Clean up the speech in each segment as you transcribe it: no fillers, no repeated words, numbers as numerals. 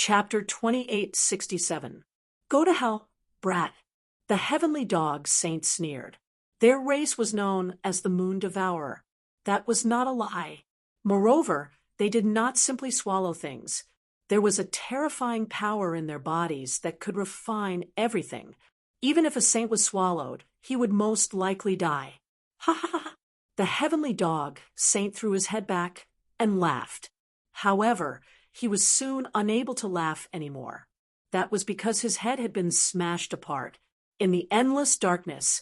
Chapter 2867. Go to hell, brat. The heavenly dogs Saint sneered. Their race was known as the Moon Devourer. That was not a lie. Moreover, they did not simply swallow things. There was a terrifying power in their bodies that could refine everything. Even if a saint was swallowed, he would most likely die. Ha ha ha! The heavenly dog Saint threw his head back and laughed. However, he was soon unable to laugh anymore. That was because his head had been smashed apart. In the endless darkness,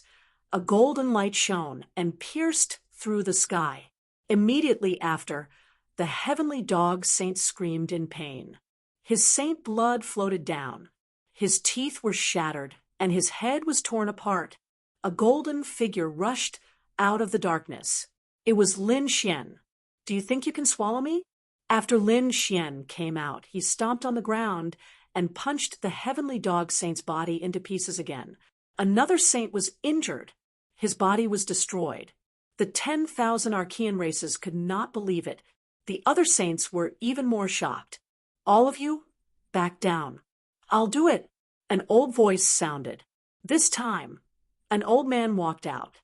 a golden light shone and pierced through the sky. Immediately after, the heavenly dog Saint screamed in pain. His saint blood floated down. His teeth were shattered, and his head was torn apart. A golden figure rushed out of the darkness. It was Lin Xian. Do you think you can swallow me? After Lin Xian came out, he stomped on the ground and punched the heavenly dog Saint's body into pieces again. Another saint was injured. His body was destroyed. The 10,000 Archean races could not believe it. The other saints were even more shocked. All of you, back down. I'll do it. An old voice sounded. This time, an old man walked out.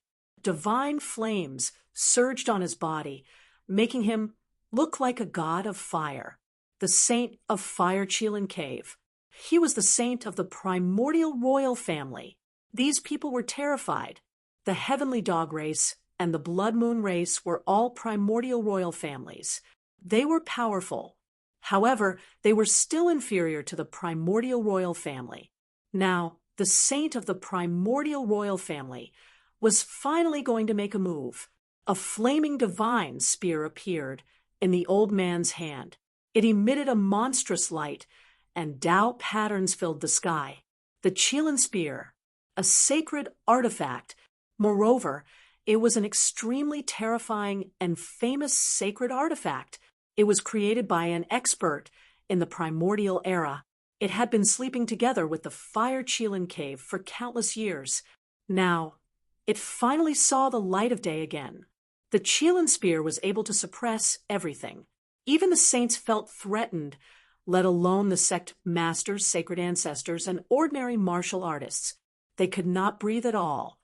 Divine flames surged on his body, making him look like a god of fire, the saint of Fire Chilin Cave. He was the saint of the primordial royal family. These people were terrified. The heavenly dog race and the blood moon race were all primordial royal families. They were powerful. However, they were still inferior to the primordial royal family. Now, the saint of the primordial royal family was finally going to make a move. A flaming divine spear appeared in the old man's hand. It emitted a monstrous light, and Tao patterns filled the sky. The Qilin spear, a sacred artifact. Moreover, it was an extremely terrifying and famous sacred artifact. It was created by an expert in the primordial era. It had been sleeping together with the Fire Chilin Cave for countless years. Now, it finally saw the light of day again. The Qilin spear was able to suppress everything. Even the saints felt threatened, let alone the sect masters, sacred ancestors, and ordinary martial artists. They could not breathe at all.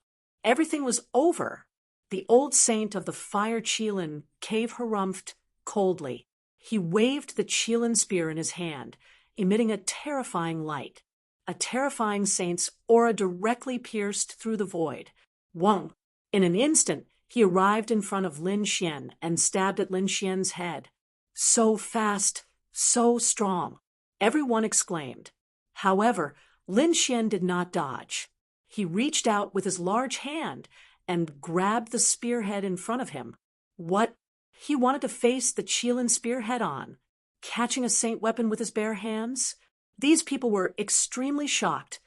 Everything was over. The old saint of the Fire Chilin Cave harumphed coldly. He waved the Qilin spear in his hand, emitting a terrifying light. A terrifying saint's aura directly pierced through the void. Whoa! In an instant, he arrived in front of Lin Xian and stabbed at Lin Xian's head. So fast, so strong, everyone exclaimed. However, Lin Xian did not dodge. He reached out with his large hand and grabbed the spearhead in front of him. What? He wanted to face the Qilin spear head on, catching a saint weapon with his bare hands? These people were extremely shocked,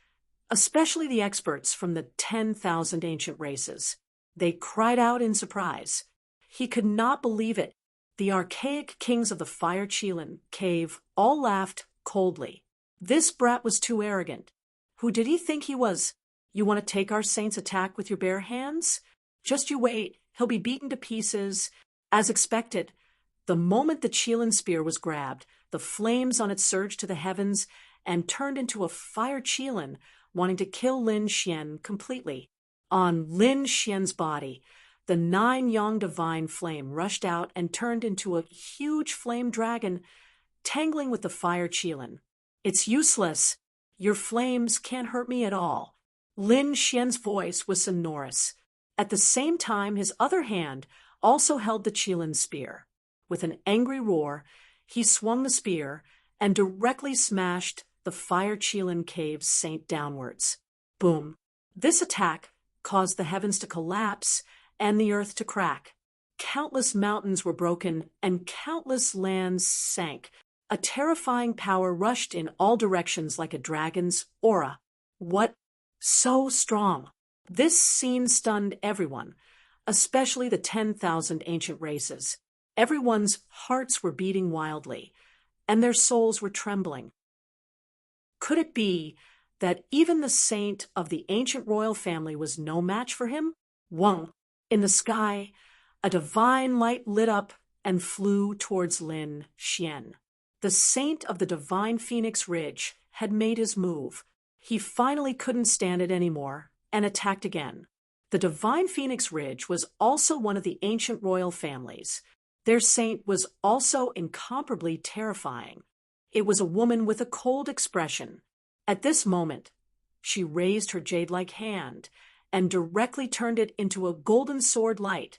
especially the experts from the 10,000 ancient races. They cried out in surprise. He could not believe it. The archaic kings of the Fire Chilin Cave all laughed coldly. This brat was too arrogant. Who did he think he was? You want to take our saint's attack with your bare hands? Just you wait, he'll be beaten to pieces. As expected, the moment the Qilin spear was grabbed, the flames on it surged to the heavens and turned into a Fire Chilin, wanting to kill Lin Xian completely. On Lin Xian's body, the 9-yang divine flame rushed out and turned into a huge flame dragon, tangling with the Fire Chilin. It's useless. Your flames can't hurt me at all. Lin Xian's voice was sonorous. At the same time, his other hand also held the Qilin spear. With an angry roar, he swung the spear and directly smashed the Fire Chilin Cave's saint downwards. Boom! This attack caused the heavens to collapse and the earth to crack. Countless mountains were broken and countless lands sank. A terrifying power rushed in all directions like a dragon's aura. What? So strong! This scene stunned everyone, especially the 10,000 ancient races. Everyone's hearts were beating wildly, and their souls were trembling. Could it be that even the saint of the ancient royal family was no match for him? Whoa! In the sky, a divine light lit up and flew towards Lin Xian. The saint of the divine Phoenix Ridge had made his move. He finally couldn't stand it anymore and attacked again. The divine Phoenix Ridge was also one of the ancient royal families. Their saint was also incomparably terrifying. It was a woman with a cold expression. At this moment, she raised her jade-like hand and directly turned it into a golden sword light,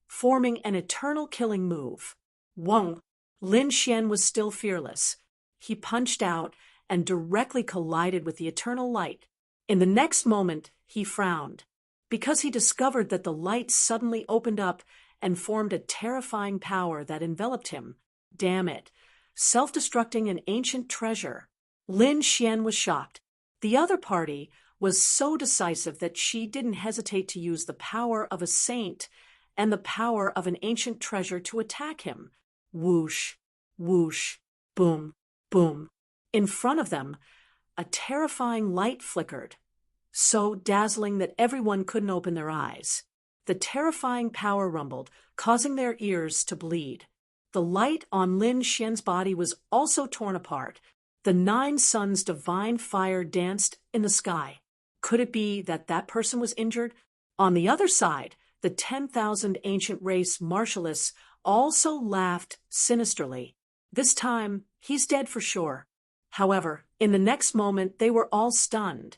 forming an eternal killing move. Whoa! Lin Xian was still fearless. He punched out and directly collided with the eternal light. In the next moment, he frowned, because he discovered that the light suddenly opened up and formed a terrifying power that enveloped him. Damn it! Self-destructing an ancient treasure. Lin Xian was shocked. The other party was so decisive that she didn't hesitate to use the power of a saint and the power of an ancient treasure to attack him. Whoosh, whoosh, boom, boom. In front of them, a terrifying light flickered, so dazzling that everyone couldn't open their eyes. The terrifying power rumbled, causing their ears to bleed. The light on Lin Xian's body was also torn apart. The 9 suns' divine fire danced in the sky. Could it be that that person was injured? On the other side, the 10,000 ancient race martialists also laughed sinisterly. This time, he's dead for sure. However, in the next moment, they were all stunned,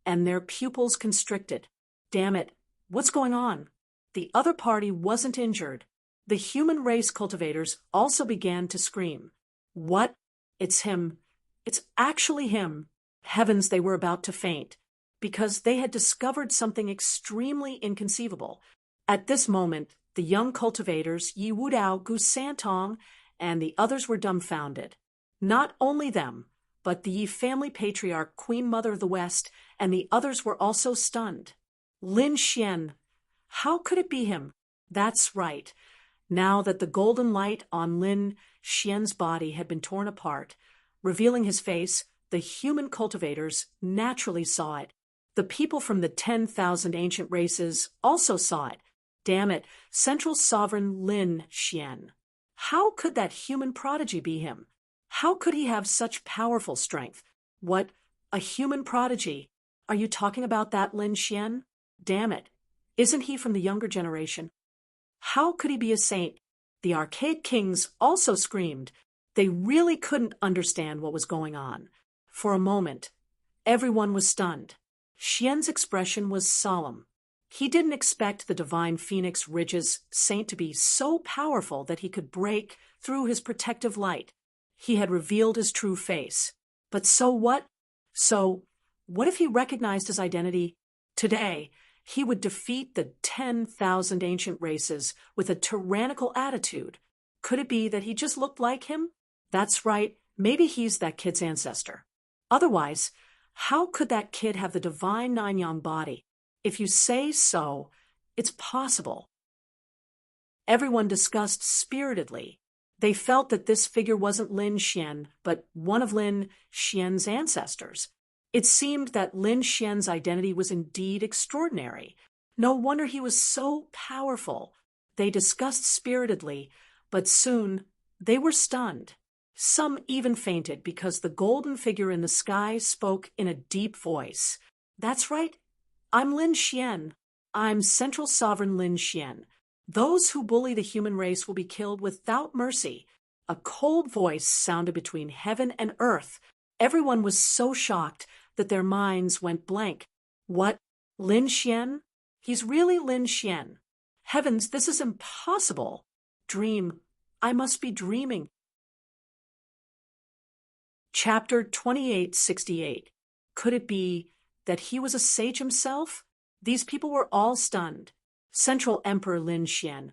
and their pupils constricted. Damn it, what's going on? The other party wasn't injured. The human race cultivators also began to scream. What? It's him. It's actually him. Heavens, they were about to faint, because they had discovered something extremely inconceivable. At this moment, the young cultivators, Yi Wudao, Gu Santong, and the others were dumbfounded. Not only them, but the Yi family patriarch, Queen Mother of the West, and the others were also stunned. Lin Xian. How could it be him? That's right. Now that the golden light on Lin Xian's body had been torn apart, revealing his face, the human cultivators naturally saw it. The people from the 10,000 ancient races also saw it. Damn it, Central Sovereign Lin Xian. How could that human prodigy be him? How could he have such powerful strength? What? A human prodigy? Are you talking about that Lin Xian? Damn it. Isn't he from the younger generation? How could he be a saint? The archaic kings also screamed. They really couldn't understand what was going on. For a moment, everyone was stunned. Xian's expression was solemn. He didn't expect the divine Phoenix Ridge's saint to be so powerful that he could break through his protective light. He had revealed his true face. But so what? So, what if he recognized his identity? Today, he would defeat the 10,000 ancient races with a tyrannical attitude. Could it be that he just looked like him? That's right, maybe he's that kid's ancestor. Otherwise, how could that kid have the divine Nine-Yang body? If you say so, it's possible. Everyone discussed spiritedly. They felt that this figure wasn't Lin Xian, but one of Lin Xian's ancestors. It seemed that Lin Xian's identity was indeed extraordinary. No wonder he was so powerful. They discussed spiritedly, but soon they were stunned. Some even fainted because the golden figure in the sky spoke in a deep voice. That's right. I'm Lin Xian. I'm Central Sovereign Lin Xian. Those who bully the human race will be killed without mercy. A cold voice sounded between heaven and earth. Everyone was so shocked that their minds went blank. What? Lin Xian? He's really Lin Xian. Heavens, this is impossible. Dream. I must be dreaming. Chapter 2868. Could it be that he was a sage himself? These people were all stunned. Central Emperor Lin Xian.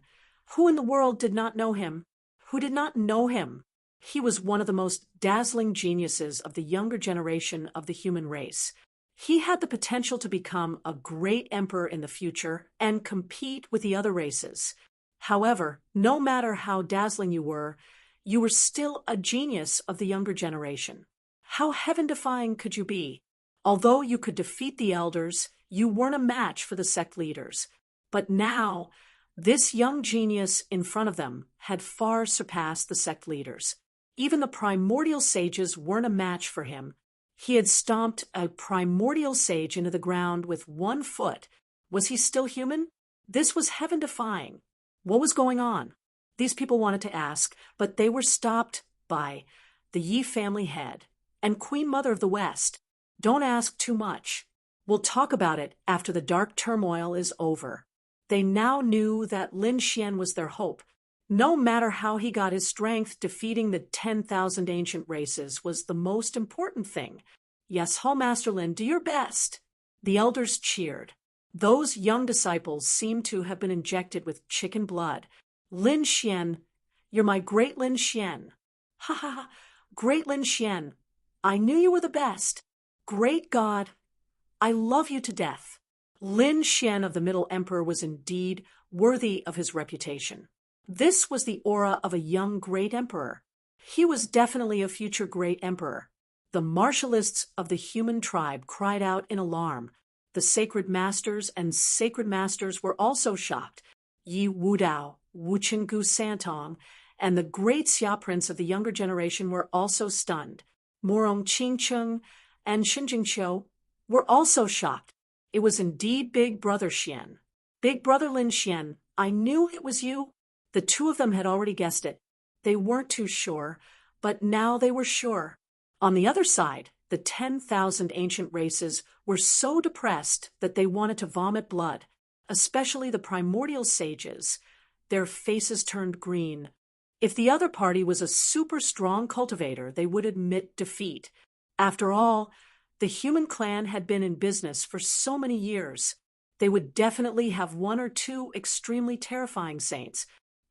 Who in the world did not know him? Who did not know him? He was one of the most dazzling geniuses of the younger generation of the human race. He had the potential to become a great emperor in the future and compete with the other races. However, no matter how dazzling you were still a genius of the younger generation. How heaven-defying could you be? Although you could defeat the elders, you weren't a match for the sect leaders. But now, this young genius in front of them had far surpassed the sect leaders. Even the primordial sages weren't a match for him. He had stomped a primordial sage into the ground with 1 foot. Was he still human? This was heaven-defying. What was going on? These people wanted to ask, but they were stopped by the Yi family head and Queen Mother of the West. Don't ask too much. We'll talk about it after the dark turmoil is over. They now knew that Lin Xian was their hope. No matter how he got his strength, defeating the 10,000 ancient races was the most important thing. Yes, Hallmaster Lin, do your best. The elders cheered. Those young disciples seemed to have been injected with chicken blood. Lin Xian, you're my great Lin Xian. Ha ha ha, great Lin Xian. I knew you were the best. Great God, I love you to death. Lin Xian of the Middle Emperor was indeed worthy of his reputation. This was the aura of a young great emperor. He was definitely a future great emperor. The martialists of the human tribe cried out in alarm. The sacred masters and sacred masters were also shocked. Yi Wudao, Wuchengu Santong, and the great Xia prince of the younger generation were also stunned. Morong Qingcheng and Xinjingqiu were also shocked. It was indeed Big Brother Xian. Big Brother Lin Xian, I knew it was you. The two of them had already guessed it. They weren't too sure, but now they were sure. On the other side, the 10,000 ancient races were so depressed that they wanted to vomit blood, especially the primordial sages. Their faces turned green. If the other party was a super strong cultivator, they would admit defeat. After all, the human clan had been in business for so many years. They would definitely have 1 or 2 extremely terrifying saints.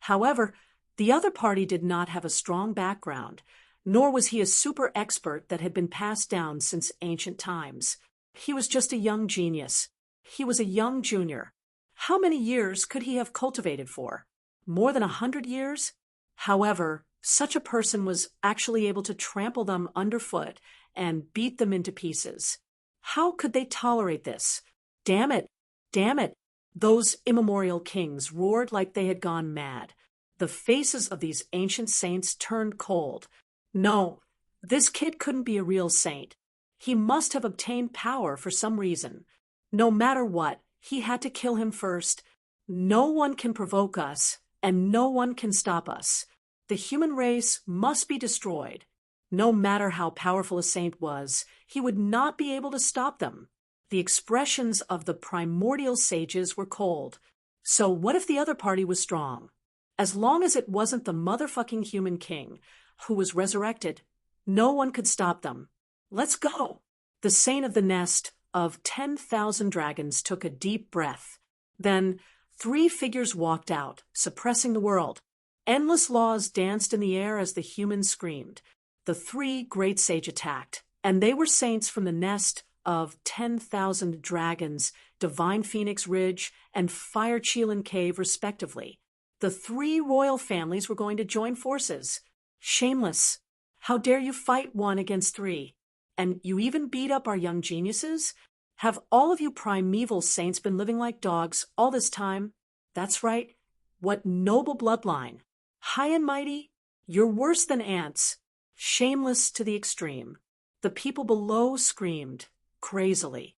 However, the other party did not have a strong background, nor was he a super expert that had been passed down since ancient times. He was just a young genius. He was a young junior. How many years could he have cultivated for? More than 100 years? However, such a person was actually able to trample them underfoot and beat them into pieces. How could they tolerate this? Damn it! Damn it! Those immemorial kings roared like they had gone mad. The faces of these ancient saints turned cold. No, this kid couldn't be a real saint. He must have obtained power for some reason. No matter what, he had to kill him first. No one can provoke us, and no one can stop us. The human race must be destroyed. No matter how powerful a saint was, he would not be able to stop them. The expressions of the primordial sages were cold. So what if the other party was strong? As long as it wasn't the motherfucking human king who was resurrected, no one could stop them. Let's go. The saint of the nest of 10,000 dragons took a deep breath. Then 3 figures walked out, suppressing the world. Endless laws danced in the air as the humans screamed. The 3 great sage attacked, and they were saints from the nest of 10,000 dragons, Divine Phoenix Ridge, and Fire Cheelin Cave, respectively. The 3 royal families were going to join forces. Shameless. How dare you fight 1 against 3? And you even beat up our young geniuses? Have all of you primeval saints been living like dogs all this time? That's right. What noble bloodline. High and mighty, you're worse than ants. Shameless to the extreme. The people below screamed crazily.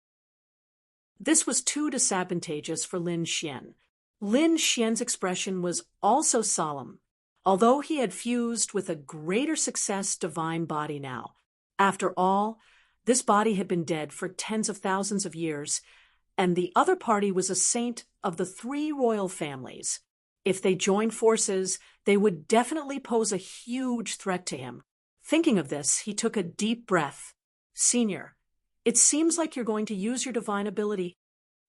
This was too disadvantageous for Lin Xian. Lin Xian's expression was also solemn, although he had fused with a greater success divine body now. After all, this body had been dead for tens of thousands of years, and the other party was a saint of the 3 royal families. If they joined forces, they would definitely pose a huge threat to him. Thinking of this, he took a deep breath. Senior, it seems like you're going to use your divine ability.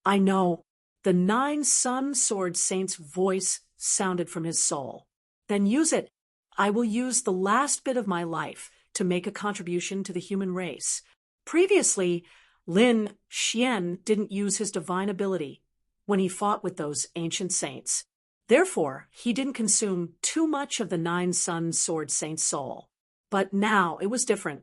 I know. The 9 Sun Sword Saint's voice sounded from his soul. Then use it. I will use the last bit of my life to make a contribution to the human race. Previously, Lin Xian didn't use his divine ability when he fought with those ancient saints. Therefore, he didn't consume too much of the 9 Sun Sword Saint's soul. But now it was different.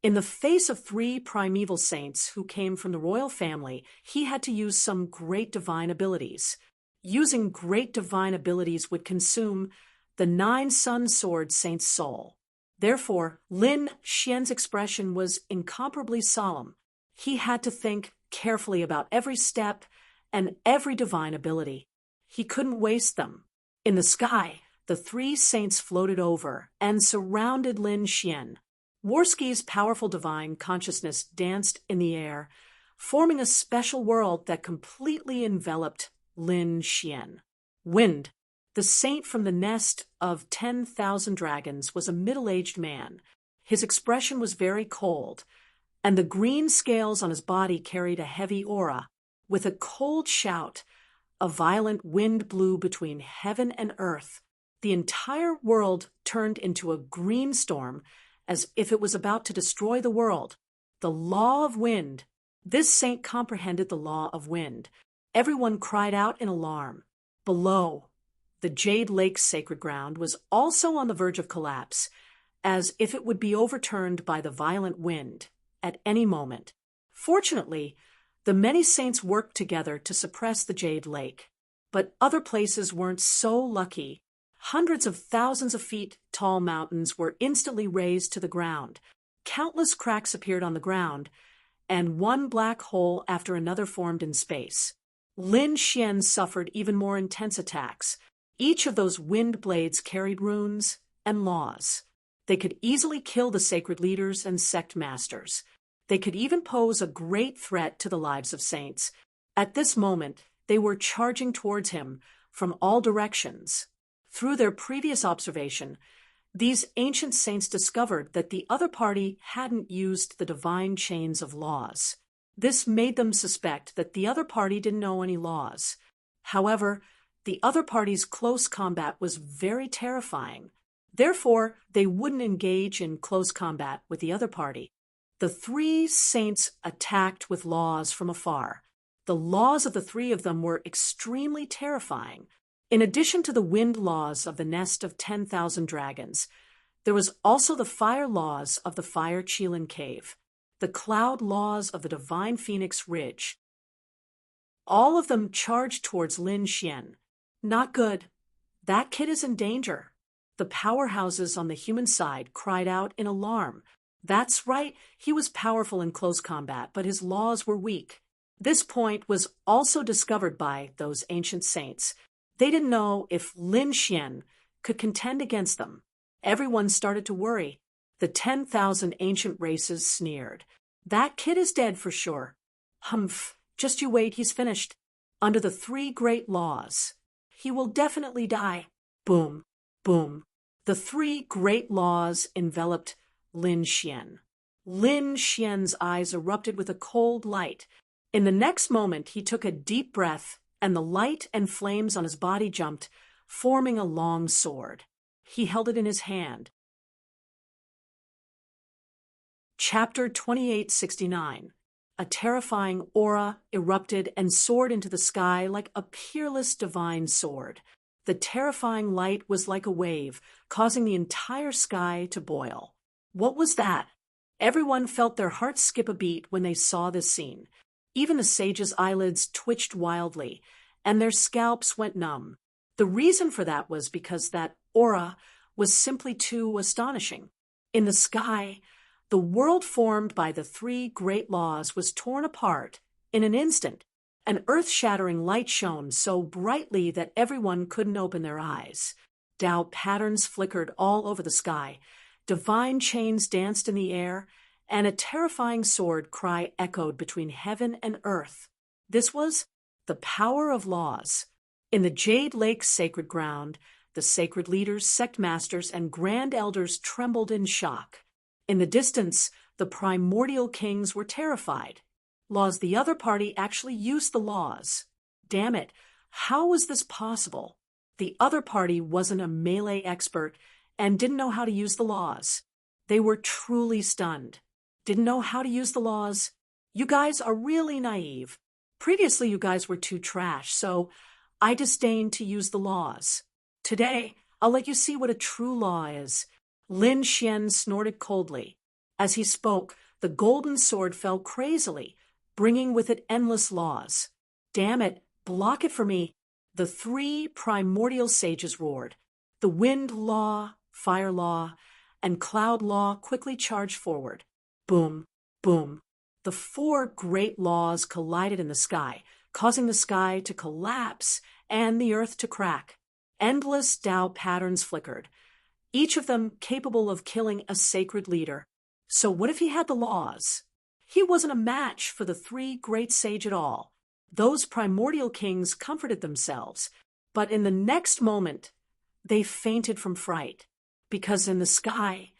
In the face of 3 primeval saints who came from the royal family, he had to use some great divine abilities. Using great divine abilities would consume the 9 Sun Sword Saint's soul. Therefore, Lin Xian's expression was incomparably solemn. He had to think carefully about every step and every divine ability. He couldn't waste them. In the sky, the three saints floated over and surrounded Lin Xian. Worski's powerful divine consciousness danced in the air, forming a special world that completely enveloped Lin Xian. Wind, the saint from the nest of 10,000 dragons, was a middle-aged man. His expression was very cold, and the green scales on his body carried a heavy aura. With a cold shout, a violent wind blew between heaven and earth. The entire world turned into a green storm, as if it was about to destroy the world. The law of wind. This saint comprehended the law of wind. Everyone cried out in alarm. Below, the Jade Lake's sacred ground was also on the verge of collapse, as if it would be overturned by the violent wind at any moment. Fortunately, the many saints worked together to suppress the Jade Lake. But other places weren't so lucky. Hundreds of thousands of feet tall mountains were instantly razed to the ground. Countless cracks appeared on the ground, and one black hole after another formed in space. Lin Xian suffered even more intense attacks. Each of those wind blades carried runes and laws. They could easily kill the sacred leaders and sect masters. They could even pose a great threat to the lives of saints. At this moment, they were charging towards him from all directions. Through their previous observation, these ancient saints discovered that the other party hadn't used the divine chains of laws. This made them suspect that the other party didn't know any laws. However, the other party's close combat was very terrifying. Therefore, they wouldn't engage in close combat with the other party. The three saints attacked with laws from afar. The laws of the three of them were extremely terrifying. In addition to the wind laws of the nest of 10,000 dragons, there was also the fire laws of the Fire Qilin Cave, the cloud laws of the Divine Phoenix Ridge. All of them charged towards Lin Xian. Not good. That kid is in danger. The powerhouses on the human side cried out in alarm. That's right, he was powerful in close combat, but his laws were weak. This point was also discovered by those ancient saints. They didn't know if Lin Xian could contend against them. Everyone started to worry. The 10,000 ancient races sneered. That kid is dead for sure. Humph, just you wait, he's finished. Under the three great laws, he will definitely die. Boom, boom. The three great laws enveloped Lin Xian. Lin Xian's eyes erupted with a cold light. In the next moment, he took a deep breath, and the light and flames on his body jumped, forming a long sword. He held it in his hand. Chapter 2869. A terrifying aura erupted and soared into the sky like a peerless divine sword. The terrifying light was like a wave, causing the entire sky to boil. What was that? Everyone felt their hearts skip a beat when they saw this scene. Even the sages' eyelids twitched wildly, and their scalps went numb. The reason for that was because that aura was simply too astonishing. In the sky, the world formed by the three great laws was torn apart in an instant. An earth-shattering light shone so brightly that everyone couldn't open their eyes. Tao patterns flickered all over the sky. Divine chains danced in the air, and a terrifying sword cry echoed between heaven and earth. This was the power of laws. In the Jade Lake's sacred ground, the sacred leaders, sect masters, and grand elders trembled in shock. In the distance, the primordial kings were terrified. Laws the other party actually used the laws. Damn it, how was this possible? The other party wasn't a melee expert and didn't know how to use the laws. They were truly stunned. Didn't know how to use the laws? You guys are really naive. Previously, you guys were too trash, so I disdained to use the laws. Today, I'll let you see what a true law is. Lin Xian snorted coldly. As he spoke, the golden sword fell crazily, bringing with it endless laws. Damn it, block it for me. The three primordial sages roared. The wind law, fire law, and Cloud Law quickly charged forward. Boom, boom. The four great laws collided in the sky, causing the sky to collapse and the earth to crack. Endless Tao patterns flickered, each of them capable of killing a sacred leader. So what if he had the laws? He wasn't a match for the three great sage at all. Those primordial kings comforted themselves, but in the next moment, they fainted from fright, because in the sky,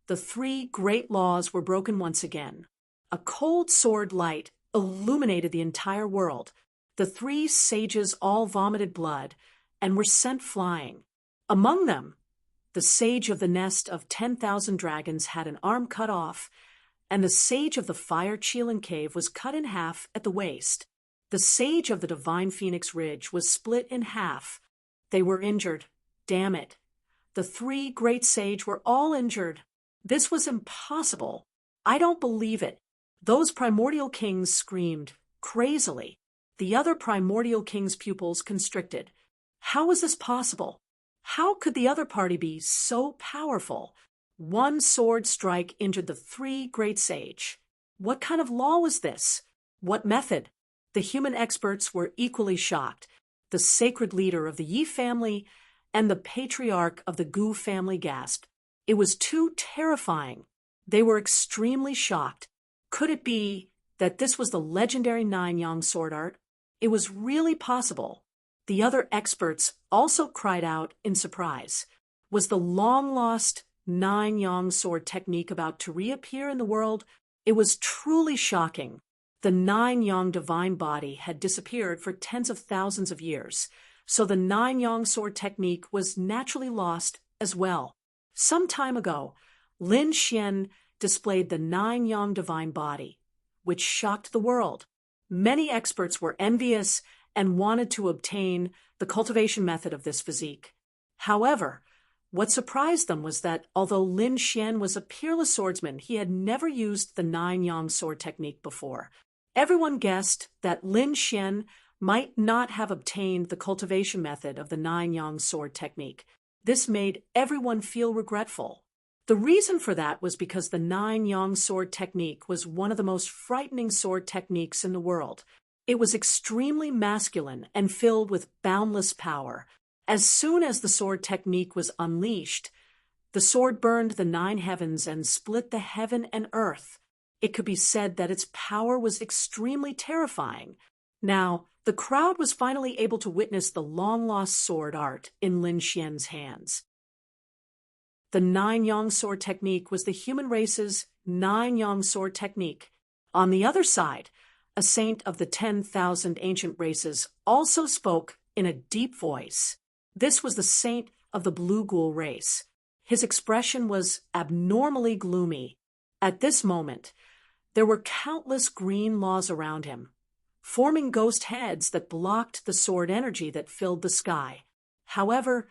the three great laws were broken once again. A cold sword light illuminated the entire world. The three sages all vomited blood and were sent flying. Among them, the sage of the nest of 10,000 dragons had an arm cut off, and the sage of the fire Chelan cave was cut in half at the waist. The sage of the divine Phoenix Ridge was split in half. They were injured. Damn it. The three great sage were all injured. This was impossible. I don't believe it. Those primordial kings screamed, crazily. The other primordial king's pupils constricted. How was this possible? How could the other party be so powerful? One sword strike injured the three great sage. What kind of law was this? What method? The human experts were equally shocked. The sacred leader of the Yi family and the patriarch of the Gu family gasped. It was too terrifying. They were extremely shocked. Could it be that this was the legendary Nine-Yang sword art? It was really possible. The other experts also cried out in surprise. Was the long-lost Nine-Yang sword technique about to reappear in the world? It was truly shocking. The Nine-Yang divine body had disappeared for tens of thousands of years, so the Nine-Yang sword technique was naturally lost as well. Some time ago, Lin Xian displayed the Nine-Yang divine body, which shocked the world. Many experts were envious and wanted to obtain the cultivation method of this physique. However, what surprised them was that although Lin Xian was a peerless swordsman, he had never used the Nine-Yang sword technique before. Everyone guessed that Lin Xian might not have obtained the cultivation method of the Nine-Yang sword technique. This made everyone feel regretful. The reason for that was because the Nine-Yang sword technique was one of the most frightening sword techniques in the world. It was extremely masculine and filled with boundless power. As soon as the sword technique was unleashed, the sword burned the 9 heavens and split the heaven and earth. It could be said that its power was extremely terrifying. Now, the crowd was finally able to witness the long-lost sword art in Lin Xian's hands. The Nine-Yang sword technique was the human race's Nine-Yang sword technique. On the other side, a saint of the 10,000 ancient races also spoke in a deep voice. This was the saint of the Blue Ghoul race. His expression was abnormally gloomy. At this moment, there were countless green laws around him, forming ghost heads that blocked the sword energy that filled the sky. However,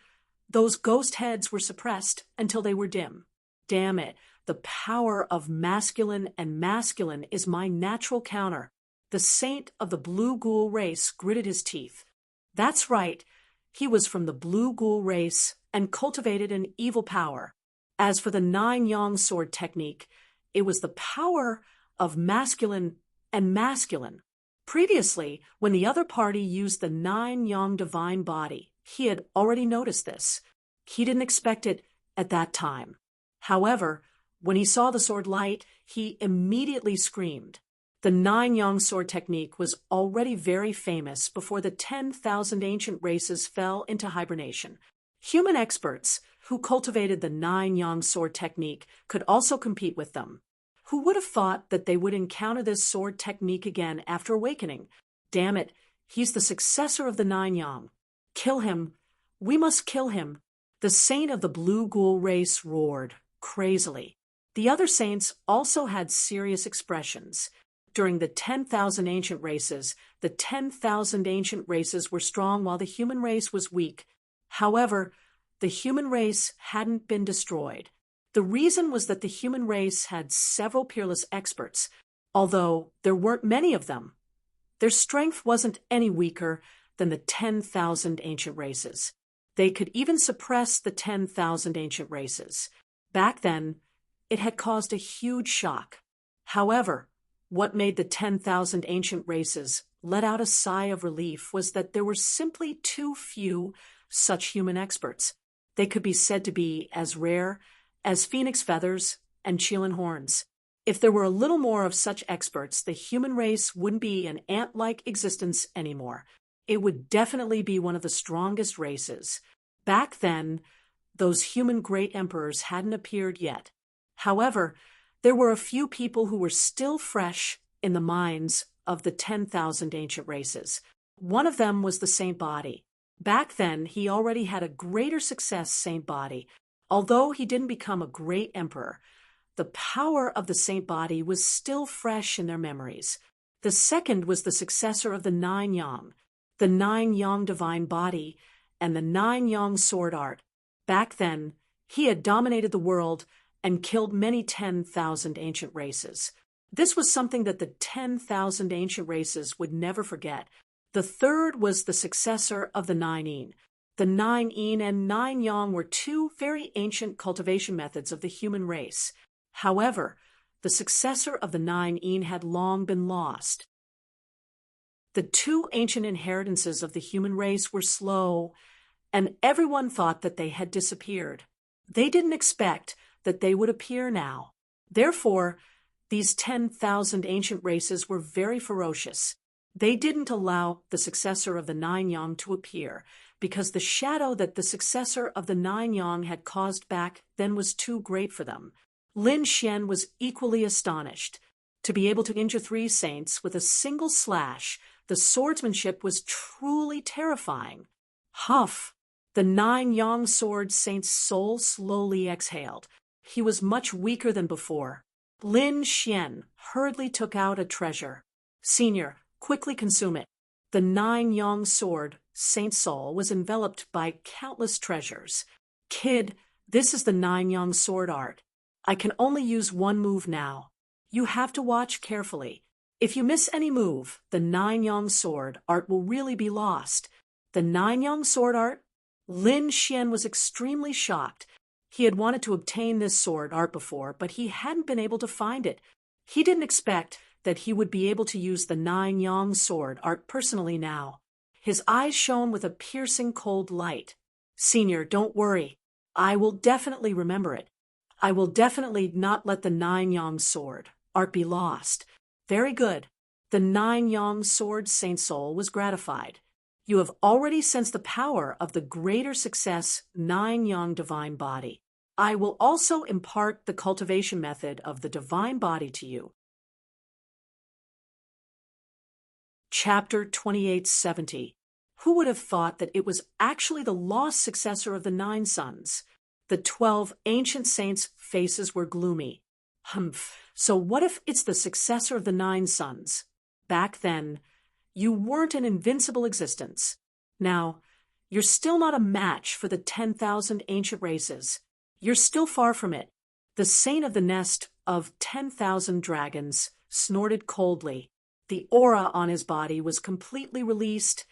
those ghost heads were suppressed until they were dim. Damn it, the power of masculine and masculine is my natural counter. The saint of the Blue Ghoul race gritted his teeth. That's right, he was from the Blue Ghoul race and cultivated an evil power. As for the Nine-Yang sword technique, it was the power of masculine and masculine. Previously, when the other party used the Nine-Yang divine body, he had already noticed this. He didn't expect it at that time. However, when he saw the sword light, he immediately screamed. The Nine-Yang sword technique was already very famous before the 10,000 ancient races fell into hibernation. Human experts who cultivated the Nine-Yang sword technique could also compete with them. Who would have thought that they would encounter this sword technique again after awakening? Damn it, he's the successor of the Nine-Yang. Kill him. We must kill him. The saint of the Blue Ghoul race roared, crazily. The other saints also had serious expressions. During the 10,000 ancient races, the 10,000 ancient races were strong while the human race was weak. However, the human race hadn't been destroyed. The reason was that the human race had several peerless experts, although there weren't many of them. Their strength wasn't any weaker than the 10,000 ancient races. They could even suppress the 10,000 ancient races. Back then, it had caused a huge shock. However, what made the 10,000 ancient races let out a sigh of relief was that there were simply too few such human experts. They could be said to be as rare as phoenix feathers and Chilean horns. If there were a little more of such experts, the human race wouldn't be an ant-like existence anymore. It would definitely be one of the strongest races. Back then, those human great emperors hadn't appeared yet. However, there were a few people who were still fresh in the minds of the 10,000 ancient races. One of them was the Saint Body. Back then, he already had a greater success, Saint Body. Although he didn't become a great emperor, the power of the Saint Body was still fresh in their memories. The second was the successor of the Nine Yang, the Nine Yang divine body, and the Nine Yang sword art. Back then, he had dominated the world and killed many 10,000 ancient races. This was something that the 10,000 ancient races would never forget. The third was the successor of the Nine Yin. The Nine Yin and Nine Yang were two very ancient cultivation methods of the human race. However, the successor of the Nine Yin had long been lost. The two ancient inheritances of the human race were slow, and everyone thought that they had disappeared. They didn't expect that they would appear now. Therefore, these 10,000 ancient races were very ferocious. They didn't allow the successor of the Nine Yang to appear, because the shadow that the successor of the Nine Yang had caused back then was too great for them. Lin Xian was equally astonished. To be able to injure 3 saints with a single slash, the swordsmanship was truly terrifying. Huff! The Nine Yang sword saint's soul slowly exhaled. He was much weaker than before. Lin Xian hurriedly took out a treasure. Senior, quickly consume it. The Nine Yang sword, Saint's soul, was enveloped by countless treasures. Kid, this is the Nine Yang sword art. I can only use one move now. You have to watch carefully. If you miss any move, the Nine Yang sword art will really be lost. The Nine Yang sword art? Lin Xian was extremely shocked. He had wanted to obtain this sword art before, but he hadn't been able to find it. He didn't expect that he would be able to use the Nine Yang sword art personally now. His eyes shone with a piercing cold light. Senior, don't worry. I will definitely remember it. I will definitely not let the Nine Yang sword art be lost. Very good. The Nine Yang sword Saint Soul was gratified. You have already sensed the power of the greater success Nine Yang divine body. I will also impart the cultivation method of the divine body to you. Chapter 2870. Who would have thought that it was actually the lost successor of the 9 sons? The 12 ancient saints' faces were gloomy. Humph. So what if it's the successor of the 9 sons? Back then, you weren't an invincible existence. Now, you're still not a match for the 10,000 ancient races. You're still far from it. The saint of the nest of 10,000 dragons snorted coldly. The aura on his body was completely released,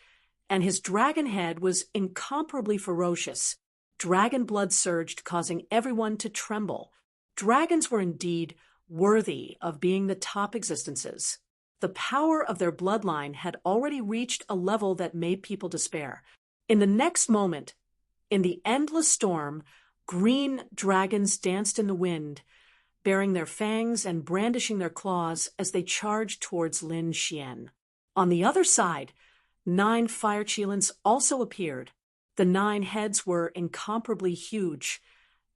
and his dragon head was incomparably ferocious. Dragon blood surged, causing everyone to tremble. Dragons were indeed worthy of being the top existences. The power of their bloodline had already reached a level that made people despair. In the next moment, in the endless storm, green dragons danced in the wind, baring their fangs and brandishing their claws as they charged towards Lin Xian. On the other side, 9 fire cheilants also appeared. The 9 heads were incomparably huge,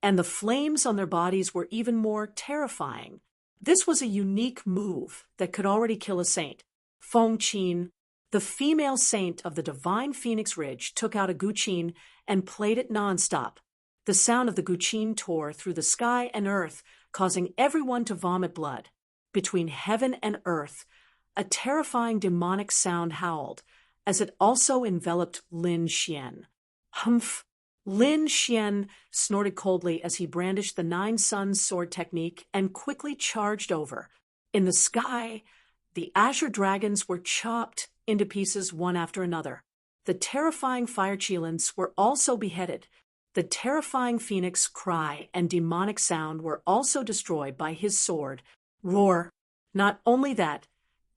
and the flames on their bodies were even more terrifying. This was a unique move that could already kill a saint. Feng Qin, the female saint of the divine Phoenix Ridge, took out a guqin and played it nonstop. The sound of the guqin tore through the sky and earth, causing everyone to vomit blood. Between heaven and earth, a terrifying demonic sound howled, as it also enveloped Lin Xian. Humph! Lin Xian snorted coldly as he brandished the 9 Suns sword technique and quickly charged over. In the sky, the azure dragons were chopped into pieces one after another. The terrifying fire cheilants were also beheaded. The terrifying phoenix cry and demonic sound were also destroyed by his sword, roar. Not only that,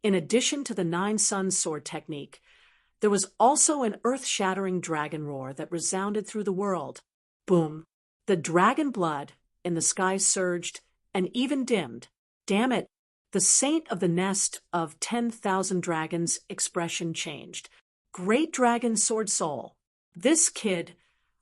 in addition to the nine suns sword technique, there was also an earth-shattering dragon roar that resounded through the world. Boom. The dragon blood in the sky surged and even dimmed. Damn it. The saint of the nest of 10,000 dragons expression changed. Great dragon sword soul. This kid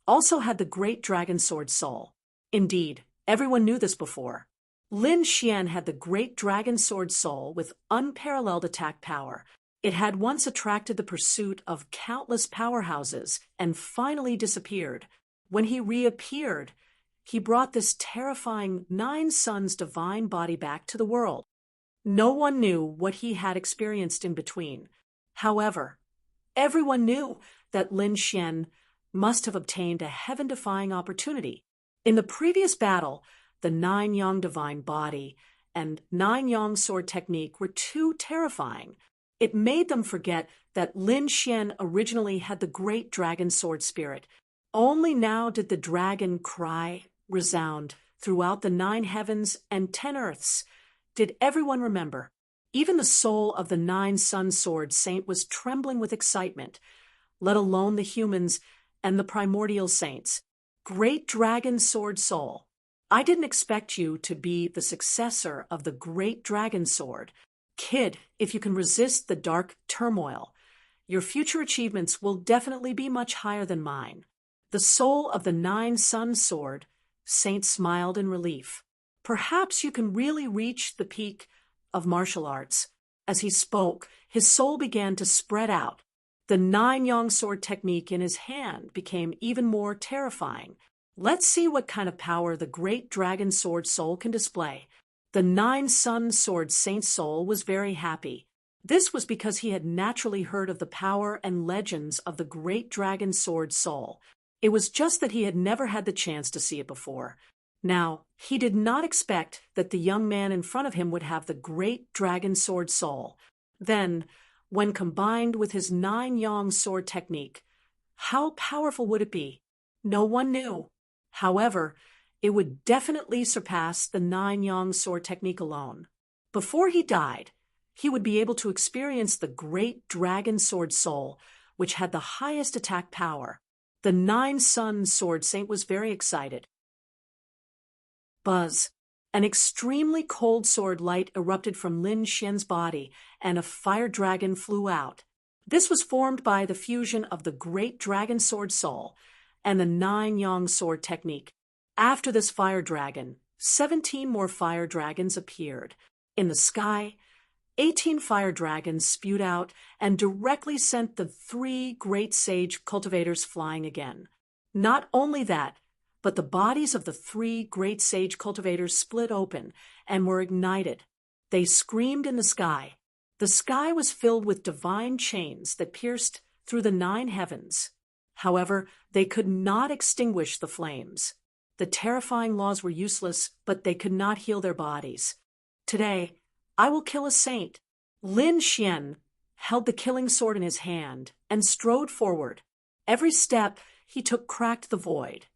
also had the great dragon sword soul. Indeed, everyone knew this before. Lin Xian had the great dragon sword soul with unparalleled attack power. It had once attracted the pursuit of countless powerhouses and finally disappeared. When he reappeared, he brought this terrifying nine suns divine body back to the world. No one knew what he had experienced in between. However, everyone knew that Lin Xian must have obtained a heaven-defying opportunity. In the previous battle, the nine yang divine body and nine yang sword technique were too terrifying. It made them forget that Lin Xian originally had the great dragon sword spirit. Only now did the dragon cry resound throughout the 9 heavens and 10 earths. Did everyone remember? Even the soul of the 9 sun sword saint was trembling with excitement, let alone the humans and the primordial saints. Great dragon sword soul. I didn't expect you to be the successor of the great dragon sword. Kid, if you can resist the dark turmoil, your future achievements will definitely be much higher than mine. The soul of the 9 sun sword saint smiled in relief. Perhaps you can really reach the peak of martial arts. As he spoke, his soul began to spread out. The 9 yang sword technique in his hand became even more terrifying. Let's see what kind of power the great dragon sword soul can display. The 9 sun sword saint soul was very happy. This was because he had naturally heard of the power and legends of the great dragon sword soul. It was just that he had never had the chance to see it before. Now, he did not expect that the young man in front of him would have the great dragon sword soul. Then, when combined with his 9 yang sword technique, how powerful would it be? No one knew. However, it would definitely surpass the 9 yang sword technique alone. Before he died, he would be able to experience the great dragon sword soul, which had the highest attack power. The 9 sun sword saint was very excited. Buzz. An extremely cold sword light erupted from Lin Xian's body, and a fire dragon flew out. This was formed by the fusion of the great dragon sword soul and the 9 yang sword technique. After this fire dragon, 17 more fire dragons appeared. In the sky, 18 fire dragons spewed out and directly sent the 3 great sage cultivators flying again. Not only that, but the bodies of the 3 great sage cultivators split open and were ignited. They screamed in the sky. The sky was filled with divine chains that pierced through the 9 heavens. However, they could not extinguish the flames. The terrifying laws were useless, but they could not heal their bodies. Today, I will kill a saint. Lin Xian held the killing sword in his hand and strode forward. Every step he took cracked the void.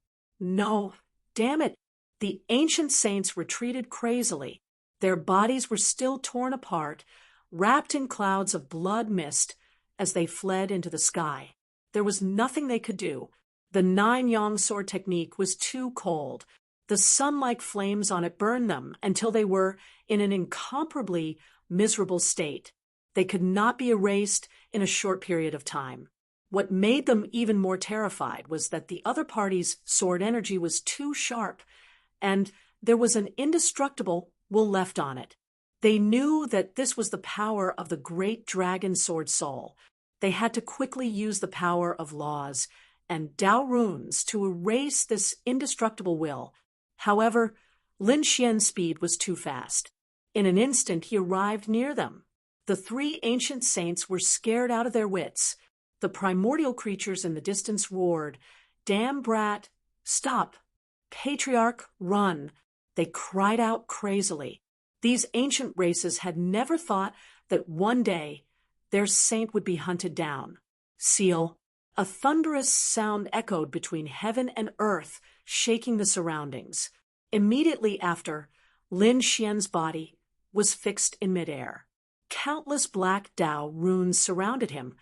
No, damn it. The ancient saints retreated crazily. Their bodies were still torn apart, wrapped in clouds of blood mist as they fled into the sky. There was nothing they could do. The 9 yang sword technique was too cold. The sun-like flames on it burned them until they were in an incomparably miserable state. They could not be erased in a short period of time. What made them even more terrified was that the other party's sword energy was too sharp, and there was an indestructible will left on it. They knew that this was the power of the great dragon sword soul. They had to quickly use the power of laws and Tao runes to erase this indestructible will. However, Lin Xian's speed was too fast. In an instant, he arrived near them. The 3 ancient saints were scared out of their wits. The primordial creatures in the distance roared, "Damn brat, stop! Patriarch, run!" They cried out crazily. These ancient races had never thought that one day their saint would be hunted down. Seal. A thunderous sound echoed between heaven and earth, shaking the surroundings. Immediately after, Lin Xian's body was fixed in midair. Countless black Dao runes surrounded him,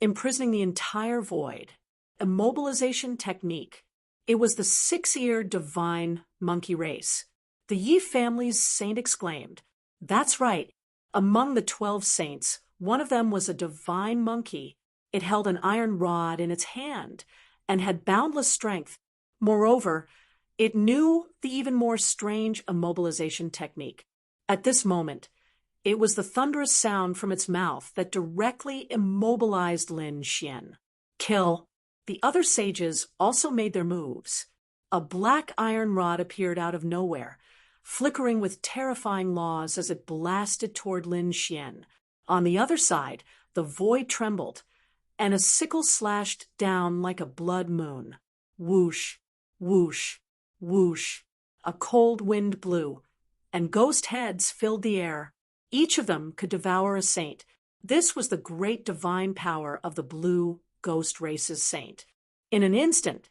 imprisoning the entire void. Immobilization technique. It was the six-eared divine monkey race. The Yi family's saint exclaimed, "That's right. Among the 12 saints, one of them was a divine monkey. It held an iron rod in its hand and had boundless strength. Moreover, it knew the even more strange immobilization technique. At this moment, it was the thunderous sound from its mouth that directly immobilized Lin Xian. Kill. The other sages also made their moves. A black iron rod appeared out of nowhere, flickering with terrifying laws as it blasted toward Lin Xian. On the other side, the void trembled, and a sickle slashed down like a blood moon. Whoosh, whoosh, whoosh. A cold wind blew, and ghost heads filled the air. Each of them could devour a saint. This was the great divine power of the blue ghost race's saint. In an instant,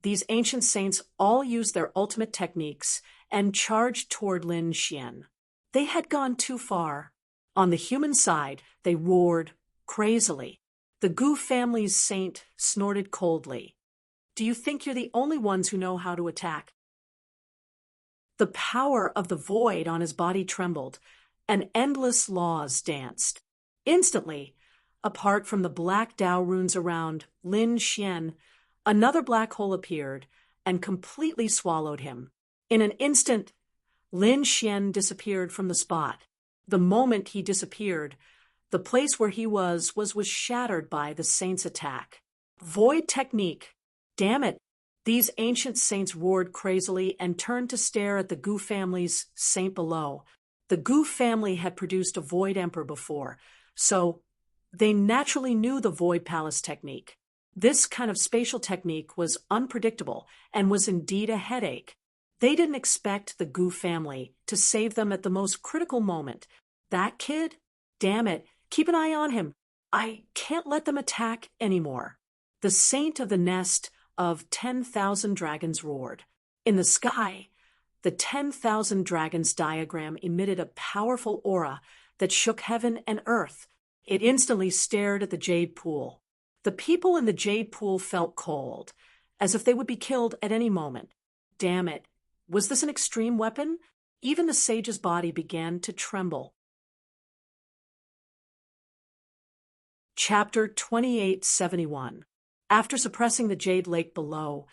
these ancient saints all used their ultimate techniques and charged toward Lin Xian. They had gone too far. On the human side, they roared crazily. The Gu family's saint snorted coldly. Do you think you're the only ones who know how to attack? The power of the void on his body trembled, and endless laws danced. Instantly, apart from the black Dao runes around Lin Xian, another black hole appeared and completely swallowed him. In an instant, Lin Xian disappeared from the spot. The moment he disappeared, the place where he was shattered by the saint's attack. Void technique. Damn it! These ancient saints roared crazily and turned to stare at the Gu family's saint below. The Gu family had produced a void emperor before, so they naturally knew the void palace technique. This kind of spatial technique was unpredictable and was indeed a headache. They didn't expect the Gu family to save them at the most critical moment. That kid? Damn it, keep an eye on him. I can't let them attack anymore. The saint of the nest of 10,000 dragons roared. In the sky, the 10,000 dragons diagram emitted a powerful aura that shook heaven and earth. It instantly stared at the jade pool. The people in the jade pool felt cold, as if they would be killed at any moment. Damn it. Was this an extreme weapon? Even the sage's body began to tremble. Chapter 2871. After suppressing the jade lake below,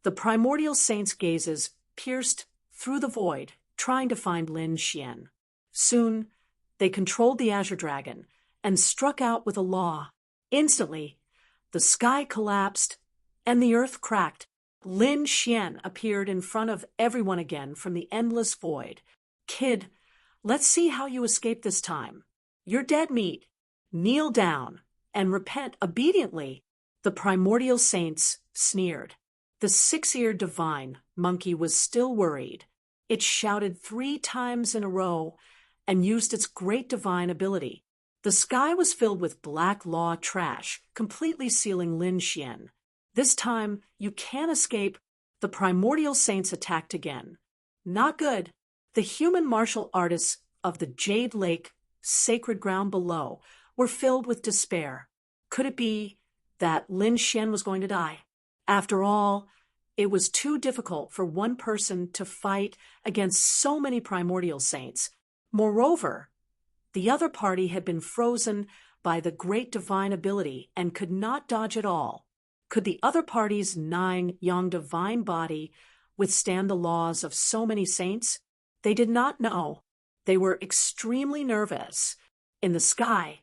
the primordial saint's gazes pierced through the void, trying to find Lin Xian. Soon, they controlled the azure dragon and struck out with a law. Instantly, the sky collapsed and the earth cracked. Lin Xian appeared in front of everyone again from the endless void. Kid, let's see how you escape this time. You're dead meat. Kneel down and repent obediently. The primordial saints sneered. The six-eared divine monkey was still worried. It shouted 3 times in a row and used its great divine ability. The sky was filled with black law trash, completely sealing Lin Xian. This time, you can't escape. The primordial saints attacked again. Not good. The human martial artists of the Jade Lake, sacred ground below, were filled with despair. Could it be that Lin Xian was going to die? After all, it was too difficult for one person to fight against so many primordial saints. Moreover, the other party had been frozen by the great divine ability and could not dodge at all. Could the other party's 9 young divine body withstand the laws of so many saints? They did not know. They were extremely nervous. In the sky,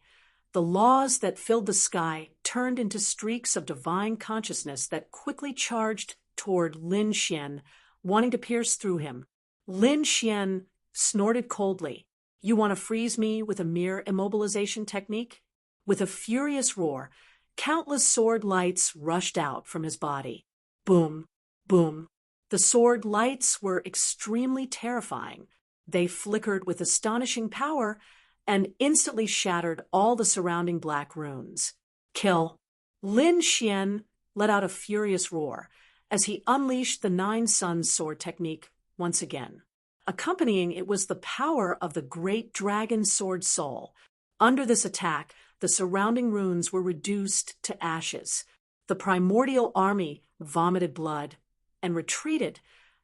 the laws that filled the sky turned into streaks of divine consciousness that quickly charged toward Lin Xian, wanting to pierce through him. Lin Xian snorted coldly. You want to freeze me with a mere immobilization technique? With a furious roar, countless sword lights rushed out from his body. Boom, boom. The sword lights were extremely terrifying. They flickered with astonishing power and instantly shattered all the surrounding black runes. Kill. Lin Xian let out a furious roar as he unleashed the Nine Suns sword technique once again. Accompanying it was the power of the great dragon sword soul. Under this attack, the surrounding runes were reduced to ashes. The primordial army vomited blood and retreated,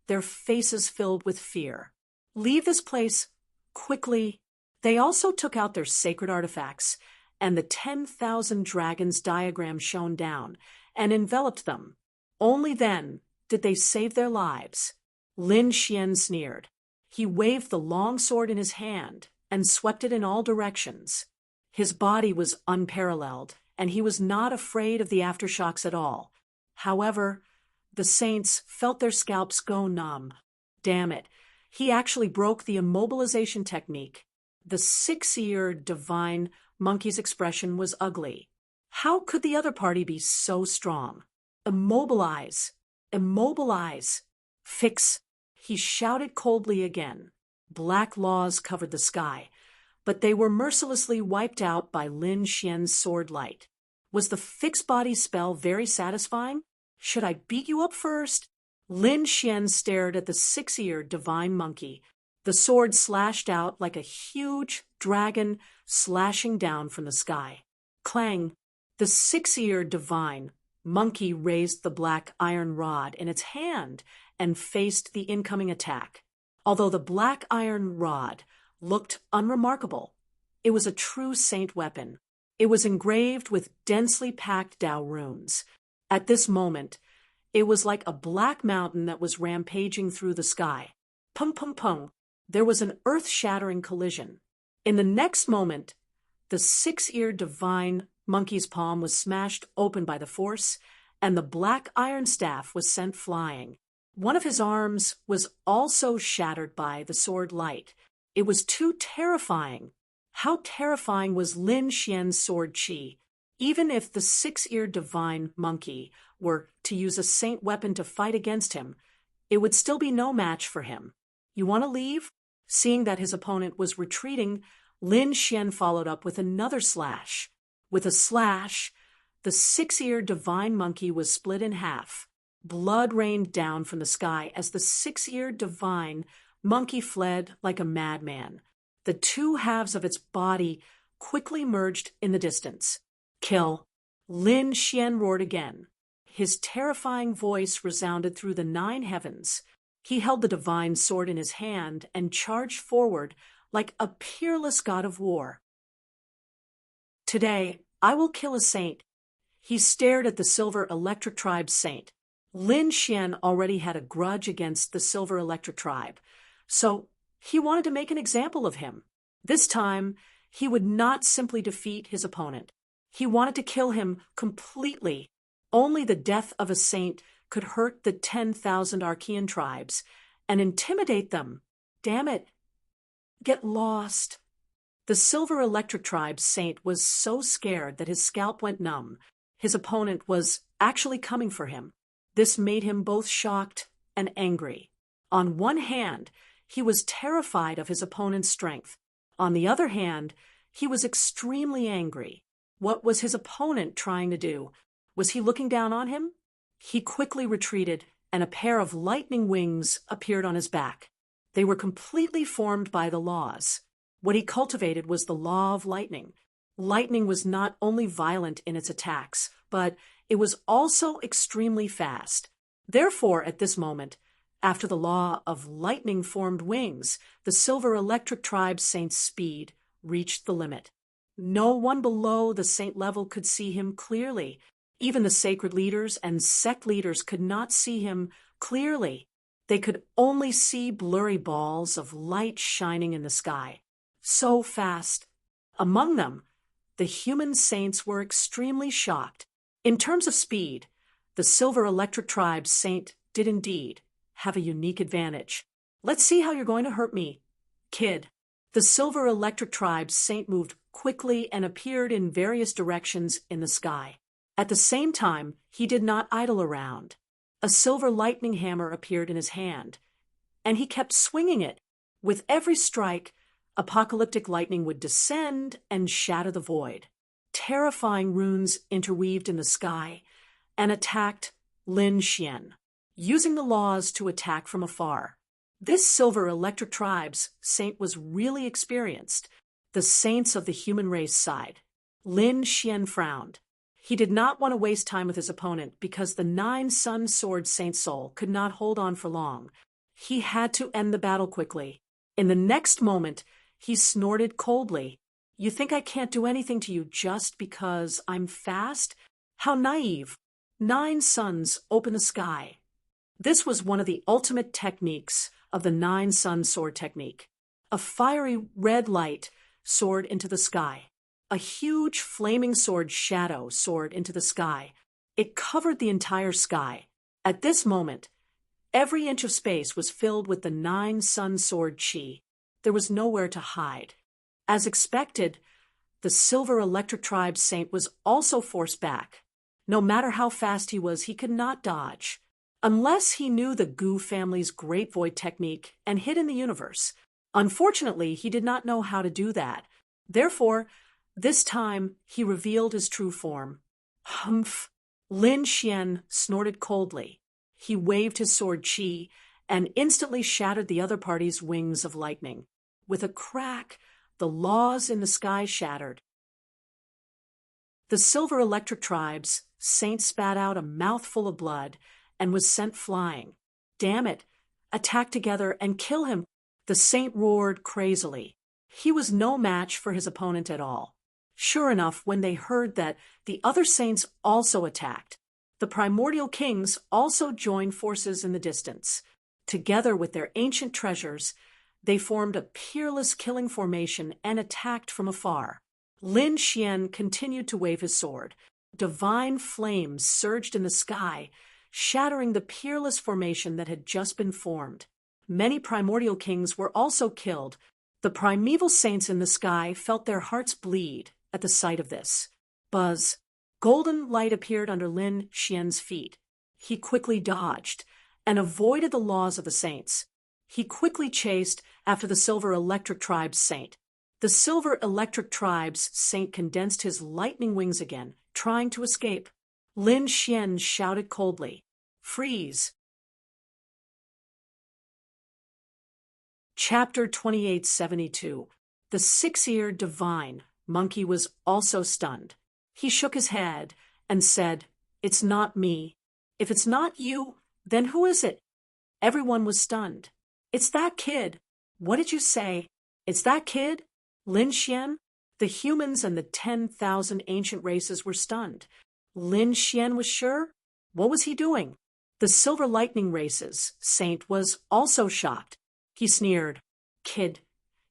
their faces filled with fear. Leave this place quickly. They also took out their sacred artifacts, and the 10,000 dragons diagram shone down and enveloped them. Only then did they save their lives. Lin Xian sneered. He waved the long sword in his hand and swept it in all directions. His body was unparalleled, and he was not afraid of the aftershocks at all. However, the saints felt their scalps go numb. Damn it, he actually broke the immobilization technique. The six-eared divine monkey's expression was ugly. How could the other party be so strong? Immobilize! Immobilize! Fix! He shouted coldly again. Black laws covered the sky, but they were mercilessly wiped out by Lin Xian's sword light. Was the fixed body spell very satisfying? Should I beat you up first? Lin Xian stared at the six-eared divine monkey. The sword slashed out like a huge dragon slashing down from the sky. Clang! The six-eared divine monkey raised the black iron rod in its hand and faced the incoming attack. Although the black iron rod looked unremarkable, it was a true saint weapon. It was engraved with densely packed Dao runes. At this moment, it was like a black mountain that was rampaging through the sky. Pung pung pung. There was an earth-shattering collision. In the next moment, the six-eared divine monkey's palm was smashed open by the force, and the black iron staff was sent flying. One of his arms was also shattered by the sword light. It was too terrifying. How terrifying was Lin Xian's sword chi? Even if the six-eared divine monkey were to use a saint weapon to fight against him, it would still be no match for him. You want to leave? Seeing that his opponent was retreating, Lin Xian followed up with another slash. With a slash, the six-eared divine monkey was split in half. Blood rained down from the sky as the six-eared divine monkey fled like a madman. The two halves of its body quickly merged in the distance. Kill! Lin Xian roared again. His terrifying voice resounded through the 9 heavens. He held the divine sword in his hand and charged forward like a peerless god of war. Today, I will kill a saint. He stared at the Silver Electric Tribe's saint. Lin Xian already had a grudge against the Silver Electric Tribe, so he wanted to make an example of him. This time, he would not simply defeat his opponent. He wanted to kill him completely. Only the death of a saint could hurt the 10,000 Archean tribes and intimidate them. Damn it. Get lost. The Silver Electric Tribe's saint was so scared that his scalp went numb. His opponent was actually coming for him. This made him both shocked and angry. On one hand, he was terrified of his opponent's strength. On the other hand, he was extremely angry. What was his opponent trying to do? Was he looking down on him? He quickly retreated, and a pair of lightning wings appeared on his back. They were completely formed by the laws. What he cultivated was the law of lightning. Lightning was not only violent in its attacks, but it was also extremely fast. Therefore, at this moment, after the law of lightning formed wings, the Silver Electric Tribe's saint's speed reached the limit. No one below the saint level could see him clearly. Even the sacred leaders and sect leaders could not see him clearly. They could only see blurry balls of light shining in the sky. So fast. Among them, the human saints were extremely shocked. In terms of speed, the Silver Electric Tribe's saint did indeed have a unique advantage. Let's see how you're going to hurt me, kid. The Silver Electric Tribe's saint moved quickly and appeared in various directions in the sky. At the same time, he did not idle around. A silver lightning hammer appeared in his hand, and he kept swinging it. With every strike, apocalyptic lightning would descend and shatter the void. terrifying runes interweaved in the sky, and attacked Lin Xian, using the laws to attack from afar. This silver electric tribe's saint was really experienced. The saints of the human race sighed. Lin Xian frowned. He did not want to waste time with his opponent because the 9-sun sword saint soul could not hold on for long. He had to end the battle quickly. In the next moment, he snorted coldly. You think I can't do anything to you just because I'm fast? How naive. 9 suns open the sky. This was one of the ultimate techniques of the 9-sun sword technique. A fiery red light soared into the sky. A huge flaming sword shadow soared into the sky. It covered the entire sky. At this moment, every inch of space was filled with the 9-sun sword chi. There was nowhere to hide. As expected, the silver electric tribe's saint was also forced back. No matter how fast he was, he could not dodge. Unless he knew the Gu family's Great Void technique and hid in the universe. Unfortunately, he did not know how to do that. Therefore, this time, he revealed his true form. Humph! Lin Xian snorted coldly. He waved his sword chi and instantly shattered the other party's wings of lightning. With a crack, the laws in the sky shattered. The silver electric tribe's saint spat out a mouthful of blood and was sent flying. Damn it! Attack together and kill him! The saint roared crazily. He was no match for his opponent at all. Sure enough, when they heard that the other saints also attacked, the primordial kings also joined forces in the distance. Together with their ancient treasures, they formed a peerless killing formation and attacked from afar. Lin Xian continued to wave his sword. Divine flames surged in the sky, shattering the peerless formation that had just been formed. Many primordial kings were also killed. The primeval saints in the sky felt their hearts bleed at the sight of this. Buzz. Golden light appeared under Lin Xian's feet. He quickly dodged and avoided the laws of the saints. He quickly chased after the silver electric tribe's saint. The silver electric tribe's saint condensed his lightning wings again, trying to escape. Lin Xian shouted coldly, "Freeze!" Chapter 2872. The 6-eared divine monkey was also stunned. He shook his head and said, "It's not me. If it's not you, then who is it?" Everyone was stunned. "It's that kid." "What did you say?" "It's that kid?" Lin Xian? The humans and the 10,000 ancient races were stunned. Lin Xian was sure? What was he doing? The silver lightning race's saint was also shocked. He sneered, "Kid,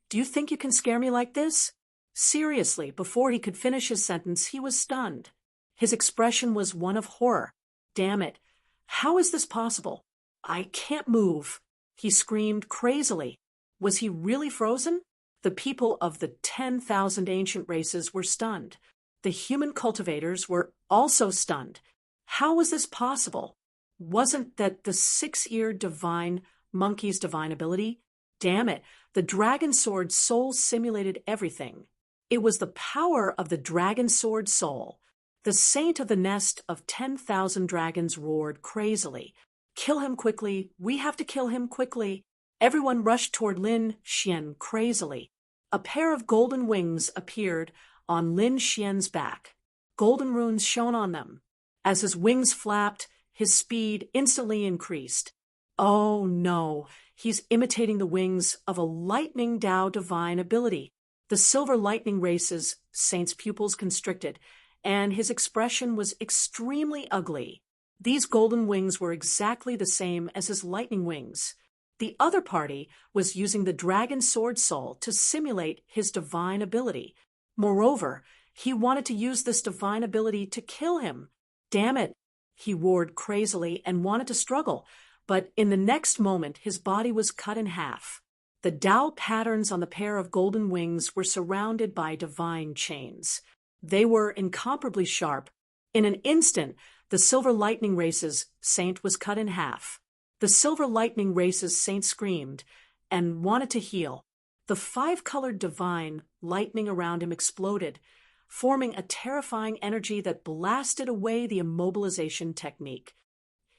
do you think you can scare me like this?" Seriously, before he could finish his sentence, he was stunned. His expression was one of horror. "Damn it. How is this possible? I can't move." He screamed crazily. Was he really frozen? The people of the 10,000 ancient races were stunned. The human cultivators were also stunned. How was this possible? Wasn't that the 6-eared divine monkey's divine ability? Damn it, the dragon sword soul simulated everything. It was the power of the dragon sword soul. The saint of the nest of 10,000 dragons roared crazily. "Kill him quickly, we have to kill him quickly." Everyone rushed toward Lin Xian crazily. A pair of golden wings appeared on Lin Xian's back. Golden runes shone on them. As his wings flapped, his speed instantly increased. Oh no, he's imitating the wings of a lightning Dao divine ability. The silver lightning race's saint's pupils constricted, and his expression was extremely ugly. These golden wings were exactly the same as his lightning wings. The other party was using the dragon sword soul to simulate his divine ability. Moreover, he wanted to use this divine ability to kill him. Damn it! He roared crazily and wanted to struggle, but in the next moment his body was cut in half. The Dao patterns on the pair of golden wings were surrounded by divine chains. They were incomparably sharp. In an instant, the silver lightning race's saint was cut in half. The silver lightning race's saint screamed and wanted to heal. The 5-colored divine lightning around him exploded. forming a terrifying energy that blasted away the immobilization technique.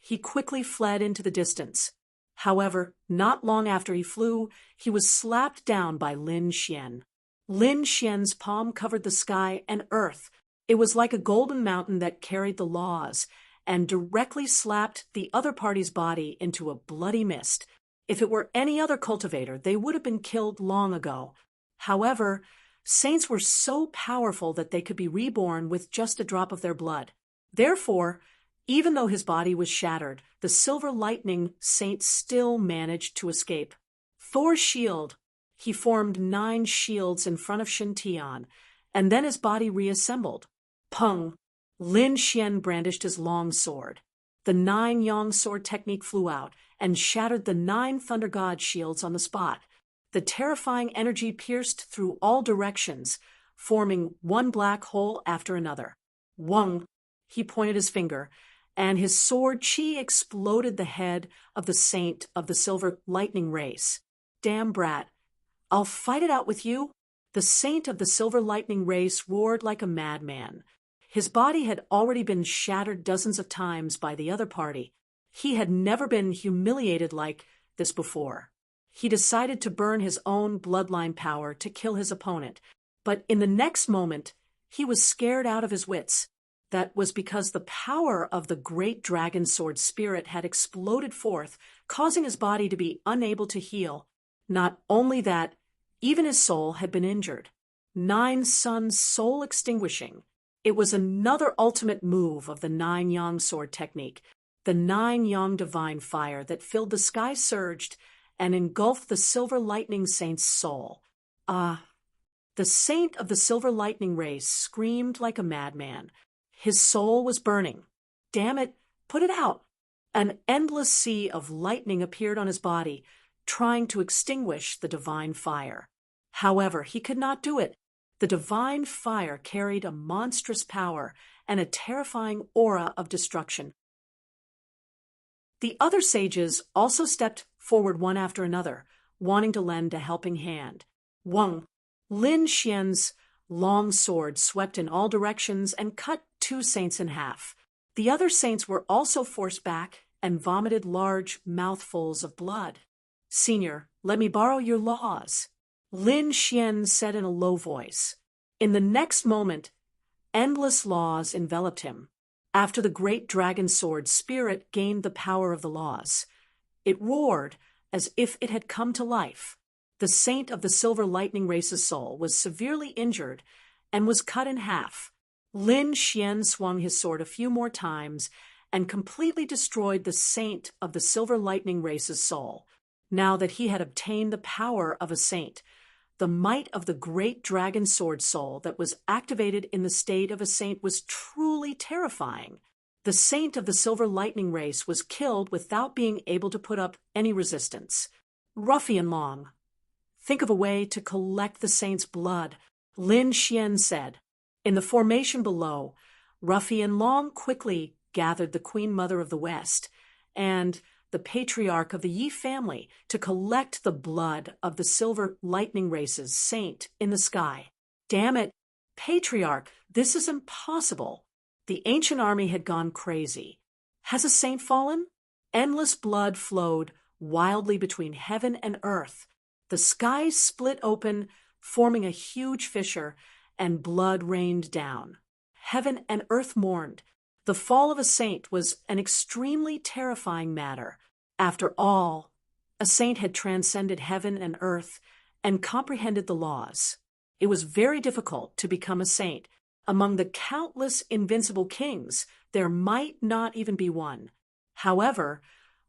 He quickly fled into the distance. However, not long after he flew, he was slapped down by Lin Xian. Lin Xian's palm covered the sky and earth. It was like a golden mountain that carried the laws and directly slapped the other party's body into a bloody mist. If it were any other cultivator, they would have been killed long ago. However, saints were so powerful that they could be reborn with just a drop of their blood. Therefore, even though his body was shattered, the silver lightning saint still managed to escape. Thor's shield. He formed 9 shields in front of Shintian, and then his body reassembled. Peng! Lin Xian brandished his long sword. The 9 Yang sword technique flew out and shattered the 9 Thunder God shields on the spot. The terrifying energy pierced through all directions, forming one black hole after another. Weng! He pointed his finger, and his sword chi exploded the head of the saint of the silver lightning race. Damn brat! I'll fight it out with you. The saint of the silver lightning race roared like a madman. His body had already been shattered dozens of times by the other party. He had never been humiliated like this before. He decided to burn his own bloodline power to kill his opponent, but in the next moment, he was scared out of his wits. That was because the power of the great dragon sword spirit had exploded forth, causing his body to be unable to heal. Not only that, even his soul had been injured. 9 suns soul extinguishing. It was another ultimate move of the 9 Yang sword technique. The 9 Yang divine fire that filled the sky surged and engulfed the silver lightning saint's soul. The saint of the silver lightning race screamed like a madman. His soul was burning. Damn it, put it out! An endless sea of lightning appeared on his body, trying to extinguish the divine fire. However, he could not do it. The divine fire carried a monstrous power and a terrifying aura of destruction. The other sages also stepped forward one after another, wanting to lend a helping hand. Weng! Lin Xian's long sword swept in all directions and cut 2 saints in half. The other saints were also forced back and vomited large mouthfuls of blood. Senior, let me borrow your laws, Lin Xian said in a low voice. In the next moment, endless laws enveloped him. After the great dragon sword spirit gained the power of the laws, it roared as if it had come to life. The saint of the silver lightning race's soul was severely injured and was cut in half. Lin Xian swung his sword a few more times and completely destroyed the saint of the silver lightning race's soul. Now that he had obtained the power of a saint, the might of the great dragon sword soul that was activated in the state of a saint was truly terrifying. The saint of the silver lightning race was killed without being able to put up any resistance. Ruffian Long, think of a way to collect the saint's blood, Lin Xian said. In the formation below, Ruffian Long quickly gathered the Queen Mother of the West and the patriarch of the Yi family to collect the blood of the silver lightning race's saint in the sky. Damn it, patriarch, this is impossible. The ancient army had gone crazy. Has a saint fallen? Endless blood flowed wildly between heaven and earth. The sky split open, forming a huge fissure, and blood rained down. Heaven and earth mourned. The fall of a saint was an extremely terrifying matter. After all, a saint had transcended heaven and earth and comprehended the laws. It was very difficult to become a saint. Among the countless invincible kings, there might not even be one. However,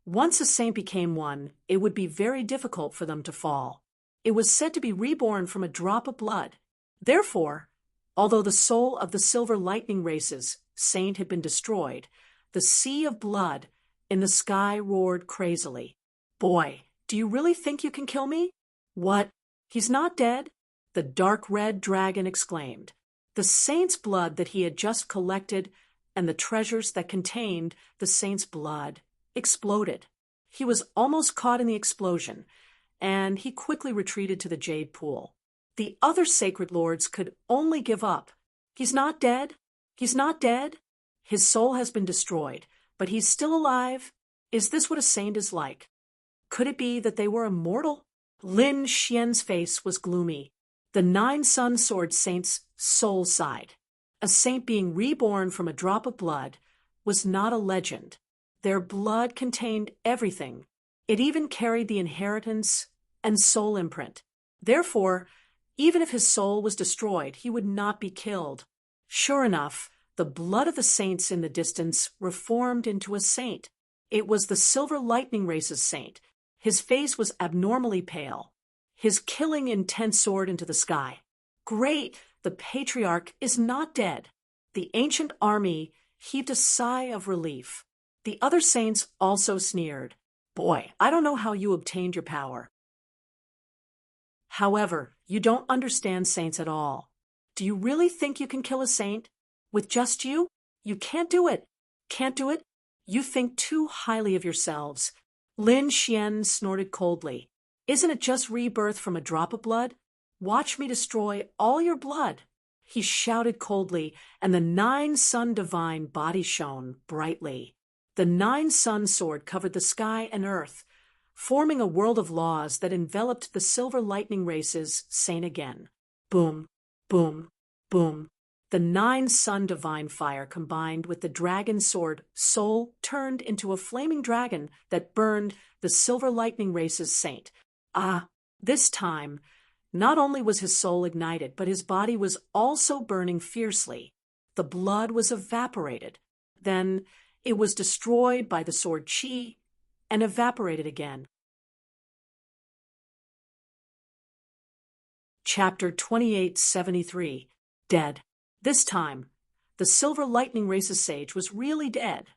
once a saint became one, it would be very difficult for them to fall. It was said to be reborn from a drop of blood. Therefore, although the soul of the silver lightning race's saint had been destroyed, the sea of blood in the sky roared crazily. Boy, do you really think you can kill me? What? He's not dead? The dark red dragon exclaimed. The saint's blood that he had just collected and the treasures that contained the saint's blood exploded. He was almost caught in the explosion, and he quickly retreated to the jade pool. The other sacred lords could only give up. He's not dead. He's not dead. His soul has been destroyed, but he's still alive. Is this what a saint is like? Could it be that they were immortal? Lin Xian's face was gloomy. The 9-sun sword saint's soul sighed. A saint being reborn from a drop of blood was not a legend. Their blood contained everything. It even carried the inheritance and soul imprint. Therefore, even if his soul was destroyed, he would not be killed. Sure enough, the blood of the saints in the distance reformed into a saint. It was the Silver Lightning Race's saint. His face was abnormally pale. His killing intent soared into the sky. Great! The patriarch is not dead. The ancient army heaved a sigh of relief. The other saints also sneered. Boy, I don't know how you obtained your power. However, you don't understand saints at all. Do you really think you can kill a saint? With just you? You can't do it. Can't do it? You think too highly of yourselves. Lin Xian snorted coldly. Isn't it just rebirth from a drop of blood? Watch me destroy all your blood. He shouted coldly, and the 9-sun divine body shone brightly. The 9-sun sword covered the sky and earth, forming a world of laws that enveloped the Silver Lightning Race's saint again. Boom, boom, boom. The 9-sun divine fire combined with the dragon sword soul turned into a flaming dragon that burned the Silver Lightning Race's saint. This time, not only was his soul ignited, but his body was also burning fiercely. The blood was evaporated. Then it was destroyed by the sword Qi and evaporated again. Chapter 2873. Dead. This time, the Silver Lightning Race's sage was really dead.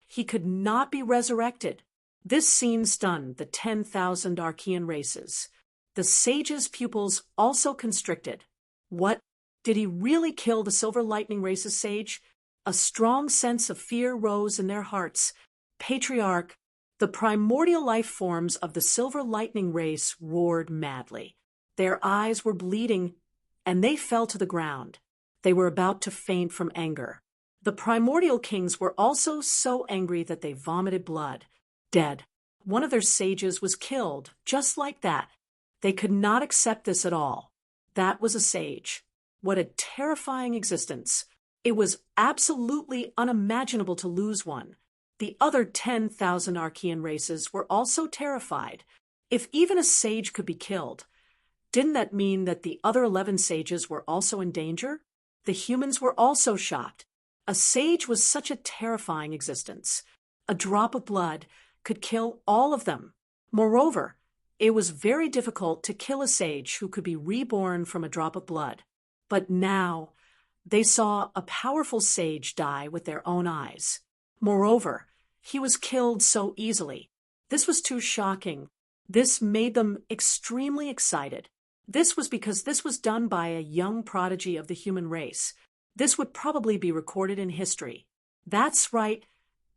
He could not be resurrected. This scene stunned the 10,000 Archean races. The sage's pupils also constricted. What? Did he really kill the Silver Lightning Race's sage? A strong sense of fear rose in their hearts. Patriarch, the primordial life forms of the Silver Lightning Race roared madly. Their eyes were bleeding, and they fell to the ground. They were about to faint from anger. The primordial kings were also so angry that they vomited blood. Dead. One of their sages was killed, just like that. They could not accept this at all. That was a sage. What a terrifying existence. It was absolutely unimaginable to lose one. The other 10,000 Archean races were also terrified. If even a sage could be killed, didn't that mean that the other 11 sages were also in danger? The humans were also shocked. A sage was such a terrifying existence. A drop of blood could kill all of them. Moreover, it was very difficult to kill a sage who could be reborn from a drop of blood. But now, they saw a powerful sage die with their own eyes. Moreover, he was killed so easily. This was too shocking. This made them extremely excited. This was because this was done by a young prodigy of the human race. This would probably be recorded in history. That's right.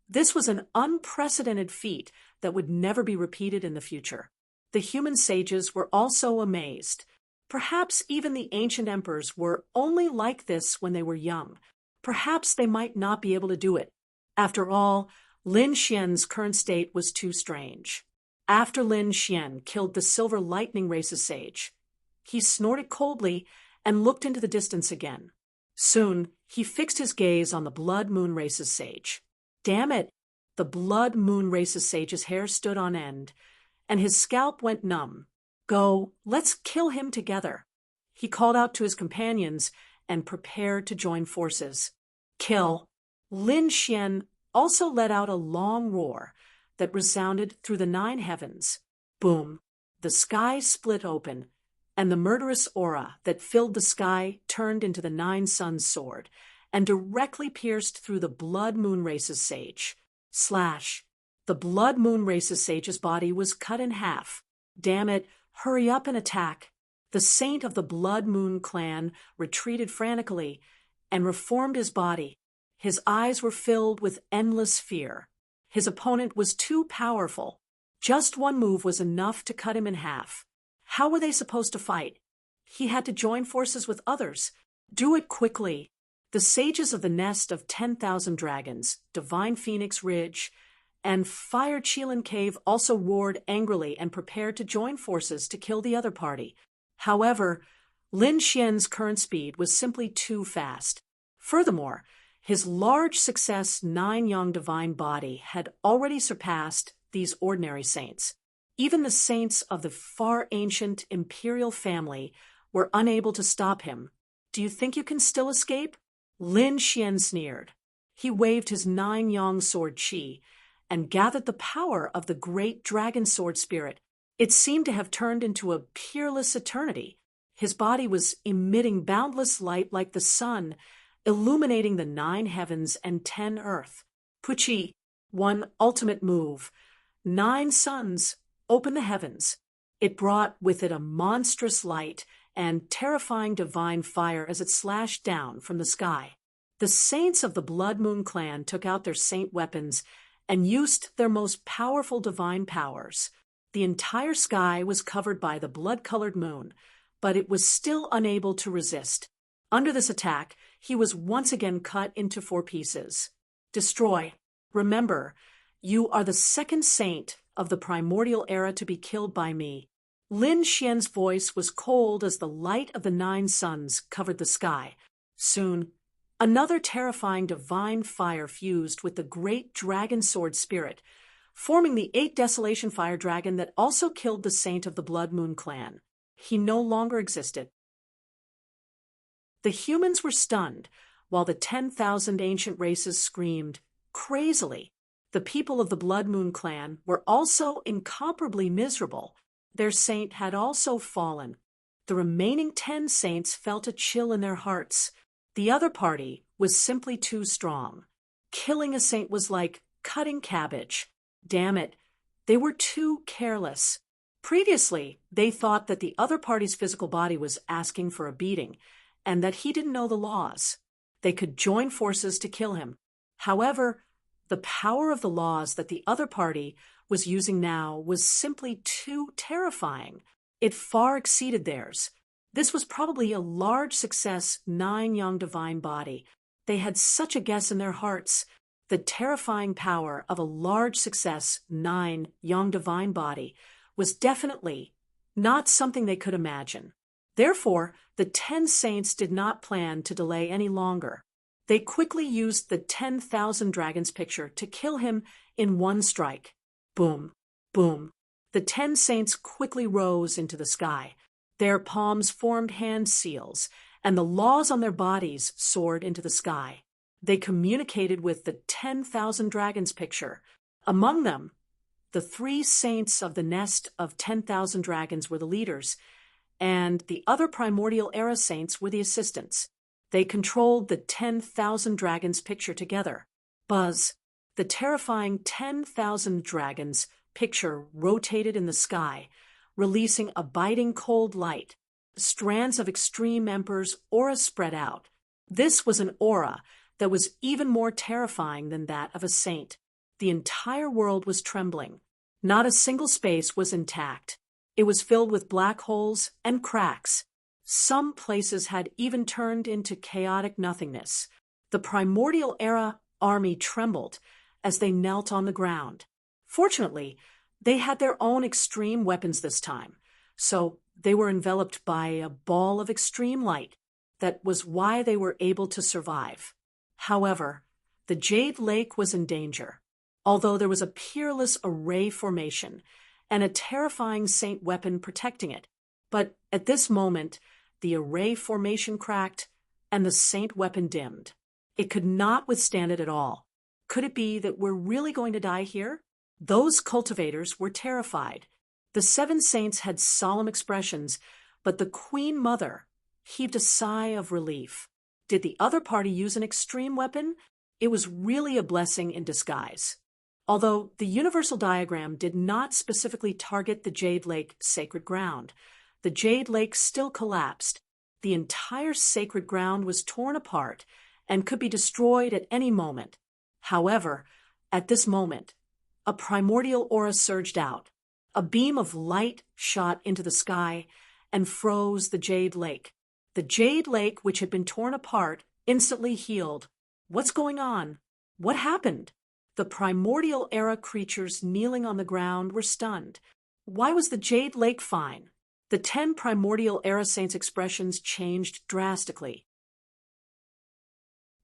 This was an unprecedented feat that would never be repeated in the future. The human sages were also amazed. Perhaps even the ancient emperors were only like this when they were young. Perhaps they might not be able to do it. After all, Lin Xian's current state was too strange. After Lin Xian killed the Silver Lightning Race's sage, he snorted coldly and looked into the distance again. Soon, he fixed his gaze on the Blood Moon Race's sage. Damn it! The Blood Moon Race's sage's hair stood on end, and his scalp went numb. Go, let's kill him together. He called out to his companions and prepared to join forces. Kill. Lin Xian also let out a long roar that resounded through the 9 heavens. Boom. The sky split open, and the murderous aura that filled the sky turned into the 9 suns sword and directly pierced through the Blood Moon Race's sage. Slash. The Blood Moon Race's sage's body was cut in half. Damn it, hurry up and attack. The saint of the Blood Moon clan retreated frantically and reformed his body. His eyes were filled with endless fear. His opponent was too powerful. Just one move was enough to cut him in half. How were they supposed to fight? He had to join forces with others. Do it quickly. The sages of the nest of 10,000 dragons, Divine Phoenix Ridge, and Fire Chelan Cave also roared angrily and prepared to join forces to kill the other party. However, Lin Xian's current speed was simply too fast. Furthermore, his large success 9-young divine body had already surpassed these ordinary saints. Even the saints of the far ancient imperial family were unable to stop him. Do you think you can still escape? Lin Xian sneered. He waved his 9-young sword Qi and gathered the power of the great dragon sword spirit. It seemed to have turned into a peerless eternity. His body was emitting boundless light like the sun, illuminating the 9 heavens and 10 earth. Puchi, one ultimate move. 9 suns, open the heavens. It brought with it a monstrous light and terrifying divine fire as it slashed down from the sky. The saints of the Blood Moon clan took out their saint weapons and used their most powerful divine powers. The entire sky was covered by the blood-colored moon, but it was still unable to resist. Under this attack, he was once again cut into 4 pieces. Destroy. Remember, you are the second saint of the primordial era to be killed by me. Lin Xian's voice was cold as the light of the 9 suns covered the sky. Soon, another terrifying divine fire fused with the great dragon sword spirit, forming the 8 Desolation Fire Dragon that also killed the saint of the Blood Moon clan. He no longer existed. The humans were stunned, while the 10,000 ancient races screamed, crazily. The people of the Blood Moon clan were also incomparably miserable. Their saint had also fallen. The remaining 10 saints felt a chill in their hearts. The other party was simply too strong. Killing a saint was like cutting cabbage. Damn it, they were too careless. Previously, they thought that the other party's physical body was asking for a beating, and that he didn't know the laws. They could join forces to kill him. However, the power of the laws that the other party was using now was simply too terrifying. It far exceeded theirs. This was probably a large success 9 young divine body. They had such a guess in their hearts. The terrifying power of a large success 9 young divine body was definitely not something they could imagine. Therefore, the 10 saints did not plan to delay any longer. They quickly used the 10,000 dragons picture to kill him in one strike. Boom, boom. The 10 saints quickly rose into the sky. Their palms formed hand seals, and the laws on their bodies soared into the sky. They communicated with the 10,000 dragons picture. Among them, the 3 saints of the nest of 10,000 dragons were the leaders, and the other primordial era saints were the assistants. They controlled the 10,000 dragons picture together. Buzz. The terrifying 10,000 dragons picture rotated in the sky, releasing a biting cold light. Strands of extreme emperor's aura spread out. This was an aura that was even more terrifying than that of a saint. The entire world was trembling. Not a single space was intact. It was filled with black holes and cracks. Some places had even turned into chaotic nothingness. The primordial era army trembled as they knelt on the ground. Fortunately, they had their own extreme weapons this time, so they were enveloped by a ball of extreme light. That was why they were able to survive. However, the Jade Lake was in danger. Although there was a peerless array formation and a terrifying saint weapon protecting it, but at this moment, the array formation cracked and the saint weapon dimmed. It could not withstand it at all. Could it be that we're really going to die here? Those cultivators were terrified. The 7 saints had solemn expressions, but the Queen Mother heaved a sigh of relief. Did the other party use an extreme weapon? It was really a blessing in disguise. Although the universal diagram did not specifically target the Jade Lake sacred ground, the Jade Lake still collapsed. The entire sacred ground was torn apart and could be destroyed at any moment. However, at this moment, a primordial aura surged out. A beam of light shot into the sky and froze the Jade Lake. The Jade Lake, which had been torn apart, instantly healed. What's going on? What happened? The primordial era creatures kneeling on the ground were stunned. Why was the Jade Lake fine? The 10 primordial era saints' expressions changed drastically.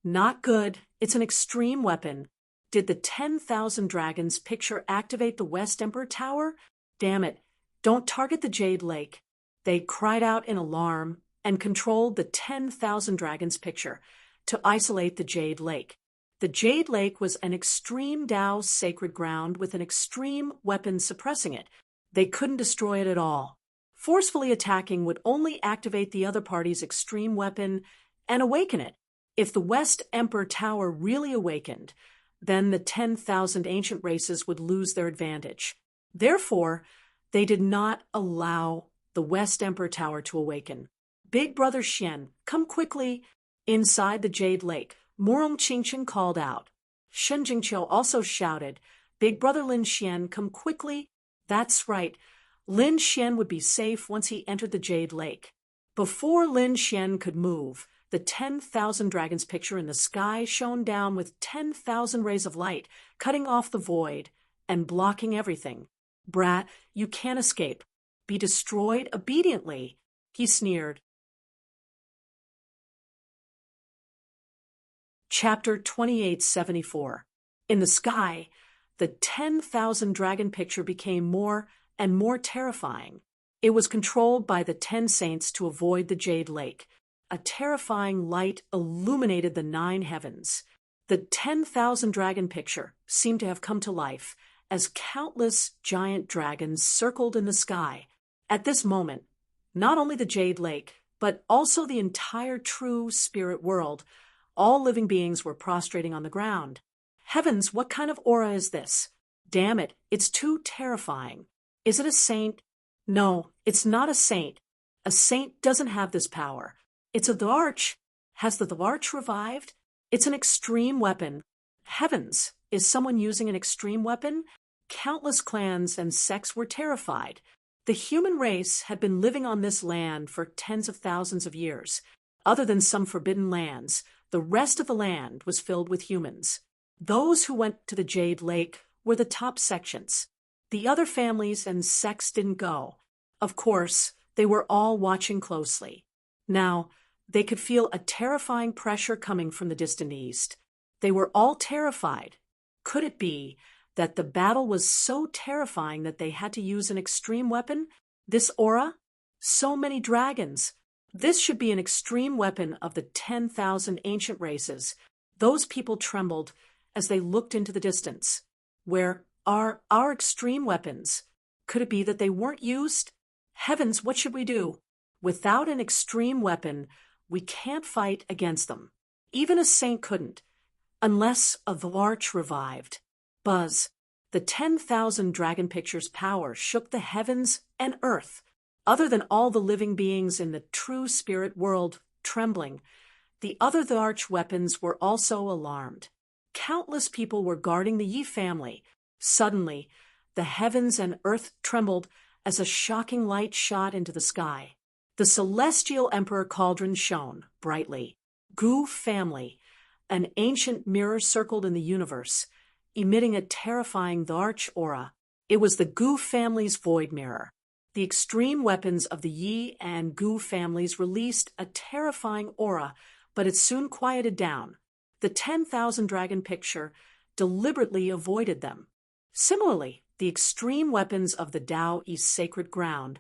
Not good. It's an extreme weapon. Did the 10,000 dragons picture activate the West Emperor Tower? Damn it. Don't target the Jade Lake. They cried out in alarm and controlled the 10,000 dragons picture to isolate the Jade Lake. The Jade Lake was an extreme Tao sacred ground with an extreme weapon suppressing it. They couldn't destroy it at all. Forcefully attacking would only activate the other party's extreme weapon and awaken it. If the West Emperor Tower really awakened, then the 10,000 ancient races would lose their advantage. Therefore, they did not allow the West Emperor Tower to awaken. Big Brother Xian, come quickly inside the Jade Lake, Morong Qingchen called out. Shen Jingqiu also shouted, Big Brother Lin Xian, come quickly. That's right. Lin Xian would be safe once he entered the Jade Lake. Before Lin Xian could move, the 10,000 dragons picture in the sky shone down with 10,000 rays of light, cutting off the void and blocking everything. Brat, you can't escape. Be destroyed obediently, he sneered. Chapter 2874. In the sky, the 10,000 dragon picture became more and more terrifying. It was controlled by the 10 saints to avoid the Jade Lake. A terrifying light illuminated the 9 heavens. The 10,000 dragon picture seemed to have come to life as countless giant dragons circled in the sky. At this moment, not only the Jade Lake, but also the entire true spirit world, all living beings were prostrating on the ground. Heavens, what kind of aura is this? Damn it, it's too terrifying. Is it a saint? No, it's not a saint. A saint doesn't have this power. It's a Dvarch. Has the Dvarch revived? It's an extreme weapon. Heavens, is someone using an extreme weapon? Countless clans and sects were terrified. The human race had been living on this land for tens of thousands of years. Other than some forbidden lands, the rest of the land was filled with humans. Those who went to the Jade Lake were the top sections. The other families and sects didn't go. Of course, they were all watching closely. Now, they could feel a terrifying pressure coming from the distant east. They were all terrified. Could it be that the battle was so terrifying that they had to use an extreme weapon? This aura? So many dragons. This should be an extreme weapon of the 10,000 ancient races. Those people trembled as they looked into the distance. Where are our extreme weapons? Could it be that they weren't used? Heavens, what should we do? Without an extreme weapon, we can't fight against them. Even a saint couldn't, unless a Dvarch revived. Buzz, the 10,000 dragon picture's power shook the heavens and earth. Other than all the living beings in the true spirit world trembling, the other Dvarch weapons were also alarmed. Countless people were guarding the Yi family. Suddenly, the heavens and earth trembled as a shocking light shot into the sky. The celestial emperor cauldron shone brightly. Gu family, an ancient mirror circled in the universe, emitting a terrifying Dvarch aura. It was the Gu family's void mirror. The extreme weapons of the Yi and Gu families released a terrifying aura, but it soon quieted down. The 10,000 dragon picture deliberately avoided them. Similarly, the extreme weapons of the Tao East sacred ground,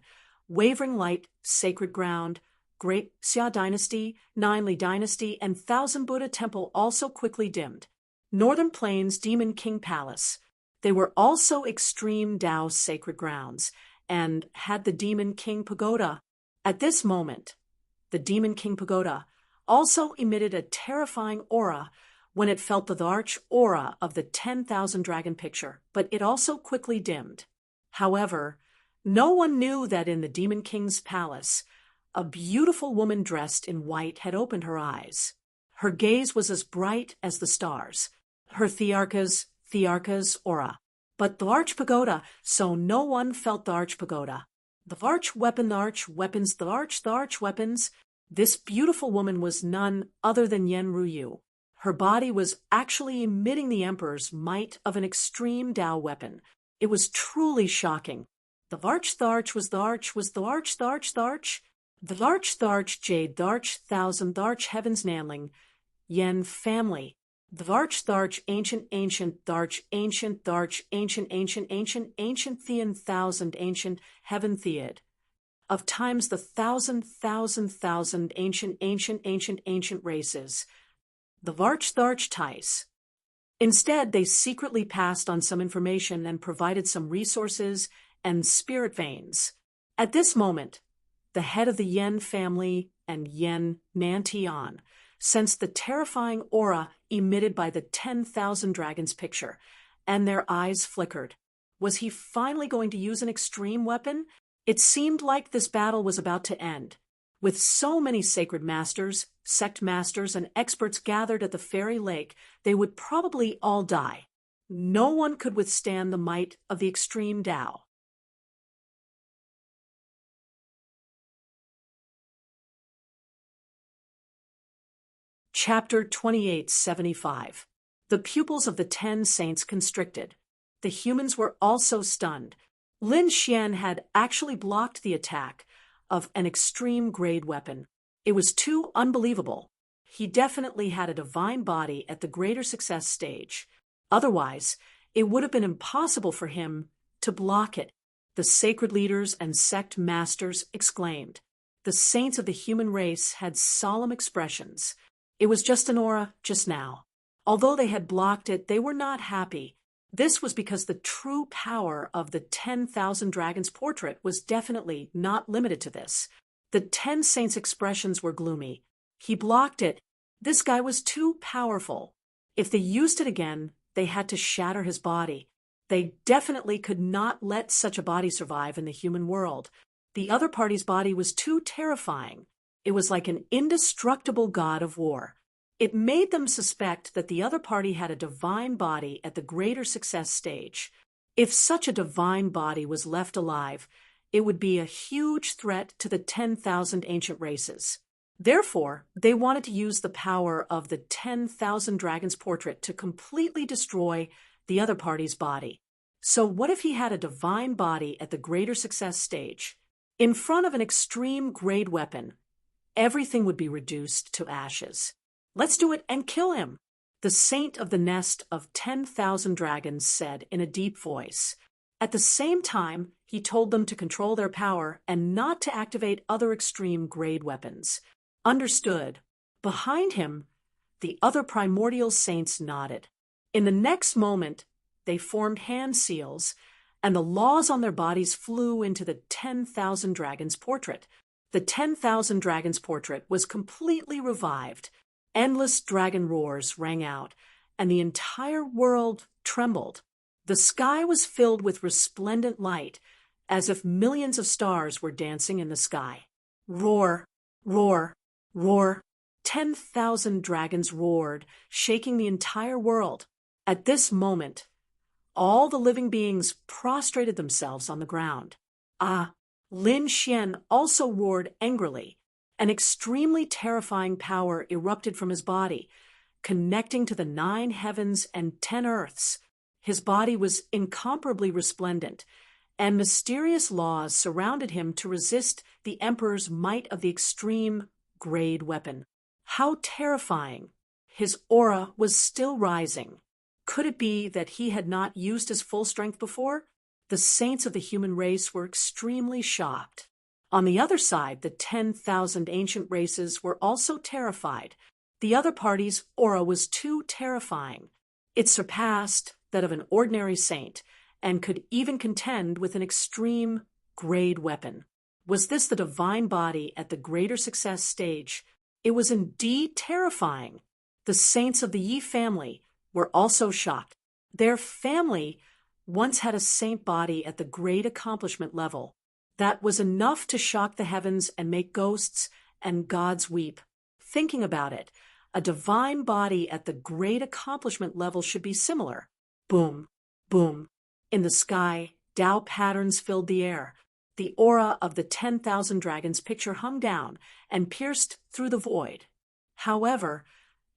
Wavering Light sacred ground, Great Xia dynasty, Ninely dynasty, and Thousand Buddha temple also quickly dimmed. Northern Plains Demon King Palace. They were also extreme Tao sacred grounds, and had the Demon King Pagoda. At this moment, the Demon King Pagoda also emitted a terrifying aura when it felt the Dvarch aura of the 10,000 dragon picture, but it also quickly dimmed. However, no one knew that in the Demon King's palace, a beautiful woman dressed in white had opened her eyes. Her gaze was as bright as the stars. Her Thearcha's aura. But the Arch Pagoda, so no one felt the Arch Pagoda. The Arch weapon, the Arch weapons, the Arch weapons. This beautiful woman was none other than Yen Ruyu. Her body was actually emitting the Emperor's might of an extreme Dao weapon. It was truly shocking. The Varch was the arch, the Varch Jade Tharch Thousand Tharch Heavens Nanling, Yen family. The Varch ancient Tharch ancient Thean thousand ancient heaven Theod. Of times the thousand ancient races. The Varch Tais. Instead, they secretly passed on some information and provided some resources and spirit veins. At this moment, the head of the Yen family and Yen Nantian sensed the terrifying aura emitted by the 10,000 dragons picture, and their eyes flickered. Was he finally going to use an extreme weapon? It seemed like this battle was about to end. With so many sacred masters, sect masters, and experts gathered at the fairy lake, they would probably all die. No one could withstand the might of the extreme Tao. Chapter 2875. The pupils of the 10 saints constricted. The humans were also stunned. Lin Xian had actually blocked the attack of an extreme-grade weapon. It was too unbelievable. He definitely had a divine body at the greater success stage. Otherwise, it would have been impossible for him to block it. The sacred leaders and sect masters exclaimed. The saints of the human race had solemn expressions. It was just an aura just now. Although they had blocked it, they were not happy. This was because the true power of the 10,000 dragons portrait was definitely not limited to this. The 10 saints' expressions were gloomy. He blocked it. This guy was too powerful. If they used it again, they had to shatter his body. They definitely could not let such a body survive in the human world. The other party's body was too terrifying. It was like an indestructible god of war. It made them suspect that the other party had a divine body at the greater success stage. If such a divine body was left alive, it would be a huge threat to the 10,000 ancient races. Therefore, they wanted to use the power of the 10,000 dragons portrait to completely destroy the other party's body. So what if he had a divine body at the greater success stage? In front of an extreme grade weapon, everything would be reduced to ashes. Let's do it and kill him, the saint of the nest of 10,000 dragons said in a deep voice. At the same time, he told them to control their power and not to activate other extreme grade weapons. Understood. Behind him, the other primordial saints nodded. In the next moment, they formed hand seals, and the laws on their bodies flew into the 10,000 dragons portrait. The 10,000 dragons portrait was completely revived. Endless dragon roars rang out, and the entire world trembled. The sky was filled with resplendent light, as if millions of stars were dancing in the sky. Roar, roar, roar. 10,000 dragons roared, shaking the entire world. At this moment, all the living beings prostrated themselves on the ground. Lin Xian also roared angrily. An extremely terrifying power erupted from his body, connecting to the 9 heavens and 10 earths. His body was incomparably resplendent, and mysterious laws surrounded him to resist the Emperor's might of the extreme grade weapon. How terrifying! His aura was still rising. Could it be that he had not used his full strength before? The saints of the human race were extremely shocked. On the other side, the 10,000 ancient races were also terrified. The other party's aura was too terrifying. It surpassed that of an ordinary saint and could even contend with an extreme grade weapon. Was this the divine body at the greater success stage? It was indeed terrifying. The saints of the Yi family were also shocked. Their family once had a saint body at the great accomplishment level. That was enough to shock the heavens and make ghosts and gods weep. Thinking about it, a divine body at the great accomplishment level should be similar. Boom, boom. In the sky, Tao patterns filled the air. The aura of the 10,000 dragons picture hung down and pierced through the void. However,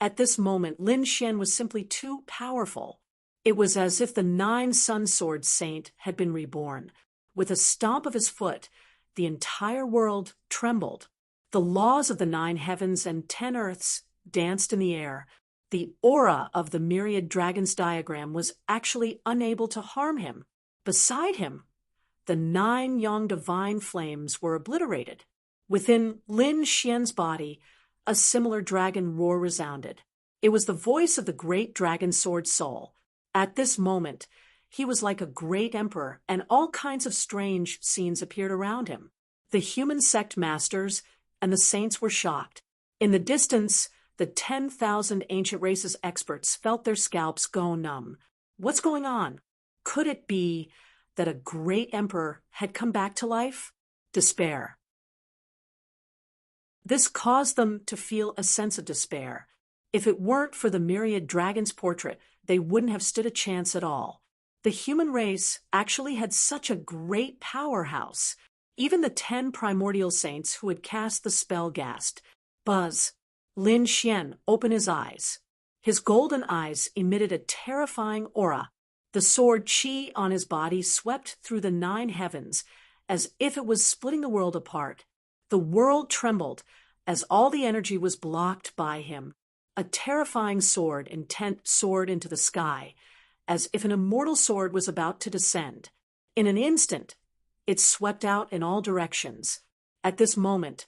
at this moment, Lin Xian was simply too powerful. It was as if the 9 Sun Sword Saint had been reborn. With a stomp of his foot, the entire world trembled. The laws of the 9 heavens and 10 earths danced in the air. The aura of the myriad dragons diagram was actually unable to harm him. Beside him, the 9 young divine flames were obliterated. Within Lin Xian's body, a similar dragon roar resounded. It was the voice of the great dragon sword soul. At this moment, he was like a great emperor, and all kinds of strange scenes appeared around him. The human sect masters and the saints were shocked. In the distance, the 10,000 ancient races experts felt their scalps go numb. What's going on? Could it be that a great emperor had come back to life? Despair. This caused them to feel a sense of despair. If it weren't for the myriad dragon's portrait, they wouldn't have stood a chance at all. The human race actually had such a great powerhouse. Even the 10 primordial saints who had cast the spell gasped. Buzz. Lin Xian opened his eyes. His golden eyes emitted a terrifying aura. The sword qi on his body swept through the 9 heavens as if it was splitting the world apart. The world trembled as all the energy was blocked by him. A terrifying sword intent soared into the sky, as if an immortal sword was about to descend. In an instant, it swept out in all directions. At this moment,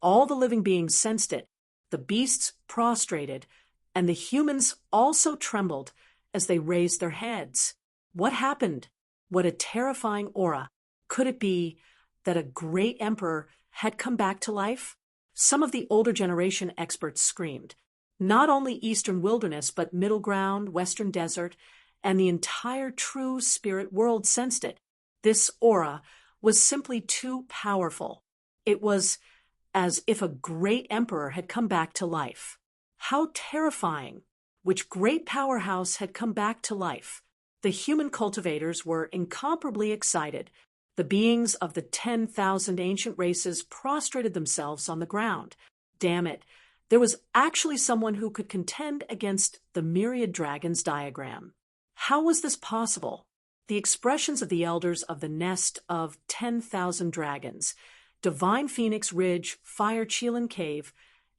all the living beings sensed it. The beasts prostrated, and the humans also trembled as they raised their heads. What happened? What a terrifying aura. Could it be that a great emperor had come back to life? Some of the older generation experts screamed. Not only Eastern Wilderness, but Middle Ground, Western Desert, and the entire true spirit world sensed it. This aura was simply too powerful. It was as if a great emperor had come back to life. How terrifying! Which great powerhouse had come back to life? The human cultivators were incomparably excited. The beings of the 10,000 ancient races prostrated themselves on the ground. Damn it, there was actually someone who could contend against the myriad dragons diagram. How was this possible? The expressions of the elders of the nest of 10,000 dragons, Divine Phoenix Ridge, Fire Chelan Cave,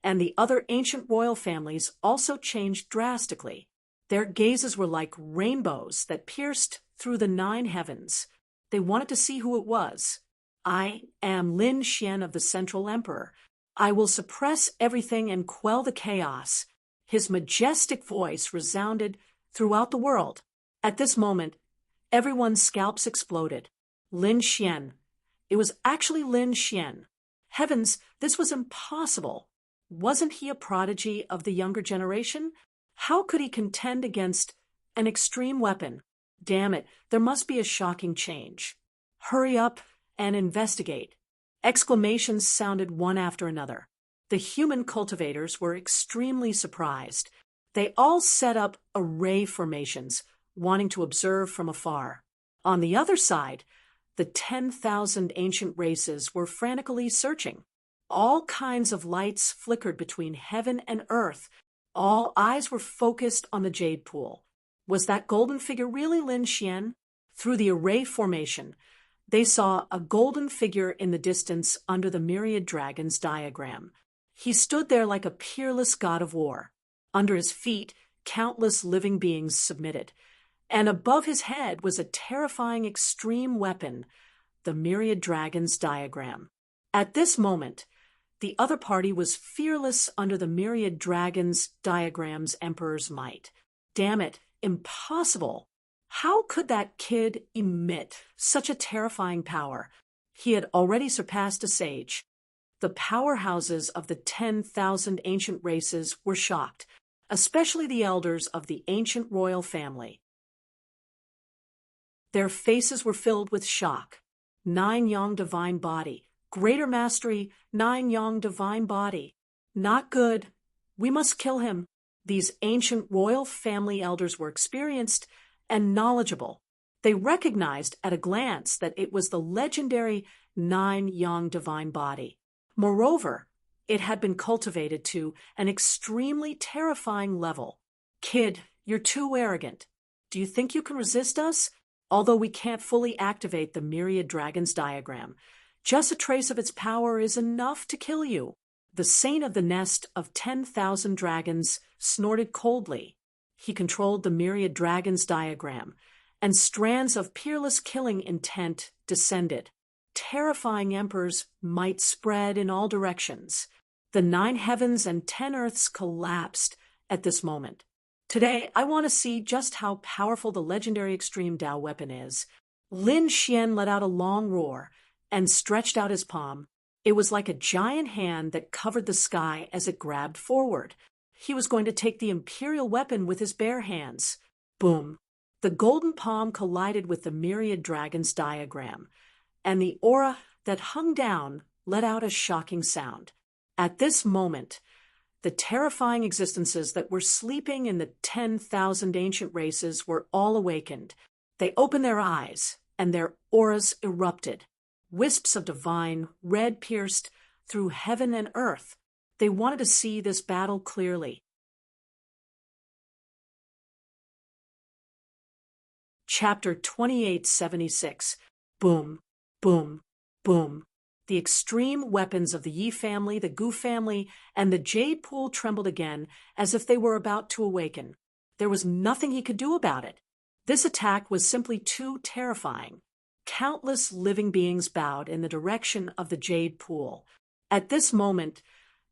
and the other ancient royal families also changed drastically. Their gazes were like rainbows that pierced through the 9 heavens. They wanted to see who it was. I am Lin Xian of the Central Emperor. I will suppress everything and quell the chaos. His majestic voice resounded throughout the world. At this moment, everyone's scalps exploded. Lin Xian. It was actually Lin Xian. Heavens, this was impossible. Wasn't he a prodigy of the younger generation? How could he contend against an extreme weapon? Damn it, there must be a shocking change. Hurry up and investigate. Exclamations sounded one after another. The human cultivators were extremely surprised. They all set up array formations, wanting to observe from afar. On the other side, the 10,000 ancient races were frantically searching. All kinds of lights flickered between heaven and earth. All eyes were focused on the jade pool. Was that golden figure really Lin Xian? Through the array formation, they saw a golden figure in the distance under the myriad dragons diagram. He stood there like a peerless god of war. Under his feet, countless living beings submitted. And above his head was a terrifying extreme weapon, the myriad dragons diagram. At this moment, the other party was fearless under the myriad dragons diagram's emperor's might. Damn it, impossible! How could that kid emit such a terrifying power? He had already surpassed a sage. The powerhouses of the 10,000 ancient races were shocked, especially the elders of the ancient royal family. Their faces were filled with shock. 9 Yang divine body. Greater mastery, 9 Yang divine body. Not good. We must kill him. These ancient royal family elders were experienced and knowledgeable. They recognized at a glance that it was the legendary 9 young divine body. Moreover, it had been cultivated to an extremely terrifying level. Kid, you're too arrogant. Do you think you can resist us? Although we can't fully activate the myriad dragons diagram, just a trace of its power is enough to kill you. The saint of the nest of 10,000 dragons snorted coldly. He controlled the myriad dragons diagram, and strands of peerless killing intent descended. Terrifying emperors might spread in all directions. The 9 heavens and 10 earths collapsed at this moment. Today, I want to see just how powerful the legendary extreme Dao weapon is. Lin Xian let out a long roar and stretched out his palm. It was like a giant hand that covered the sky as it grabbed forward. He was going to take the imperial weapon with his bare hands. Boom! The golden palm collided with the myriad dragons diagram, and the aura that hung down let out a shocking sound. At this moment, the terrifying existences that were sleeping in the 10,000 ancient races were all awakened. They opened their eyes, and their auras erupted. Wisps of divine red pierced through heaven and earth. They wanted to see this battle clearly. Chapter 2876. Boom, boom, boom. The extreme weapons of the Yi family, the Gu family, and the Jade Pool trembled again as if they were about to awaken. There was nothing he could do about it. This attack was simply too terrifying. Countless living beings bowed in the direction of the Jade Pool. At this moment,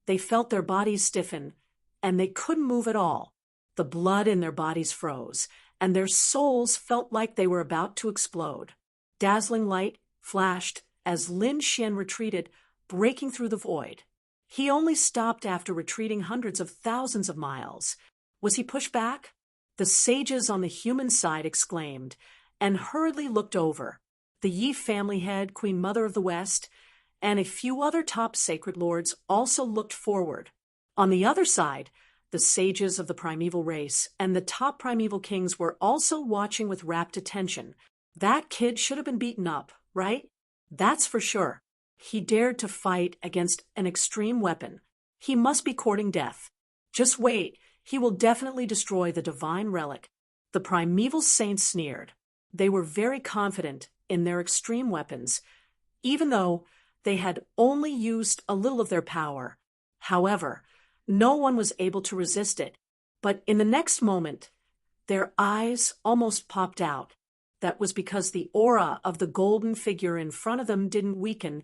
they felt their bodies stiffen, and they couldn't move at all. The blood in their bodies froze, and their souls felt like they were about to explode. Dazzling light flashed as Lin Xian retreated, breaking through the void. He only stopped after retreating hundreds of thousands of miles. Was he pushed back? The sages on the human side exclaimed, and hurriedly looked over. The Yi family head, Queen Mother of the West, and a few other top sacred lords also looked forward. On the other side, the sages of the primeval race and the top primeval kings were also watching with rapt attention. That kid should have been beaten up, right? That's for sure. He dared to fight against an extreme weapon. He must be courting death. Just wait, he will definitely destroy the divine relic. The primeval saints sneered. They were very confident in their extreme weapons, even though they had only used a little of their power. However, no one was able to resist it. But in the next moment, their eyes almost popped out. That was because the aura of the golden figure in front of them didn't weaken,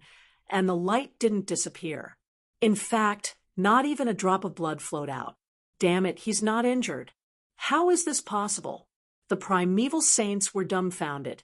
and the light didn't disappear. In fact, not even a drop of blood flowed out. Damn it, he's not injured. How is this possible? The primeval saints were dumbfounded,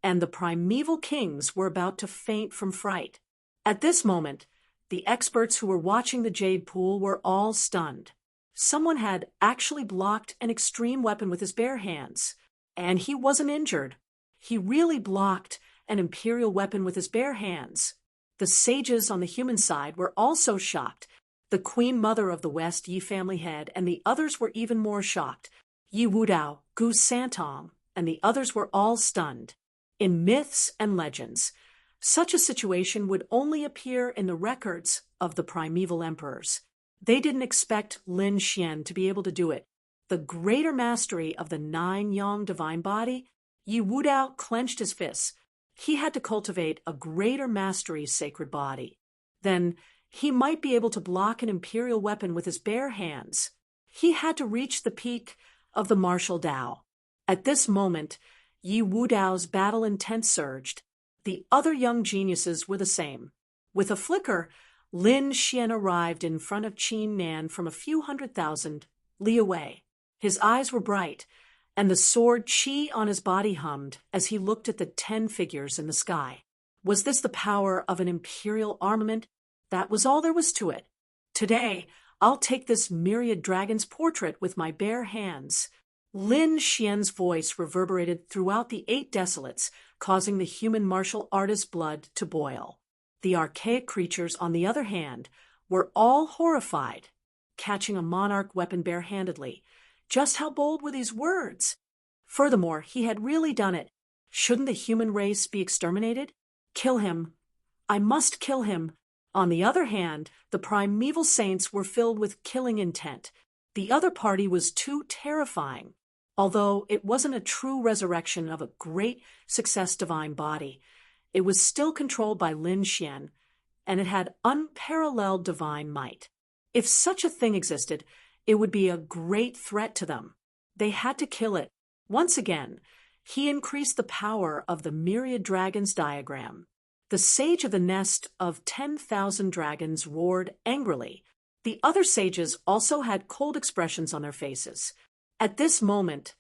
and the primeval kings were about to faint from fright. At this moment, the experts who were watching the Jade Pool were all stunned. Someone had actually blocked an extreme weapon with his bare hands, and he wasn't injured. He really blocked an imperial weapon with his bare hands. The sages on the human side were also shocked. The Queen Mother of the West, Yi family head, and the others were even more shocked. Yi Wudao, Gu Santong, and the others were all stunned. In myths and legends, such a situation would only appear in the records of the primeval emperors. They didn't expect Lin Xian to be able to do it. The greater mastery of the 9 yang divine body, Yi Wudao clenched his fists. He had to cultivate a greater mastery sacred body. Then he might be able to block an imperial weapon with his bare hands. He had to reach the peak of the martial Dao. At this moment, Yi Wudao's battle intent surged. The other young geniuses were the same. With a flicker, Lin Xian arrived in front of Qin Nan from a few 100,000 li away. His eyes were bright, and the sword qi on his body hummed as he looked at the 10 figures in the sky. Was this the power of an imperial armament? That was all there was to it. Today, I'll take this myriad dragon's portrait with my bare hands. Lin Xian's voice reverberated throughout the 8 desolates, causing the human martial artist's blood to boil. The archaic creatures, on the other hand, were all horrified, catching a monarch weapon barehandedly. Just how bold were these words? Furthermore, he had really done it. Shouldn't the human race be exterminated? Kill him, I must kill him. On the other hand, the primeval saints were filled with killing intent. The other party was too terrifying. Although it wasn't a true resurrection of a great success divine body, it was still controlled by Lin Xian, and it had unparalleled divine might. If such a thing existed, it would be a great threat to them. They had to kill it. Once again, he increased the power of the myriad dragons diagram. The sage of the nest of 10,000 dragons roared angrily. The other sages also had cold expressions on their faces. At this moment,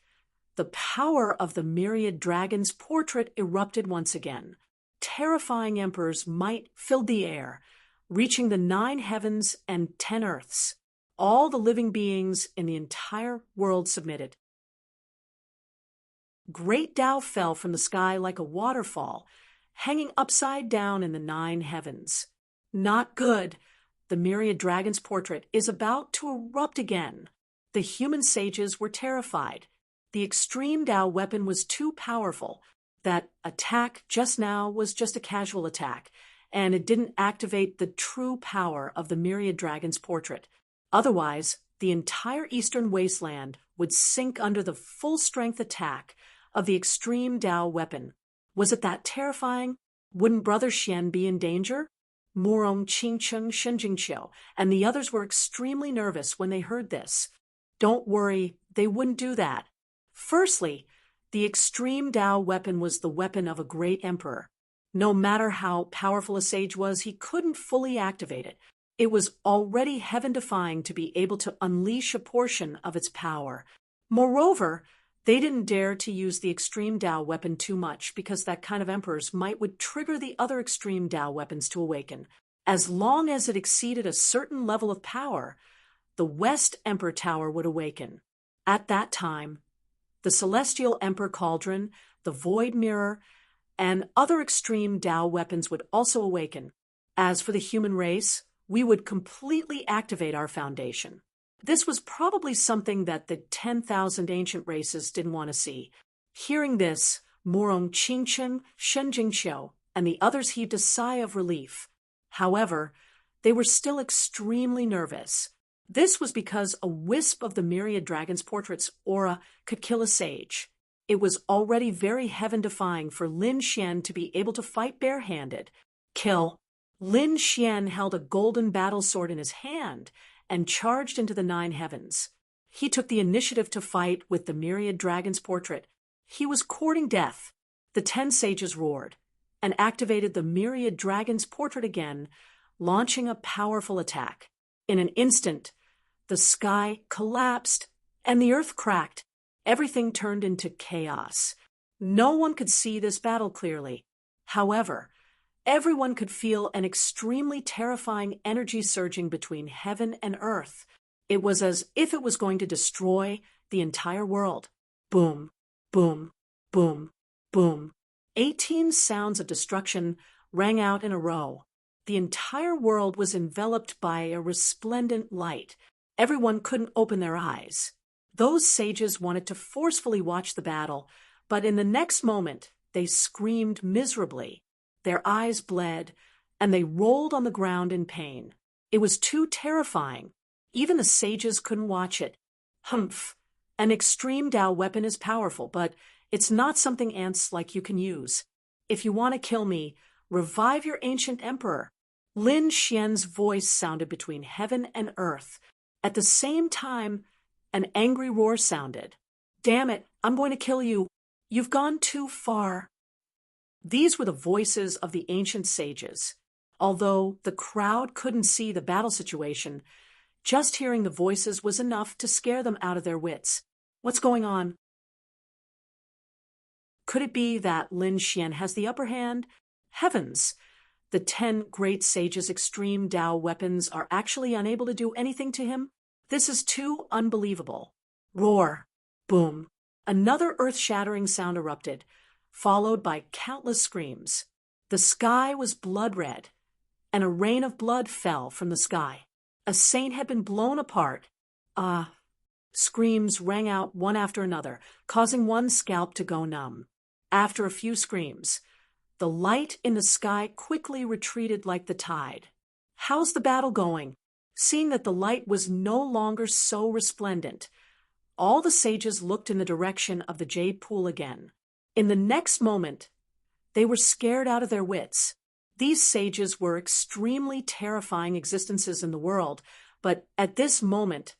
the power of the myriad dragons portrait erupted once again. Terrifying emperor's might filled the air, reaching the 9 heavens and 10 earths. All the living beings in the entire world submitted. Great Tao fell from the sky like a waterfall, hanging upside down in the 9 heavens. Not good. The myriad dragon's portrait is about to erupt again. The human sages were terrified. The extreme Tao weapon was too powerful. That attack just now was just a casual attack, and it didn't activate the true power of the myriad dragon's portrait. Otherwise, the entire eastern wasteland would sink under the full-strength attack of the extreme Tao weapon. Was it that terrifying? Wouldn't Brother Xian be in danger? Murong, Qingcheng, Shenjingqiu, and the others were extremely nervous when they heard this. Don't worry, they wouldn't do that. Firstly, the extreme Tao weapon was the weapon of a great emperor. No matter how powerful a sage was, he couldn't fully activate it. It was already heaven-defying to be able to unleash a portion of its power. Moreover, they didn't dare to use the extreme Tao weapon too much because that kind of emperor's might would trigger the other extreme Tao weapons to awaken. As long as it exceeded a certain level of power, the West Emperor Tower would awaken. At that time, the Celestial Emperor Cauldron, the Void Mirror, and other extreme Tao weapons would also awaken. As for the human race, we would completely activate our foundation. This was probably something that the 10,000 ancient races didn't want to see. Hearing this, Murong Qingchen, Shenjingqiu, and the others heaved a sigh of relief. However, they were still extremely nervous. This was because a wisp of the myriad dragon's portrait's aura could kill a sage. It was already very heaven-defying for Lin Xian to be able to fight barehanded. Kill. Lin Xian held a golden battle sword in his hand and charged into the 9 heavens. He took the initiative to fight with the myriad dragon's portrait. He was courting death. The 10 sages roared and activated the myriad dragon's portrait again, launching a powerful attack. In an instant, the sky collapsed and the earth cracked. Everything turned into chaos. No one could see this battle clearly. However, everyone could feel an extremely terrifying energy surging between heaven and earth. It was as if it was going to destroy the entire world. Boom, boom, boom, boom. 18 sounds of destruction rang out in a row. The entire world was enveloped by a resplendent light. Everyone couldn't open their eyes. Those sages wanted to forcefully watch the battle, but in the next moment, they screamed miserably. Their eyes bled, and they rolled on the ground in pain. It was too terrifying. Even the sages couldn't watch it. Humph! An extreme Tao weapon is powerful, but it's not something ants like you can use. If you want to kill me, revive your ancient emperor. Lin Xian's voice sounded between heaven and earth. At the same time, an angry roar sounded. Damn it, I'm going to kill you. You've gone too far. These were the voices of the ancient sages. Although the crowd couldn't see the battle situation, just hearing the voices was enough to scare them out of their wits. What's going on? Could it be that Lin Xian has the upper hand? Heavens! The 10 great sages' extreme Tao weapons are actually unable to do anything to him? This is too unbelievable. Roar! Boom! Another earth-shattering sound erupted, followed by countless screams. The sky was blood-red, and a rain of blood fell from the sky. A saint had been blown apart. Screams rang out one after another, causing one scalp to go numb. After a few screams, The light in the sky quickly retreated like the tide. "How's the battle going?" Seeing that the light was no longer so resplendent, all the sages looked in the direction of the jade pool again. In the next moment, they were scared out of their wits. These sages were extremely terrifying existences in the world, but at this moment,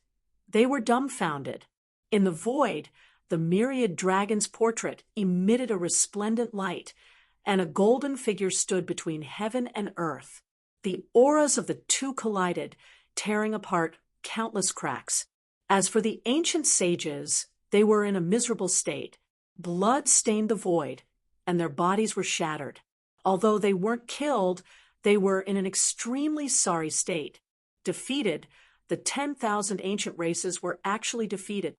they were dumbfounded. In the void, the myriad dragon's portrait emitted a resplendent light, and a golden figure stood between heaven and earth. The auras of the two collided, tearing apart countless cracks. As for the ancient sages, they were in a miserable state. Blood stained the void, and their bodies were shattered. Although they weren't killed, they were in an extremely sorry state. Defeated, the 10,000 ancient races were actually defeated.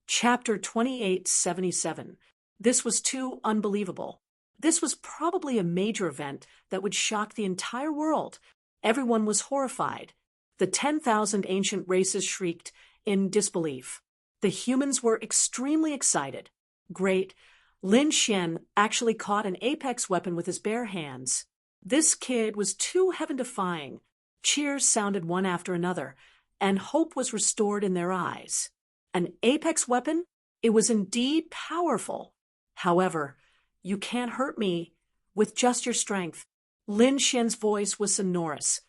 Chapter 2877. This was too unbelievable. This was probably a major event that would shock the entire world. Everyone was horrified. The 10,000 ancient races shrieked in disbelief. The humans were extremely excited. Great. Lin Xian actually caught an apex weapon with his bare hands. This kid was too heaven-defying. Cheers sounded one after another, and hope was restored in their eyes. An apex weapon? It was indeed powerful. However, "You can't hurt me with just your strength." Lin Xian's voice was sonorous.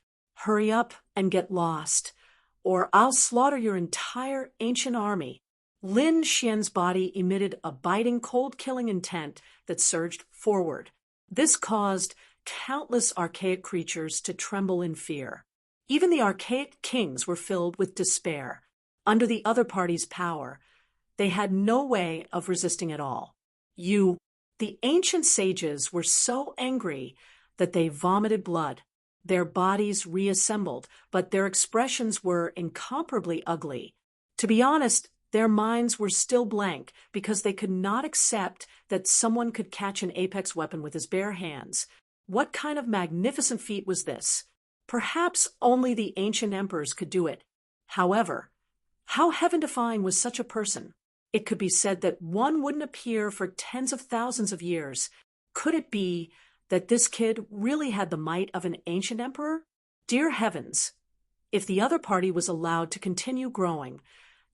"Hurry up and get lost, or I'll slaughter your entire ancient army." Lin Xian's body emitted a biting, cold-killing intent that surged forward. This caused countless archaic creatures to tremble in fear. Even the archaic kings were filled with despair. Under the other party's power, they had no way of resisting at all. The ancient sages were so angry that they vomited blood. Their bodies reassembled, but their expressions were incomparably ugly. To be honest, their minds were still blank because they could not accept that someone could catch an apex weapon with his bare hands. What kind of magnificent feat was this? Perhaps only the ancient emperors could do it. However, how heaven-defying was such a person? It could be said that one wouldn't appear for tens of thousands of years. Could it be that this kid really had the might of an ancient emperor? Dear heavens, if the other party was allowed to continue growing,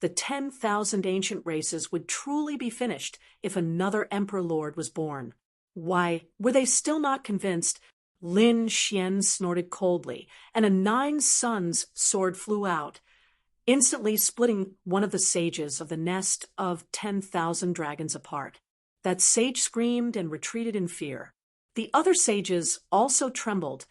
the 10,000 ancient races would truly be finished if another emperor lord was born. Why, were they still not convinced? Lin Xian snorted coldly, and a 9 suns sword flew out, instantly splitting one of the sages of the nest of 10,000 dragons apart. That sage screamed and retreated in fear. The other sages also trembled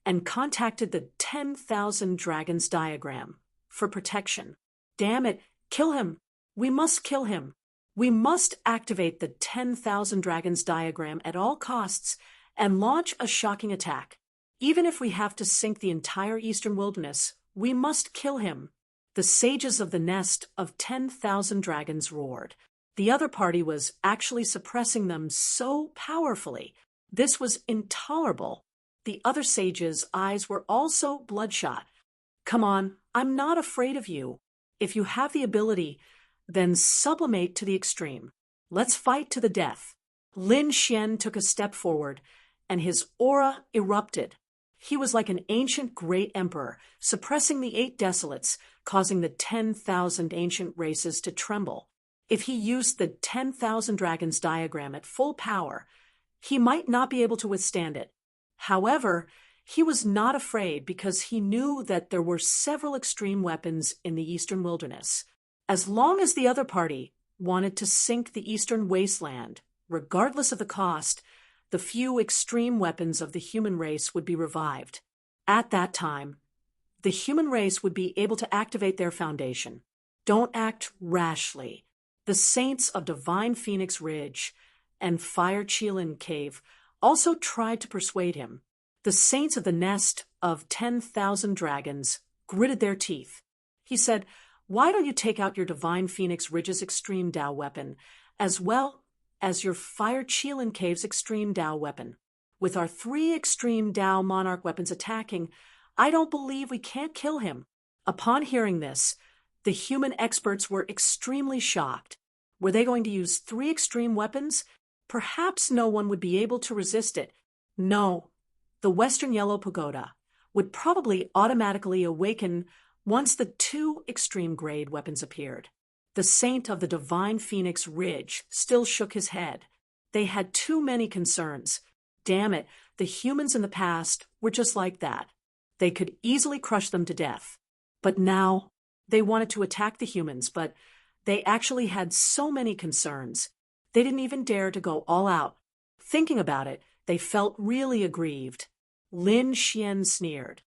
and contacted the 10,000 dragons diagram for protection. "Damn it, kill him! We must kill him! We must activate the 10,000 dragons diagram at all costs and launch a shocking attack. Even if we have to sink the entire eastern wilderness, we must kill him." The sages of the nest of 10,000 dragons roared. The other party was actually suppressing them so powerfully. This was intolerable. The other sages' eyes were also bloodshot. "Come on, I'm not afraid of you. If you have the ability, then sublimate to the extreme. Let's fight to the death." Lin Xian took a step forward, and his aura erupted. He was like an ancient great emperor, suppressing the 8 desolates, causing the 10,000 ancient races to tremble. If he used the 10,000 dragons diagram at full power, he might not be able to withstand it. However, he was not afraid because he knew that there were several extreme weapons in the eastern wilderness. As long as the other party wanted to sink the eastern wasteland, regardless of the cost, the few extreme weapons of the human race would be revived. At that time, the human race would be able to activate their foundation. Don't act rashly. The saints of Divine Phoenix Ridge and Fire Chilin Cave also tried to persuade him. The saints of the nest of 10,000 dragons gritted their teeth. He said, "Why don't you take out your Divine Phoenix Ridge's extreme Dao weapon, as well as your Fire Chilin Cave's extreme Dao weapon? With our 3 extreme Dao monarch weapons attacking, I don't believe we can't kill him." Upon hearing this, the human experts were extremely shocked. Were they going to use 3 extreme weapons? Perhaps no one would be able to resist it. No, the Western Yellow Pagoda would probably automatically awaken once the 2 extreme grade weapons appeared. The Saint of the Divine Phoenix Ridge still shook his head. They had too many concerns. Damn it, the humans in the past were just like that. They could easily crush them to death. But now, they wanted to attack the humans, but they actually had so many concerns. They didn't even dare to go all out. Thinking about it, they felt really aggrieved. Lin Xian sneered.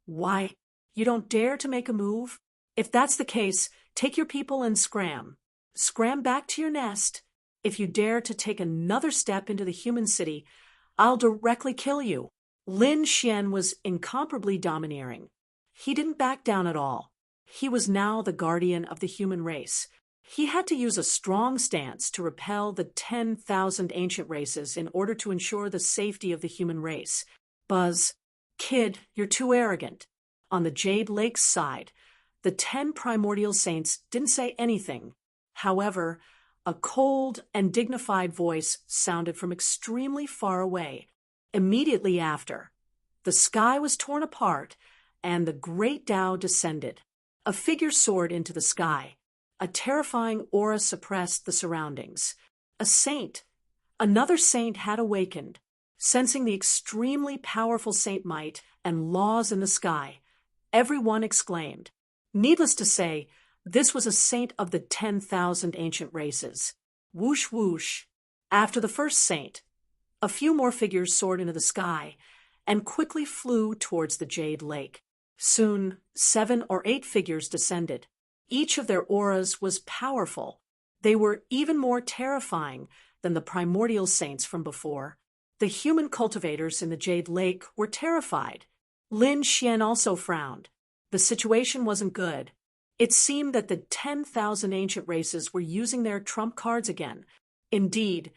Why, you don't dare to make a move? If that's the case, take your people and scram. Scram back to your nest. If you dare to take another step into the human city, I'll directly kill you. Lin Xian was incomparably domineering. He didn't back down at all. He was now the guardian of the human race. He had to use a strong stance to repel the 10,000 ancient races in order to ensure the safety of the human race. Buzz, kid, you're too arrogant. On the Jade Lake's side, the 10 primordial saints didn't say anything. However, a cold and dignified voice sounded from extremely far away. Immediately after, the sky was torn apart and the great Tao descended. A figure soared into the sky. A terrifying aura suppressed the surroundings. A saint, another saint had awakened. Sensing the extremely powerful saint might and laws in the sky, everyone exclaimed. Needless to say, this was a saint of the 10,000 ancient races. Whoosh whoosh. After the first saint, a few more figures soared into the sky and quickly flew towards the Jade Lake. Soon, 7 or 8 figures descended. Each of their auras was powerful. They were even more terrifying than the primordial saints from before. The human cultivators in the Jade Lake were terrified. Lin Xian also frowned. The situation wasn't good. It seemed that the 10,000 ancient races were using their trump cards again. Indeed,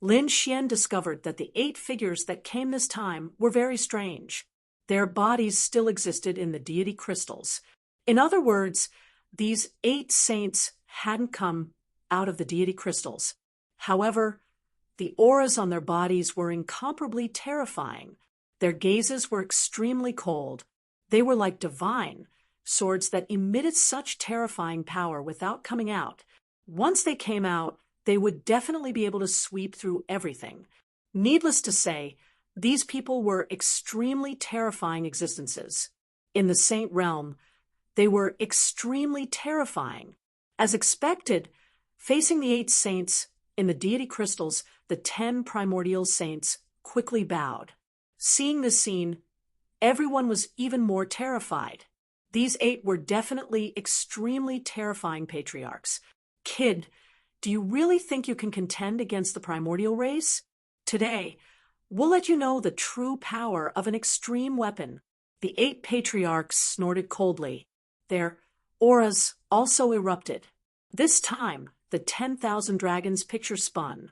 Lin Xian discovered that the 8 figures that came this time were very strange. Their bodies still existed in the deity crystals. In other words, these 8 saints hadn't come out of the deity crystals. However, the auras on their bodies were incomparably terrifying. Their gazes were extremely cold. They were like divine swords that emitted such terrifying power without coming out. Once they came out, they would definitely be able to sweep through everything. Needless to say, these people were extremely terrifying existences. In the saint realm, they were extremely terrifying. As expected, facing the 8 saints in the deity crystals, the 10 primordial saints quickly bowed. Seeing this scene, everyone was even more terrified. These 8 were definitely extremely terrifying patriarchs. Kid, do you really think you can contend against the primordial race? Today, we'll let you know the true power of an extreme weapon. The 8 patriarchs snorted coldly. Their auras also erupted. This time, the 10,000 dragons picture spun.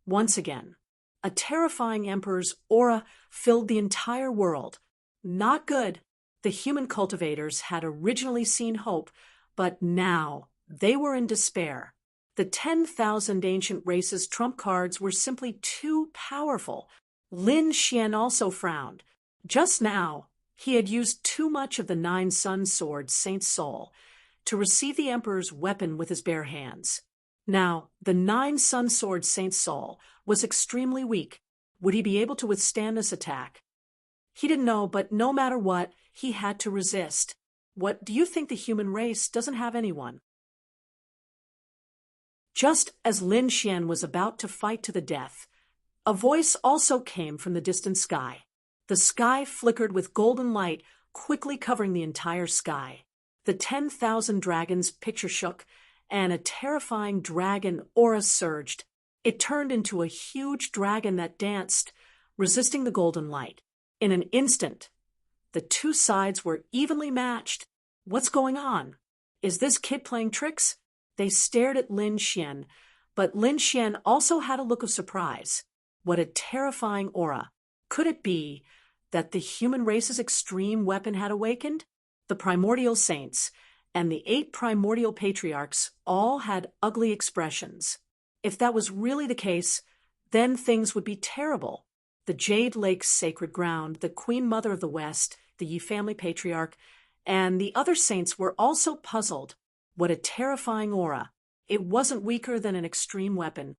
Once again, a terrifying emperor's aura filled the entire world. Not good. The human cultivators had originally seen hope, but now they were in despair. The 10,000 ancient races' trump cards were simply too powerful. Lin Xian also frowned. Just now, he had used too much of the 9 Sun Sword Saint's soul to receive the Emperor's weapon with his bare hands. Now, the 9 Sun Sword Saint's soul was extremely weak. Would he be able to withstand this attack? He didn't know, but no matter what, he had to resist. What do you think the human race doesn't have anyone? Just as Lin Xian was about to fight to the death, a voice also came from the distant sky. The sky flickered with golden light, quickly covering the entire sky. The 10,000 dragons picture shook, and a terrifying dragon aura surged. It turned into a huge dragon that danced, resisting the golden light. In an instant, the 2 sides were evenly matched. What's going on? Is this kid playing tricks? They stared at Lin Xian, but Lin Xian also had a look of surprise. What a terrifying aura. Could it be that the human race's extreme weapon had awakened? The primordial saints and the 8 primordial patriarchs all had ugly expressions. If that was really the case, then things would be terrible. The Jade Lake's sacred ground, the Queen Mother of the West, the Yi family patriarch, and the other saints were also puzzled. What a terrifying aura. It wasn't weaker than an extreme weapon.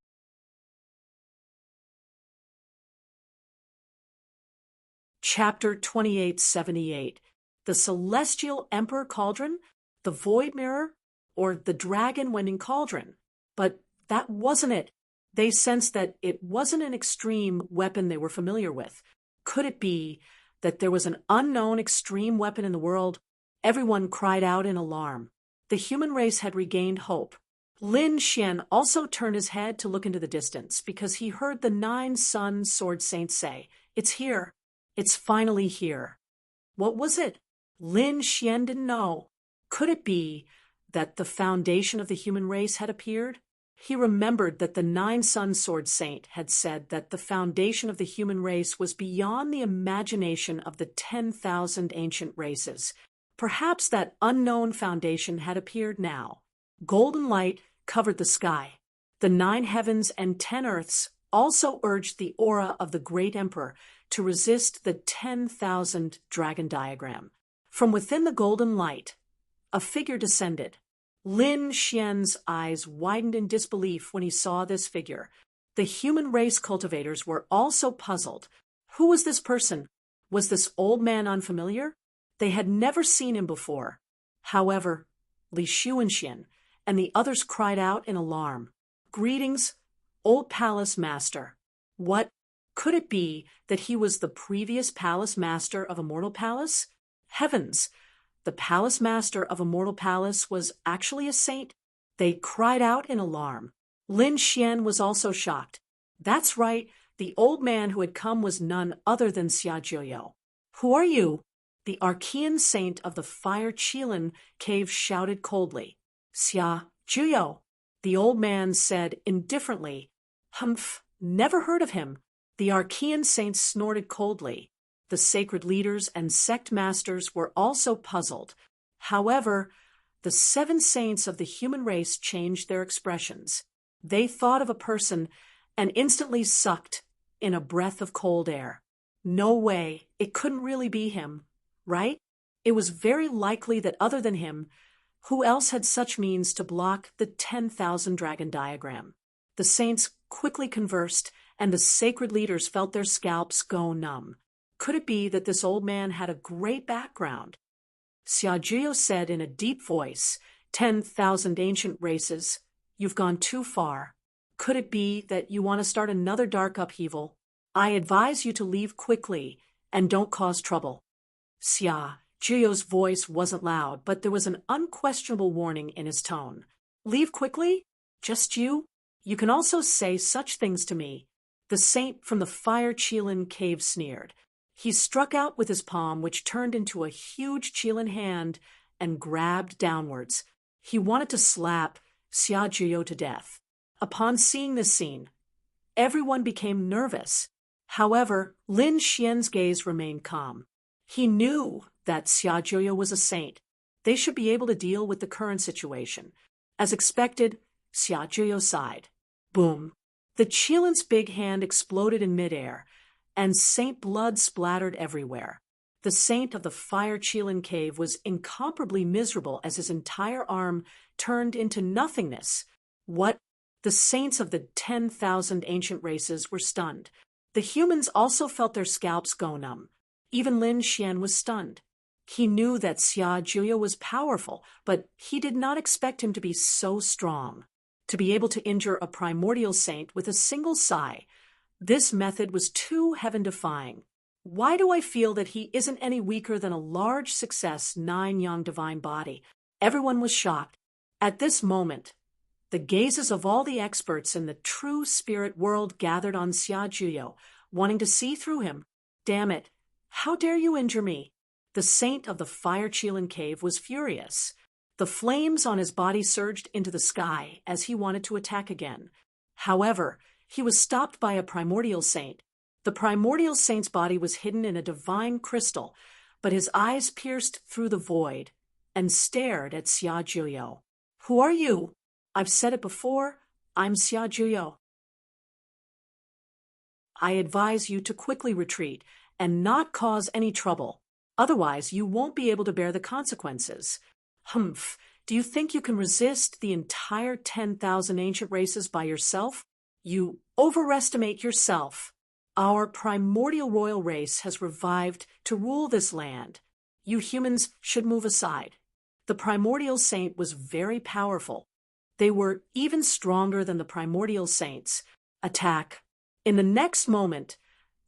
Chapter 2878. The Celestial Emperor Cauldron, the Void Mirror, or the Dragon-Wending Cauldron. But that wasn't it. They sensed that it wasn't an extreme weapon they were familiar with. Could it be that there was an unknown extreme weapon in the world? Everyone cried out in alarm. The human race had regained hope. Lin Xian also turned his head to look into the distance because he heard the 9 Sun Sword Saints say, "It's here. It's finally here." What was it? Lin Xian didn't know. Could it be that the foundation of the human race had appeared? He remembered that the 9 Sun Sword Saint had said that the foundation of the human race was beyond the imagination of the 10,000 ancient races. Perhaps that unknown foundation had appeared now. Golden light covered the sky. The 9 heavens and 10 earths also urged the aura of the great emperor to resist the 10,000 dragon diagram. From within the golden light, a figure descended. Lin Xian's eyes widened in disbelief when he saw this figure. The human race cultivators were also puzzled. Who was this person? Was this old man unfamiliar? They had never seen him before. However, Li Xuanxian and the others cried out in alarm. "Greetings, old palace master." What? Could it be that he was the previous palace master of Immortal Palace? Heavens! The palace master of Immortal Palace was actually a saint? They cried out in alarm. Lin Xian was also shocked. That's right, the old man who had come was none other than Xia Jiuyo. "Who are you?" The Archean saint of the Fire Qilin cave shouted coldly. "Xia Jiuyo," the old man said indifferently. "Humph, never heard of him." The Archean saints snorted coldly. The sacred leaders and sect masters were also puzzled. However, the 7 saints of the human race changed their expressions. They thought of a person and instantly sucked in a breath of cold air. No way, it couldn't really be him, right? It was very likely that other than him, who else had such means to block the 10,000 dragon diagram? The saints quickly conversed, and the sacred leaders felt their scalps go numb. Could it be that this old man had a great background? Xia Jiuyo said in a deep voice, 10,000 ancient races, you've gone too far. Could it be that you want to start another dark upheaval? I advise you to leave quickly and don't cause trouble. Xia Jiuyo's voice wasn't loud, but there was an unquestionable warning in his tone. Leave quickly? Just you? You can also say such things to me. The saint from the Fire Qilin cave sneered. He struck out with his palm, which turned into a huge Qilin hand, and grabbed downwards. He wanted to slap Xia Jiuyo to death. Upon seeing this scene, everyone became nervous. However, Lin Xian's gaze remained calm. He knew that Xia Jiuyo was a saint. They should be able to deal with the current situation. As expected, Xia Jiuyo sighed. Boom! The Qilin's big hand exploded in midair, and saint blood splattered everywhere. The saint of the Fire Qilin cave was incomparably miserable as his entire arm turned into nothingness. What? The saints of the 10,000 ancient races were stunned. The humans also felt their scalps go numb. Even Lin Xian was stunned. He knew that Xia Jiuyo was powerful, but he did not expect him to be so strong. To be able to injure a primordial saint with a single sigh, this method was too heaven-defying. Why do I feel that he isn't any weaker than a large success 9-yang divine body? Everyone was shocked. At this moment, the gazes of all the experts in the true spirit world gathered on Xia Jiuyo, wanting to see through him. Damn it! How dare you injure me? The saint of the Fire Qilin cave was furious. The flames on his body surged into the sky as he wanted to attack again. However, he was stopped by a primordial saint. The primordial saint's body was hidden in a divine crystal, but his eyes pierced through the void, and stared at Xia Juyo. "Who are you?" "I've said it before. I'm Xia Juyo. I advise you to quickly retreat and not cause any trouble. Otherwise, you won't be able to bear the consequences." "Humph. Do you think you can resist the entire 10,000 ancient races by yourself? You overestimate yourself. Our primordial royal race has revived to rule this land. You humans should move aside." The primordial saint was very powerful. They were even stronger than the primordial saints. "Attack." In the next moment,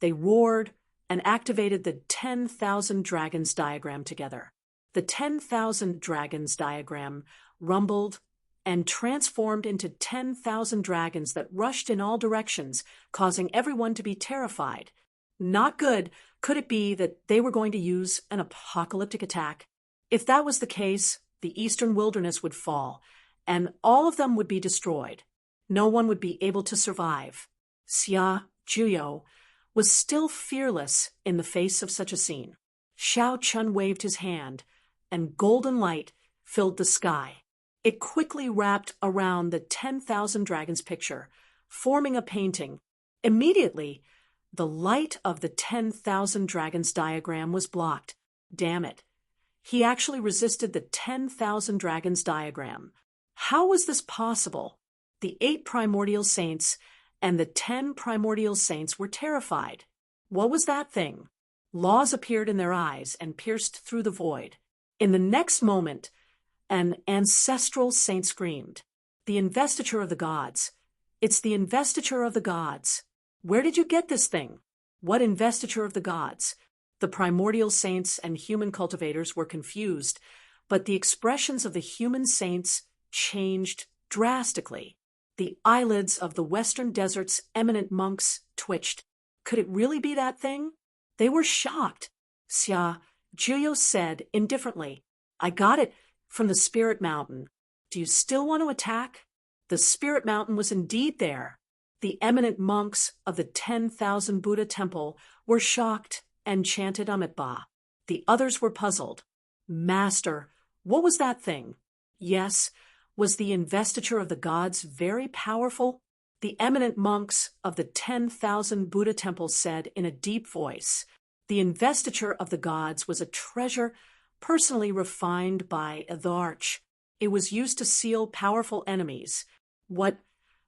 they roared and activated the 10,000 dragons diagram together. The 10,000 dragons diagram rumbled and transformed into 10,000 dragons that rushed in all directions, causing everyone to be terrified. Not good. Could it be that they were going to use an apocalyptic attack? If that was the case, the eastern wilderness would fall, and all of them would be destroyed. No one would be able to survive. Xia Juyo was still fearless in the face of such a scene. Xiao Chun waved his hand, and golden light filled the sky. It quickly wrapped around the 10,000 dragons picture, forming a painting. Immediately, the light of the 10,000 dragons diagram was blocked. Damn it. He actually resisted the 10,000 dragons diagram. How was this possible? The 8 primordial saints and the 10 primordial saints were terrified. What was that thing? Laws appeared in their eyes and pierced through the void. In the next moment, an ancestral saint screamed, "The investiture of the gods! It's the investiture of the gods! Where did you get this thing?" "What investiture of the gods?" The primordial saints and human cultivators were confused, but the expressions of the human saints changed drastically. The eyelids of the Western Desert's eminent monks twitched. Could it really be that thing? They were shocked. Xia Juyo said indifferently, "I got it from the Spirit Mountain. Do you still want to attack?" The Spirit Mountain was indeed there. The eminent monks of the 10,000 Buddha temple were shocked and chanted Amitabha. The others were puzzled. "Master, what was that thing?" "Yes, was the investiture of the gods very powerful?" The eminent monks of the 10,000 Buddha temples said in a deep voice. The investiture of the gods was a treasure personally refined by the Arch. It was used to seal powerful enemies. What?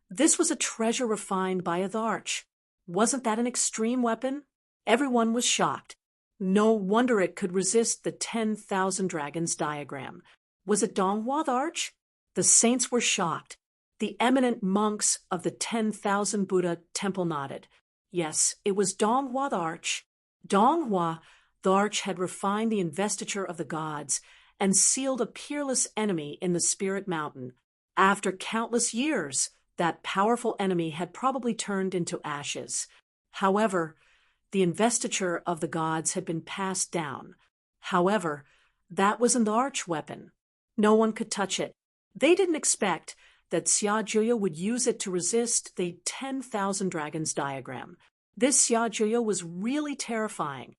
This was a treasure refined by the Arch. Wasn't that an extreme weapon? Everyone was shocked. No wonder it could resist the 10,000 dragons diagram. Was it Donghua the Arch? The saints were shocked. The eminent monks of the 10,000 Buddha temple nodded. Yes, it was Donghua the Arch. Donghua the Arch had refined the investiture of the gods and sealed a peerless enemy in the Spirit Mountain. After countless years, that powerful enemy had probably turned into ashes. However, the investiture of the gods had been passed down. However, that wasn't the Arch weapon. No one could touch it. They didn't expect that Xia Juyo would use it to resist the 10,000 dragons diagram. This Xia Juyo was really terrifying.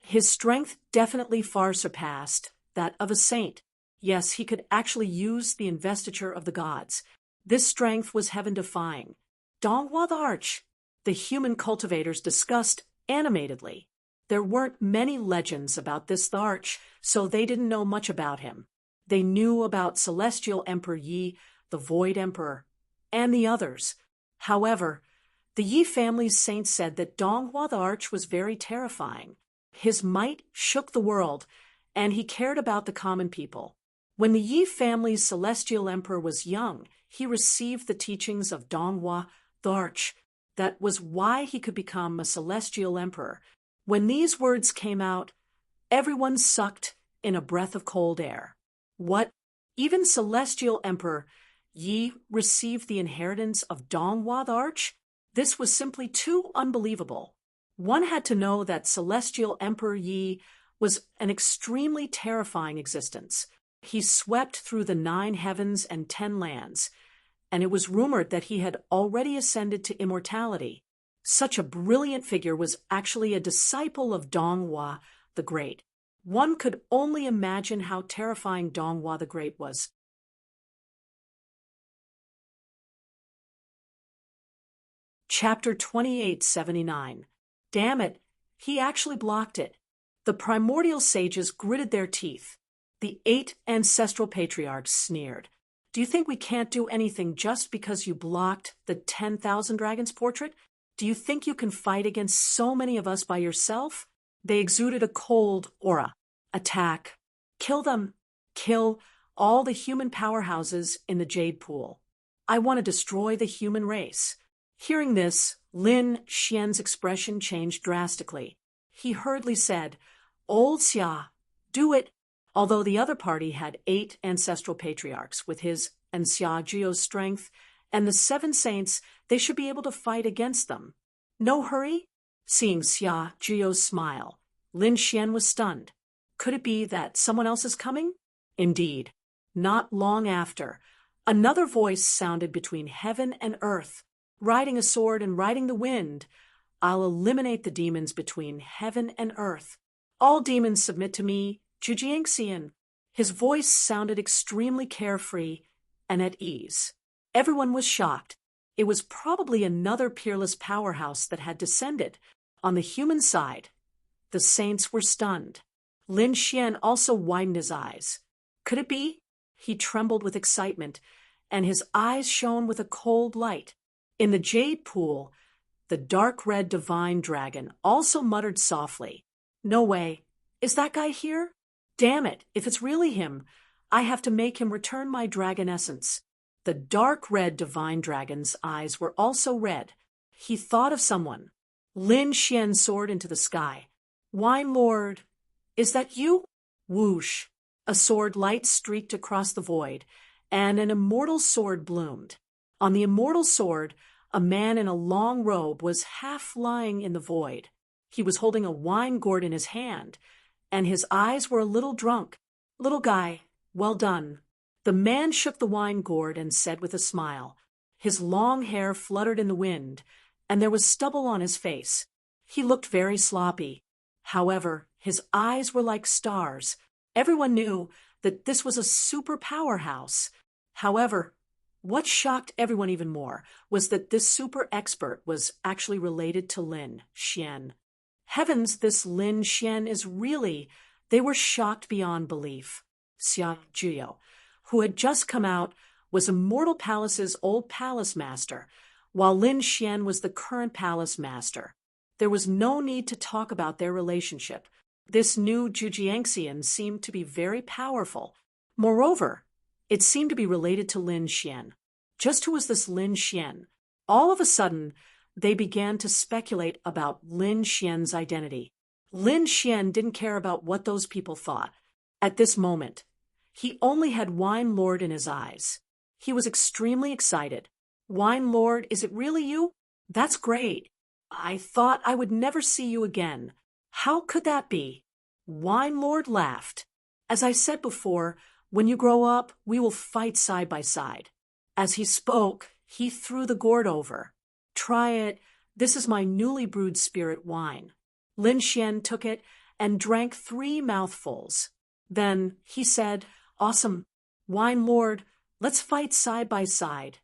His strength definitely far surpassed that of a saint. Yes, he could actually use the investiture of the gods. This strength was heaven-defying. Donghua the Arch. The human cultivators discussed animatedly. There weren't many legends about this Arch, so they didn't know much about him. They knew about Celestial Emperor Yi, the Void Emperor, and the others. However, the Yi family's saints said that Donghua the Arch was very terrifying. His might shook the world, and he cared about the common people. When the Yi family's Celestial Emperor was young, he received the teachings of Donghua the Arch. That was why he could become a Celestial Emperor. When these words came out, everyone sucked in a breath of cold air. What? Even Celestial Emperor Yi received the inheritance of Donghua the Arch? This was simply too unbelievable. One had to know that Celestial Emperor Yi was an extremely terrifying existence. He swept through the 9 heavens and 10 lands, and it was rumored that he had already ascended to immortality. Such a brilliant figure was actually a disciple of Donghua the Great. One could only imagine how terrifying Donghua the Great was. Chapter 2879. Damn it, he actually blocked it. The primordial sages gritted their teeth. The 8 ancestral patriarchs sneered. Do you think we can't do anything just because you blocked the 10,000 dragons portrait? Do you think you can fight against so many of us by yourself? They exuded a cold aura. Attack. Kill them. Kill all the human powerhouses in the Jade Pool. I want to destroy the human race. Hearing this, Lin Xian's expression changed drastically. He hurriedly said, Old Xia, do it. Although the other party had 8 ancestral patriarchs with his and Xia Jio's strength and the 7 saints, they should be able to fight against them. No hurry? Seeing Xia Jio's smile, Lin Xian was stunned. Could it be that someone else is coming? Indeed. Not long after, another voice sounded between heaven and earth. Riding a sword and riding the wind, I'll eliminate the demons between heaven and earth. All demons submit to me, Zhujiangxian. His voice sounded extremely carefree and at ease. Everyone was shocked. It was probably another peerless powerhouse that had descended. On the human side, the saints were stunned. Lin Xian also widened his eyes. Could it be? He trembled with excitement, and his eyes shone with a cold light. In the Jade Pool, the dark red divine dragon also muttered softly, No way. Is that guy here? Damn it, if it's really him, I have to make him return my dragon essence. The dark red divine dragon's eyes were also red. He thought of someone. Lin Xian soared into the sky. Wine Lord, is that you? Whoosh. A sword light streaked across the void, and an immortal sword bloomed. On the immortal sword, a man in a long robe was half lying in the void. He was holding a wine gourd in his hand, and his eyes were a little drunk. Little guy, well done. The man shook the wine gourd and said with a smile. His long hair fluttered in the wind, and there was stubble on his face. He looked very sloppy. However, his eyes were like stars. Everyone knew that this was a super powerhouse. However, what shocked everyone even more was that this super expert was actually related to Lin Xian. Heavens, this Lin Xian is really... They were shocked beyond belief. Xia Jio, who had just come out, was Immortal Palace's old palace master, while Lin Xian was the current palace master. There was no need to talk about their relationship. This new Zhujiangxian seemed to be very powerful. Moreover, it seemed to be related to Lin Xian. Just who was this Lin Xian? All of a sudden, they began to speculate about Lin Xian's identity. Lin Xian didn't care about what those people thought. At this moment, he only had Wine Lord in his eyes. He was extremely excited. Wine Lord, is it really you? That's great. I thought I would never see you again. How could that be? Wine Lord laughed. As I said before, when you grow up, we will fight side by side. As he spoke, he threw the gourd over. Try it. This is my newly brewed spirit wine. Lin Xian took it and drank 3 mouthfuls. Then he said, Awesome. Wine Lord, let's fight side by side.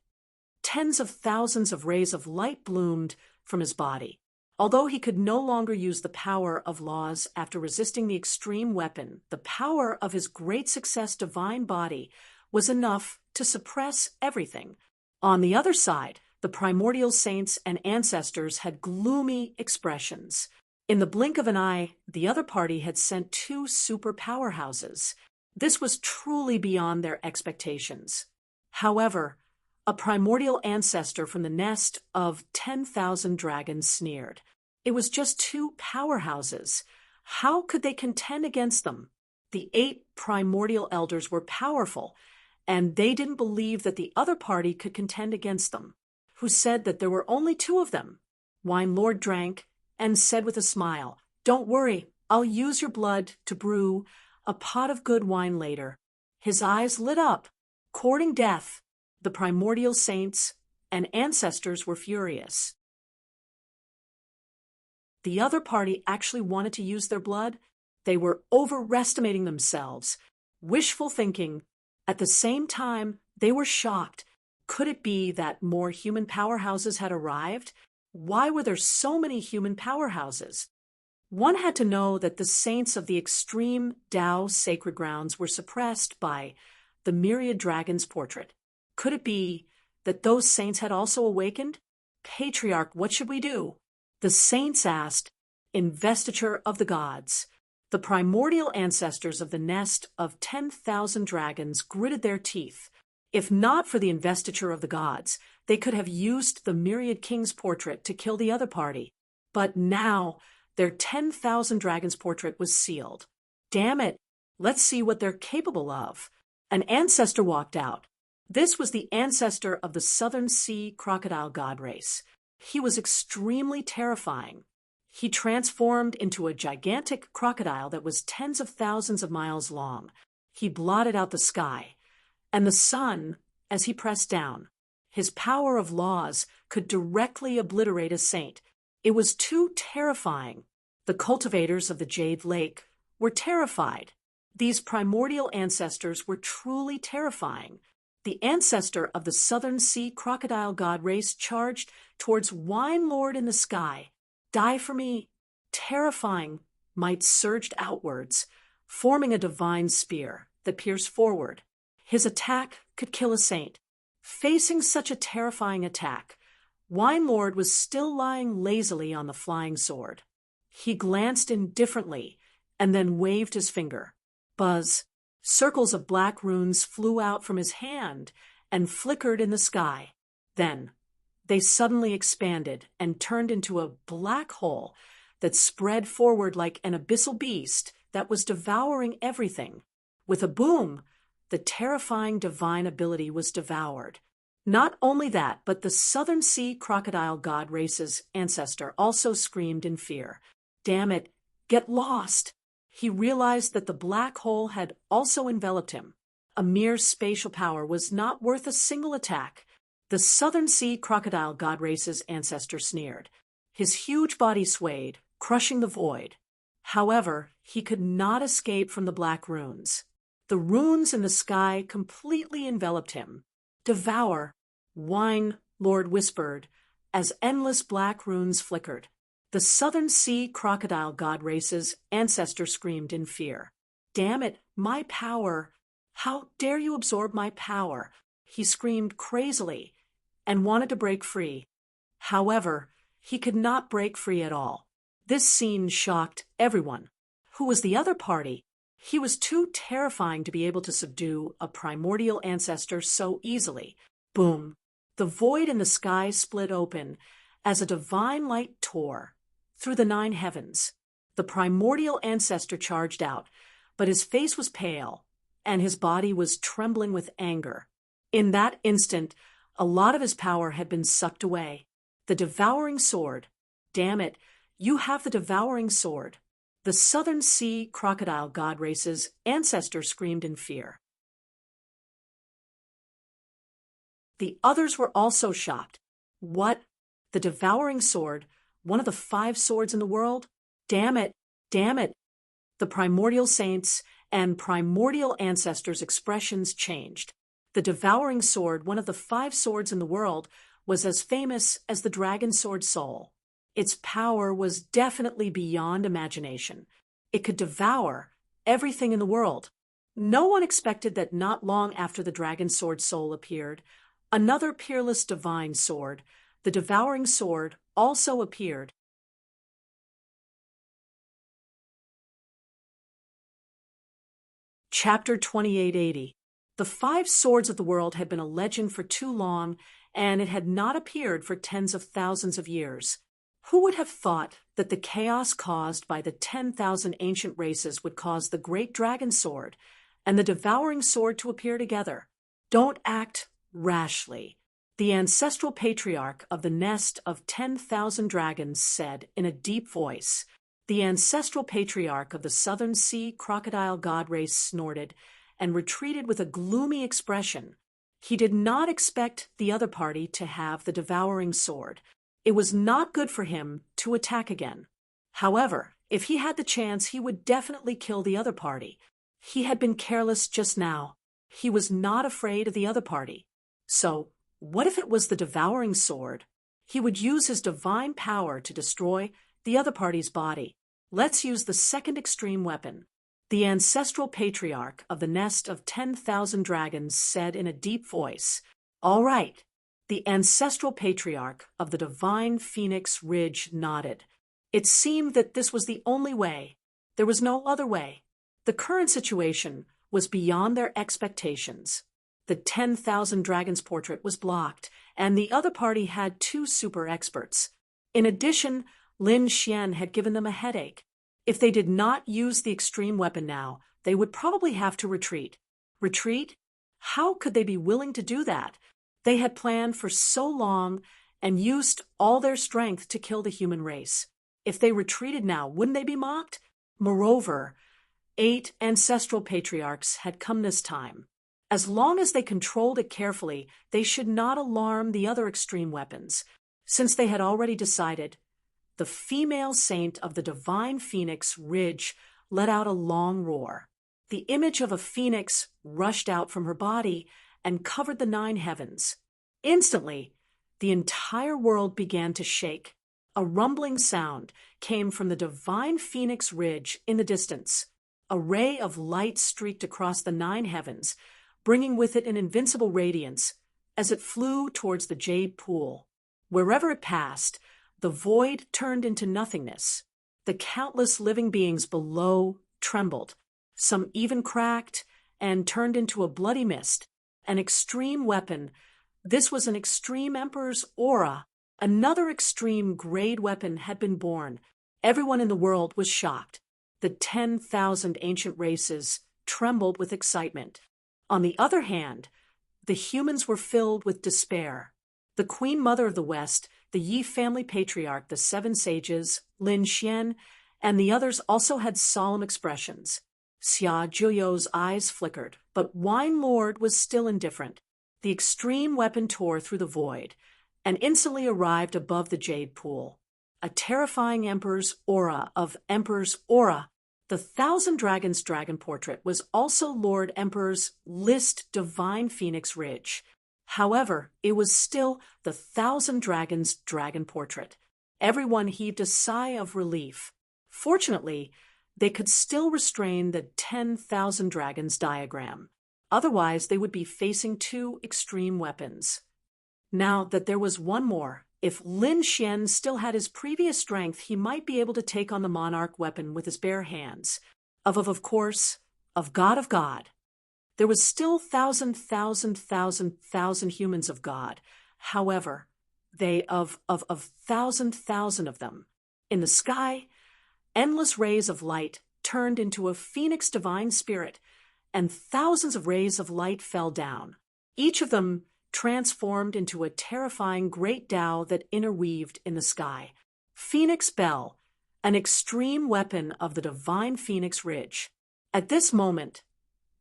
Tens of thousands of rays of light bloomed from his body. Although he could no longer use the power of laws after resisting the extreme weapon, the power of his great success divine body was enough to suppress everything. On the other side, the primordial saints and ancestors had gloomy expressions. In the blink of an eye, the other party had sent 2 super powerhouses. This was truly beyond their expectations. However, a primordial ancestor from the nest of 10,000 dragons sneered. It was just 2 powerhouses. How could they contend against them? The 8 primordial elders were powerful, and they didn't believe that the other party could contend against them. Who said that there were only 2 of them? Wine Lord drank and said with a smile, Don't worry, I'll use your blood to brew a pot of good wine later. His eyes lit up. Courting death, the primordial saints and ancestors were furious. The other party actually wanted to use their blood. They were overestimating themselves, wishful thinking. At the same time, they were shocked. Could it be that more human powerhouses had arrived? Why were there so many human powerhouses? One had to know that the saints of the extreme Tao sacred grounds were suppressed by the myriad dragon's portrait. Could it be that those saints had also awakened? Patriarch, what should we do? The saints asked, investiture of the gods. The primordial ancestors of the nest of 10,000 dragons gritted their teeth. If not for the investiture of the gods, they could have used the myriad king's portrait to kill the other party. But now, their 10,000 dragons portrait was sealed. Damn it, let's see what they're capable of. An ancestor walked out. This was the ancestor of the Southern Sea crocodile god race. He was extremely terrifying. He transformed into a gigantic crocodile that was tens of thousands of miles long. He blotted out the sky and the sun as he pressed down. His power of laws could directly obliterate a saint. It was too terrifying. The cultivators of the Jade Lake were terrified. These primordial ancestors were truly terrifying. The ancestor of the Southern Sea crocodile god race charged towards Wine Lord in the sky. Die for me. Terrifying might surged outwards, forming a divine spear that pierced forward. His attack could kill a saint. Facing such a terrifying attack, Wine Lord was still lying lazily on the flying sword. He glanced indifferently and then waved his finger. Buzz. Circles of black runes flew out from his hand and flickered in the sky. Then, they suddenly expanded and turned into a black hole that spread forward like an abyssal beast that was devouring everything. With a boom, the terrifying divine ability was devoured. Not only that, but the Southern Sea crocodile god race's ancestor also screamed in fear. Damn it, get lost! He realized that the black hole had also enveloped him. A mere spatial power was not worth a single attack. The Southern Sea crocodile god race's ancestor sneered. His huge body swayed, crushing the void. However, he could not escape from the black runes. The runes in the sky completely enveloped him. Devour, Wine Lord whispered, as endless black runes flickered. The Southern Sea crocodile god race's ancestor screamed in fear. Damn it, my power! How dare you absorb my power? He screamed crazily and wanted to break free. However, he could not break free at all. This scene shocked everyone. Who was the other party? He was too terrifying to be able to subdue a primordial ancestor so easily. Boom! The void in the sky split open as a divine light tore through the 9 heavens. The primordial ancestor charged out, but his face was pale, and his body was trembling with anger. In that instant, a lot of his power had been sucked away. The devouring sword. Damn it, you have the devouring sword. The Southern Sea crocodile god race's ancestor screamed in fear. The others were also shocked. What? The devouring sword? One of the 5 swords in the world? Damn it! Damn it! The primordial saints and primordial ancestors' expressions changed. The devouring sword, one of the 5 swords in the world, was as famous as the dragon sword soul. Its power was definitely beyond imagination. It could devour everything in the world. No one expected that not long after the dragon sword soul appeared, another peerless divine sword, the devouring sword, also appeared. Chapter 2880. The 5 swords of the world had been a legend for too long, and it had not appeared for tens of thousands of years. Who would have thought that the chaos caused by the 10,000 ancient races would cause the great dragon sword and the devouring sword to appear together? Don't act rashly. The ancestral patriarch of the nest of 10,000 dragons said in a deep voice. The ancestral patriarch of the Southern Sea crocodile god race snorted and retreated with a gloomy expression. He did not expect the other party to have the devouring sword. It was not good for him to attack again. However, If he had the chance, he would definitely kill the other party. He had been careless just now. He was not afraid of the other party. So, what if it was the devouring sword? He would use his divine power to destroy the other party's body. Let's use the second extreme weapon. The ancestral patriarch of the nest of 10,000 dragons said in a deep voice, "All right." The ancestral patriarch of the divine Phoenix Ridge nodded. It seemed that this was the only way. There was no other way. The current situation was beyond their expectations. The 10,000 dragons portrait was blocked, and the other party had two super experts. In addition, Lin Xian had given them a headache. If they did not use the extreme weapon now, they would probably have to retreat. Retreat? How could they be willing to do that? They had planned for so long and used all their strength to kill the human race. If they retreated now, wouldn't they be mocked? Moreover, 8 ancestral patriarchs had come this time. As long as they controlled it carefully, they should not alarm the other extreme weapons. Since they had already decided, the female saint of the divine Phoenix Ridge let out a long roar. The image of a phoenix rushed out from her body and covered the 9 heavens. Instantly, the entire world began to shake. A rumbling sound came from the divine Phoenix Ridge in the distance. A ray of light streaked across the 9 heavens, bringing with it an invincible radiance as it flew towards the jade pool. Wherever it passed, the void turned into nothingness. The countless living beings below trembled. Some even cracked and turned into a bloody mist. An extreme weapon. This was an extreme emperor's aura. Another extreme grade weapon had been born. Everyone in the world was shocked. The 10,000 ancient races trembled with excitement. On the other hand, the humans were filled with despair. The Queen Mother of the West, the Yi family patriarch, the 7 sages, Lin Xian, and the others also had solemn expressions. Xia Zhiyou's eyes flickered, but Wine Lord was still indifferent. The extreme weapon tore through the void and instantly arrived above the jade pool. A terrifying emperor's aura of Emperor's aura. The 1,000 Dragons dragon portrait was also Lord Emperor's list divine Phoenix Ridge. However, it was still the 1,000 Dragons dragon portrait. Everyone heaved a sigh of relief. Fortunately, they could still restrain the 10,000 dragons diagram. Otherwise, they would be facing 2 extreme weapons. Now that there was one more, if Lin Xian still had his previous strength, he might be able to take on the monarch weapon with his bare hands. Of course, of God. There was still thousand humans of God. However, they of thousand of them. In the sky, endless rays of light turned into a phoenix divine spirit, and thousands of rays of light fell down. Each of them transformed into a terrifying great Tao that interweaved in the sky. Phoenix Bell, an extreme weapon of the divine Phoenix Ridge. At this moment,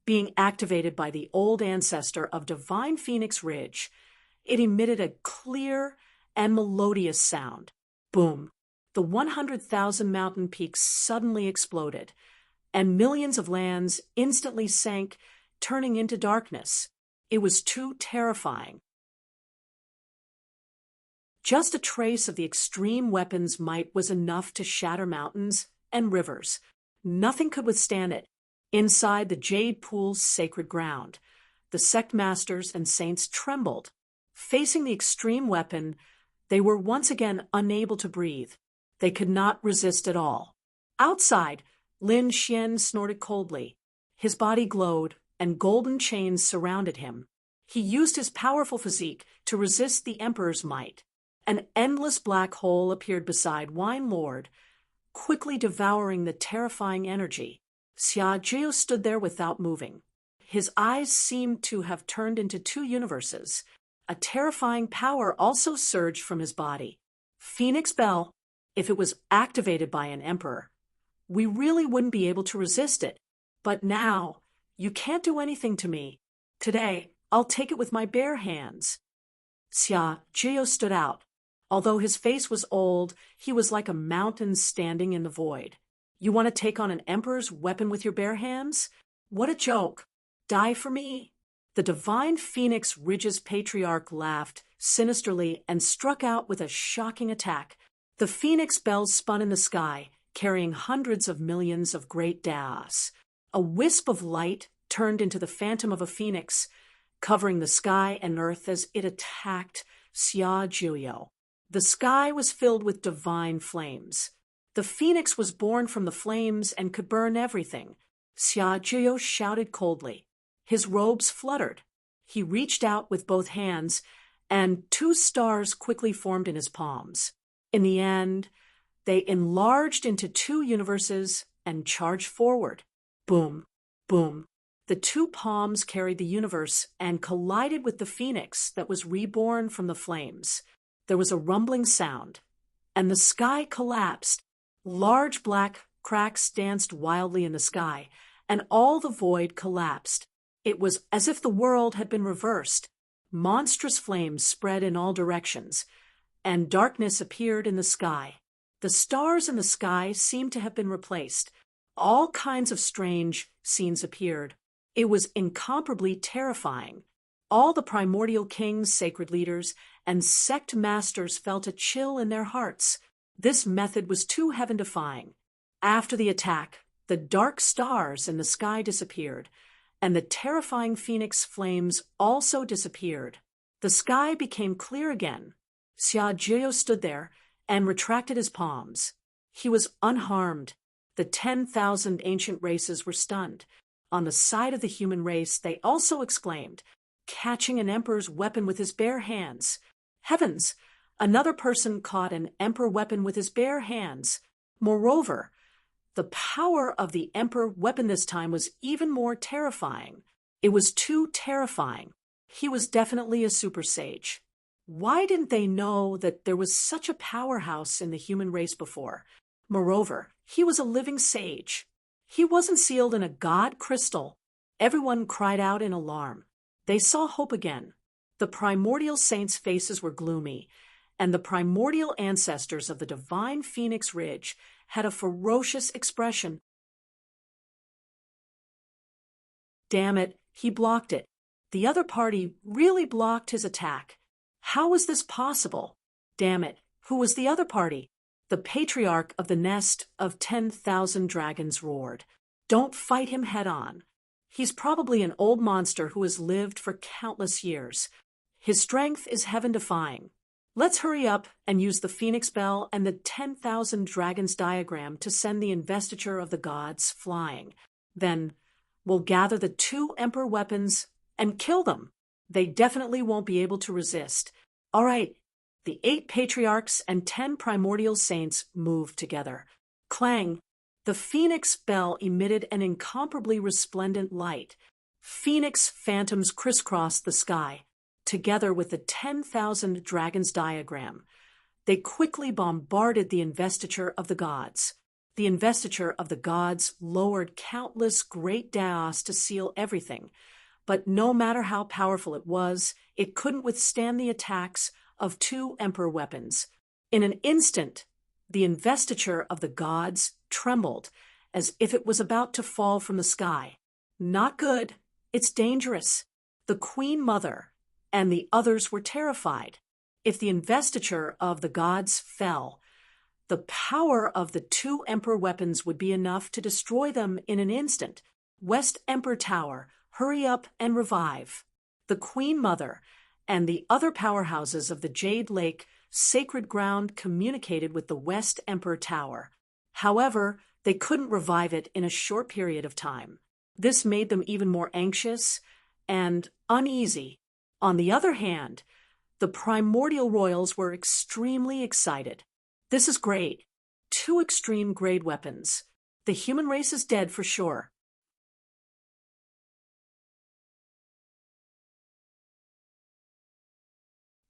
being activated by the old ancestor of divine Phoenix Ridge, it emitted a clear and melodious sound. Boom! The 100,000 mountain peaks suddenly exploded, and millions of lands instantly sank, turning into darkness. It was too terrifying. Just a trace of the extreme weapon's might was enough to shatter mountains and rivers. Nothing could withstand it. Inside the jade pool's sacred ground, the sect masters and saints trembled. Facing the extreme weapon, they were once again unable to breathe. They could not resist at all. Outside, Lin Xian snorted coldly. His body glowed, and golden chains surrounded him. He used his powerful physique to resist the Emperor's might. An endless black hole appeared beside Wine Lord, quickly devouring the terrifying energy. Xia Zhiyu stood there without moving. His eyes seemed to have turned into 2 universes. A terrifying power also surged from his body. Phoenix Bell, if it was activated by an emperor, we really wouldn't be able to resist it. But now, you can't do anything to me. Today, I'll take it with my bare hands. Xia Zhiyu stood out. Although his face was old, he was like a mountain standing in the void. You want to take on an emperor's weapon with your bare hands? What a joke. Die for me. The divine phoenix ridge's patriarch laughed sinisterly and struck out with a shocking attack. The phoenix bells spun in the sky, carrying hundreds of millions of great daos. A wisp of light turned into the phantom of a phoenix, covering the sky and earth as it attacked Xia Juyo. The sky was filled with divine flames. The phoenix was born from the flames and could burn everything. Xia Juyo shouted coldly. His robes fluttered. He reached out with both hands, and 2 stars quickly formed in his palms. In the end, they enlarged into 2 universes and charged forward. Boom, boom. The 2 palms carried the universe and collided with the phoenix that was reborn from the flames. There was a rumbling sound, and the sky collapsed. Large black cracks danced wildly in the sky, and all the void collapsed. It was as if the world had been reversed. Monstrous flames spread in all directions, and darkness appeared in the sky. The stars in the sky seemed to have been replaced. All kinds of strange scenes appeared. It was incomparably terrifying. All the primordial kings, sacred leaders, and sect masters felt a chill in their hearts. This method was too heaven-defying. After the attack, the dark stars in the sky disappeared, and the terrifying phoenix flames also disappeared. The sky became clear again. Xia Juyo stood there and retracted his palms. He was unharmed. The 10,000 ancient races were stunned. On the side of the human race, they also exclaimed, catching an emperor's weapon with his bare hands. Heavens! Another person caught an emperor weapon with his bare hands. Moreover, the power of the emperor weapon this time was even more terrifying. It was too terrifying. He was definitely a super sage. Why didn't they know that there was such a powerhouse in the human race before? Moreover, he was a living sage. He wasn't sealed in a god crystal. Everyone cried out in alarm. They saw hope again. The primordial saints' faces were gloomy, and the primordial ancestors of the divine Phoenix Ridge had a ferocious expression. Damn it, he blocked it. The other party really blocked his attack. How was this possible? Damn it, who was the other party? The patriarch of the nest of 10,000 dragons roared. Don't fight him head-on. He's probably an old monster who has lived for countless years. His strength is heaven-defying. Let's hurry up and use the Phoenix Bell and the 10,000 dragons diagram to send the investiture of the gods flying. Then we'll gather the 2 emperor weapons and kill them. They definitely won't be able to resist. All right. The 8 patriarchs and 10 primordial saints moved together. Clang! The Phoenix Bell emitted an incomparably resplendent light. Phoenix phantoms crisscrossed the sky, together with the 10,000 dragons diagram. They quickly bombarded the investiture of the gods. The investiture of the gods lowered countless great daos to seal everything, but no matter how powerful it was, it couldn't withstand the attacks of 2 emperor weapons. In an instant, the investiture of the gods trembled as if it was about to fall from the sky. Not good. It's dangerous. The Queen Mother and the others were terrified. If the investiture of the gods fell, the power of the 2 emperor weapons would be enough to destroy them in an instant. West Emperor Tower, hurry up and revive. The Queen Mother and the other powerhouses of the Jade Lake sacred ground communicated with the West Emperor Tower. However, they couldn't revive it in a short period of time. This made them even more anxious and uneasy. On the other hand, the primordial royals were extremely excited. This is great. 2 extreme grade weapons. The human race is dead for sure.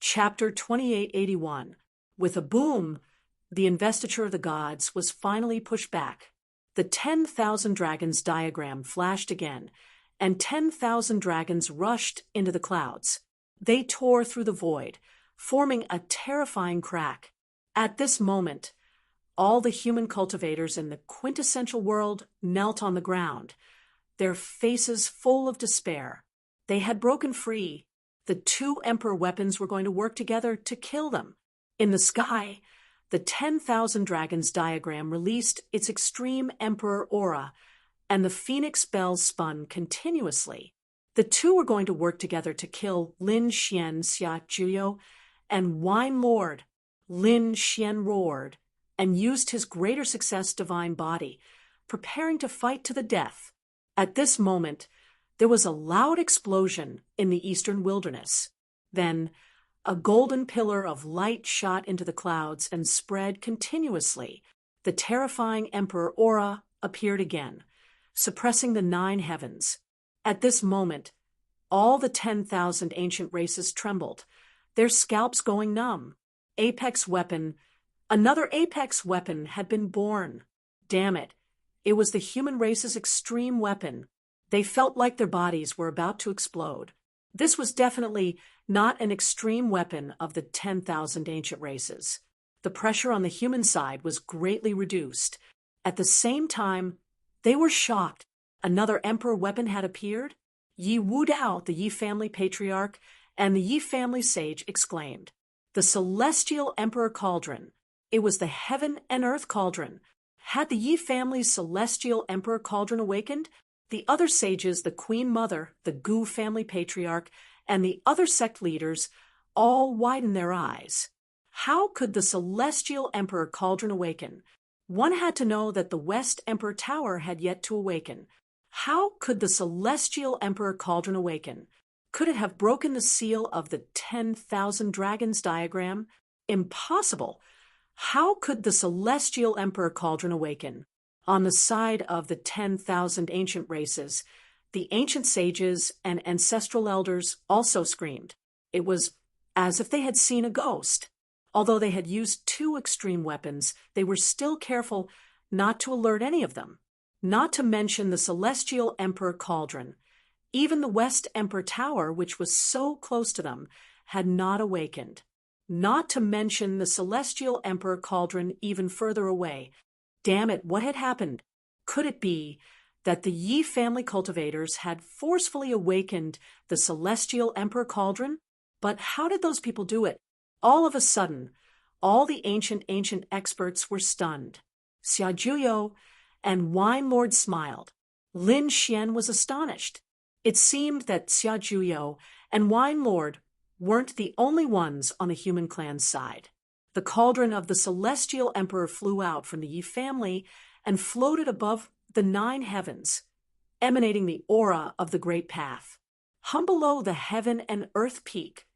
Chapter 2881. With a boom, the investiture of the gods was finally pushed back. The 10,000 dragons diagram flashed again, and 10,000 dragons rushed into the clouds. They tore through the void, forming a terrifying crack. At this moment, All the human cultivators in the quintessential world knelt on the ground, their faces full of despair. They had broken free. The two emperor weapons were going to work together to kill them. In the sky, the 10,000 dragons diagram released its extreme emperor aura, and the phoenix bells spun continuously. The two were going to work together to kill Lin Xian Xia Juyo, and Wine Lord Lin Xian roared and used his greater success divine body, preparing to fight to the death. At this moment, there was a loud explosion in the eastern wilderness. Then, a golden pillar of light shot into the clouds and spread continuously. The terrifying emperor aura appeared again, suppressing the 9 heavens. At this moment, all the 10,000 ancient races trembled, their scalps going numb. Another apex weapon had been born. Damn it, it was the human race's extreme weapon. They felt like their bodies were about to explode. This was definitely not an extreme weapon of the 10,000 ancient races. The pressure on the human side was greatly reduced. At the same time, they were shocked. Another emperor weapon had appeared. Yi Wudao, the Yi family patriarch, and the Yi family sage exclaimed, "The celestial emperor cauldron." It was the heaven and earth cauldron. Had the Yi family's celestial emperor cauldron awakened, the other sages, the queen mother, the Gu family patriarch, and the other sect leaders all widened their eyes. How could the celestial emperor cauldron awaken? One had to know that the West Emperor Tower had yet to awaken. How could the celestial emperor cauldron awaken? Could it have broken the seal of the 10,000 dragons diagram? Impossible. How could the celestial emperor cauldron awaken? On the side of the 10,000 ancient races, the ancient sages and ancestral elders also screamed. It was as if they had seen a ghost. Although they had used 2 extreme weapons, they were still careful not to alert any of them. Not to mention the celestial emperor cauldron. Even the West Emperor Tower, which was so close to them, had not awakened. Not to mention the celestial emperor cauldron even further away. Damn it, what had happened? Could it be that the Yi family cultivators had forcefully awakened the celestial emperor cauldron? But how did those people do it? All of a sudden, all the ancient experts were stunned. Xia Juyo and Wine Lord smiled. Lin Xian was astonished. It seemed that Xia Juyo and Wine Lord weren't the only ones on the human clan's side. The cauldron of the celestial emperor flew out from the Yi family and floated above the 9 heavens, emanating the aura of the great path. Hum below the heaven and earth peak,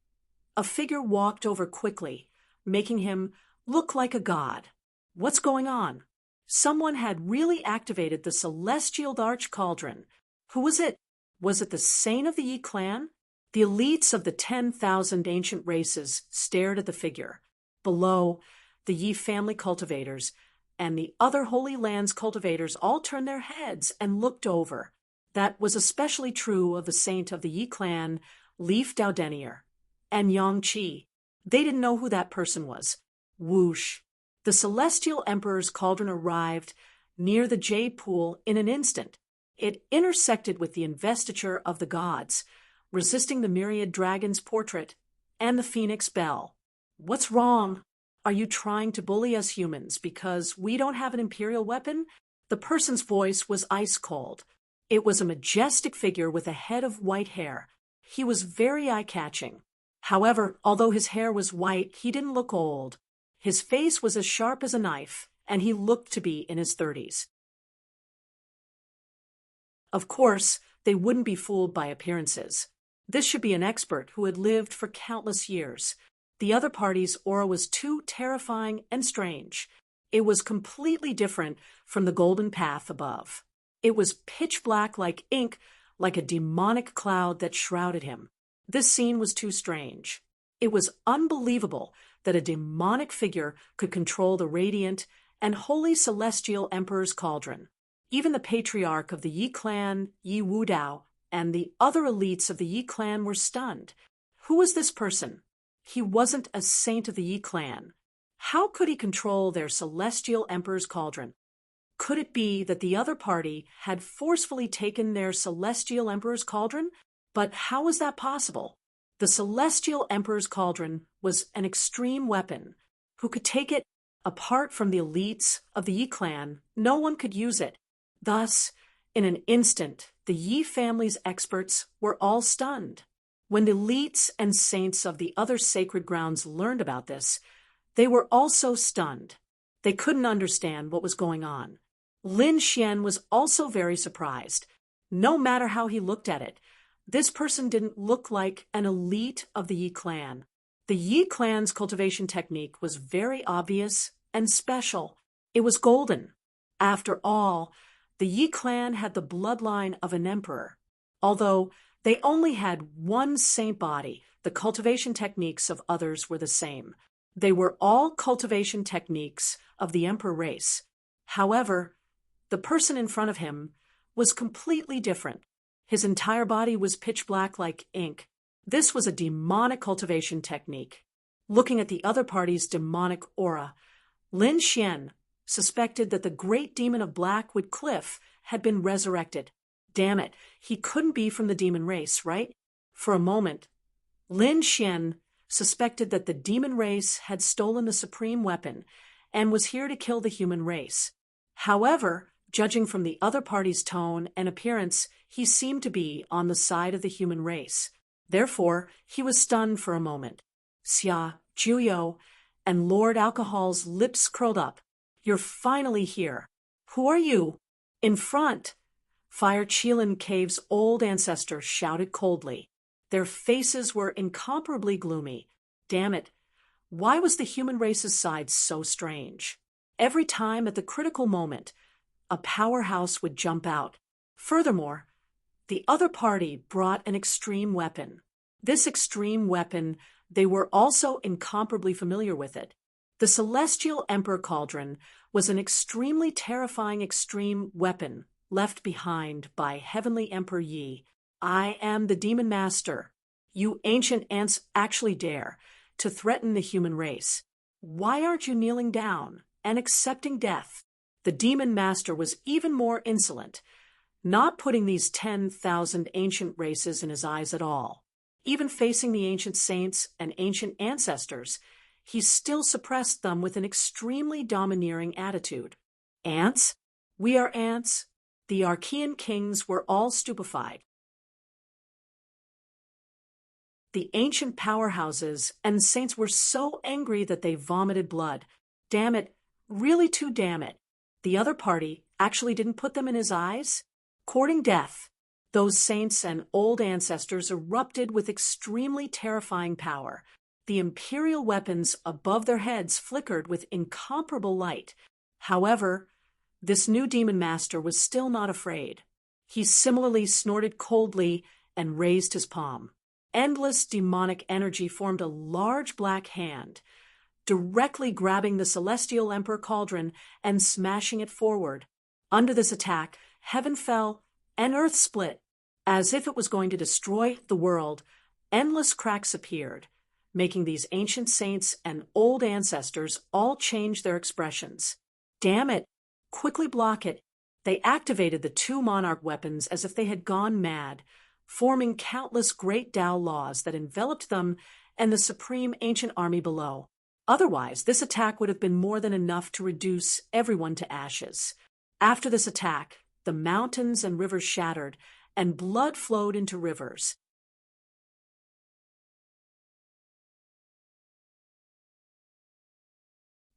a figure walked over quickly, making him look like a god. What's going on? Someone had really activated the celestial arch cauldron. Who was it? Was it the saint of the Yi clan? The elites of the 10,000 ancient races stared at the figure. Below, the Yi family cultivators and the other Holy Lands cultivators all turned their heads and looked over. That was especially true of the saint of the Yi clan, Leaf Daudenier, and Yang Qi. They didn't know who that person was. Whoosh! The celestial emperor's cauldron arrived near the jade pool in an instant. It intersected with the investiture of the gods, resisting the myriad dragon's portrait and the phoenix bell. What's wrong? Are you trying to bully us humans because we don't have an imperial weapon? The person's voice was ice cold. It was a majestic figure with a head of white hair. He was very eye-catching. However, although his hair was white, he didn't look old. His face was as sharp as a knife, and he looked to be in his 30s. Of course, they wouldn't be fooled by appearances. This should be an expert who had lived for countless years. The other party's aura was too terrifying and strange. It was completely different from the golden path above. It was pitch black like ink, like a demonic cloud that shrouded him. This scene was too strange. It was unbelievable that a demonic figure could control the radiant and holy celestial emperor's cauldron. Even the patriarch of the Yi clan, Yi Wudao, and the other elites of the Yi clan were stunned. Who was this person? He wasn't a saint of the Yi clan. How could he control their celestial emperor's cauldron? Could it be that the other party had forcefully taken their celestial emperor's cauldron? But how was that possible? The celestial emperor's cauldron was an extreme weapon. Who could take it? Apart from the elites of the Yi clan, no one could use it. Thus, in an instant, the Yi family's experts were all stunned. When the elites and saints of the other sacred grounds learned about this, they were also stunned. They couldn't understand what was going on. Lin Xian was also very surprised. No matter how he looked at it, this person didn't look like an elite of the Yi clan. The Yi clan's cultivation technique was very obvious and special. It was golden. After all, the Yi clan had the bloodline of an emperor. Although they only had one saint body, the cultivation techniques of others were the same. They were all cultivation techniques of the emperor race. However, the person in front of him was completely different. His entire body was pitch black like ink. This was a demonic cultivation technique. Looking at the other party's demonic aura, Lin Xian suspected that the great demon of Blackwood Cliff had been resurrected. Damn it, he couldn't be from the demon race, right? For a moment, Lin Xian suspected that the demon race had stolen the supreme weapon and was here to kill the human race. However, judging from the other party's tone and appearance, he seemed to be on the side of the human race. Therefore, he was stunned for a moment. Xia, Juyo, and Lord Alcohol's lips curled up. You're finally here. Who are you? In front, Fire Qilin Cave's old ancestor shouted coldly. Their faces were incomparably gloomy. Damn it, why was the human race's side so strange? Every time at the critical moment, a powerhouse would jump out. Furthermore, the other party brought an extreme weapon. This extreme weapon, they were also incomparably familiar with it. The Celestial Emperor Cauldron was an extremely terrifying extreme weapon left behind by Heavenly Emperor Yi. I am the Demon Master. You ancient ants actually dare to threaten the human race. Why aren't you kneeling down and accepting death? The Demon Master was even more insolent, not putting these 10,000 ancient races in his eyes at all. Even facing the ancient saints and ancient ancestors, he still suppressed them with an extremely domineering attitude. Ants? We are ants? The Archean kings were all stupefied. The ancient powerhouses and saints were so angry that they vomited blood. Damn it, really too damn it. The other party actually didn't put them in his eyes? Courting death, those saints and old ancestors erupted with extremely terrifying power. The imperial weapons above their heads flickered with incomparable light. However, this new demon master was still not afraid. He similarly snorted coldly and raised his palm. Endless demonic energy formed a large black hand, directly grabbing the Celestial Emperor Cauldron and smashing it forward. Under this attack, heaven fell and earth split. As if it was going to destroy the world, endless cracks appeared, making these ancient saints and old ancestors all change their expressions. Damn it! Quickly block it. They activated the two monarch weapons as if they had gone mad, forming countless great Tao laws that enveloped them and the supreme ancient army below. Otherwise, this attack would have been more than enough to reduce everyone to ashes. After this attack, the mountains and rivers shattered, and blood flowed into rivers.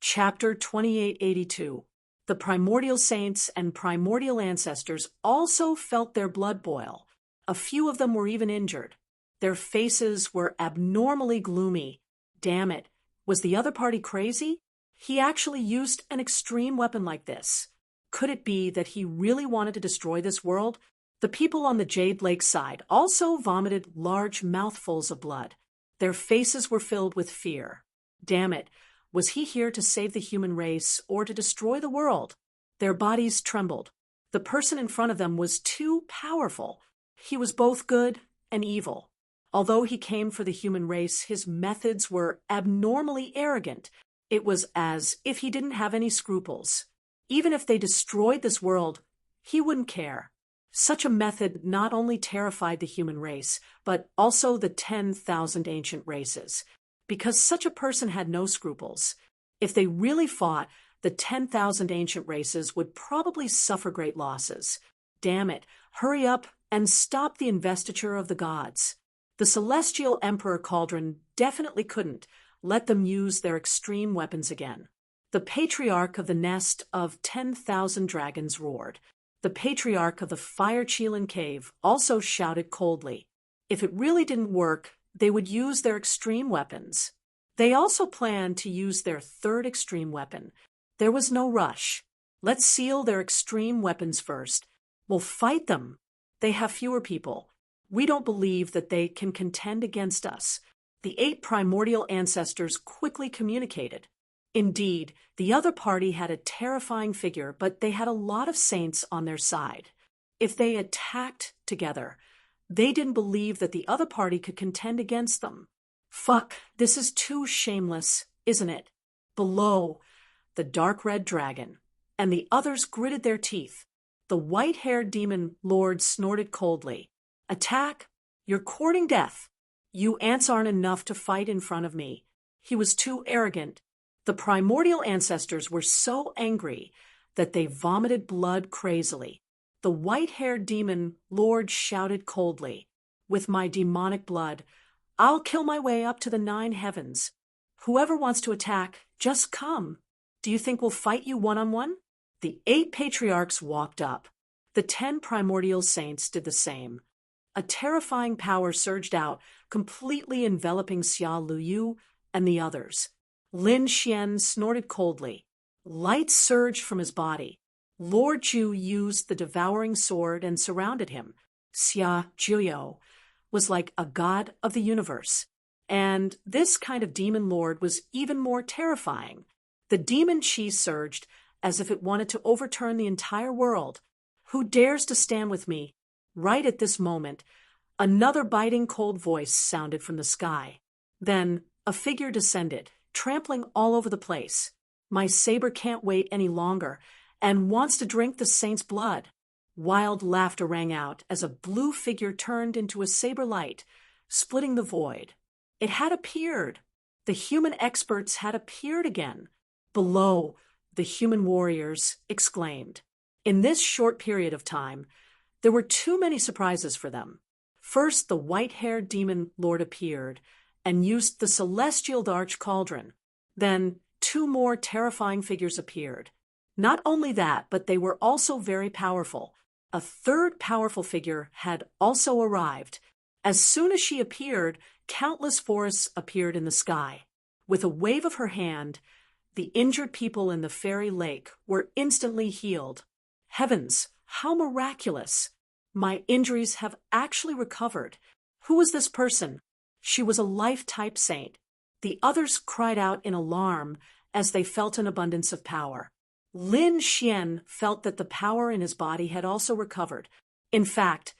Chapter 2882. The primordial saints and primordial ancestors also felt their blood boil. A few of them were even injured. Their faces were abnormally gloomy. Damn it, was the other party crazy? He actually used an extreme weapon like this. Could it be that he really wanted to destroy this world? The people on the Jade Lake side also vomited large mouthfuls of blood. Their faces were filled with fear. Damn it, was he here to save the human race or to destroy the world? Their bodies trembled. The person in front of them was too powerful. He was both good and evil. Although he came for the human race, his methods were abnormally arrogant. It was as if he didn't have any scruples. Even if they destroyed this world, he wouldn't care. Such a method not only terrified the human race, but also the 10,000 ancient races. Because such a person had no scruples. If they really fought, the 10,000 ancient races would probably suffer great losses. Damn it, hurry up and stop the investiture of the gods. The celestial Emperor Cauldron definitely couldn't let them use their extreme weapons again. The patriarch of the nest of 10,000 dragons roared. The patriarch of the Fire-Cheelan cave also shouted coldly. If it really didn't work, they would use their extreme weapons. They also planned to use their third extreme weapon. There was no rush. Let's seal their extreme weapons first. We'll fight them. They have fewer people. We don't believe that they can contend against us. The 8 primordial ancestors quickly communicated. Indeed, the other party had a terrifying figure, but they had a lot of saints on their side. If they attacked together, they didn't believe that the other party could contend against them. Fuck, this is too shameless, isn't it? Below, the dark red dragon, and the others gritted their teeth. The white-haired demon lord snorted coldly. Attack? You're courting death. You ants aren't enough to fight in front of me. He was too arrogant. The primordial ancestors were so angry that they vomited blood crazily. The white-haired demon lord shouted coldly, "With my demonic blood, I'll kill my way up to the 9 heavens. Whoever wants to attack, just come. Do you think we'll fight you one-on-one?" The 8 patriarchs walked up. The 10 primordial saints did the same. A terrifying power surged out, completely enveloping Xia Luyu and the others. Lin Xian snorted coldly. Light surged from his body. Lord Zhu used the devouring sword and surrounded him. Xia Juyo was like a god of the universe. And this kind of demon lord was even more terrifying. The demon chi surged as if it wanted to overturn the entire world. Who dares to stand with me? Right at this moment, another biting cold voice sounded from the sky. Then a figure descended, trampling all over the place. My saber can't wait any longer and wants to drink the saint's blood. Wild laughter rang out as a blue figure turned into a saber light, splitting the void. It had appeared. The human experts had appeared again. Below, the human warriors exclaimed. In this short period of time, there were too many surprises for them. First, the white-haired demon lord appeared and used the celestial dark cauldron. Then 2 more terrifying figures appeared. Not only that, but they were also very powerful. A 3rd powerful figure had also arrived. As soon as she appeared, countless forests appeared in the sky. With a wave of her hand, the injured people in the fairy lake were instantly healed. Heavens, how miraculous! My injuries have actually recovered. Who was this person? She was a life-type saint. The others cried out in alarm as they felt an abundance of power. Lin Xian felt that the power in his body had also recovered. In fact,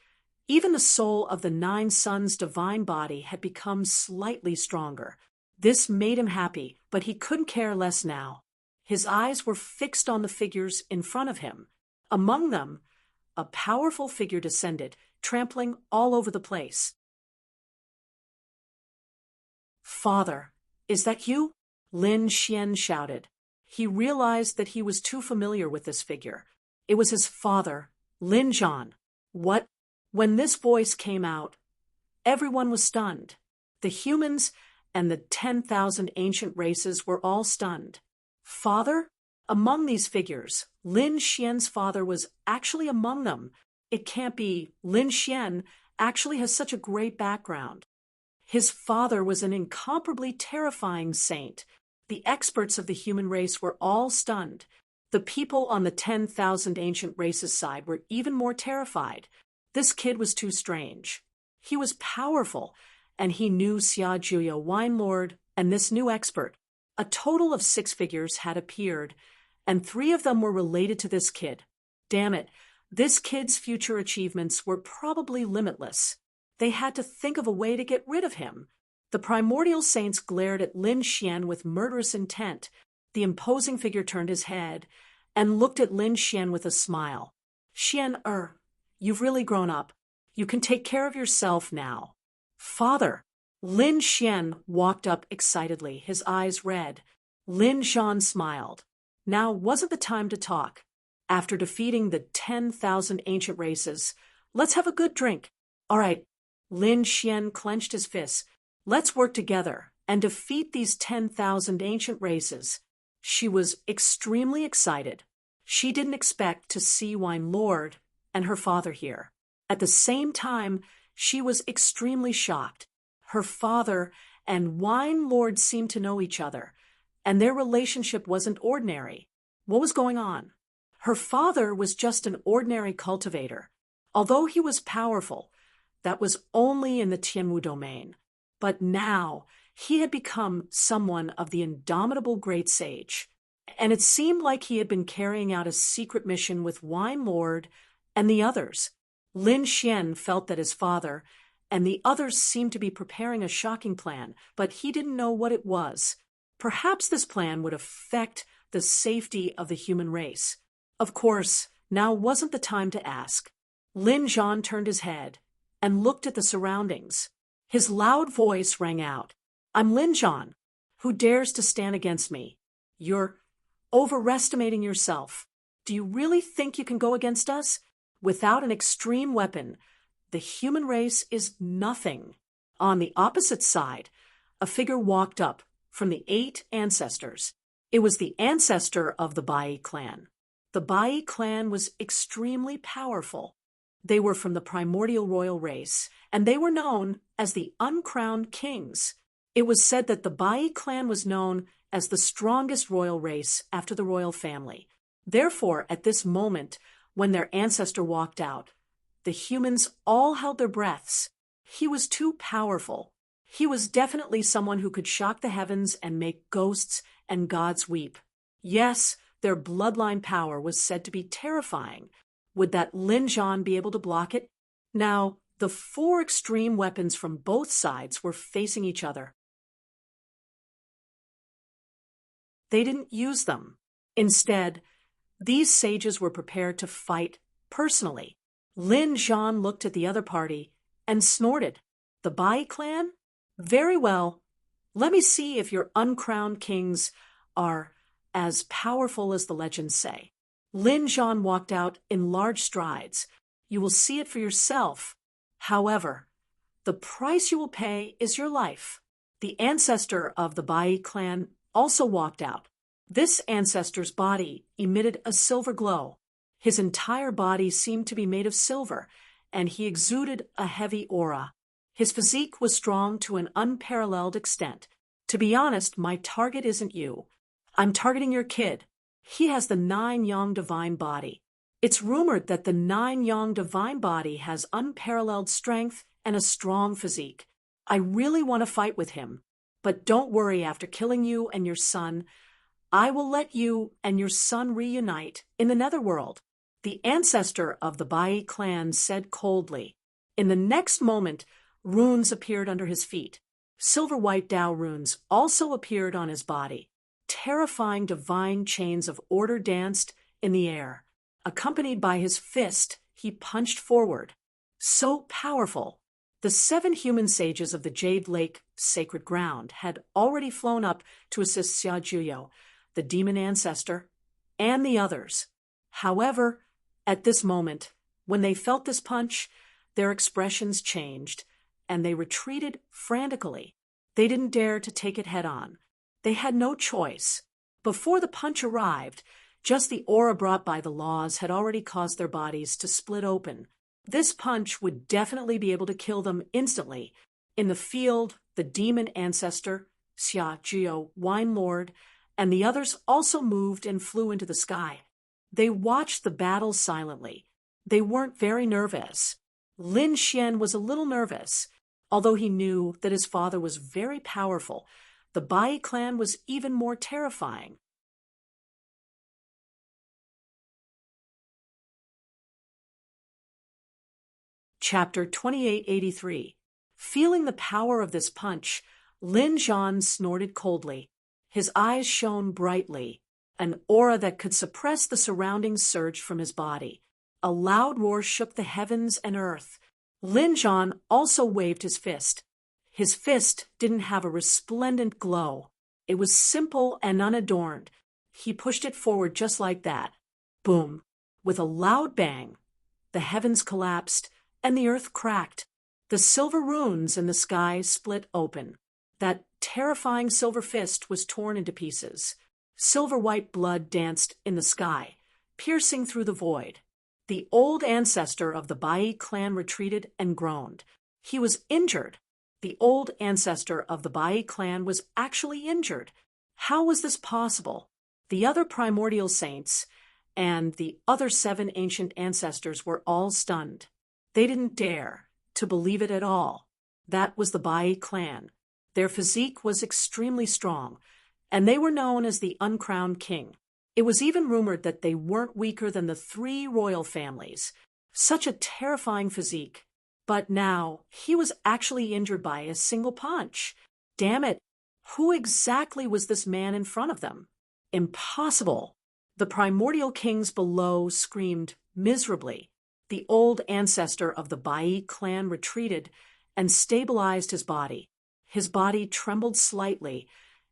even the soul of the 9 suns' divine body had become slightly stronger. This made him happy, but he couldn't care less now. His eyes were fixed on the figures in front of him. Among them, a powerful figure descended, trampling all over the place. "Father, is that you?" Lin Xian shouted. He realized that he was too familiar with this figure. It was his father, Lin Zhan. What? When this voice came out, everyone was stunned. The humans and the 10,000 ancient races were all stunned. Father? Among these figures, Lin Xian's father was actually among them. It can't be. Lin Xian actually has such a great background. His father was an incomparably terrifying saint. The experts of the human race were all stunned. The people on the 10,000 ancient races side were even more terrified. This kid was too strange. He was powerful, and he knew Xia Juyo, Wine Lord, and this new expert. A total of 6 figures had appeared, and 3 of them were related to this kid. Damn it, this kid's future achievements were probably limitless. They had to think of a way to get rid of him. The primordial saints glared at Lin Xian with murderous intent. The imposing figure turned his head and looked at Lin Xian with a smile. Xian, you've really grown up. You can take care of yourself now. Father. Lin Xian walked up excitedly, his eyes red. Lin Zhan smiled. Now wasn't the time to talk. After defeating the 10,000 ancient races, let's have a good drink. All right. Lin Xian clenched his fists. Let's work together and defeat these 10,000 ancient races. She was extremely excited. She didn't expect to see Wine Lord and her father here. At the same time, she was extremely shocked. Her father and Wine Lord seemed to know each other, and their relationship wasn't ordinary. What was going on? Her father was just an ordinary cultivator. Although he was powerful, that was only in the Tianwu domain. But now, he had become someone of the indomitable great sage. And it seemed like he had been carrying out a secret mission with Wine Lord and the others. Lin Xian felt that his father and the others seemed to be preparing a shocking plan, but he didn't know what it was. Perhaps this plan would affect the safety of the human race. Of course, now wasn't the time to ask. Lin Zhan turned his head and looked at the surroundings. His loud voice rang out. I'm Lin Zhan. Who dares to stand against me? You're overestimating yourself. Do you really think you can go against us? Without an extreme weapon, the human race is nothing. On the opposite side, a figure walked up from the 8 ancestors. It was the ancestor of the Bai clan. The Bai clan was extremely powerful. They were from the primordial royal race, and they were known as the uncrowned kings. It was said that the Bai clan was known as the strongest royal race after the royal family. Therefore, at this moment, when their ancestor walked out, the humans all held their breaths. He was too powerful. He was definitely someone who could shock the heavens and make ghosts and gods weep. Yes, their bloodline power was said to be terrifying. Would that Lin Zhan be able to block it? Now, the 4 extreme weapons from both sides were facing each other. They didn't use them. Instead, these sages were prepared to fight personally. Lin Zhan looked at the other party and snorted. The Bai clan? Very well. Let me see if your uncrowned kings are as powerful as the legends say. Lin Zhan walked out in large strides. You will see it for yourself. However, the price you will pay is your life. The ancestor of the Bai clan also walked out. This ancestor's body emitted a silver glow. His entire body seemed to be made of silver, and he exuded a heavy aura. His physique was strong to an unparalleled extent. To be honest, my target isn't you. I'm targeting your kid. He has the 9 Yang divine body. It's rumored that the 9 Yang divine body has unparalleled strength and a strong physique. I really want to fight with him. But don't worry, after killing you and your son, I will let you and your son reunite in the netherworld. The ancestor of the Bai clan said coldly. In the next moment, runes appeared under his feet. Silver-white Dao runes also appeared on his body. Terrifying divine chains of order danced in the air. Accompanied by his fist, he punched forward. So powerful. The 7 human sages of the Jade Lake sacred ground had already flown up to assist Xia Juyo, the demon ancestor, and the others. However, at this moment, when they felt this punch, their expressions changed, and they retreated frantically. They didn't dare to take it head-on. They had no choice. Before the punch arrived, just the aura brought by the laws had already caused their bodies to split open. This punch would definitely be able to kill them instantly. In the field, the demon ancestor, Xia Juyo, Wine Lord, and the others also moved and flew into the sky. They watched the battle silently. They weren't very nervous. Lin Xian was a little nervous. Although he knew that his father was very powerful, the Bai clan was even more terrifying. Chapter 2883. Feeling the power of this punch, Lin Zhan snorted coldly. His eyes shone brightly. An aura that could suppress the surroundings surged from his body. A loud roar shook the heavens and earth. Lin Zhan also waved his fist. His fist didn't have a resplendent glow. It was simple and unadorned. He pushed it forward just like that. Boom! With a loud bang, the heavens collapsed and the earth cracked. The silver runes in the sky split open. That terrifying silver fist was torn into pieces. Silver-white blood danced in the sky, piercing through the void. The old ancestor of the Bai clan retreated and groaned. He was injured. The old ancestor of the Bai clan was actually injured. How was this possible? The other primordial saints and the other 7 ancient ancestors were all stunned. They didn't dare to believe it at all. That was the Bai clan. Their physique was extremely strong, and they were known as the uncrowned king. It was even rumored that they weren't weaker than the 3 royal families. Such a terrifying physique. But now, he was actually injured by a single punch. Damn it, who exactly was this man in front of them? Impossible. The primordial kings below screamed miserably. The old ancestor of the Bai clan retreated and stabilized his body. His body trembled slightly,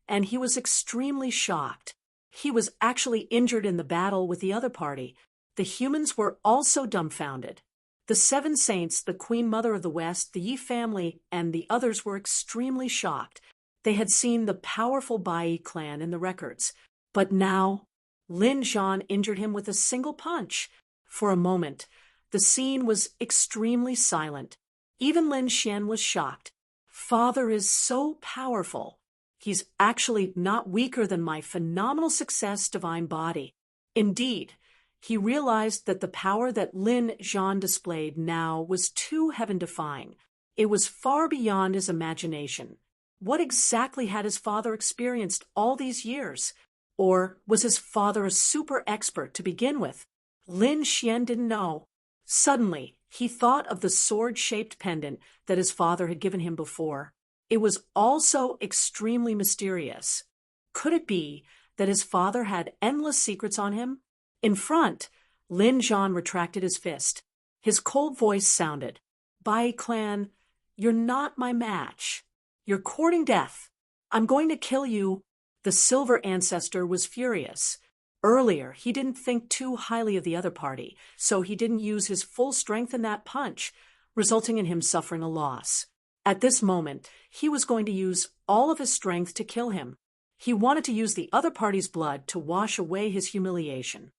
and he was extremely shocked. He was actually injured in the battle with the other party. The humans were also dumbfounded. The 7 saints, the Queen Mother of the West, the Yi family, and the others were extremely shocked. They had seen the powerful Bai clan in the records. But now, Lin Zhan injured him with a single punch. For a moment, the scene was extremely silent. Even Lin Xian was shocked. Father is so powerful. He's actually not weaker than my phenomenal success divine body. Indeed, he realized that the power that Lin Zhan displayed now was too heaven-defying. It was far beyond his imagination. What exactly had his father experienced all these years? Or was his father a super expert to begin with? Lin Xian didn't know. Suddenly, he thought of the sword-shaped pendant that his father had given him before. It was also extremely mysterious. Could it be that his father had endless secrets on him? In front, Lin Zhan retracted his fist. His cold voice sounded, "Bai clan, you're not my match. You're courting death. I'm going to kill you." The silver ancestor was furious. Earlier, he didn't think too highly of the other party, so he didn't use his full strength in that punch, resulting in him suffering a loss. At this moment, he was going to use all of his strength to kill him. He wanted to use the other party's blood to wash away his humiliation.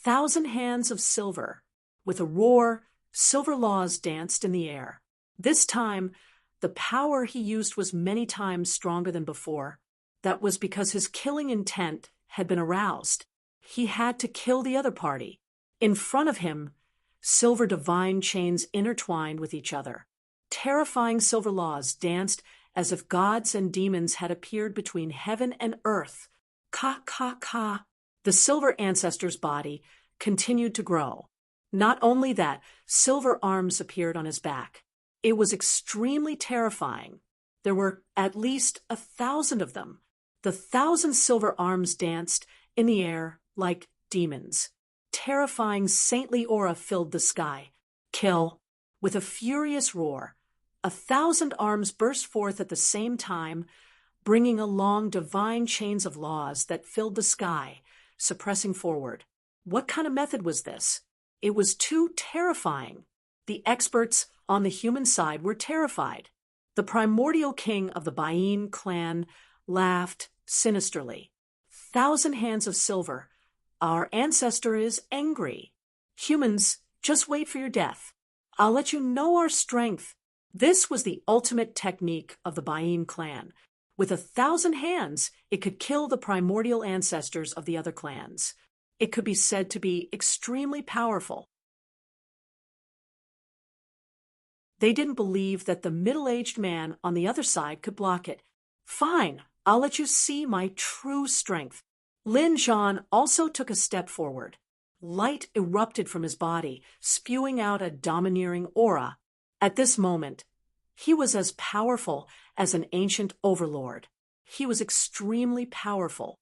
1,000 hands of silver. With a roar, silver laws danced in the air. This time, the power he used was many times stronger than before. That was because his killing intent had been aroused. He had to kill the other party. In front of him, silver divine chains intertwined with each other. Terrifying silver laws danced as if gods and demons had appeared between heaven and earth. Ka, ka, ka. The silver ancestor's body continued to grow. Not only that, silver arms appeared on his back. It was extremely terrifying. There were at least 1,000 of them. The 1,000 silver arms danced in the air like demons. Terrifying saintly aura filled the sky. Kill. With a furious roar, 1,000 arms burst forth at the same time, bringing along divine chains of laws that filled the sky, suppressing forward. What kind of method was this? It was too terrifying. The experts on the human side were terrified. The primordial king of the Bai clan laughed sinisterly. 1,000 hands of silver. Our ancestor is angry. Humans, just wait for your death. I'll let you know our strength. This was the ultimate technique of the Bai clan. With 1,000 hands, it could kill the primordial ancestors of the other clans. It could be said to be extremely powerful. They didn't believe that the middle-aged man on the other side could block it. Fine, I'll let you see my true strength. Lin Zhan also took a step forward. Light erupted from his body, spewing out a domineering aura. At this moment, He was as powerful as an ancient overlord. He was extremely powerful.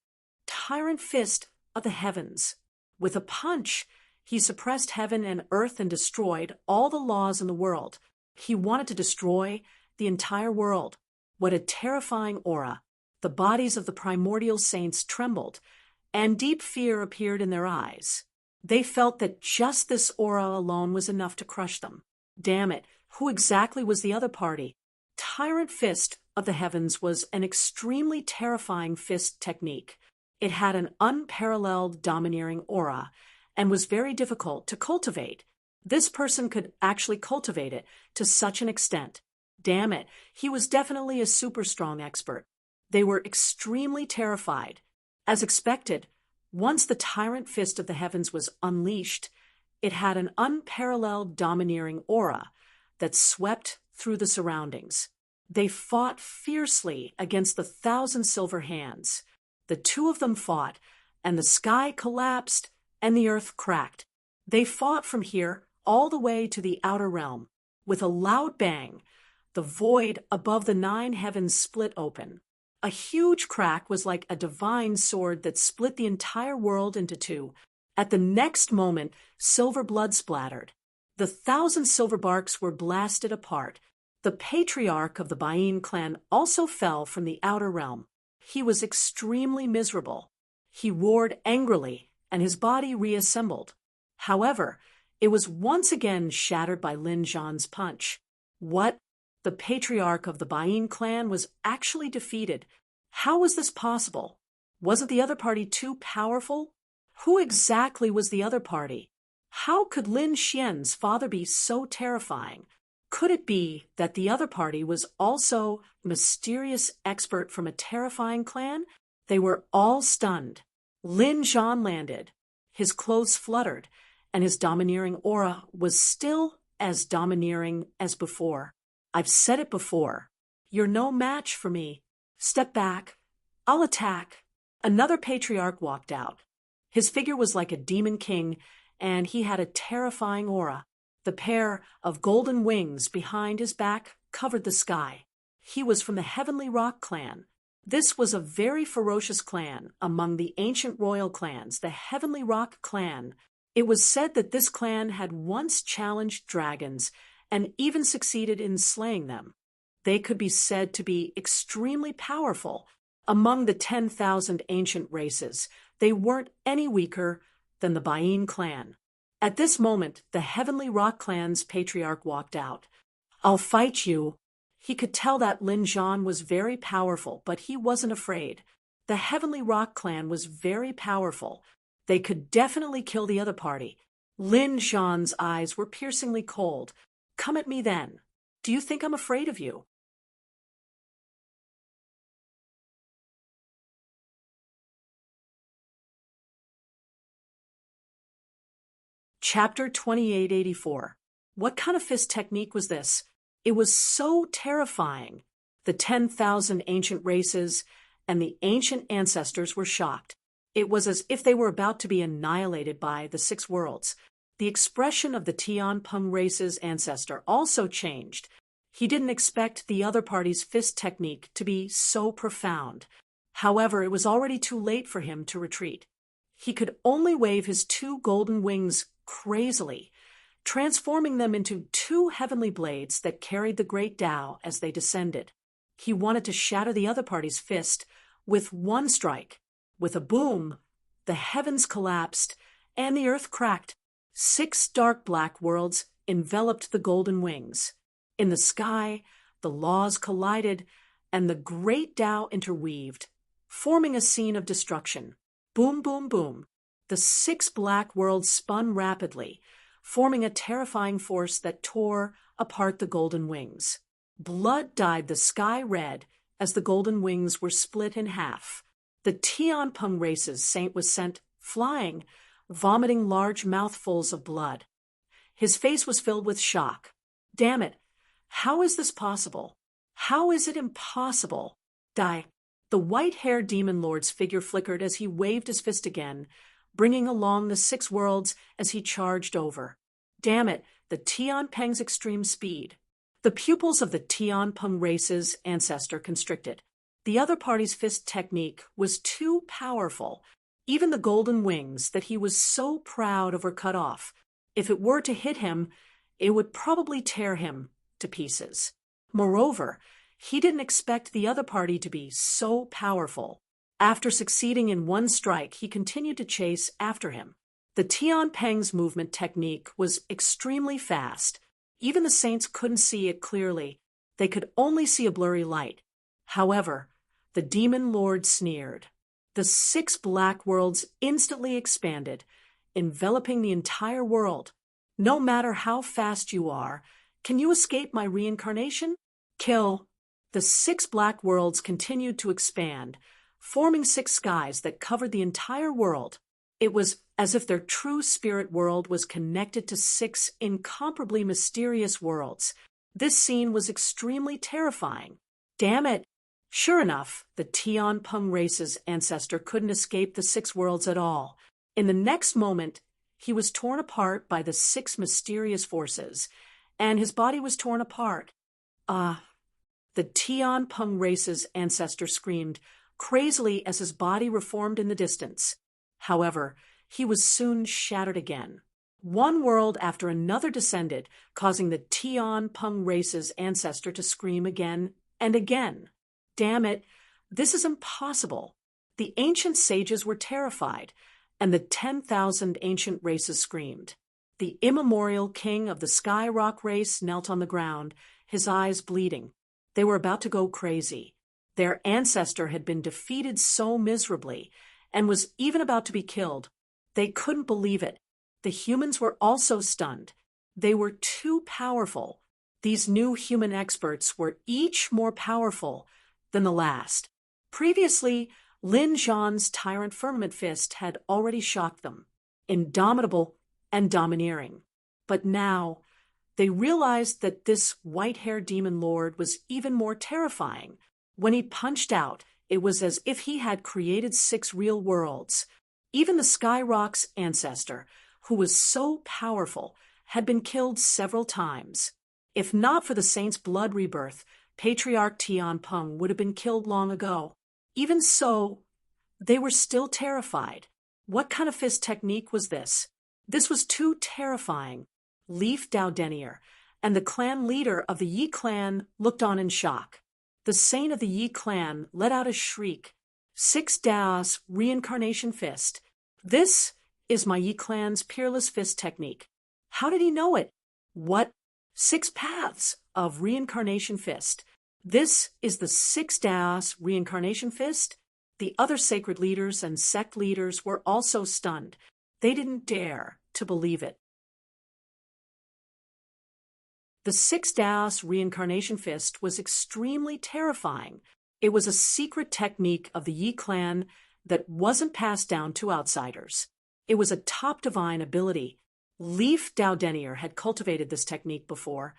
Tyrant Fist of the Heavens. With a punch, he suppressed heaven and earth and destroyed all the laws in the world. He wanted to destroy the entire world. What a terrifying aura. The bodies of the primordial saints trembled, and deep fear appeared in their eyes. They felt that just this aura alone was enough to crush them. Damn it, who exactly was the other party? Tyrant Fist of the Heavens was an extremely terrifying fist technique. It had an unparalleled domineering aura and was very difficult to cultivate. This person could actually cultivate it to such an extent. Damn it, he was definitely a super strong expert. They were extremely terrified. As expected, once the Tyrant Fist of the Heavens was unleashed, it had an unparalleled domineering aura that swept through the surroundings. They fought fiercely against the 1,000 silver hands. The two of them fought, and the sky collapsed and the earth cracked. They fought from here all the way to the outer realm. With a loud bang, the void above the 9 heavens split open. A huge crack was like a divine sword that split the entire world into two. At the next moment, silver blood splattered. The 1,000 silver barks were blasted apart. The patriarch of the Bain clan also fell from the outer realm. He was extremely miserable. He roared angrily, and his body reassembled. However, it was once again shattered by Lin Zhan's punch. What? The patriarch of the Bain clan was actually defeated. How was this possible? Wasn't the other party too powerful? Who exactly was the other party? How could Lin Xian's father be so terrifying? Could it be that the other party was also a mysterious expert from a terrifying clan? They were all stunned. Lin Zhan landed. His clothes fluttered, and his domineering aura was still as domineering as before. I've said it before. You're no match for me. Step back. I'll attack. Another patriarch walked out. His figure was like a demon king, and he had a terrifying aura. The pair of golden wings behind his back covered the sky. He was from the Heavenly Rock clan. This was a very ferocious clan among the ancient royal clans, the Heavenly Rock clan. It was said that this clan had once challenged dragons and even succeeded in slaying them. They could be said to be extremely powerful. Among the 10,000 ancient races, they weren't any weaker than the Bain clan. At this moment, the Heavenly Rock clan's patriarch walked out. I'll fight you. He could tell that Lin Zhan was very powerful, but he wasn't afraid. The Heavenly Rock clan was very powerful. They could definitely kill the other party. Lin Zhan's eyes were piercingly cold. Come at me then. Do you think I'm afraid of you? Chapter 2884. What kind of fist technique was this? It was so terrifying. The 10,000 ancient races and the ancient ancestors were shocked. It was as if they were about to be annihilated by the 6 worlds. The expression of the Tianpeng race's ancestor also changed. He didn't expect the other party's fist technique to be so profound. However, it was already too late for him to retreat. He could only wave his 2 golden wings crazily, transforming them into 2 heavenly blades that carried the great Tao as they descended. He wanted to shatter the other party's fist with one strike. With a boom, the heavens collapsed and the earth cracked. 6 dark black worlds enveloped the golden wings. In the sky, the laws collided and the great Tao interweaved, forming a scene of destruction. Boom, boom, boom. The 6 black worlds spun rapidly, forming a terrifying force that tore apart the golden wings. Blood dyed the sky red as the golden wings were split in half. The Tianpeng race's saint was sent flying, vomiting large mouthfuls of blood. His face was filled with shock. Damn it! How is this possible? How is it impossible? Die! The white-haired demon lord's figure flickered as he waved his fist again, bringing along the 6 worlds as he charged over. Damn it, the Tianpeng's extreme speed. The pupils of the Tianpeng race's ancestor constricted. The other party's fist technique was too powerful. Even the golden wings that he was so proud of were cut off. If it were to hit him, it would probably tear him to pieces. Moreover, he didn't expect the other party to be so powerful. After succeeding in one strike, he continued to chase after him. The Tianpeng's movement technique was extremely fast. Even the saints couldn't see it clearly. They could only see a blurry light. However, the demon lord sneered. The 6 black worlds instantly expanded, enveloping the entire world. No matter how fast you are, can you escape my reincarnation? Kill. The 6 black worlds continued to expand, forming 6 skies that covered the entire world. It was as if their true spirit world was connected to 6 incomparably mysterious worlds. This scene was extremely terrifying. Damn it! Sure enough, the Tianpeng race's ancestor couldn't escape the 6 worlds at all. In the next moment, he was torn apart by the 6 mysterious forces, and his body was torn apart. The Tianpeng race's ancestor screamed crazily as his body reformed in the distance. However, he was soon shattered again. One world after another descended, causing the Tianpeng race's ancestor to scream again and again. Damn it, this is impossible. The ancient sages were terrified, and the 10,000 ancient races screamed. The immemorial king of the Sky Rock race knelt on the ground, his eyes bleeding. They were about to go crazy. Their ancestor had been defeated so miserably, and was even about to be killed. They couldn't believe it. The humans were also stunned. They were too powerful. These new human experts were each more powerful than the last. Previously, Lin Zhan's tyrant firmament fist had already shocked them, indomitable and domineering. But now, they realized that this white-haired demon lord was even more terrifying. When he punched out, it was as if he had created 6 real worlds. Even the Skyrock's ancestor, who was so powerful, had been killed several times. If not for the saint's blood rebirth, Patriarch Tianpeng would have been killed long ago. Even so, they were still terrified. What kind of fist technique was this? This was too terrifying. Leaf Dao and the clan leader of the Yi clan looked on in shock. The saint of the Yi clan let out a shriek. 6 Dao's reincarnation fist. This is my Yi clan's peerless fist technique. How did he know it? What? 6 paths of reincarnation fist. This is the 6 Dao's reincarnation fist? The other sacred leaders and sect leaders were also stunned. They didn't dare to believe it. The 6 Dao's reincarnation fist was extremely terrifying. It was a secret technique of the Yi clan that wasn't passed down to outsiders. It was a top divine ability. Leaf Dao had cultivated this technique before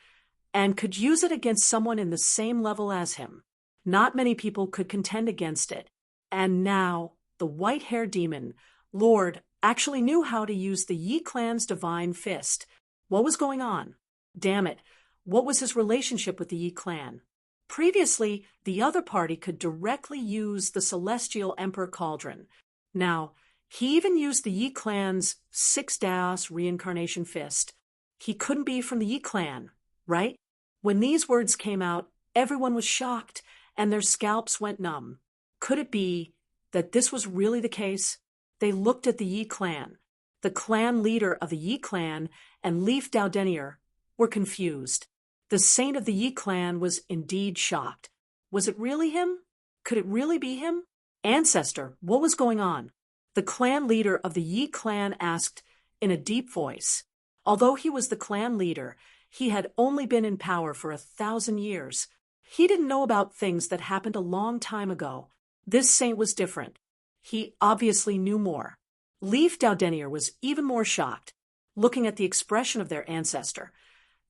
and could use it against someone in the same level as him. Not many people could contend against it. And now, the white-haired demon, Lord, actually knew how to use the Yi clan's divine fist. What was going on? Damn it, what was his relationship with the Yi clan? Previously, the other party could directly use the Celestial Emperor Cauldron. Now, he even used the Yi clan's 6 Dao's reincarnation fist. He couldn't be from the Yi clan, right? When these words came out, everyone was shocked, and their scalps went numb. Could it be that this was really the case? They looked at the Yi clan. The clan leader of the Yi clan and Leaf Dao were confused. The saint of the Yi clan was indeed shocked. Was it really him? Could it really be him? Ancestor, what was going on? The clan leader of the Yi clan asked in a deep voice. Although he was the clan leader, he had only been in power for 1,000 years. He didn't know about things that happened a long time ago. This saint was different. He obviously knew more. Leaf Dao was even more shocked, looking at the expression of their ancestor.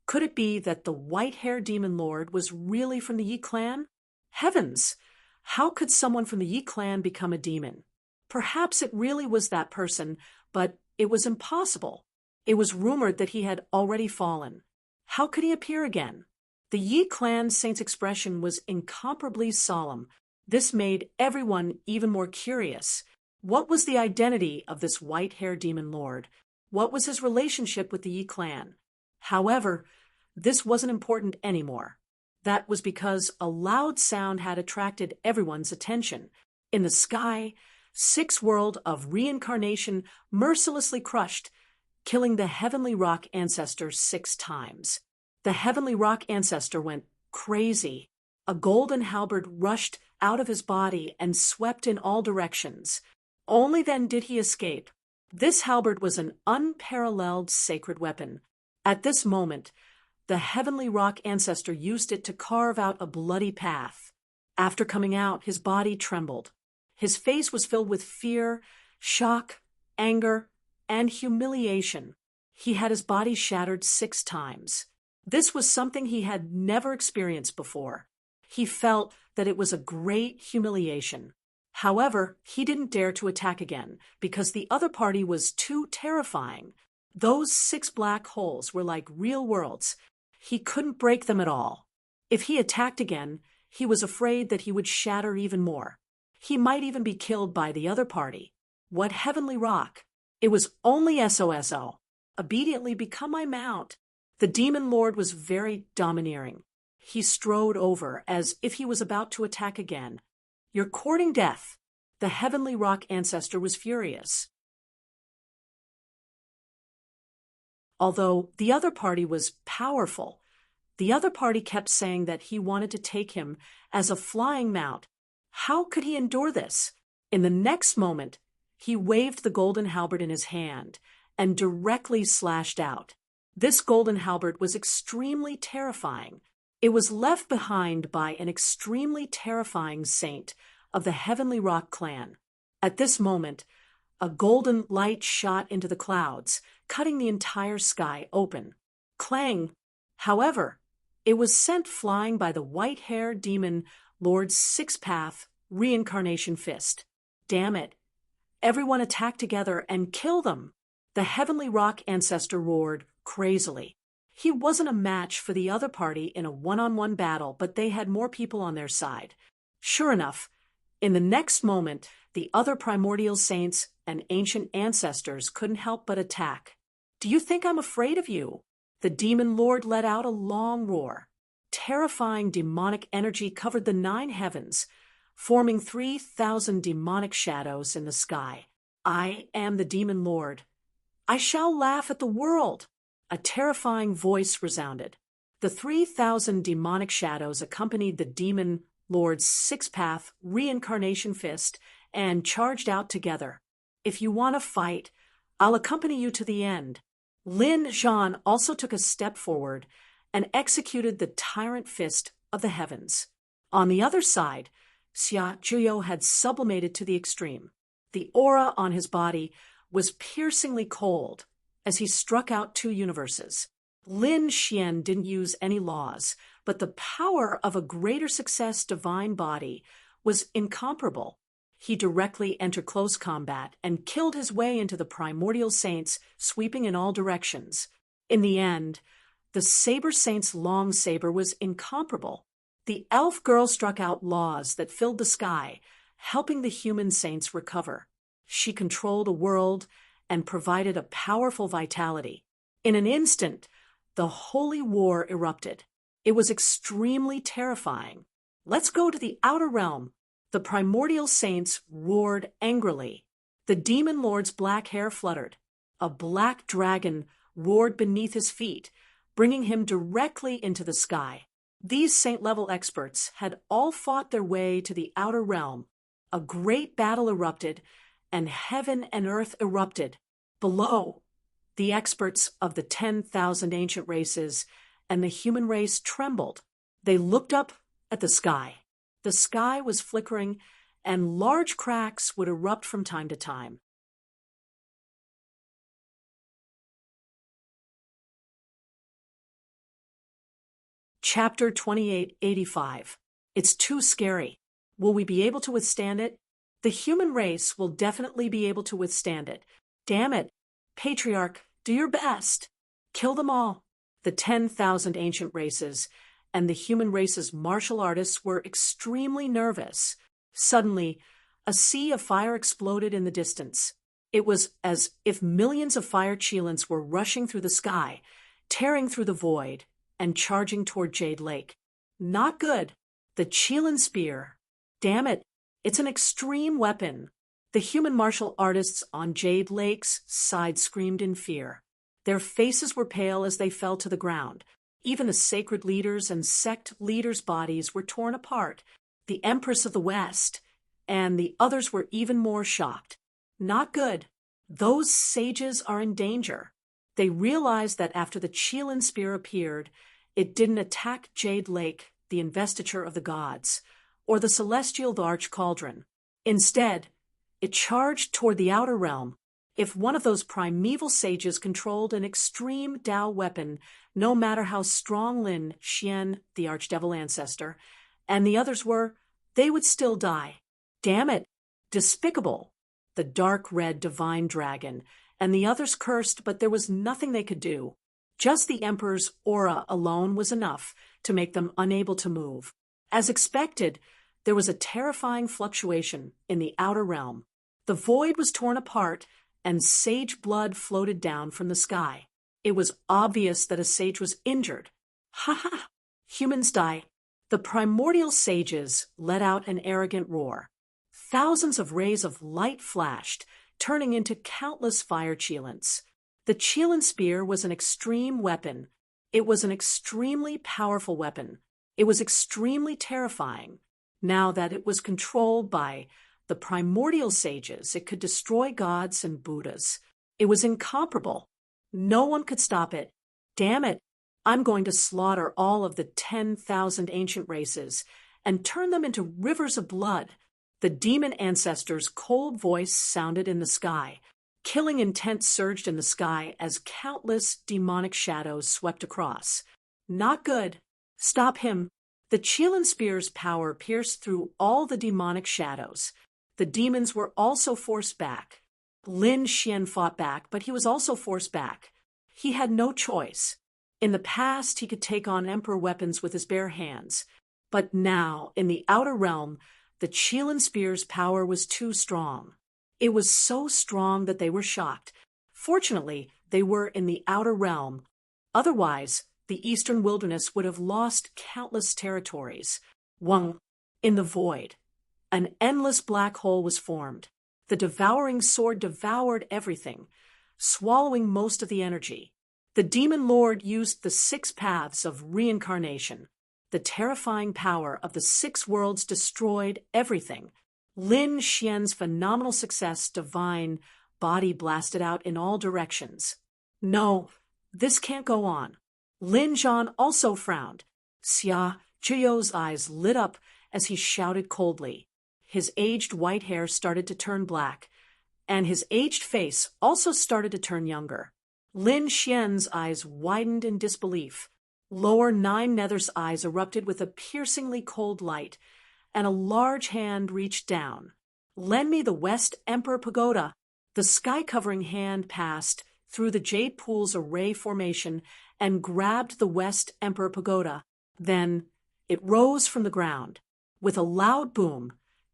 Could it be that the white-haired demon lord was really from the Yi clan? Heavens! How could someone from the Yi clan become a demon? Perhaps it really was that person, but it was impossible. It was rumored that he had already fallen. How could he appear again? The Yi clan saint's expression was incomparably solemn. This made everyone even more curious. What was the identity of this white-haired demon lord? What was his relationship with the Yi clan? However, this wasn't important anymore. That was because a loud sound had attracted everyone's attention. In the sky, Six World of Reincarnation mercilessly crushed, killing the Heavenly Rock Ancestor 6 times. The Heavenly Rock Ancestor went crazy. A golden halberd rushed out of his body and swept in all directions. Only then did he escape. This halberd was an unparalleled sacred weapon. At this moment, the Heavenly Rock Ancestor used it to carve out a bloody path. After coming out, his body trembled. His face was filled with fear, shock, anger, and humiliation. He had his body shattered 6 times. This was something he had never experienced before. He felt that it was a great humiliation. However, he didn't dare to attack again because the other party was too terrifying. Those 6 black holes were like real worlds. He couldn't break them at all. If he attacked again, he was afraid that he would shatter even more. He might even be killed by the other party. What heavenly rock? It was only SOSO. Obediently become my mount. The demon lord was very domineering. He strode over as if he was about to attack again. You're courting death. The Heavenly Rock Ancestor was furious. Although the other party was powerful, the other party kept saying that he wanted to take him as a flying mount. How could he endure this? In the next moment, he waved the golden halberd in his hand and directly slashed out. This golden halberd was extremely terrifying. It was left behind by an extremely terrifying saint of the Heavenly Rock clan. At this moment, a golden light shot into the clouds, cutting the entire sky open. Clang! However, it was sent flying by the white-haired demon Lord's 6-path reincarnation fist. Damn it! Everyone attack together and kill them! The Heavenly Rock Ancestor roared crazily. He wasn't a match for the other party in a one-on-one battle, but they had more people on their side. Sure enough, in the next moment, the other primordial saints and ancient ancestors couldn't help but attack. Do you think I'm afraid of you? The demon lord let out a long roar. Terrifying demonic energy covered the 9 heavens, forming 3,000 demonic shadows in the sky. I am the demon lord. I shall laugh at the world. A terrifying voice resounded. The 3,000 demonic shadows accompanied the demon lord's 6-path reincarnation fist and charged out together. If you want to fight, I'll accompany you to the end. Lin Zhan also took a step forward and executed the tyrant fist of the heavens. On the other side, Xia Zhiyo had sublimated to the extreme. The aura on his body was piercingly cold as he struck out 2 universes. Lin Xian didn't use any laws, but the power of a greater success divine body was incomparable. He directly entered close combat and killed his way into the primordial saints, sweeping in all directions. In the end, the Saber Saint's long saber was incomparable. The elf girl struck out laws that filled the sky, helping the human saints recover. She controlled a world and provided a powerful vitality. In an instant, the holy war erupted. It was extremely terrifying. Let's go to the outer realm. The primordial saints roared angrily. The demon lord's black hair fluttered. A black dragon roared beneath his feet, bringing him directly into the sky. These saint-level experts had all fought their way to the outer realm. A great battle erupted, and heaven and earth erupted. Below, the experts of the 10,000 ancient races and the human race trembled. They looked up at the sky. The sky was flickering, and large cracks would erupt from time to time. Chapter 2885. It's too scary. Will we be able to withstand it? The human race will definitely be able to withstand it. Damn it. Patriarch, do your best. Kill them all. The 10,000 ancient races and the human race's martial artists were extremely nervous. Suddenly, a sea of fire exploded in the distance. It was as if millions of fire cheelants were rushing through the sky, tearing through the void, and charging toward Jade Lake. Not good. The cheelan spear. Damn it, it's an extreme weapon. The human martial artists on Jade Lake's side screamed in fear. Their faces were pale as they fell to the ground. Even the sacred leaders and sect leaders' bodies were torn apart. The Empress of the West and the others were even more shocked. Not good. Those sages are in danger. They realized that after the cheelan spear appeared, it didn't attack Jade Lake, the investiture of the gods, or the celestial large cauldron. Instead, it charged toward the outer realm. If one of those primeval sages controlled an extreme Tao weapon, no matter how strong Lin Xian, the archdevil ancestor, and the others were, they would still die. Damn it! Despicable! The dark red divine dragon, and the others cursed, but there was nothing they could do. Just the Emperor's aura alone was enough to make them unable to move. As expected, there was a terrifying fluctuation in the outer realm. The void was torn apart, and sage blood floated down from the sky. It was obvious that a sage was injured. Ha ha! Humans die. The primordial sages let out an arrogant roar. Thousands of rays of light flashed, turning into countless fire cheelants. The cheelan spear was an extreme weapon. It was an extremely powerful weapon. It was extremely terrifying. Now that it was controlled by the primordial sages, it could destroy gods and Buddhas. It was incomparable. No one could stop it. Damn it, I'm going to slaughter all of the 10,000 ancient races and turn them into rivers of blood. The demon ancestor's cold voice sounded in the sky. Killing intent surged in the sky as countless demonic shadows swept across. Not good. Stop him. The cheelan spear's power pierced through all the demonic shadows. The demons were also forced back. Lin Xian fought back, but he was also forced back. He had no choice. In the past, he could take on emperor weapons with his bare hands. But now, in the outer realm, the cheelan spear's power was too strong. It was so strong that they were shocked. Fortunately, they were in the outer realm. Otherwise, the eastern wilderness would have lost countless territories. One, in the void, an endless black hole was formed. The devouring sword devoured everything, swallowing most of the energy. The demon lord used the 6 paths of reincarnation. The terrifying power of the 6 worlds destroyed everything. Lin Xian's phenomenal success divine body blasted out in all directions. No, this can't go on. Lin Zhan also frowned. Xia Zhiyou's eyes lit up as he shouted coldly. His aged white hair started to turn black, and his aged face also started to turn younger. Lin Xian's eyes widened in disbelief. Lower 9 Nether's eyes erupted with a piercingly cold light, and a large hand reached down. Lend me the West Emperor Pagoda. The sky-covering hand passed through the jade pool's array formation and grabbed the West Emperor Pagoda. Then it rose from the ground. With a loud boom,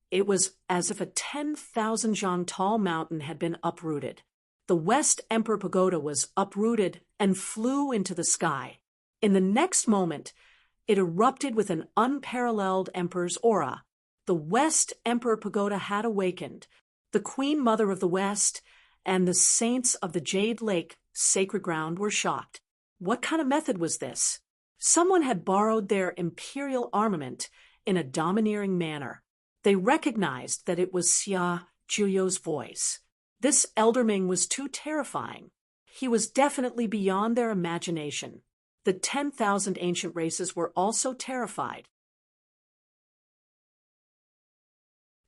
it was as if a 10,000 zhang tall mountain had been uprooted. The West Emperor Pagoda was uprooted and flew into the sky. In the next moment, it erupted with an unparalleled emperor's aura. The West Emperor Pagoda had awakened. The Queen Mother of the West and the saints of the Jade Lake sacred ground were shocked. What kind of method was this? Someone had borrowed their imperial armament in a domineering manner. They recognized that it was Xia Zhiyou's voice. This elderling was too terrifying. He was definitely beyond their imagination. The 10,000 ancient races were also terrified.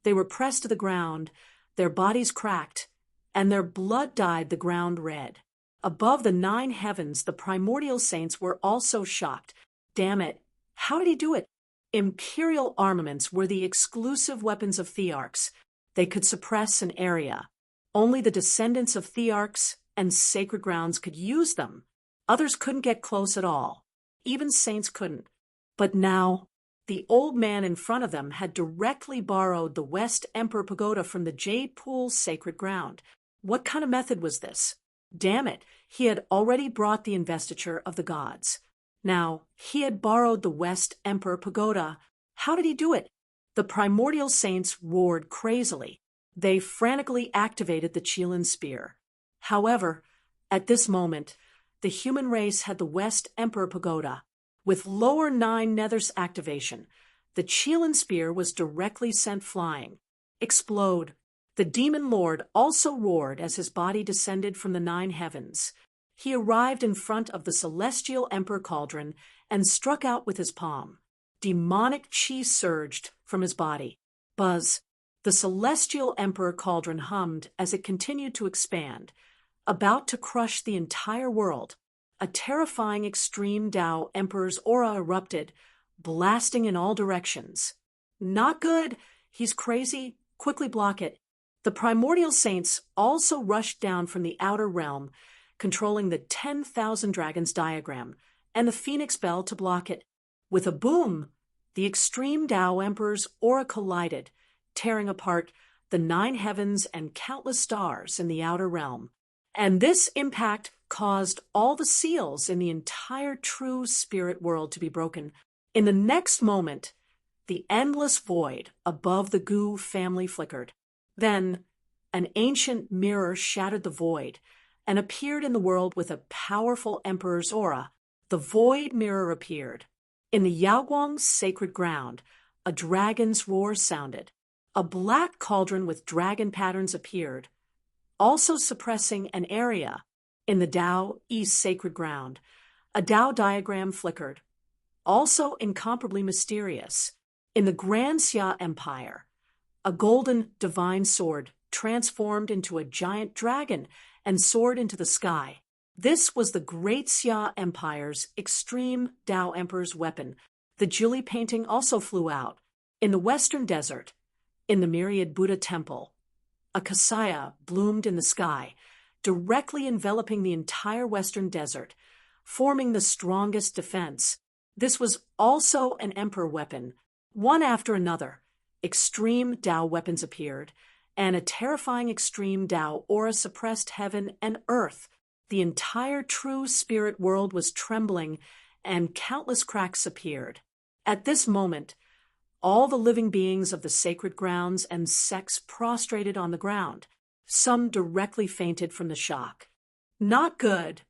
They were pressed to the ground, their bodies cracked, and their blood dyed the ground red. Above the 9 heavens, the primordial saints were also shocked. Damn it, how did he do it? Imperial armaments were the exclusive weapons of thearchs. They could suppress an area. Only the descendants of thearchs and sacred grounds could use them. Others couldn't get close at all. Even saints couldn't. But now, the old man in front of them had directly borrowed the West Emperor Pagoda from the Jade Pool's sacred ground. What kind of method was this? Damn it, he had already brought the investiture of the gods. Now, he had borrowed the West Emperor Pagoda. How did he do it? The primordial saints roared crazily. They frantically activated the Qilin spear. However, at this moment, the human race had the West Emperor Pagoda. With lower 9 nethers activation, the Qilin spear was directly sent flying. Explode. The demon lord also roared as his body descended from the 9 heavens. He arrived in front of the celestial emperor cauldron and struck out with his palm. Demonic chi surged from his body. Buzz. The celestial emperor cauldron hummed as it continued to expand, about to crush the entire world. A terrifying extreme Tao emperor's aura erupted, blasting in all directions. Not good. He's crazy. Quickly block it. The primordial saints also rushed down from the outer realm, controlling the 10,000 dragons diagram and the phoenix bell to block it. With a boom, the extreme Tao emperor's aura collided, tearing apart the 9 heavens and countless stars in the outer realm. And this impact caused all the seals in the entire true spirit world to be broken. In the next moment, the endless void above the Gu family flickered. Then, an ancient mirror shattered the void and appeared in the world with a powerful emperor's aura. The void mirror appeared. In the Yaoguang's sacred ground, a dragon's roar sounded. A black cauldron with dragon patterns appeared, also suppressing an area. In the Tao East sacred ground, a Tao diagram flickered, also incomparably mysterious. In the Grand Xia Empire, a golden divine sword transformed into a giant dragon and soared into the sky. This was the Great Xia Empire's extreme Tao Emperor's weapon. The Jili painting also flew out. In the Western Desert, in the myriad Buddha temple, a Kasaya bloomed in the sky, directly enveloping the entire Western Desert, forming the strongest defense. This was also an emperor weapon. One after another, extreme Tao weapons appeared, and a terrifying extreme Tao aura suppressed heaven and earth. The entire true spirit world was trembling, and countless cracks appeared. At this moment, all the living beings of the sacred grounds and sects prostrated on the ground. Some directly fainted from the shock. Not good.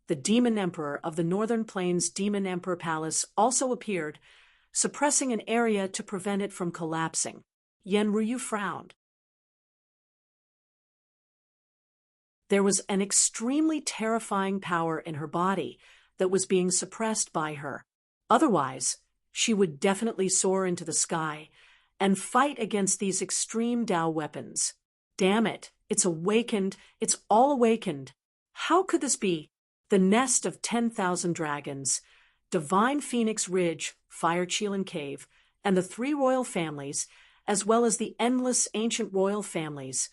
The demon emperor of the Northern Plains Demon Emperor Palace also appeared, suppressing an area to prevent it from collapsing. Yen Ruyu frowned. There was an extremely terrifying power in her body that was being suppressed by her. Otherwise, she would definitely soar into the sky and fight against these extreme Tao weapons. Damn it, it's awakened, it's all awakened. How could this be? The nest of 10,000 dragons, Divine Phoenix Ridge, Fire Qilin Cave, and the 3 royal families, as well as the endless ancient royal families,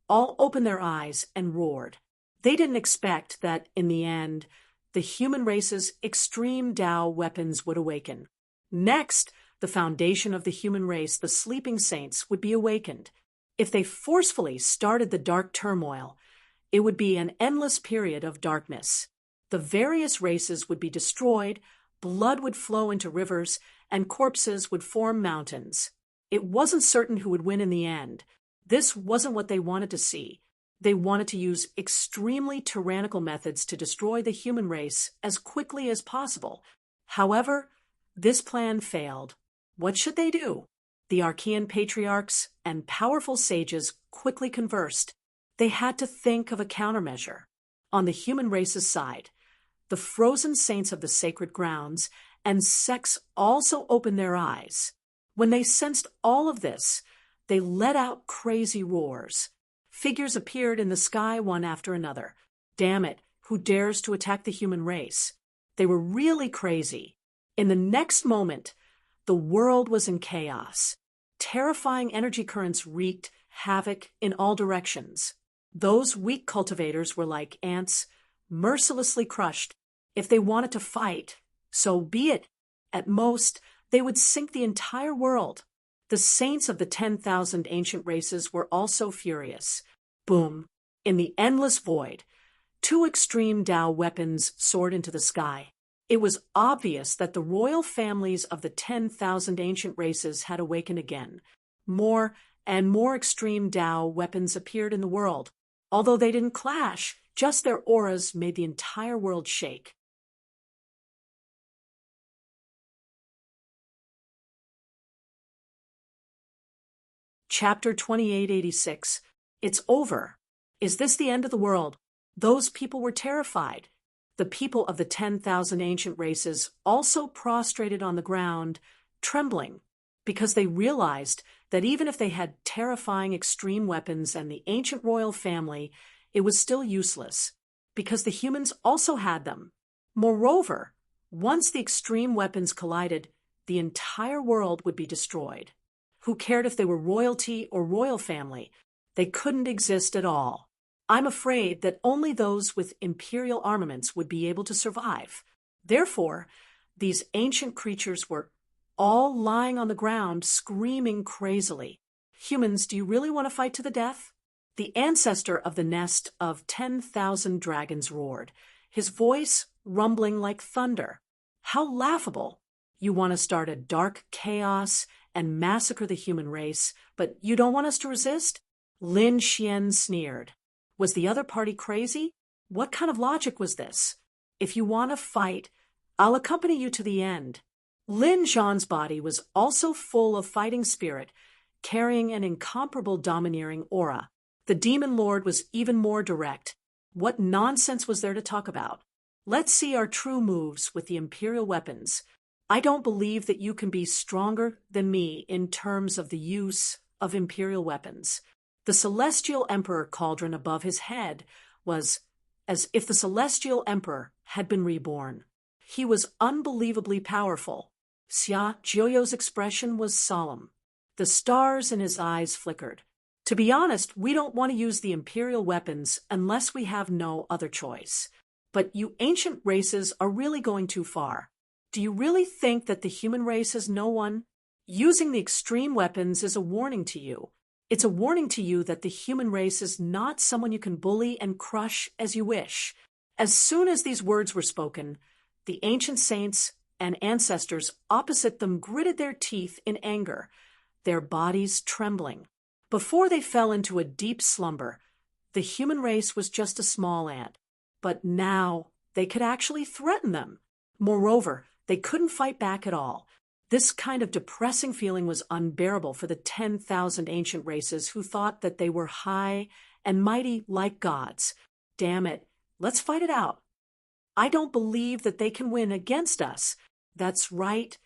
all opened their eyes and roared. They didn't expect that, in the end, the human race's extreme Tao weapons would awaken. Next, the foundation of the human race, the sleeping saints, would be awakened. If they forcefully started the dark turmoil, it would be an endless period of darkness. The various races would be destroyed, blood would flow into rivers, and corpses would form mountains. It wasn't certain who would win in the end. This wasn't what they wanted to see. They wanted to use extremely tyrannical methods to destroy the human race as quickly as possible. However, this plan failed. What should they do? The Archean patriarchs and powerful sages quickly conversed. They had to think of a countermeasure. On the human race's side, the frozen saints of the sacred grounds and sects also opened their eyes. When they sensed all of this, they let out crazy roars. Figures appeared in the sky one after another. Damn it, who dares to attack the human race? They were really crazy. In the next moment, the world was in chaos. Terrifying energy currents wreaked havoc in all directions. Those weak cultivators were like ants, mercilessly crushed. If they wanted to fight, so be it. At most, they would sink the entire world. The saints of the 10,000 ancient races were also furious. Boom! In the endless void, two extreme Tao weapons soared into the sky. It was obvious that the royal families of the 10,000 ancient races had awakened again. More and more extreme Tao weapons appeared in the world. Although they didn't clash, just their auras made the entire world shake. Chapter 2886. It's over. Is this the end of the world? Those people were terrified. The people of the 10,000 ancient races also prostrated on the ground, trembling, because they realized that even if they had terrifying extreme weapons and the ancient royal family, it was still useless, because the humans also had them. Moreover, once the extreme weapons collided, the entire world would be destroyed. Who cared if they were royalty or royal family? They couldn't exist at all. I'm afraid that only those with imperial armaments would be able to survive. Therefore, these ancient creatures were all lying on the ground, screaming crazily. Humans, do you really want to fight to the death? The ancestor of the nest of 10,000 dragons roared, his voice rumbling like thunder. How laughable! You want to start a dark chaos and massacre the human race, but you don't want us to resist? Lin Xian sneered. Was the other party crazy? What kind of logic was this? If you want to fight, I'll accompany you to the end. Lin Zhan's body was also full of fighting spirit, carrying an incomparable domineering aura. The demon lord was even more direct. What nonsense was there to talk about? Let's see our true moves with the imperial weapons. I don't believe that you can be stronger than me in terms of the use of imperial weapons. The celestial emperor cauldron above his head was as if the celestial emperor had been reborn. He was unbelievably powerful. Xia Jiuyo's expression was solemn. The stars in his eyes flickered. To be honest, we don't want to use the imperial weapons unless we have no other choice. But you ancient races are really going too far. Do you really think that the human race has no one? Using the extreme weapons is a warning to you. It's a warning to you that the human race is not someone you can bully and crush as you wish. As soon as these words were spoken, the ancient saints and ancestors opposite them gritted their teeth in anger, their bodies trembling. Before they fell into a deep slumber, the human race was just a small ant. But now they could actually threaten them. Moreover, they couldn't fight back at all. This kind of depressing feeling was unbearable for the 10,000 ancient races who thought that they were high and mighty like gods. Damn it, let's fight it out. I don't believe that they can win against us. That's right.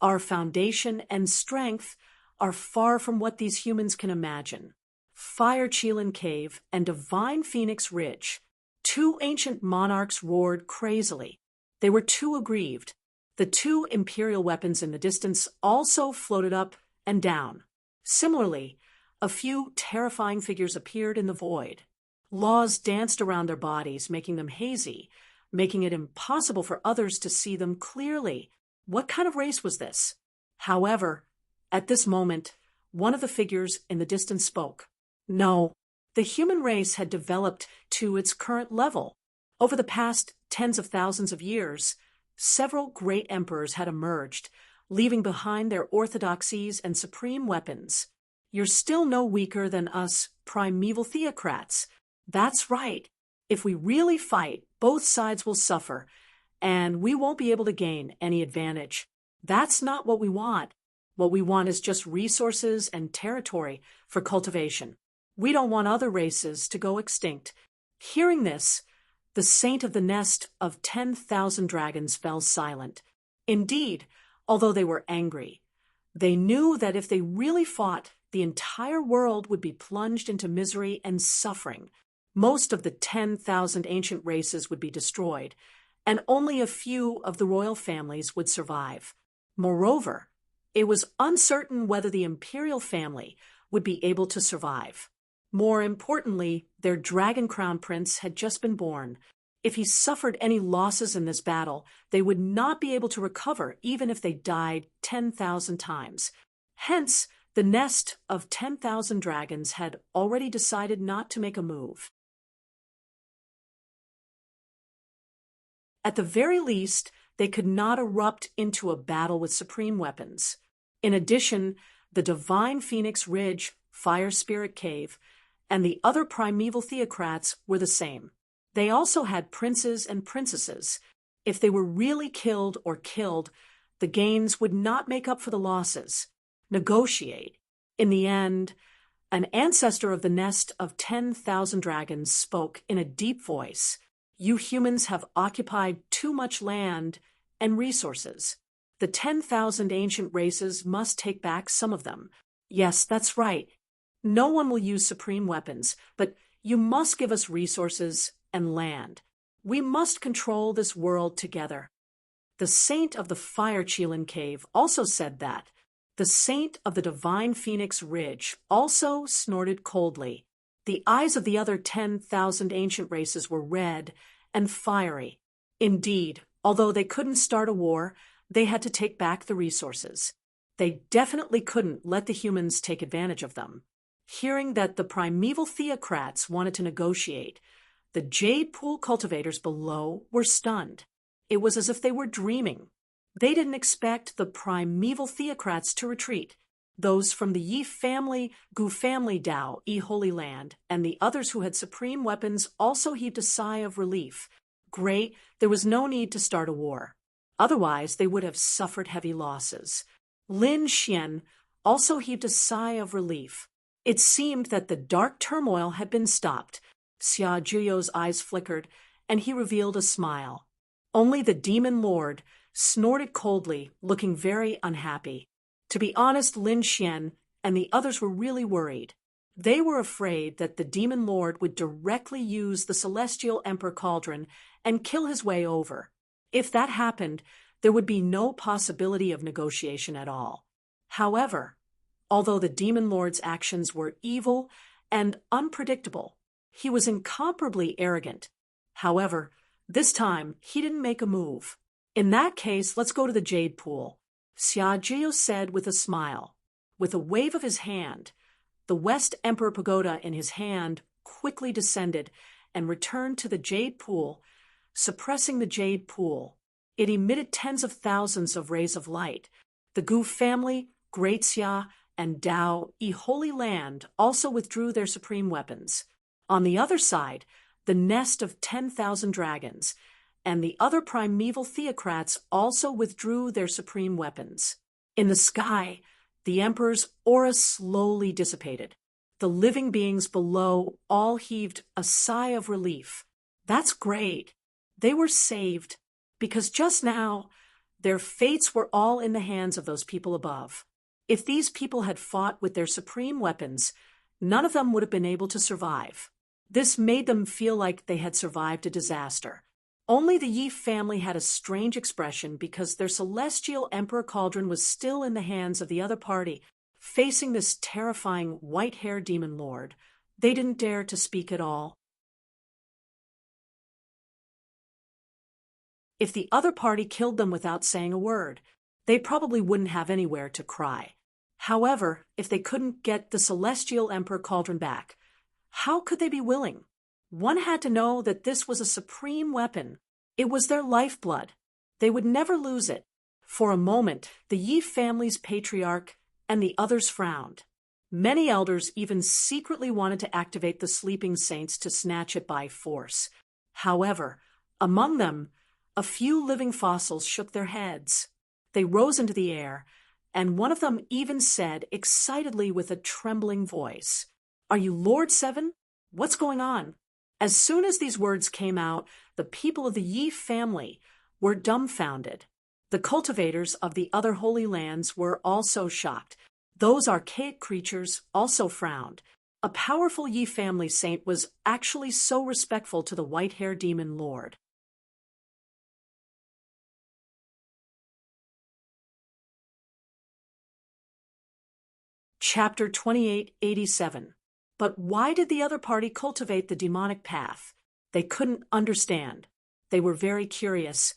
Our foundation and strength are far from what these humans can imagine. Fire Qilin Cave and Divine Phoenix Ridge. Two ancient monarchs roared crazily. They were too aggrieved. The two imperial weapons in the distance also floated up and down. Similarly, a few terrifying figures appeared in the void. Laws danced around their bodies, making them hazy, making it impossible for others to see them clearly. What kind of race was this? However, at this moment, one of the figures in the distance spoke. No, the human race had developed to its current level. Over the past tens of thousands of years, several great emperors had emerged, leaving behind their orthodoxies and supreme weapons. You're still no weaker than us primeval theocrats. That's right. If we really fight, both sides will suffer, and we won't be able to gain any advantage. That's not what we want. What we want is just resources and territory for cultivation. We don't want other races to go extinct. Hearing this, the saint of the nest of 10,000 dragons fell silent. Indeed, although they were angry, they knew that if they really fought, the entire world would be plunged into misery and suffering. Most of the 10,000 ancient races would be destroyed, and only a few of the royal families would survive. Moreover, it was uncertain whether the imperial family would be able to survive. More importantly, their dragon crown prince had just been born. If he suffered any losses in this battle, they would not be able to recover even if they died 10,000 times. Hence, the nest of 10,000 dragons had already decided not to make a move. At the very least, they could not erupt into a battle with supreme weapons. In addition, the divine Phoenix Ridge, Fire Spirit Cave, and the other primeval theocrats were the same. They also had princes and princesses. If they were really killed, the gains would not make up for the losses. Negotiate. In the end, an ancestor of the nest of 10,000 dragons spoke in a deep voice. You humans have occupied too much land and resources. The 10,000 ancient races must take back some of them. Yes, that's right. No one will use supreme weapons, but you must give us resources and land. We must control this world together. The saint of the Fire Chelan Cave also said that. The saint of the divine Phoenix Ridge also snorted coldly. The eyes of the other 10,000 ancient races were red and fiery. Indeed, although they couldn't start a war, they had to take back the resources. They definitely couldn't let the humans take advantage of them. Hearing that the primeval theocrats wanted to negotiate, the jade pool cultivators below were stunned. It was as if they were dreaming. They didn't expect the primeval theocrats to retreat. Those from the Yi family, Gu family Dao, Yi Holy Land, and the others who had supreme weapons also heaved a sigh of relief. Great, there was no need to start a war. Otherwise, they would have suffered heavy losses. Lin Xian also heaved a sigh of relief. It seemed that the dark turmoil had been stopped. Xia Juyo's eyes flickered, and he revealed a smile. Only the demon lord snorted coldly, looking very unhappy. To be honest, Lin Xian and the others were really worried. They were afraid that the demon lord would directly use the celestial emperor cauldron and kill his way over. If that happened, there would be no possibility of negotiation at all. However, although the demon lord's actions were evil and unpredictable, he was incomparably arrogant. However, this time he didn't make a move. In that case, let's go to the jade pool, Xia Jiu said with a smile. With a wave of his hand, the West Emperor Pagoda in his hand quickly descended and returned to the jade pool, suppressing the jade pool. It emitted tens of thousands of rays of light. The Gu family, Great Xia, and Dao, Yi Holy Land also withdrew their supreme weapons. On the other side, the nest of 10,000 dragons and the other primeval theocrats also withdrew their supreme weapons. In the sky, the emperor's aura slowly dissipated. The living beings below all heaved a sigh of relief. That's great. They were saved, because just now, their fates were all in the hands of those people above. If these people had fought with their supreme weapons, none of them would have been able to survive. This made them feel like they had survived a disaster. Only the Yi family had a strange expression because their celestial emperor cauldron was still in the hands of the other party, facing this terrifying white-haired demon lord. They didn't dare to speak at all. If the other party killed them without saying a word, they probably wouldn't have anywhere to cry. However, if they couldn't get the celestial emperor cauldron back, how could they be willing? One had to know that this was a supreme weapon. It was their lifeblood. They would never lose it. For a moment, the Yi family's patriarch and the others frowned. Many elders even secretly wanted to activate the sleeping saints to snatch it by force. However, among them, a few living fossils shook their heads. They rose into the air, and one of them even said excitedly with a trembling voice, "Are you Lord Seven? What's going on?" As soon as these words came out, the people of the Yi family were dumbfounded. The cultivators of the other holy lands were also shocked. Those archaic creatures also frowned. A powerful Yi family saint was actually so respectful to the white-haired demon lord. Chapter 2887. But why did the other party cultivate the demonic path? They couldn't understand. They were very curious,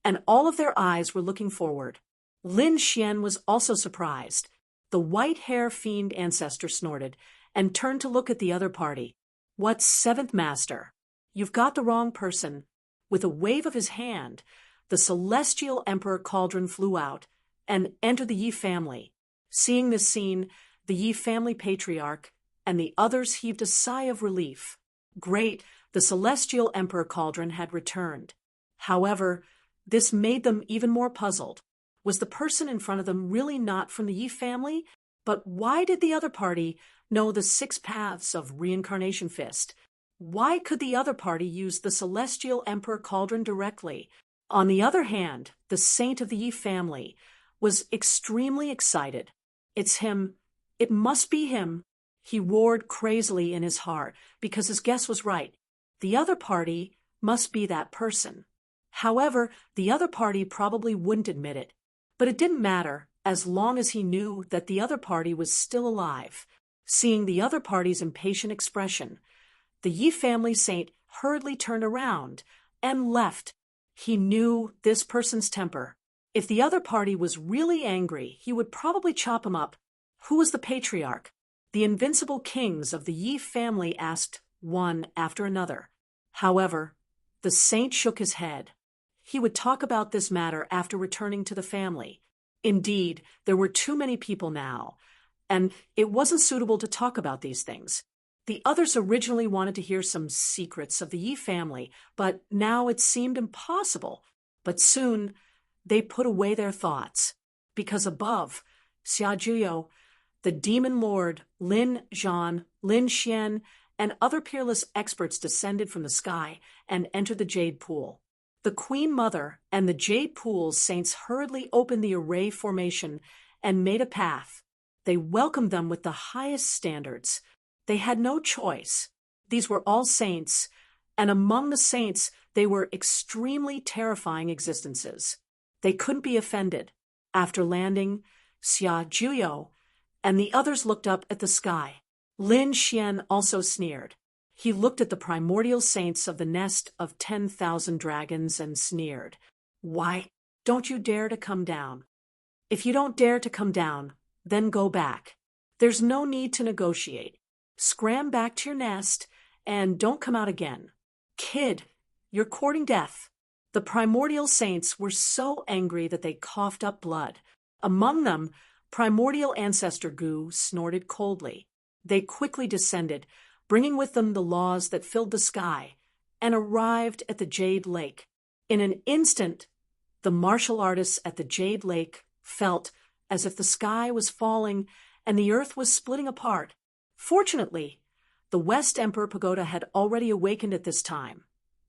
and all of their eyes were looking forward. Lin Xian was also surprised. The white-hair fiend ancestor snorted and turned to look at the other party. "What, seventh master? You've got the wrong person." With a wave of his hand, the celestial emperor cauldron flew out and entered the Yi family. Seeing this scene, the Yi family patriarch and the others heaved a sigh of relief. Great, the celestial emperor cauldron had returned. However, this made them even more puzzled. Was the person in front of them really not from the Yi family? But why did the other party know the 6 paths of reincarnation fist? Why could the other party use the celestial emperor cauldron directly? On the other hand, the saint of the Yi family was extremely excited. "It's him. It must be him," he roared crazily in his heart, because his guess was right. The other party must be that person. However, the other party probably wouldn't admit it. But it didn't matter, as long as he knew that the other party was still alive. Seeing the other party's impatient expression, the Yi family saint hurriedly turned around and left. He knew this person's temper. If the other party was really angry, he would probably chop him up. Who was the patriarch? The invincible kings of the Yi family asked one after another. However, the saint shook his head. He would talk about this matter after returning to the family. Indeed, there were too many people now, and it wasn't suitable to talk about these things. The others originally wanted to hear some secrets of the Yi family, but now it seemed impossible. But soon, they put away their thoughts, because above, Xiajuyo, the demon lord, Lin Zhan, Lin Xian, and other peerless experts descended from the sky and entered the Jade Pool. The Queen Mother and the Jade Pool's saints hurriedly opened the array formation and made a path. They welcomed them with the highest standards. They had no choice. These were all saints, and among the saints, they were extremely terrifying existences. They couldn't be offended. After landing, Xia Juyo and the others looked up at the sky. Lin Xian also sneered. He looked at the primordial saints of the nest of 10,000 dragons and sneered. "Why don't you dare to come down? If you don't dare to come down, then go back. There's no need to negotiate. Scram back to your nest and don't come out again. Kid, you're courting death." The primordial saints were so angry that they coughed up blood. Among them, primordial ancestor Gu snorted coldly. They quickly descended, bringing with them the laws that filled the sky, and arrived at the Jade Lake. In an instant, the martial artists at the Jade Lake felt as if the sky was falling and the earth was splitting apart. Fortunately, the West Emperor Pagoda had already awakened at this time,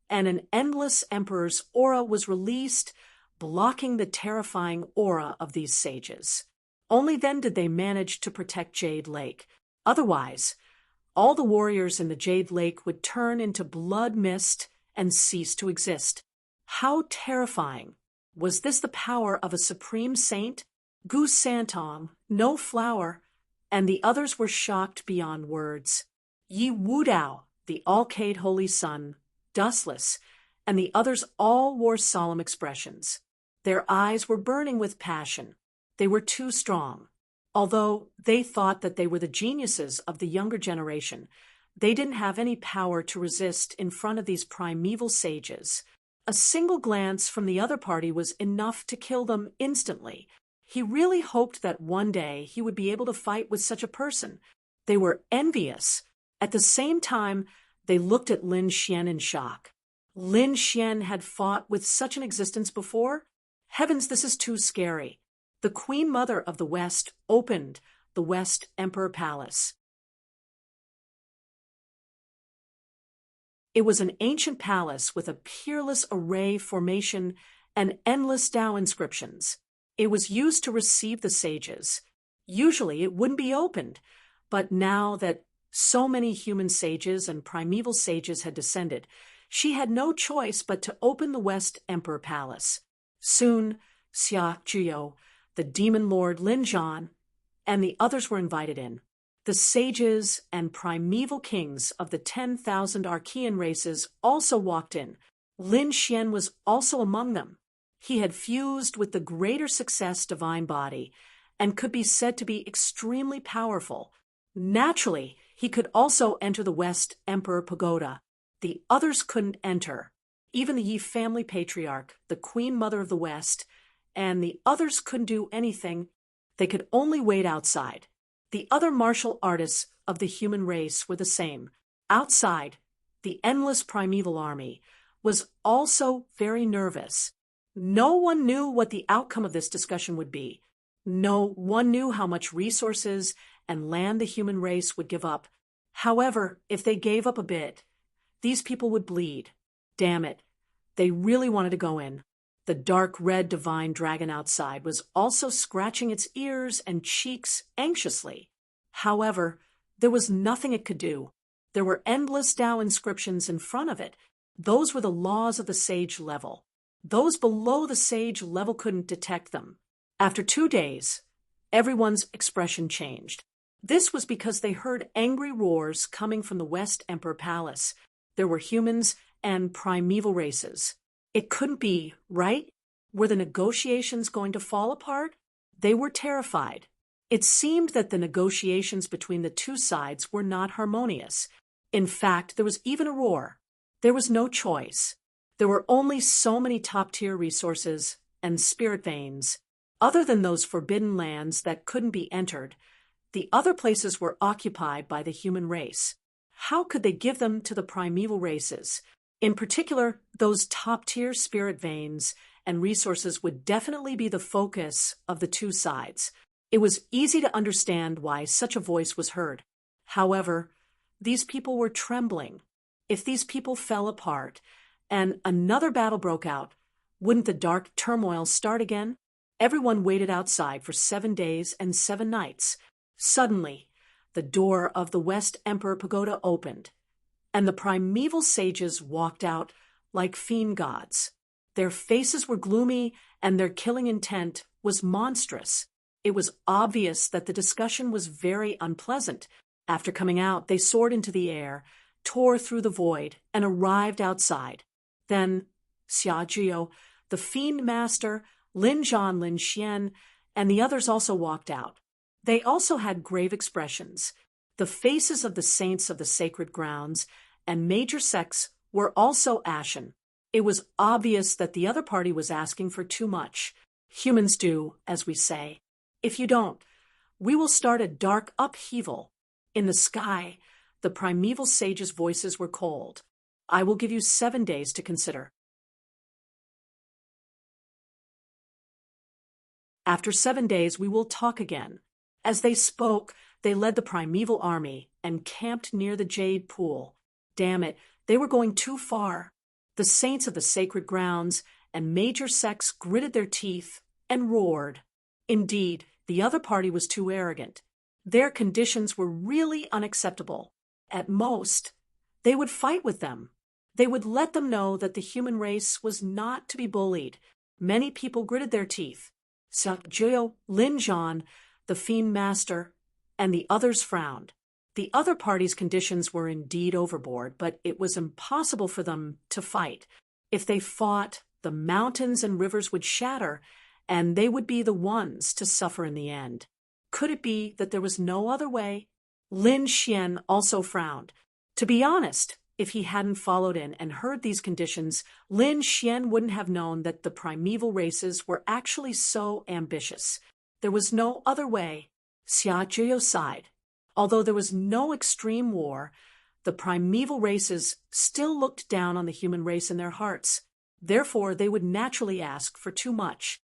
and an endless emperor's aura was released, blocking the terrifying aura of these sages. Only then did they manage to protect Jade Lake. Otherwise, all the warriors in the Jade Lake would turn into blood mist and cease to exist. How terrifying! Was this the power of a supreme saint? Gu Santong, no flower, and the others were shocked beyond words. Yi Wudao, the all-Cade Holy Sun, dustless, and the others all wore solemn expressions. Their eyes were burning with passion. They were too strong. Although they thought that they were the geniuses of the younger generation, they didn't have any power to resist in front of these primeval sages. A single glance from the other party was enough to kill them instantly. He really hoped that one day he would be able to fight with such a person. They were envious. At the same time, they looked at Lin Xian in shock. Lin Xian had fought with such an existence before? Heavens, this is too scary. The Queen Mother of the West opened the West Emperor Palace. It was an ancient palace with a peerless array formation and endless Tao inscriptions. It was used to receive the sages. Usually it wouldn't be opened, but now that so many human sages and primeval sages had descended, she had no choice but to open the West Emperor Palace. Soon, Xia Juyo, the demon lord Lin Zhan, and the others were invited in. The sages and primeval kings of the 10,000 Archean races also walked in, Lin Xian was also among them. He had fused with the greater success divine body and could be said to be extremely powerful. Naturally, he could also enter the West Emperor Pagoda. The others couldn't enter. Even the Yi family patriarch, the Queen Mother of the West, and the others couldn't do anything. They could only wait outside. The other martial artists of the human race were the same. Outside, the endless primeval army was also very nervous. No one knew what the outcome of this discussion would be. No one knew how much resources and land the human race would give up. However, if they gave up a bit, these people would bleed. Damn it, they really wanted to go in. The dark red divine dragon outside was also scratching its ears and cheeks anxiously. However, there was nothing it could do. There were endless Tao inscriptions in front of it. Those were the laws of the sage level. Those below the sage level couldn't detect them. After 2 days, everyone's expression changed. This was because they heard angry roars coming from the West Emperor Palace. There were humans and primeval races. It couldn't be, right? Were the negotiations going to fall apart? They were terrified. It seemed that the negotiations between the two sides were not harmonious. In fact, there was even a roar. There was no choice. There were only so many top-tier resources and spirit veins. Other than those forbidden lands that couldn't be entered, the other places were occupied by the human race. How could they give them to the primeval races? In particular, those top-tier spirit veins and resources would definitely be the focus of the two sides. It was easy to understand why such a voice was heard. However, these people were trembling. If these people fell apart and another battle broke out, wouldn't the dark turmoil start again? Everyone waited outside for 7 days and 7 nights. Suddenly, the door of the West Emperor Pagoda opened, and the primeval sages walked out like fiend gods. Their faces were gloomy, and their killing intent was monstrous. It was obvious that the discussion was very unpleasant. After coming out, they soared into the air, tore through the void, and arrived outside. Then Xia Jiu, the fiend master, Lin Zhan, Lin Xian, and the others also walked out. They also had grave expressions. The faces of the saints of the sacred grounds and major sects were also ashen. It was obvious that the other party was asking for too much. Humans do, as we say. If you don't, we will start a dark upheaval. In the sky, the primeval sages' voices were cold. I will give you 7 days to consider. After 7 days, we will talk again. As they spoke, they led the primeval army and camped near the jade pool. Damn it, they were going too far. The saints of the sacred grounds and major sects gritted their teeth and roared. Indeed, the other party was too arrogant. Their conditions were really unacceptable. At most, they would fight with them. They would let them know that the human race was not to be bullied. Many people gritted their teeth. Xia Jiu, Lin Zhan, the fiend master, and the others frowned. The other party's conditions were indeed overboard, but it was impossible for them to fight. If they fought, the mountains and rivers would shatter, and they would be the ones to suffer in the end. Could it be that there was no other way? Lin Xian also frowned. To be honest, if he hadn't followed in and heard these conditions, Lin Xian wouldn't have known that the primeval races were actually so ambitious. There was no other way. Xia Jiu sighed. Although there was no extreme war, the primeval races still looked down on the human race in their hearts. Therefore, they would naturally ask for too much.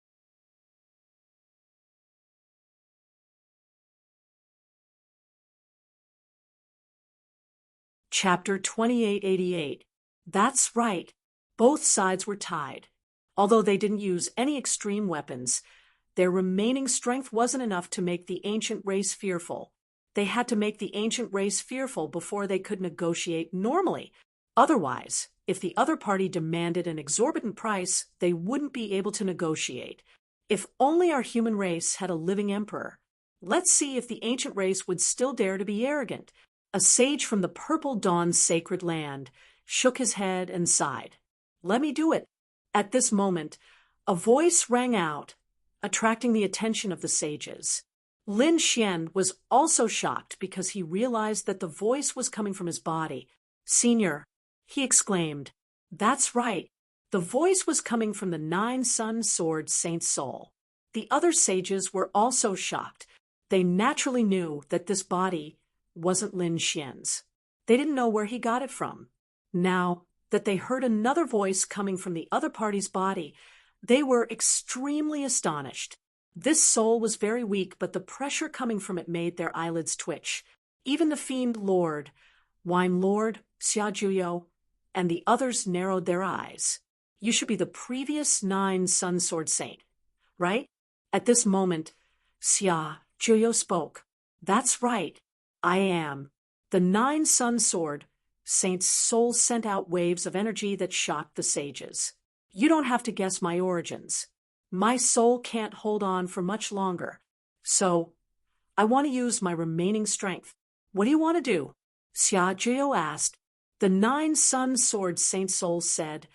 Chapter 2888. That's right. Both sides were tied. Although they didn't use any extreme weapons, their remaining strength wasn't enough to make the ancient race fearful. They had to make the ancient race fearful before they could negotiate normally. Otherwise, if the other party demanded an exorbitant price, they wouldn't be able to negotiate. If only our human race had a living emperor. Let's see if the ancient race would still dare to be arrogant. A sage from the Purple Dawn's sacred land shook his head and sighed. Let me do it. At this moment, a voice rang out, attracting the attention of the sages. Lin Xian was also shocked because he realized that the voice was coming from his body. Senior, he exclaimed. That's right. The voice was coming from the nine-sun sword Saint's soul. The other sages were also shocked. They naturally knew that this body wasn't Lin Xian's. They didn't know where he got it from. Now that they heard another voice coming from the other party's body, they were extremely astonished. This soul was very weak, but the pressure coming from it made their eyelids twitch. Even the fiend lord, wine lord, Xia Juyo, and the others narrowed their eyes. You should be the previous 9-sun sword saint, right? At this moment, Xia Juyo spoke. That's right, I am. The 9-sun sword saint's soul sent out waves of energy that shocked the sages. You don't have to guess my origins. My soul can't hold on for much longer. So, I want to use my remaining strength. What do you want to do? Xia Juyo asked. The 9-sun sword saint's soul said,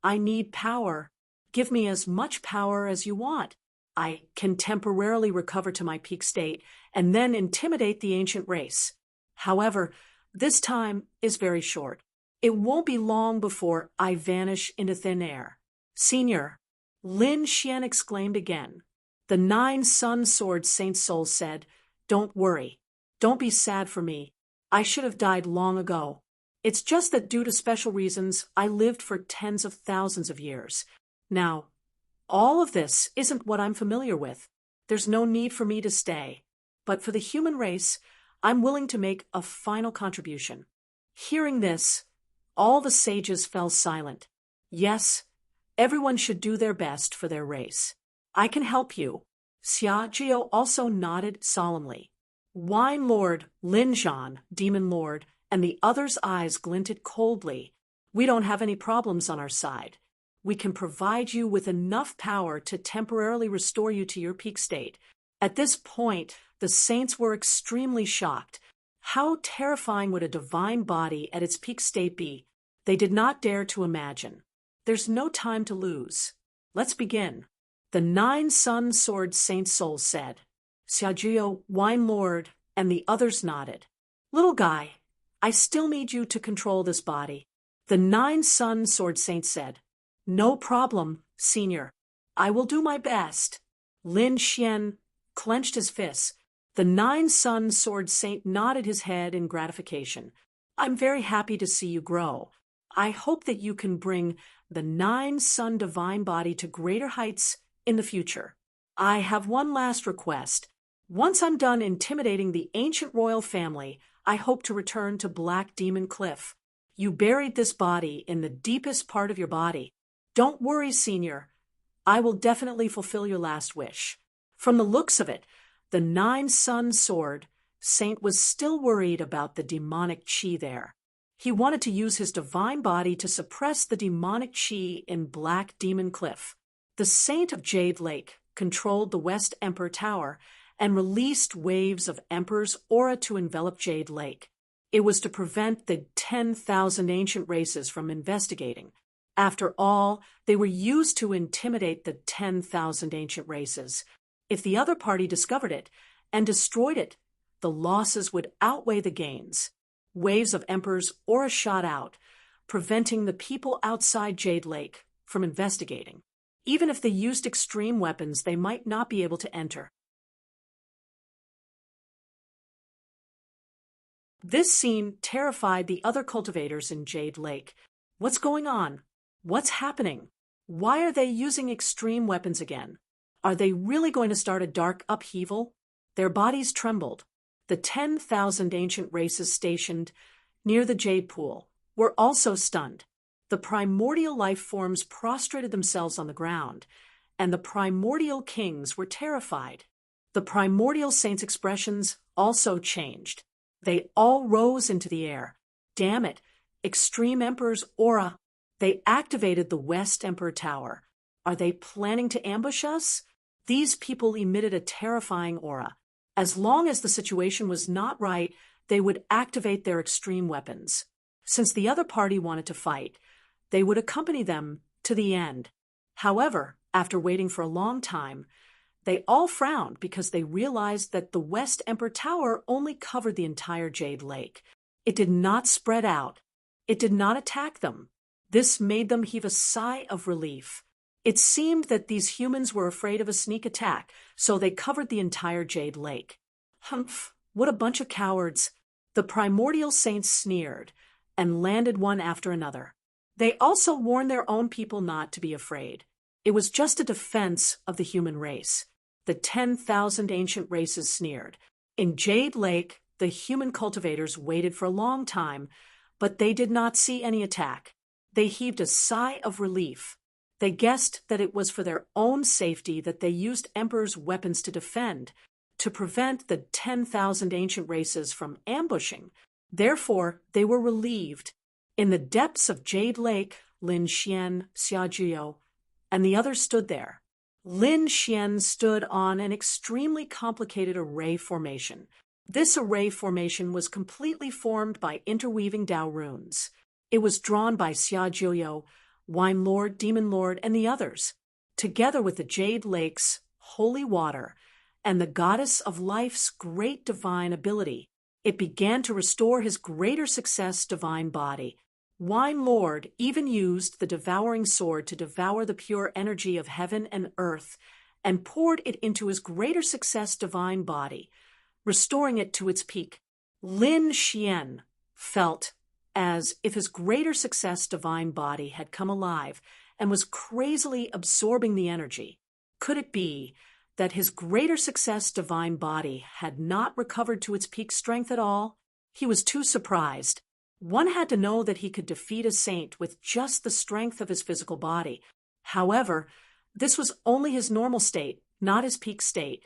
I need power. Give me as much power as you want. I can temporarily recover to my peak state and then intimidate the ancient race. However, this time is very short. It won't be long before I vanish into thin air. Senior, Lin Xian exclaimed again. The 9-sun sword saint's soul said, Don't worry. Don't be sad for me. I should have died long ago. It's just that due to special reasons, I lived for tens of thousands of years. Now, all of this isn't what I'm familiar with. There's no need for me to stay. But for the human race, I'm willing to make a final contribution. Hearing this, all the sages fell silent. Yes, everyone should do their best for their race. I can help you. Xia Juyo also nodded solemnly. Wine Lord, Lin Zhan, Demon Lord, and the others' eyes glinted coldly. We don't have any problems on our side. We can provide you with enough power to temporarily restore you to your peak state. At this point, the saints were extremely shocked. How terrifying would a divine body at its peak state be? They did not dare to imagine. There's no time to lose. Let's begin. The 9-sun sword saint's soul said. Xia Juyo, Wine Lord, and the others nodded. Little guy, I still need you to control this body. The 9-sun sword saint said. No problem, Senior. I will do my best. Lin Xian clenched his fists. The 9-sun sword saint nodded his head in gratification. I'm very happy to see you grow. I hope that you can bring the 9-sun divine body to greater heights in the future. I have one last request. Once I'm done intimidating the ancient royal family, I hope to return to Black Demon Cliff. You buried this body in the deepest part of your body. Don't worry, Senior. I will definitely fulfill your last wish. From the looks of it, the 9-sun sword saint was still worried about the demonic chi there. He wanted to use his divine body to suppress the demonic chi in Black Demon Cliff. The Saint of Jade Lake controlled the West Emperor Tower and released waves of Emperor's aura to envelop Jade Lake. It was to prevent the 10,000 ancient races from investigating. After all, they were used to intimidate the 10,000 ancient races. If the other party discovered it and destroyed it, the losses would outweigh the gains. Waves of Emperor's aura shot out, preventing the people outside Jade Lake from investigating. Even if they used extreme weapons, they might not be able to enter. This scene terrified the other cultivators in Jade Lake. What's going on? What's happening? Why are they using extreme weapons again? Are they really going to start a dark upheaval? Their bodies trembled. The 10,000 ancient races stationed near the Jade Pool were also stunned. The primordial life forms prostrated themselves on the ground, and the primordial kings were terrified. The primordial saints' expressions also changed. They all rose into the air. Damn it, Extreme Emperor's aura. They activated the West Emperor Tower. Are they planning to ambush us? These people emitted a terrifying aura. As long as the situation was not right, they would activate their extreme weapons. Since the other party wanted to fight, they would accompany them to the end. However, after waiting for a long time, they all frowned because they realized that the West Emperor Tower only covered the entire Jade Lake. It did not spread out. It did not attack them. This made them heave a sigh of relief. It seemed that these humans were afraid of a sneak attack, so they covered the entire Jade Lake. Humph, what a bunch of cowards. The primordial saints sneered and landed one after another. They also warned their own people not to be afraid. It was just a defense of the human race. The 10,000 ancient races sneered. In Jade Lake, the human cultivators waited for a long time, but they did not see any attack. They heaved a sigh of relief. They guessed that it was for their own safety that they used Emperor's weapons to defend, to prevent the 10,000 ancient races from ambushing. Therefore, they were relieved. In the depths of Jade Lake, Lin Xian, Xia Jiu, and the others stood there. Lin Xian stood on an extremely complicated array formation. This array formation was completely formed by interweaving Dao runes. It was drawn by Xia Jiu, Wine Lord, Demon Lord, and the others, together with the Jade Lake's holy water and the goddess of life's great divine ability. It began to restore his greater success divine body. Wine Lord even used the devouring sword to devour the pure energy of heaven and earth and poured it into his greater success divine body, restoring it to its peak. Lin Xian felt as if his greater success divine body had come alive and was crazily absorbing the energy. Could it be that his greater success divine body had not recovered to its peak strength at all? He was too surprised. One had to know that he could defeat a saint with just the strength of his physical body. However, this was only his normal state, not his peak state.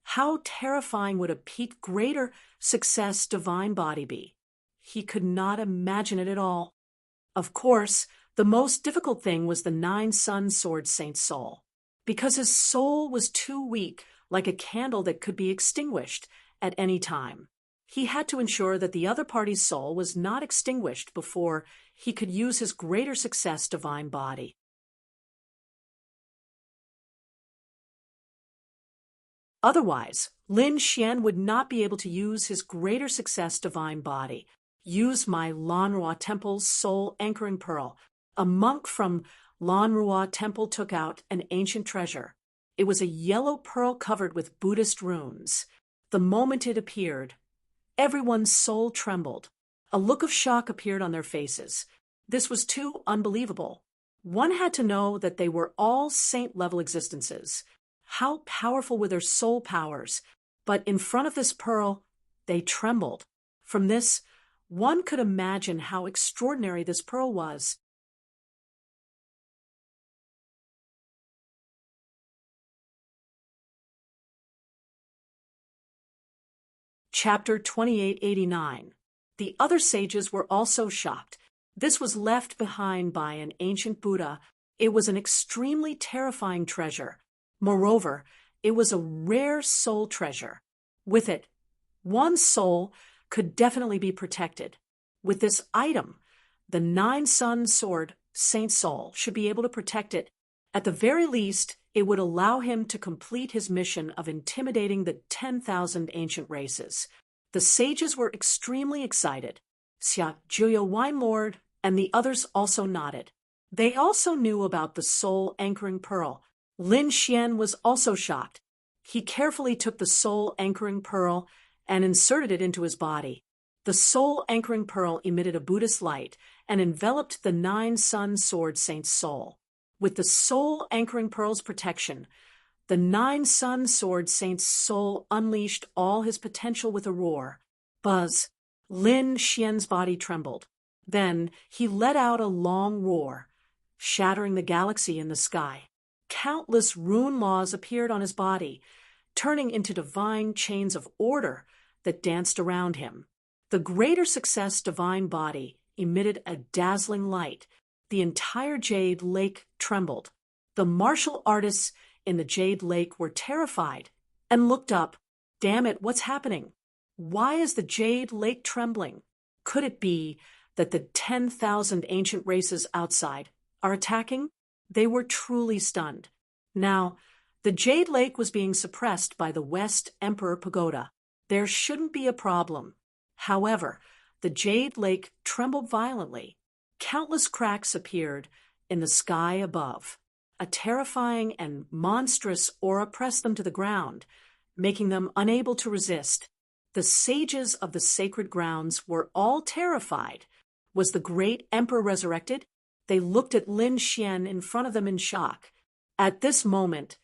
How terrifying would a peak greater success divine body be? He could not imagine it at all. Of course, the most difficult thing was the 9-Sun Sword Saint's soul, because his soul was too weak, like a candle that could be extinguished at any time. He had to ensure that the other party's soul was not extinguished before he could use his greater success divine body. Otherwise, Lin Xian would not be able to use his greater success divine body. Use my Lanrua Temple's soul anchoring pearl. A monk from Lanrua Temple took out an ancient treasure. It was a yellow pearl covered with Buddhist runes. The moment it appeared, everyone's soul trembled. A look of shock appeared on their faces. This was too unbelievable. One had to know that they were all saint-level existences. How powerful were their soul powers? But in front of this pearl, they trembled. From this, one could imagine how extraordinary this pearl was. Chapter 2889. The other sages were also shocked. This was left behind by an ancient Buddha. It was an extremely terrifying treasure. Moreover, it was a rare soul treasure. With it, one's soul could definitely be protected. With this item, the 9-Sun Sword Saint Soul should be able to protect it. At the very least, it would allow him to complete his mission of intimidating the 10,000 ancient races. The sages were extremely excited. Xia Jiu Wine Lord and the others also nodded. They also knew about the soul anchoring pearl. Lin Xian was also shocked. He carefully took the soul anchoring pearl and inserted it into his body. The soul anchoring pearl emitted a Buddhist light and enveloped the 9-Sun Sword Saint's soul. With the soul anchoring pearl's protection, the 9-Sun Sword Saint's soul unleashed all his potential with a roar. Buzz! Lin Xian's body trembled. Then he let out a long roar, shattering the galaxy in the sky. Countless rune laws appeared on his body, turning into divine chains of order that danced around him. The greater success divine body emitted a dazzling light. The entire Jade Lake trembled. The martial artists in the Jade Lake were terrified and looked up. Damn it, what's happening? Why is the Jade Lake trembling? Could it be that the 10,000 ancient races outside are attacking, they were truly stunned. Now, the Jade Lake was being suppressed by the West Emperor Pagoda. There shouldn't be a problem. However, the Jade Lake trembled violently. Countless cracks appeared in the sky above. A terrifying and monstrous aura pressed them to the ground, making them unable to resist. The sages of the sacred grounds were all terrified. Was the great emperor resurrected? They looked at Lin Xian in front of them in shock. At this moment,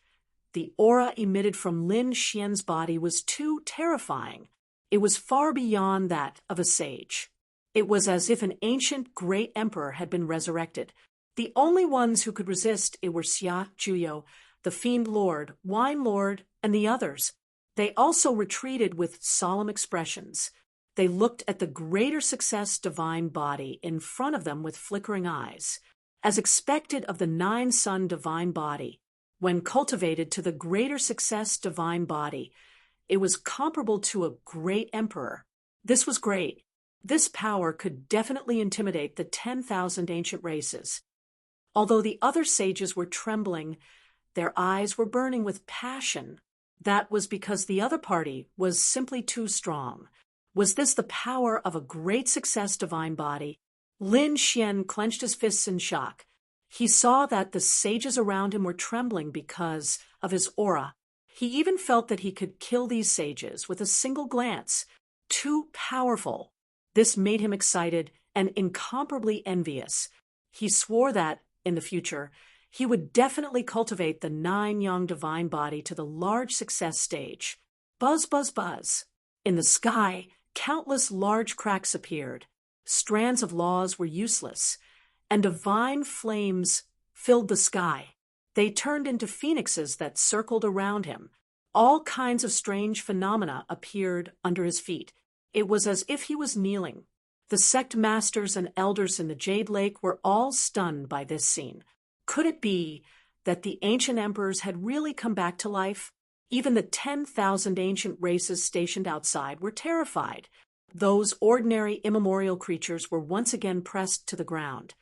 the aura emitted from Lin Xian's body was too terrifying. It was far beyond that of a sage. It was as if an ancient great emperor had been resurrected. The only ones who could resist it were Xia Juyo, the Fiend Lord, Wine Lord, and the others. They also retreated with solemn expressions. They looked at the greater success divine body in front of them with flickering eyes. As expected of the nine-sun divine body, when cultivated to the greater success divine body, it was comparable to a great emperor. This was great. This power could definitely intimidate the 10,000 ancient races. Although the other sages were trembling, their eyes were burning with passion. That was because the other party was simply too strong. Was this the power of a great success divine body? Lin Xian clenched his fists in shock. He saw that the sages around him were trembling because of his aura. He even felt that he could kill these sages with a single glance. Too powerful. This made him excited and incomparably envious. He swore that, in the future, he would definitely cultivate the nine-young divine body to the large success stage. Buzz, buzz, buzz. In the sky, countless large cracks appeared. Strands of laws were useless, and divine flames filled the sky. They turned into phoenixes that circled around him. All kinds of strange phenomena appeared under his feet. It was as if he was kneeling. The sect masters and elders in the Jade Lake were all stunned by this scene. Could it be that the ancient emperors had really come back to life? Even the 10,000 ancient races stationed outside were terrified. Those ordinary immemorial creatures were once again pressed to the ground,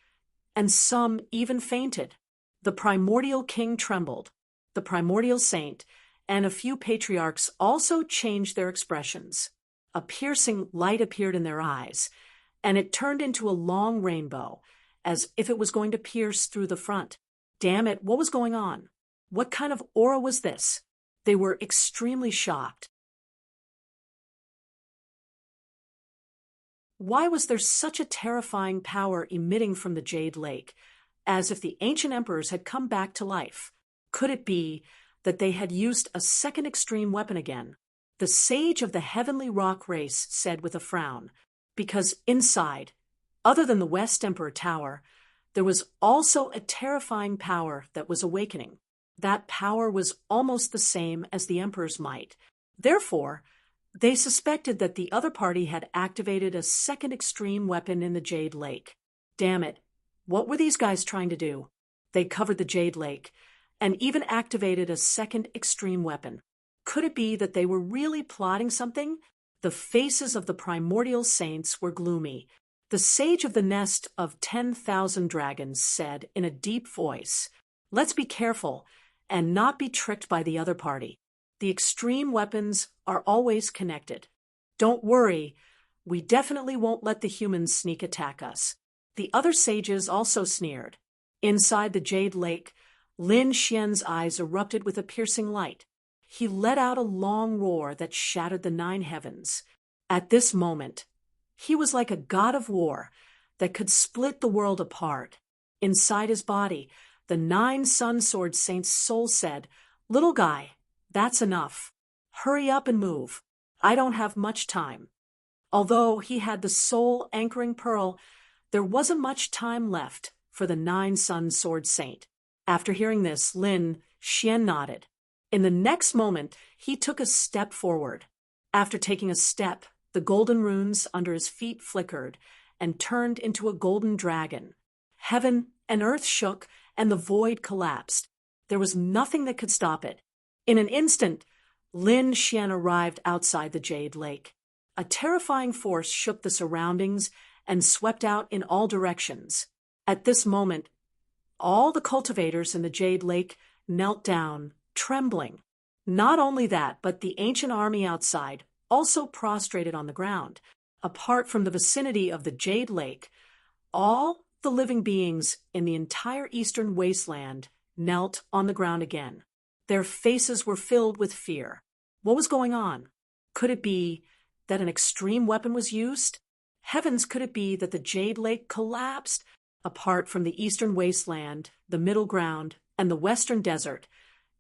and some even fainted. The primordial king trembled. The primordial saint and a few patriarchs also changed their expressions. A piercing light appeared in their eyes, and it turned into a long rainbow, as if it was going to pierce through the front. Damn it, what was going on? What kind of aura was this? They were extremely shocked. Why was there such a terrifying power emitting from the Jade Lake, as if the ancient emperors had come back to life? Could it be that they had used a second extreme weapon again? The sage of the heavenly rock race said with a frown, because inside, other than the West Emperor Tower, there was also a terrifying power that was awakening. That power was almost the same as the Emperor's might. Therefore, they suspected that the other party had activated a second extreme weapon in the Jade Lake. Damn it, what were these guys trying to do? They covered the Jade Lake, and even activated a second extreme weapon. Could it be that they were really plotting something? The faces of the primordial saints were gloomy. The sage of the nest of 10,000 dragons said in a deep voice, "Let's be careful and not be tricked by the other party. The extreme weapons are always connected. Don't worry, we definitely won't let the humans sneak attack us." The other sages also sneered. Inside the Jade Lake, Lin Xian's eyes erupted with a piercing light. He let out a long roar that shattered the 9 heavens. At this moment, he was like a god of war that could split the world apart. Inside his body, the 9 sun sword saints' soul said, "Little guy, that's enough. Hurry up and move. I don't have much time." Although he had the soul anchoring pearl, there wasn't much time left for the 9 sun sword saint. After hearing this, Lin Xian nodded. In the next moment, he took a step forward. After taking a step, the golden runes under his feet flickered and turned into a golden dragon. Heaven and earth shook, and the void collapsed. There was nothing that could stop it. In an instant, Lin Xian arrived outside the Jade Lake. A terrifying force shook the surroundings and swept out in all directions. At this moment, all the cultivators in the Jade Lake knelt down, trembling. Not only that, but the ancient army outside also prostrated on the ground. Apart from the vicinity of the Jade Lake, all the living beings in the entire eastern wasteland knelt on the ground again. Their faces were filled with fear. What was going on? Could it be that an extreme weapon was used? Heavens, could it be that the Jade Lake collapsed? Apart from the eastern wasteland, the middle ground, and the western desert,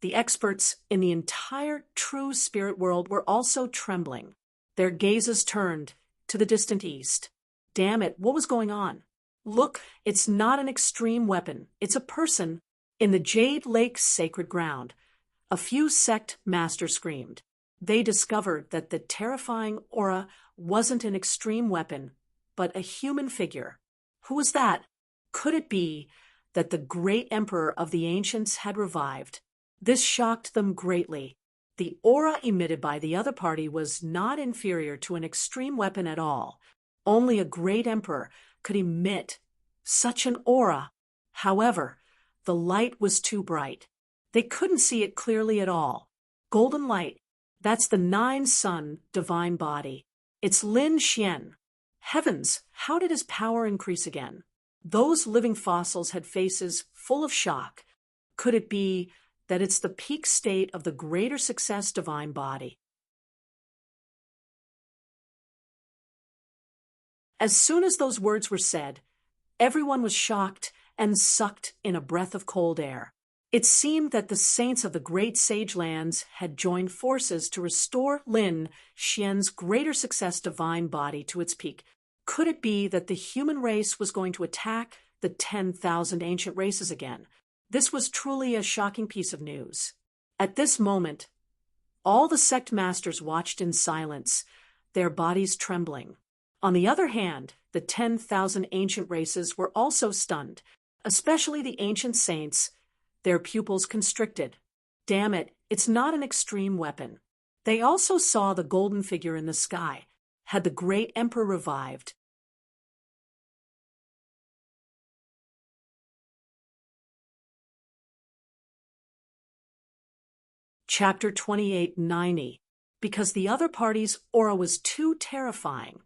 the experts in the entire true spirit world were also trembling. Their gazes turned to the distant east. Damn it, what was going on? Look, it's not an extreme weapon. It's a person in the Jade Lake's sacred ground. A few sect masters screamed. They discovered that the terrifying aura wasn't an extreme weapon, but a human figure. Who was that? Could it be that the great emperor of the ancients had revived? This shocked them greatly. The aura emitted by the other party was not inferior to an extreme weapon at all. Only a great emperor could emit such an aura. However, the light was too bright. They couldn't see it clearly at all. Golden light, that's the 9-sun divine body. It's Lin Xian. Heavens, how did his power increase again? Those living fossils had faces full of shock. Could it be that it's the peak state of the greater success divine body? As soon as those words were said, everyone was shocked and sucked in a breath of cold air. It seemed that the saints of the great sage lands had joined forces to restore Lin Xian's greater success divine body to its peak. Could it be that the human race was going to attack the 10,000 ancient races again? This was truly a shocking piece of news. At this moment, all the sect masters watched in silence, their bodies trembling. On the other hand, the 10,000 ancient races were also stunned, especially the ancient saints, their pupils constricted. Damn it, it's not an extreme weapon. They also saw the golden figure in the sky. Had the great emperor revived? Chapter 2890. Because the other party's aura was too terrifying.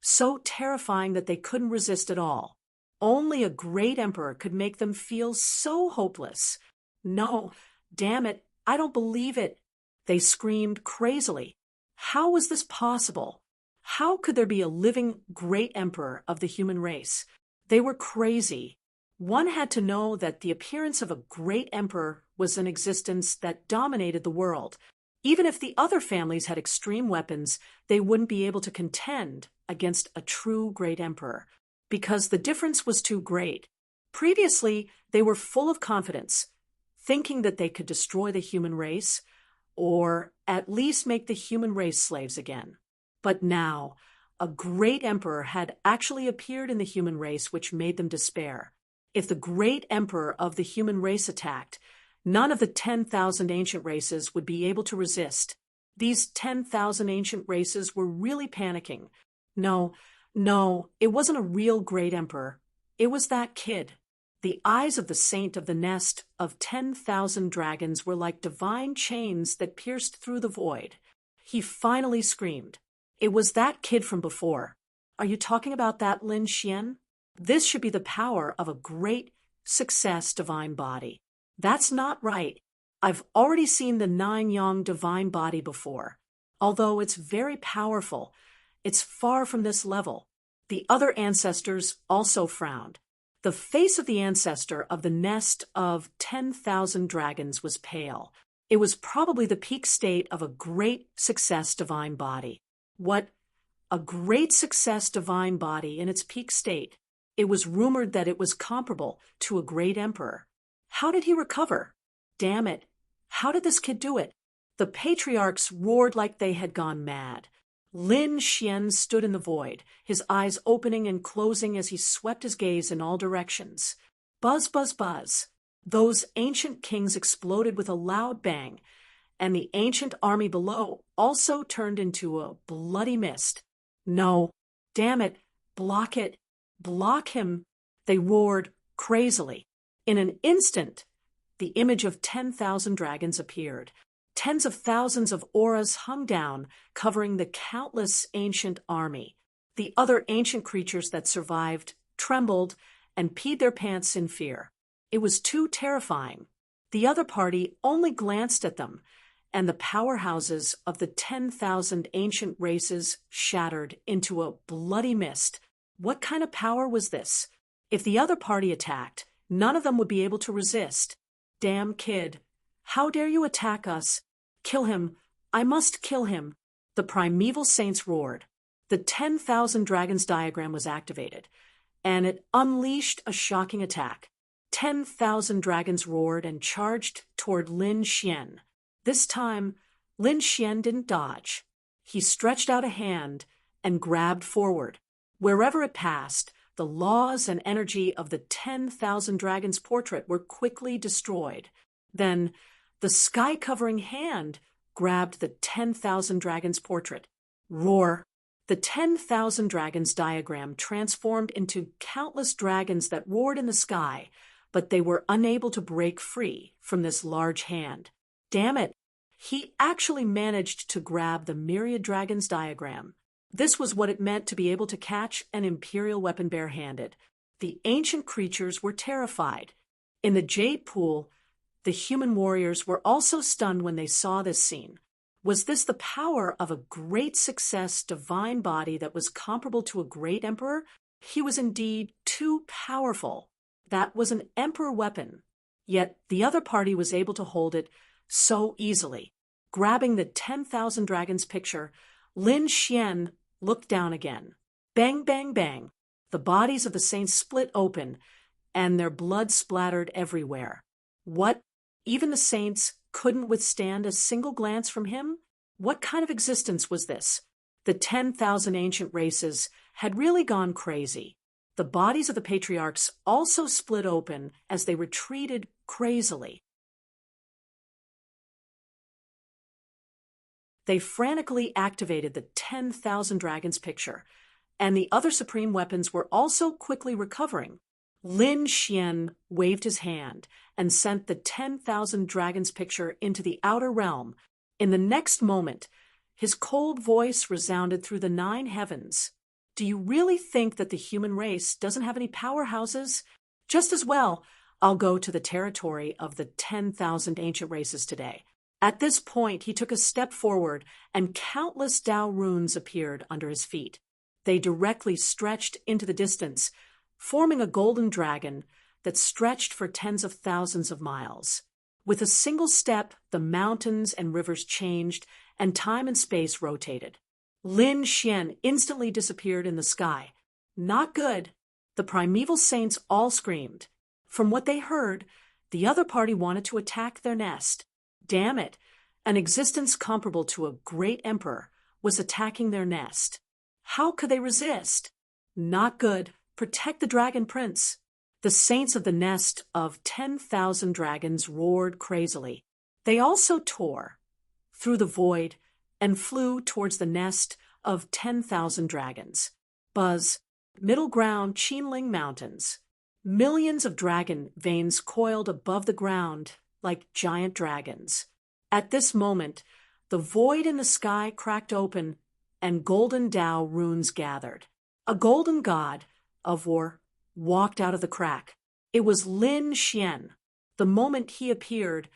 So terrifying that they couldn't resist at all. Only a great emperor could make them feel so hopeless. No, damn it, I don't believe it. They screamed crazily. How was this possible? How could there be a living great emperor of the human race? They were crazy. One had to know that the appearance of a great emperor was an existence that dominated the world. Even if the other families had extreme weapons, they wouldn't be able to contend against a true great emperor, because the difference was too great. Previously, they were full of confidence, thinking that they could destroy the human race, or at least make the human race slaves again. But now, a great emperor had actually appeared in the human race, which made them despair. If the great emperor of the human race attacked, none of the 10,000 ancient races would be able to resist. These 10,000 ancient races were really panicking. No, it wasn't a real great emperor. It was that kid. The eyes of the saint of the nest of 10,000 dragons were like divine chains that pierced through the void. He finally screamed. It was that kid from before. Are you talking about that Lin Xian? This should be the power of a great success divine body. That's not right. I've already seen the 9-yang divine body before. Although it's very powerful, it's far from this level. The other ancestors also frowned. The face of the ancestor of the nest of 10,000 dragons was pale. It was probably the peak state of a great success divine body. What? A great success divine body in its peak state. It was rumored that it was comparable to a great emperor. How did he recover? Damn it. How did this kid do it? The patriarchs roared like they had gone mad. Lin Xian stood in the void, his eyes opening and closing as he swept his gaze in all directions. Buzz, buzz, buzz. Those ancient kings exploded with a loud bang, and the ancient army below also turned into a bloody mist. No, damn it, block it. Block him, they roared crazily. In an instant, the image of 10,000 dragons appeared. Tens of thousands of auras hung down, covering the countless ancient army. The other ancient creatures that survived trembled and peed their pants in fear. It was too terrifying. The other party only glanced at them, and the powerhouses of the 10,000 ancient races shattered into a bloody mist. What kind of power was this? If the other party attacked, none of them would be able to resist. Damn kid. How dare you attack us? Kill him. I must kill him. The primeval saints roared. The 10,000 dragons diagram was activated, and it unleashed a shocking attack. 10,000 dragons roared and charged toward Lin Xian. This time, Lin Xian didn't dodge. He stretched out a hand and grabbed forward. Wherever it passed, the laws and energy of the 10,000 dragons portrait were quickly destroyed. Then, the sky-covering hand grabbed the 10,000 dragons portrait. Roar! The 10,000 dragons diagram transformed into countless dragons that roared in the sky, but they were unable to break free from this large hand. Damn it! He actually managed to grab the myriad dragons diagram. This was what it meant to be able to catch an imperial weapon barehanded. The ancient creatures were terrified. In the jade pool, the human warriors were also stunned when they saw this scene. Was this the power of a great success divine body that was comparable to a great emperor? He was indeed too powerful. That was an emperor weapon. Yet the other party was able to hold it so easily. Grabbing the 10,000 dragons picture, Lin Xian looked down again. Bang, bang, bang. The bodies of the saints split open, and their blood splattered everywhere. What? Even the saints couldn't withstand a single glance from him? What kind of existence was this? The 10,000 ancient races had really gone crazy. The bodies of the patriarchs also split open as they retreated crazily. They frantically activated the 10,000 dragons picture, and the other supreme weapons were also quickly recovering. Lin Xian waved his hand and sent the 10,000 dragons picture into the outer realm. In the next moment, his cold voice resounded through the 9 heavens. Do you really think that the human race doesn't have any powerhouses? Just as well, I'll go to the territory of the 10,000 ancient races today. At this point, he took a step forward, and countless Tao runes appeared under his feet. They directly stretched into the distance, forming a golden dragon that stretched for tens of thousands of miles. With a single step, the mountains and rivers changed, and time and space rotated. Lin Xian instantly disappeared in the sky. Not good. The primeval saints all screamed. From what they heard, the other party wanted to attack their nest. Damn it! An existence comparable to a great emperor was attacking their nest. How could they resist? Not good. Protect the dragon prince. The saints of the nest of 10,000 dragons roared crazily. They also tore through the void and flew towards the nest of 10,000 dragons. Buzz, middle ground Qinling Mountains. Millions of dragon veins coiled above the ground like giant dragons. At this moment, the void in the sky cracked open, and golden Tao runes gathered. A golden god of war walked out of the crack. It was Lin Xian. The moment he appeared,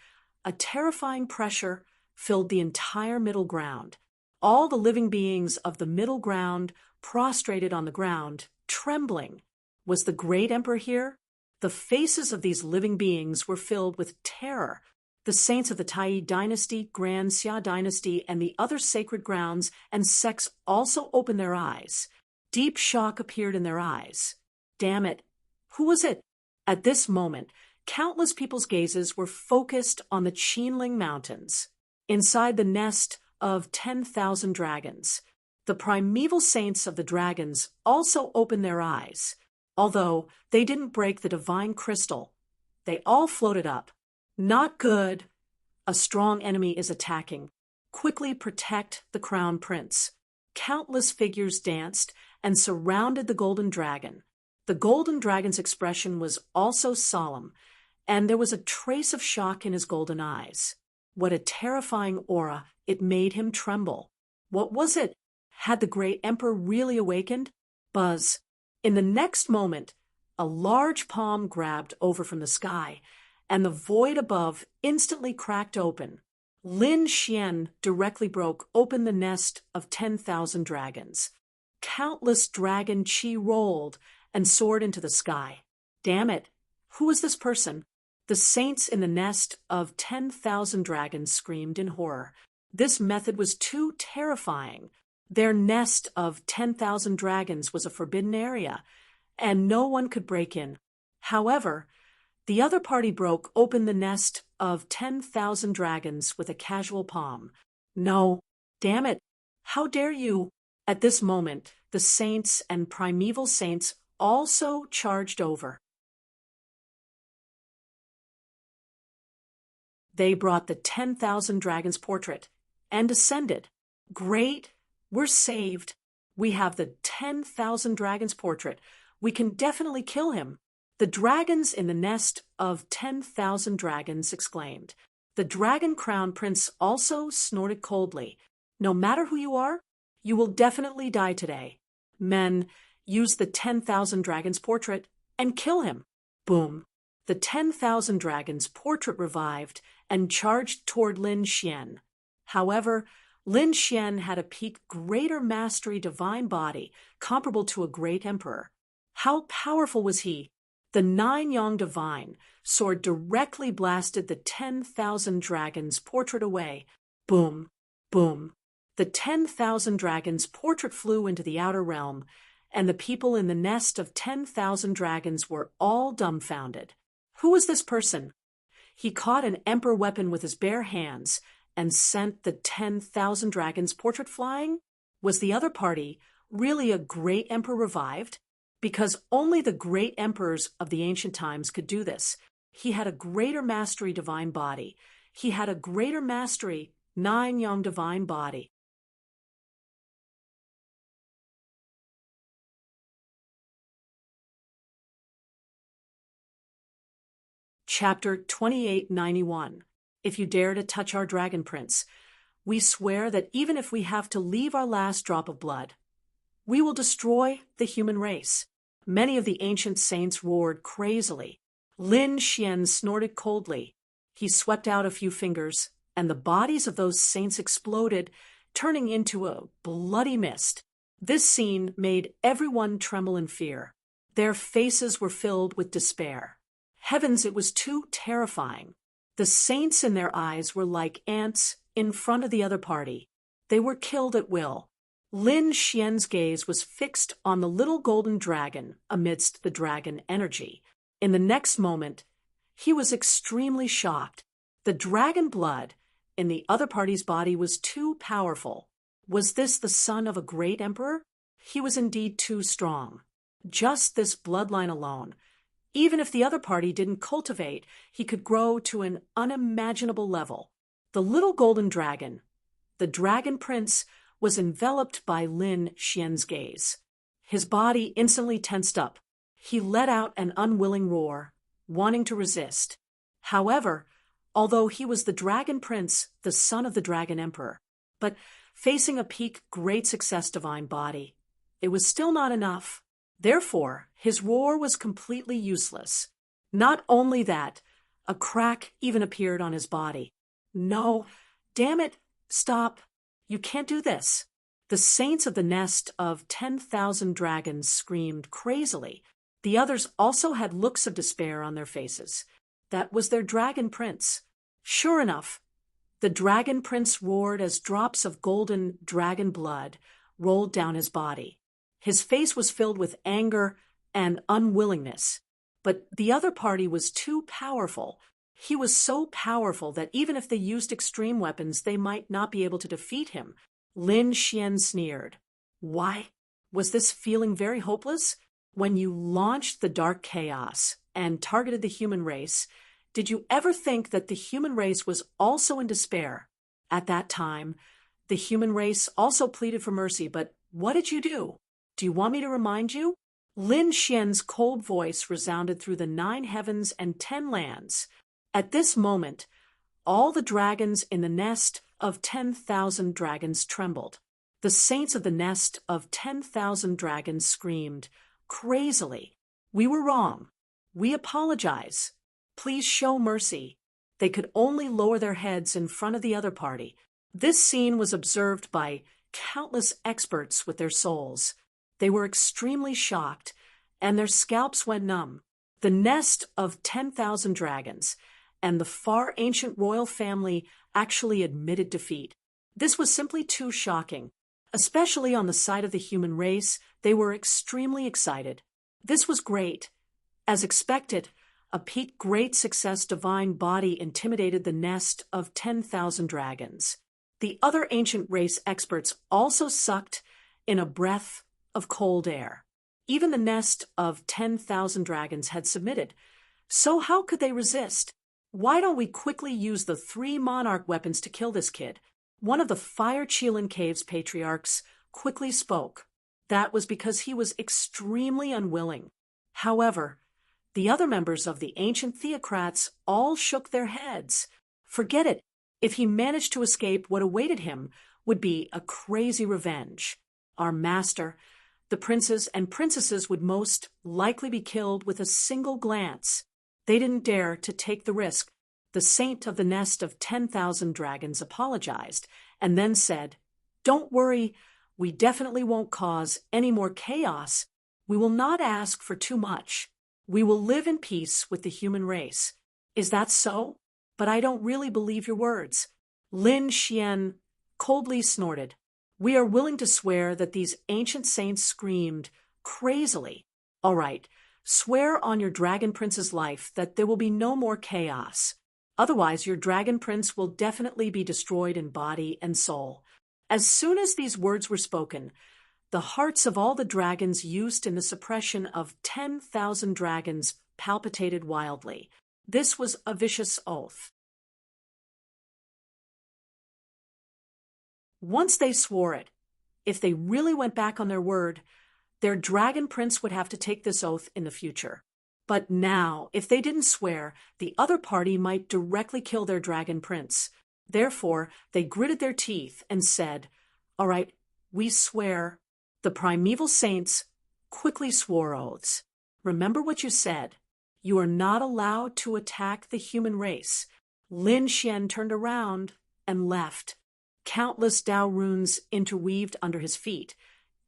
a terrifying pressure filled the entire middle ground. All the living beings of the middle ground prostrated on the ground, trembling. Was the great emperor here? The faces of these living beings were filled with terror. The saints of the Tai dynasty, Grand Xia dynasty, and the other sacred grounds and sects also opened their eyes. Deep shock appeared in their eyes. Damn it! Who was it? At this moment, countless people's gazes were focused on the Qinling Mountains. Inside the nest of 10,000 dragons, the primeval saints of the dragons also opened their eyes. Although they didn't break the divine crystal, they all floated up. Not good. A strong enemy is attacking. Quickly protect the crown prince. Countless figures danced and surrounded the golden dragon. The golden dragon's expression was also solemn, and there was a trace of shock in his golden eyes. What a terrifying aura! It made him tremble. What was it? Had the great emperor really awakened? Buzz. In the next moment, a large palm grabbed over from the sky, and the void above instantly cracked open. Lin Xian directly broke open the nest of 10,000 dragons. Countless dragon chi rolled and soared into the sky. Damn it! Who was this person? The saints in the nest of 10,000 dragons screamed in horror. This method was too terrifying. Their nest of 10,000 dragons was a forbidden area, and no one could break in. However, the other party broke open the nest of 10,000 dragons with a casual palm. No, damn it, how dare you? At this moment, the saints and primeval saints also charged over. They brought the 10,000 dragons portrait and ascended. Great, we're saved. We have the 10,000 dragons portrait. We can definitely kill him. The dragons in the nest of 10,000 dragons exclaimed. The dragon crown prince also snorted coldly. No matter who you are, you will definitely die today. Men, use the 10,000 dragons portrait and kill him. Boom. The 10,000 dragons portrait revived and charged toward Lin Xian. However, Lin Xian had a peak greater mastery divine body, comparable to a great emperor. How powerful was he? The 9-yang divine sword directly blasted the 10,000 dragons portrait away. Boom, boom. The 10,000 dragons portrait flew into the outer realm, and the people in the nest of 10,000 dragons were all dumbfounded. Who was this person? He caught an emperor weapon with his bare hands and sent the 10,000 dragons portrait flying? Was the other party really a great emperor revived? Because only the great emperors of the ancient times could do this. He had a greater mastery divine body. He had a greater mastery 9-yang divine body. Chapter 2891. If you dare to touch our dragon prince, we swear that even if we have to leave our last drop of blood, we will destroy the human race. Many of the ancient saints roared crazily. Lin Xian snorted coldly. He swept out a few fingers, and the bodies of those saints exploded, turning into a bloody mist. This scene made everyone tremble in fear. Their faces were filled with despair. Heavens, it was too terrifying. The saints in their eyes were like ants in front of the other party. They were killed at will. Lin Xian's gaze was fixed on the little golden dragon amidst the dragon energy. In the next moment, he was extremely shocked. The dragon blood in the other party's body was too powerful. Was this the son of a great emperor? He was indeed too strong. Just this bloodline alone. Even if the other party didn't cultivate, he could grow to an unimaginable level. The little golden dragon, the dragon prince, was enveloped by Lin Xian's gaze. His body instantly tensed up. He let out an unwilling roar, wanting to resist. However, although he was the dragon prince, the son of the dragon emperor, but facing a peak great success divine body, it was still not enough. Therefore, his roar was completely useless. Not only that, a crack even appeared on his body. No, damn it, stop. You can't do this. The saints of the nest of 10,000 dragons screamed crazily. The others also had looks of despair on their faces. That was their dragon prince. Sure enough, the dragon prince roared as drops of golden dragon blood rolled down his body. His face was filled with anger and unwillingness. But the other party was too powerful. He was so powerful that even if they used extreme weapons, they might not be able to defeat him. Lin Xian sneered. Why? Was this feeling very hopeless? When you launched the dark chaos and targeted the human race, did you ever think that the human race was also in despair? At that time, the human race also pleaded for mercy, but what did you do? Do you want me to remind you? Lin Xian's cold voice resounded through the 9 heavens and 10 lands. At this moment, all the dragons in the nest of 10,000 dragons trembled. The saints of the nest of 10,000 dragons screamed, crazily, "We were wrong. We apologize. Please show mercy." They could only lower their heads in front of the other party. This scene was observed by countless experts with their souls. They were extremely shocked, and their scalps went numb. The nest of 10,000 dragons and the far ancient royal family actually admitted defeat. This was simply too shocking. Especially on the side of the human race, they were extremely excited. This was great. As expected, a peak great success divine body intimidated the nest of 10,000 dragons. The other ancient race experts also sucked in a breath of cold air. Even the nest of 10,000 dragons had submitted. So how could they resist? "Why don't we quickly use the 3 monarch weapons to kill this kid?" One of the Fire Chelan Cave's patriarchs quickly spoke. That was because he was extremely unwilling. However, the other members of the ancient theocrats all shook their heads. Forget it. If he managed to escape, what awaited him would be a crazy revenge. Our master, the princes and princesses, would most likely be killed with a single glance. They didn't dare to take the risk. The saint of the nest of 10,000 dragons apologized and then said, "Don't worry, we definitely won't cause any more chaos. We will not ask for too much. We will live in peace with the human race." "Is that so? But I don't really believe your words." Lin Xian coldly snorted. "We are willing to swear that these ancient saints screamed crazily. All right, swear on your dragon prince's life that there will be no more chaos. Otherwise, your dragon prince will definitely be destroyed in body and soul." As soon as these words were spoken, the hearts of all the dragons used in the suppression of 10,000 dragons palpitated wildly. This was a vicious oath. Once they swore it, if they really went back on their word, their dragon prince would have to take this oath in the future. But now, if they didn't swear, the other party might directly kill their dragon prince. Therefore, they gritted their teeth and said, "All right, we swear." The primeval saints quickly swore oaths. "Remember what you said. You are not allowed to attack the human race." Lin Xian turned around and left. Countless Dao runes interweaved under his feet,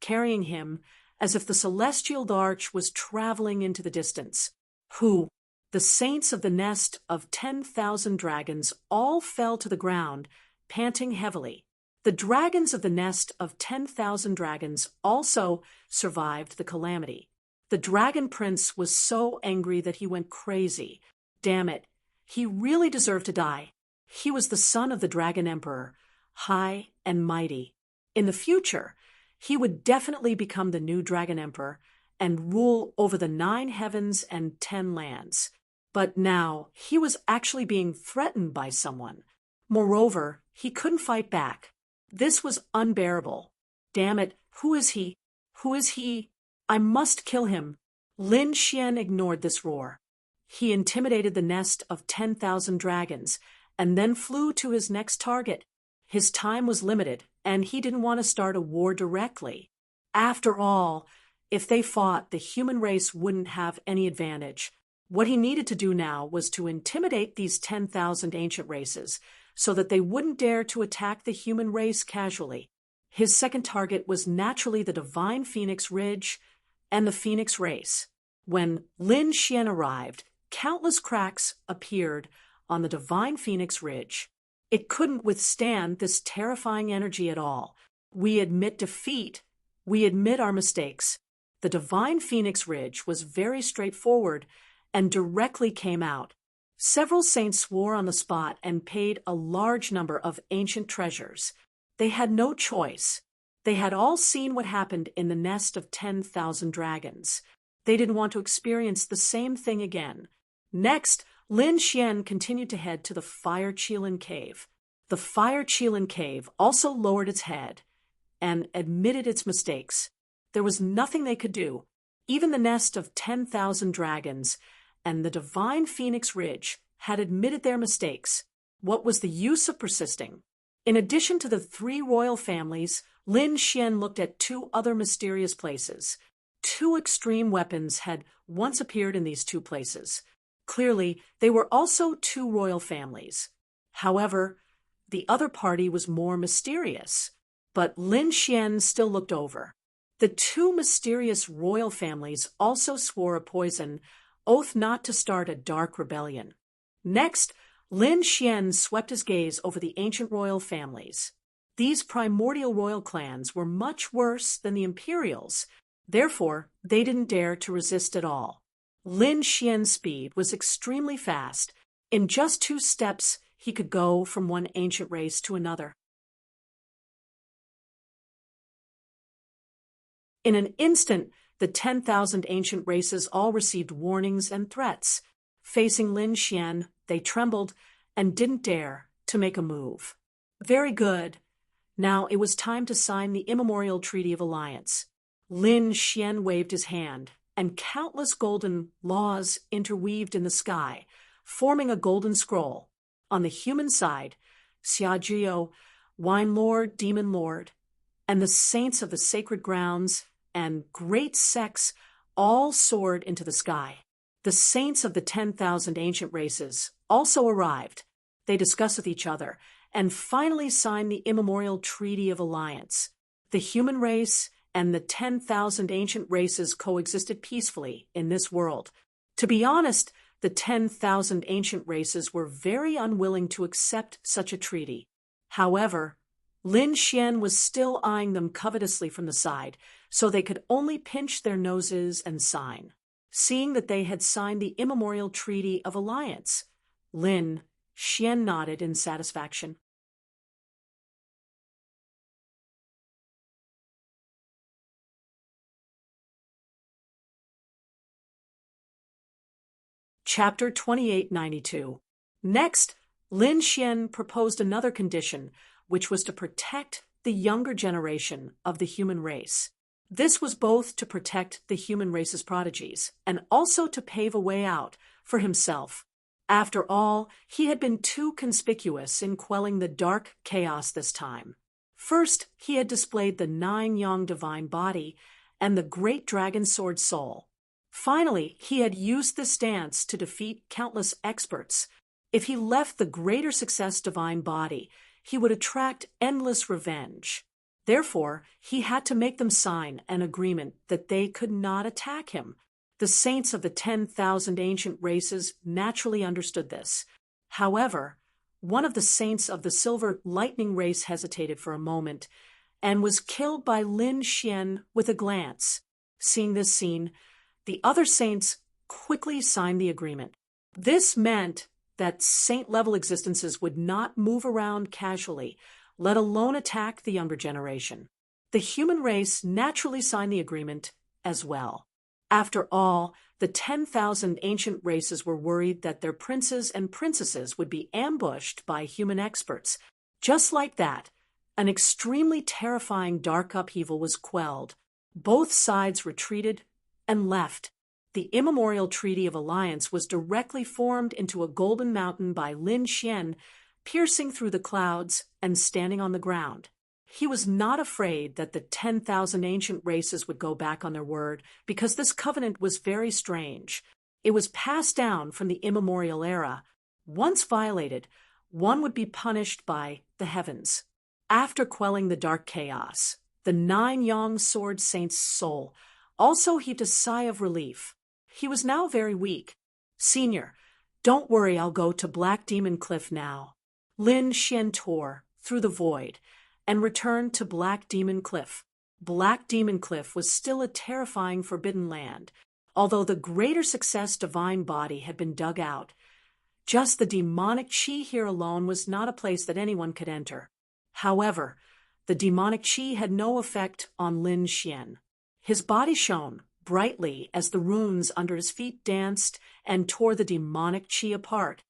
carrying him as if the celestial arch was traveling into the distance. Who? The saints of the nest of 10,000 dragons all fell to the ground, panting heavily. The dragons of the nest of 10,000 dragons also survived the calamity. The dragon prince was so angry that he went crazy. Damn it, he really deserved to die. He was the son of the dragon emperor, high and mighty. In the future, he would definitely become the new dragon emperor and rule over the 9 heavens and 10 lands. But now he was actually being threatened by someone. Moreover, he couldn't fight back. This was unbearable. Damn it, who is he? Who is he? I must kill him. Lin Xian ignored this roar. He intimidated the nest of 10,000 dragons and then flew to his next target. His time was limited, and he didn't want to start a war directly. After all, if they fought, the human race wouldn't have any advantage. What he needed to do now was to intimidate these 10,000 ancient races so that they wouldn't dare to attack the human race casually. His second target was naturally the divine Phoenix Ridge and the Phoenix race. When Lin Xian arrived, countless cracks appeared on the divine Phoenix Ridge. It couldn't withstand this terrifying energy at all. We admit defeat. We admit our mistakes. The divine Phoenix Ridge was very straightforward and directly came out. Several saints swore on the spot and paid a large number of ancient treasures. They had no choice. They had all seen what happened in the nest of 10,000 dragons. They didn't want to experience the same thing again. Next, Lin Xian continued to head to the Fire Chelan Cave. The Fire Chelan Cave also lowered its head and admitted its mistakes. There was nothing they could do. Even the nest of 10,000 dragons and the divine Phoenix Ridge had admitted their mistakes. What was the use of persisting? In addition to the three royal families, Lin Xian looked at two other mysterious places. Two extreme weapons had once appeared in these two places. Clearly, they were also two royal families. However, the other party was more mysterious. But Lin Xian still looked over. The two mysterious royal families also swore a poison oath not to start a dark rebellion. Next, Lin Xian swept his gaze over the ancient royal families. These primordial royal clans were much worse than the imperials. Therefore, they didn't dare to resist at all. Lin Xian's speed was extremely fast. In just 2 steps, he could go from one ancient race to another. In an instant, the 10,000 ancient races all received warnings and threats. Facing Lin Xian, they trembled and didn't dare to make a move. Very good. Now it was time to sign the immemorial Treaty of Alliance. Lin Xian waved his hand, and countless golden laws interweaved in the sky, forming a golden scroll. On the human side, Xiajiao, Wine Lord, Demon Lord, and the saints of the sacred grounds and great sects all soared into the sky. The saints of the 10,000 ancient races also arrived. They discussed with each other and finally signed the immemorial Treaty of Alliance. The human race and the 10,000 ancient races coexisted peacefully in this world. To be honest, the 10,000 ancient races were very unwilling to accept such a treaty. However, Lin Xian was still eyeing them covetously from the side, so they could only pinch their noses and sign. Seeing that they had signed the immemorial Treaty of Alliance, Lin Xian nodded in satisfaction. Chapter 2892. Next, Lin Xian proposed another condition, which was to protect the younger generation of the human race. This was both to protect the human race's prodigies and also to pave a way out for himself. After all, he had been too conspicuous in quelling the dark chaos this time. First, he had displayed the 9 Yang divine body and the great dragon sword soul. Finally, he had used this dance to defeat countless experts. If he left the greater success divine body, he would attract endless revenge. Therefore, he had to make them sign an agreement that they could not attack him. The saints of the 10,000 ancient races naturally understood this. However, one of the saints of the silver lightning race hesitated for a moment and was killed by Lin Xian with a glance. Seeing this scene, the other saints quickly signed the agreement. This meant that saint-level existences would not move around casually, let alone attack the younger generation. The human race naturally signed the agreement as well. After all, the 10,000 ancient races were worried that their princes and princesses would be ambushed by human experts. Just like that, an extremely terrifying dark upheaval was quelled. Both sides retreated and left. The immemorial Treaty of Alliance was directly formed into a golden mountain by Lin Xian, piercing through the clouds and standing on the ground. He was not afraid that the 10,000 ancient races would go back on their word, because this covenant was very strange. It was passed down from the immemorial era. Once violated, one would be punished by the heavens. After quelling the dark chaos, the 9 Yang sword saint's soul also heaved a sigh of relief. He was now very weak. Senior, don't worry, I'll go to Black Demon Cliff now. Lin Xian tore through the void and returned to Black Demon Cliff. Black Demon Cliff was still a terrifying forbidden land, although the greater success divine body had been dug out. Just the demonic chi here alone was not a place that anyone could enter. However, the demonic chi had no effect on Lin Xian. His body shone brightly as the runes under his feet danced and tore the demonic chi apart.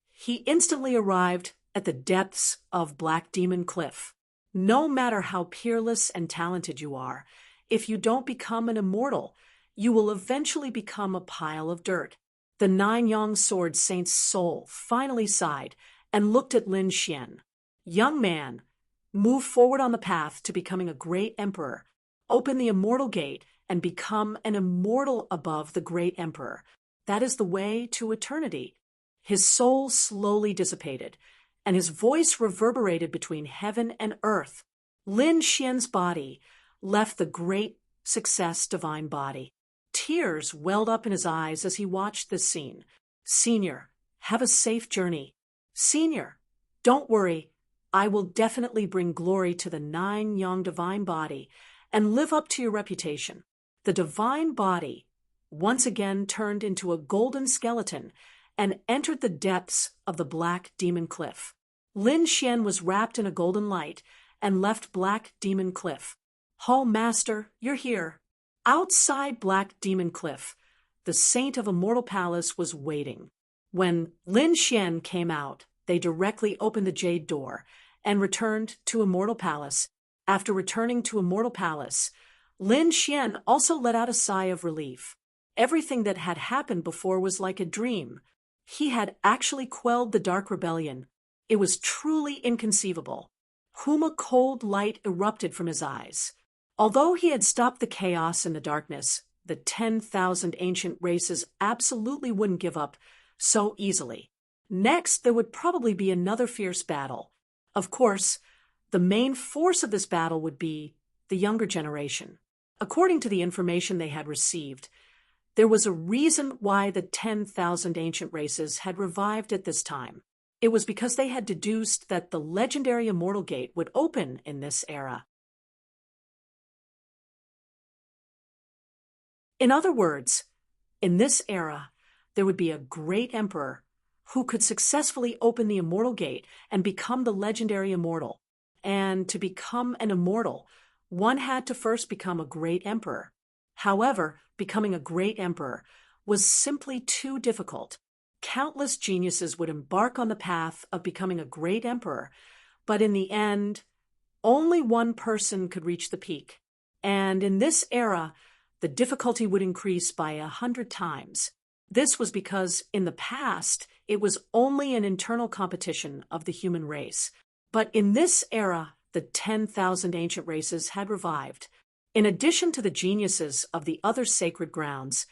He instantly arrived at the depths of Black Demon Cliff. No matter how peerless and talented you are, if you don't become an immortal, you will eventually become a pile of dirt. The nine-yong sword saint's soul finally sighed and looked at Lin Xian. Young man, move forward on the path to becoming a great emperor. Open the immortal gate and become an immortal above the great emperor. That is the way to eternity. His soul slowly dissipated, and his voice reverberated between heaven and earth. Lin Xian's body left the great success divine body. Tears welled up in his eyes as he watched this scene. Senior, have a safe journey. Senior, don't worry. I will definitely bring glory to the nine-yong divine body and live up to your reputation. The divine body once again turned into a golden skeleton and entered the depths of the Black Demon Cliff. Lin Xian was wrapped in a golden light and left Black Demon Cliff. Hall Master, you're here. Outside Black Demon Cliff, the Saint of Immortal Palace was waiting. When Lin Xian came out, they directly opened the jade door and returned to Immortal Palace. After returning to Immortal Palace, Lin Xian also let out a sigh of relief. Everything that had happened before was like a dream. He had actually quelled the Dark Rebellion. It was truly inconceivable. A cold light erupted from his eyes. Although he had stopped the chaos and the darkness, the 10,000 ancient races absolutely wouldn't give up so easily. Next, there would probably be another fierce battle. Of course, the main force of this battle would be the younger generation. According to the information they had received, there was a reason why the 10,000 ancient races had revived at this time. It was because they had deduced that the legendary Immortal Gate would open in this era. In other words, in this era, there would be a great emperor who could successfully open the Immortal Gate and become the legendary immortal. And to become an immortal, one had to first become a great emperor. However, becoming a great emperor was simply too difficult. Countless geniuses would embark on the path of becoming a great emperor, but in the end, only one person could reach the peak. And in this era, the difficulty would increase by 100 times. This was because in the past, it was only an internal competition of the human race. But in this era, the 10,000 ancient races had revived. In addition to the geniuses of the other sacred grounds,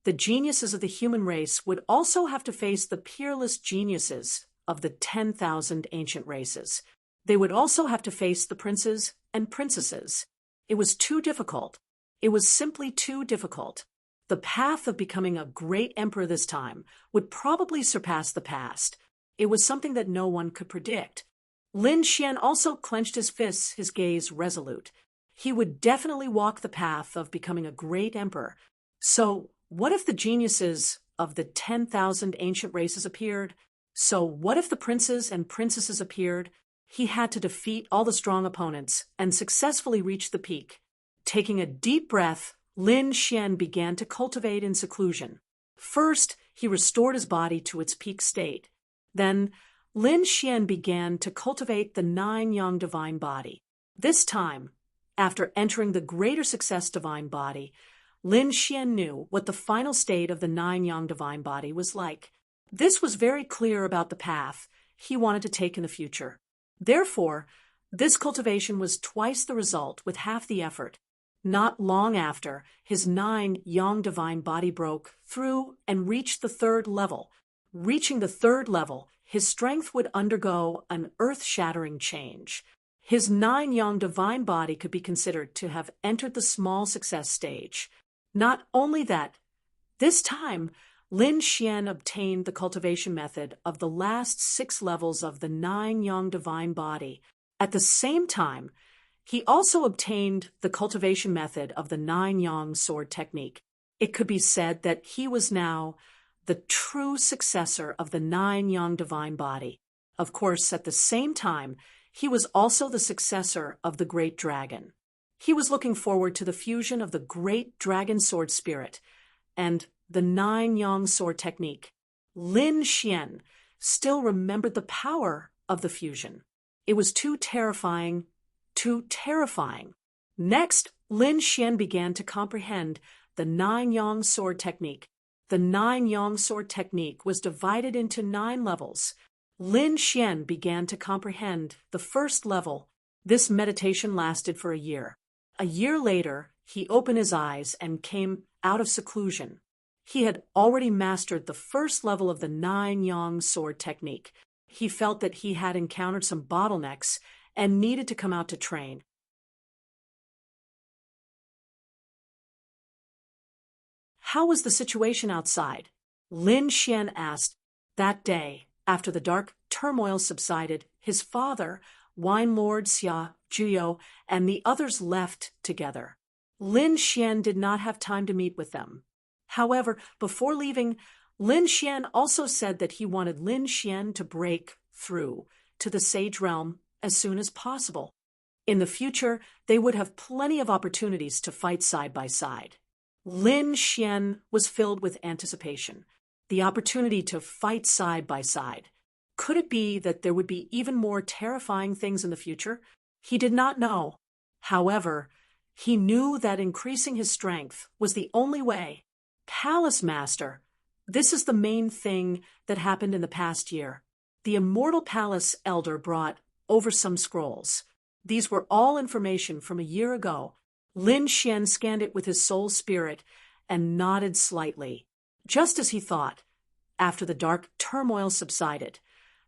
the geniuses of the human race would also have to face the peerless geniuses of the 10,000 ancient races. They would also have to face the princes and princesses. It was too difficult. It was simply too difficult. The path of becoming a great emperor this time would probably surpass the past. It was something that no one could predict. Lin Xian also clenched his fists, his gaze resolute. He would definitely walk the path of becoming a great emperor. So, what if the geniuses of the 10,000 ancient races appeared? So, what if the princes and princesses appeared? He had to defeat all the strong opponents and successfully reach the peak. Taking a deep breath, Lin Xian began to cultivate in seclusion. First, he restored his body to its peak state. Then, Lin Xian began to cultivate the nine-yong divine body. This time, after entering the greater success divine body, Lin Xian knew what the final state of the nine-yong divine body was like. This was very clear about the path he wanted to take in the future. Therefore, this cultivation was twice the result with half the effort. Not long after, his nine-yong divine body broke through and reached the third level. Reaching the third level, his strength would undergo an earth-shattering change. His nine-yong divine body could be considered to have entered the small success stage. Not only that, this time, Lin Xian obtained the cultivation method of the last 6 levels of the nine-yong divine body. At the same time, he also obtained the cultivation method of the nine-yong sword technique. It could be said that he was now the true successor of the nine-yong divine body. Of course, at the same time, he was also the successor of the great dragon. He was looking forward to the fusion of the great dragon sword spirit and the nine-yong sword technique. Lin Xian still remembered the power of the fusion. It was too terrifying. Next, Lin Xian began to comprehend the 9-yang sword technique. The 9-yang sword technique was divided into 9 levels. Lin Xian began to comprehend the first level. This meditation lasted for a year. A year later, he opened his eyes and came out of seclusion. He had already mastered the first level of the 9-yang sword technique. He felt that he had encountered some bottlenecks and needed to come out to train. How was the situation outside? Lin Xian asked. That day, after the dark turmoil subsided, his father, Wine Lord Xia Juyo, and the others left together. Lin Xian did not have time to meet with them. However, before leaving, Lin Xian also said that he wanted Lin Xian to break through to the Sage Realm as soon as possible. In the future, they would have plenty of opportunities to fight side by side. Lin Xian was filled with anticipation, the opportunity to fight side by side. Could it be that there would be even more terrifying things in the future? He did not know. However, he knew that increasing his strength was the only way. Palace Master, this is the main thing that happened in the past year. The Immortal Palace Elder brought over some scrolls. These were all information from a year ago. Lin Xian scanned it with his soul spirit and nodded slightly. Just as he thought, after the dark turmoil subsided,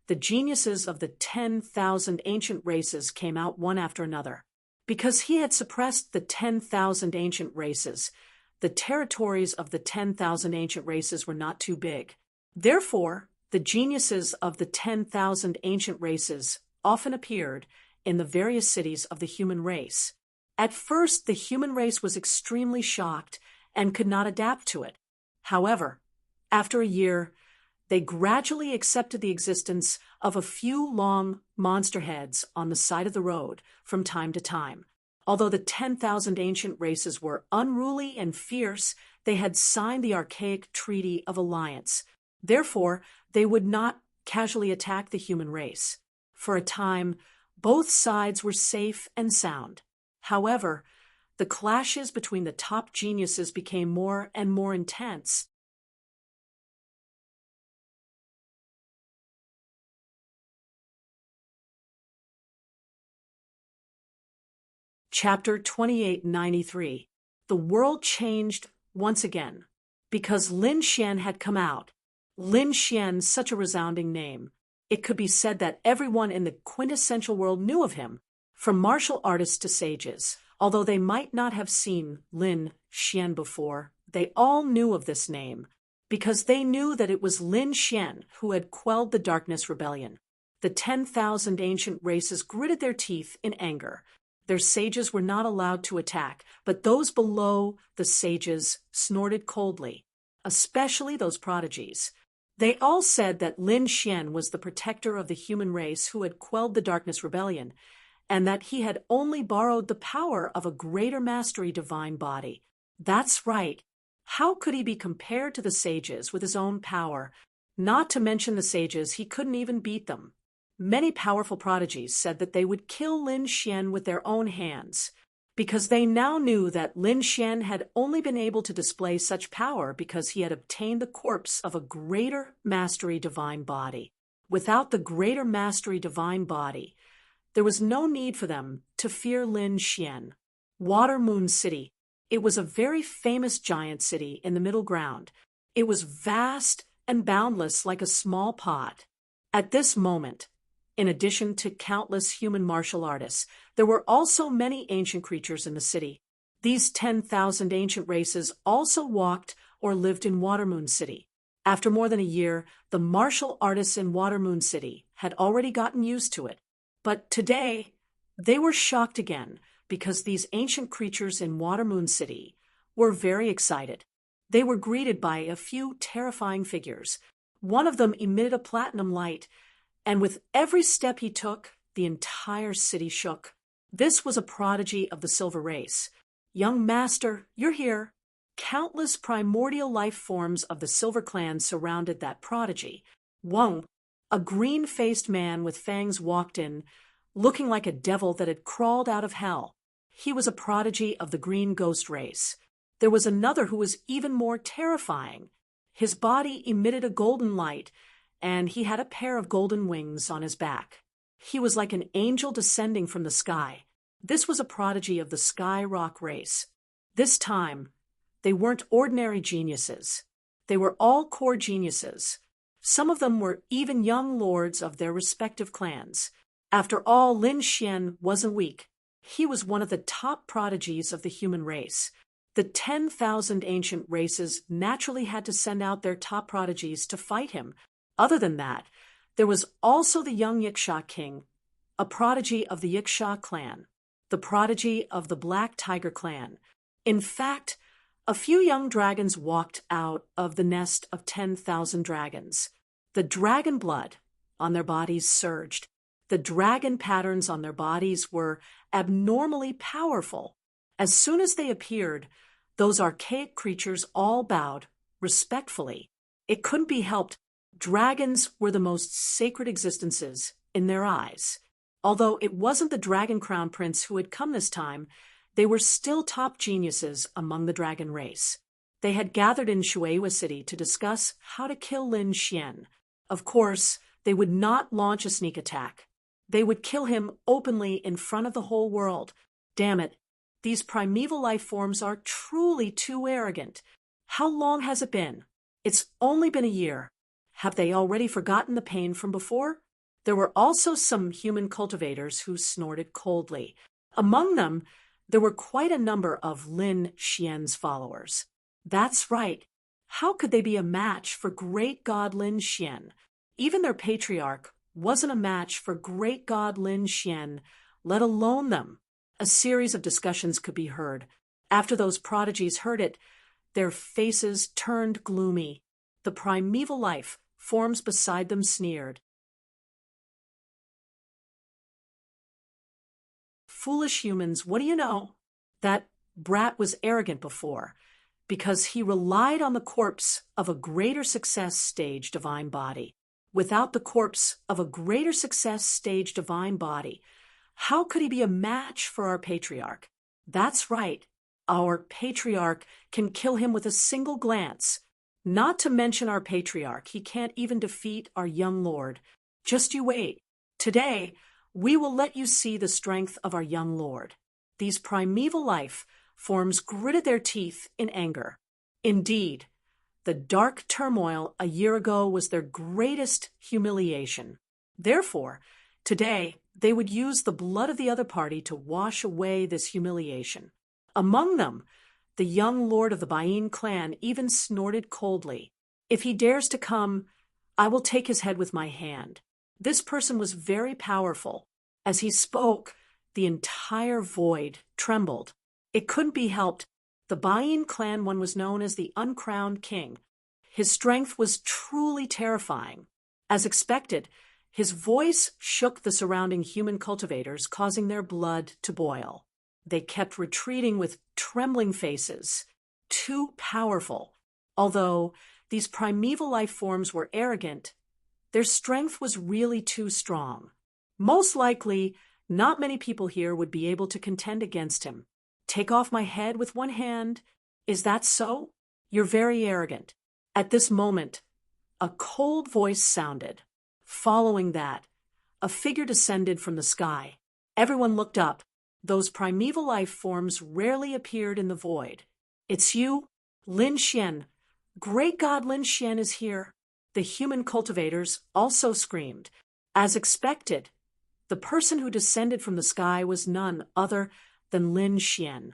the geniuses of the 10,000 ancient races came out one after another. Because he had suppressed the 10,000 ancient races, the territories of the 10,000 ancient races were not too big. Therefore, the geniuses of the 10,000 ancient races often appeared in the various cities of the human race. At first, the human race was extremely shocked and could not adapt to it. However, after a year, they gradually accepted the existence of a few long monster heads on the side of the road from time to time. Although the 10,000 ancient races were unruly and fierce, they had signed the archaic Treaty of Alliance. Therefore, they would not casually attack the human race. For a time, both sides were safe and sound. However, the clashes between the top geniuses became more and more intense. Chapter 2893. The world changed once again. Because Lin Xian had come out. Lin Xian, such a resounding name. It could be said that everyone in the quintessential world knew of him, from martial artists to sages. Although they might not have seen Lin Xian before, they all knew of this name, because they knew that it was Lin Xian who had quelled the Darkness Rebellion. The 10,000 ancient races gritted their teeth in anger. Their sages were not allowed to attack, but those below the sages snorted coldly, especially those prodigies. They all said that Lin Xian was the protector of the human race who had quelled the Darkness Rebellion, and that he had only borrowed the power of a greater mastery divine body. That's right. How could he be compared to the sages with his own power? Not to mention the sages, he couldn't even beat them. Many powerful prodigies said that they would kill Lin Xian with their own hands, because they now knew that Lin Xian had only been able to display such power because he had obtained the corpse of a greater mastery divine body. Without the greater mastery divine body, there was no need for them to fear Lin Xian. Water Moon City. It was a very famous giant city in the middle ground. It was vast and boundless like a small pot. At this moment, in addition to countless human martial artists, there were also many ancient creatures in the city. These 10,000 ancient races also walked or lived in Watermoon City. After more than a year, the martial artists in Watermoon City had already gotten used to it. But today, they were shocked again because these ancient creatures in Watermoon City were very excited. They were greeted by a few terrifying figures. One of them emitted a platinum light, and with every step he took, the entire city shook. This was a prodigy of the Silver Race. Young Master, you're here. Countless primordial life forms of the Silver Clan surrounded that prodigy. Wong, a green-faced man with fangs, walked in, looking like a devil that had crawled out of hell. He was a prodigy of the Green Ghost race. There was another who was even more terrifying. His body emitted a golden light, and he had a pair of golden wings on his back. He was like an angel descending from the sky. This was a prodigy of the Sky Rock race. This time, they weren't ordinary geniuses. They were all core geniuses. Some of them were even young lords of their respective clans. After all, Lin Xian wasn't weak. He was one of the top prodigies of the human race. The 10,000 ancient races naturally had to send out their top prodigies to fight him. Other than that, there was also the young Yiksha king, a prodigy of the Yiksha clan, the prodigy of the Black Tiger clan. In fact, a few young dragons walked out of the nest of 10,000 dragons. The dragon blood on their bodies surged. The dragon patterns on their bodies were abnormally powerful. As soon as they appeared, those archaic creatures all bowed respectfully. It couldn't be helped. Dragons were the most sacred existences in their eyes. Although it wasn't the Dragon Crown Prince who had come this time, they were still top geniuses among the dragon race. They had gathered in Shueihua City to discuss how to kill Lin Xian. Of course, they would not launch a sneak attack. They would kill him openly in front of the whole world. Damn it, these primeval life forms are truly too arrogant. How long has it been? It's only been a year. Have they already forgotten the pain from before? There were also some human cultivators who snorted coldly. Among them, there were quite a number of Lin Xian's followers. That's right. How could they be a match for great god Lin Xian? Even their patriarch wasn't a match for great god Lin Xian, let alone them. A series of discussions could be heard. After those prodigies heard it, their faces turned gloomy. The primeval life forms beside them sneered. Foolish humans, what do you know? That brat was arrogant before, because he relied on the corpse of a greater success stage divine body. Without the corpse of a greater success stage divine body, how could he be a match for our patriarch? That's right. Our patriarch can kill him with a single glance. Not to mention our patriarch, he can't even defeat our young lord. Just you wait. Today, we will let you see the strength of our young lord. These primeval life forms gritted their teeth in anger. Indeed, the dark turmoil a year ago was their greatest humiliation. Therefore, today, they would use the blood of the other party to wash away this humiliation. Among them, the young lord of the Bain clan even snorted coldly. If he dares to come, I will take his head with my hand. This person was very powerful. As he spoke, the entire void trembled. It couldn't be helped. The Bain clan one was known as the Uncrowned King. His strength was truly terrifying. As expected, his voice shook the surrounding human cultivators, causing their blood to boil. They kept retreating with trembling faces. Too powerful. Although these primeval life forms were arrogant, their strength was really too strong. Most likely, not many people here would be able to contend against him. Take off my head with one hand? Is that so? You're very arrogant. At this moment, a cold voice sounded. Following that, a figure descended from the sky. Everyone looked up. Those primeval life forms rarely appeared in the void. It's you, Lin Xian. Great god Lin Xian is here. The human cultivators also screamed. As expected, the person who descended from the sky was none other than Lin Xian.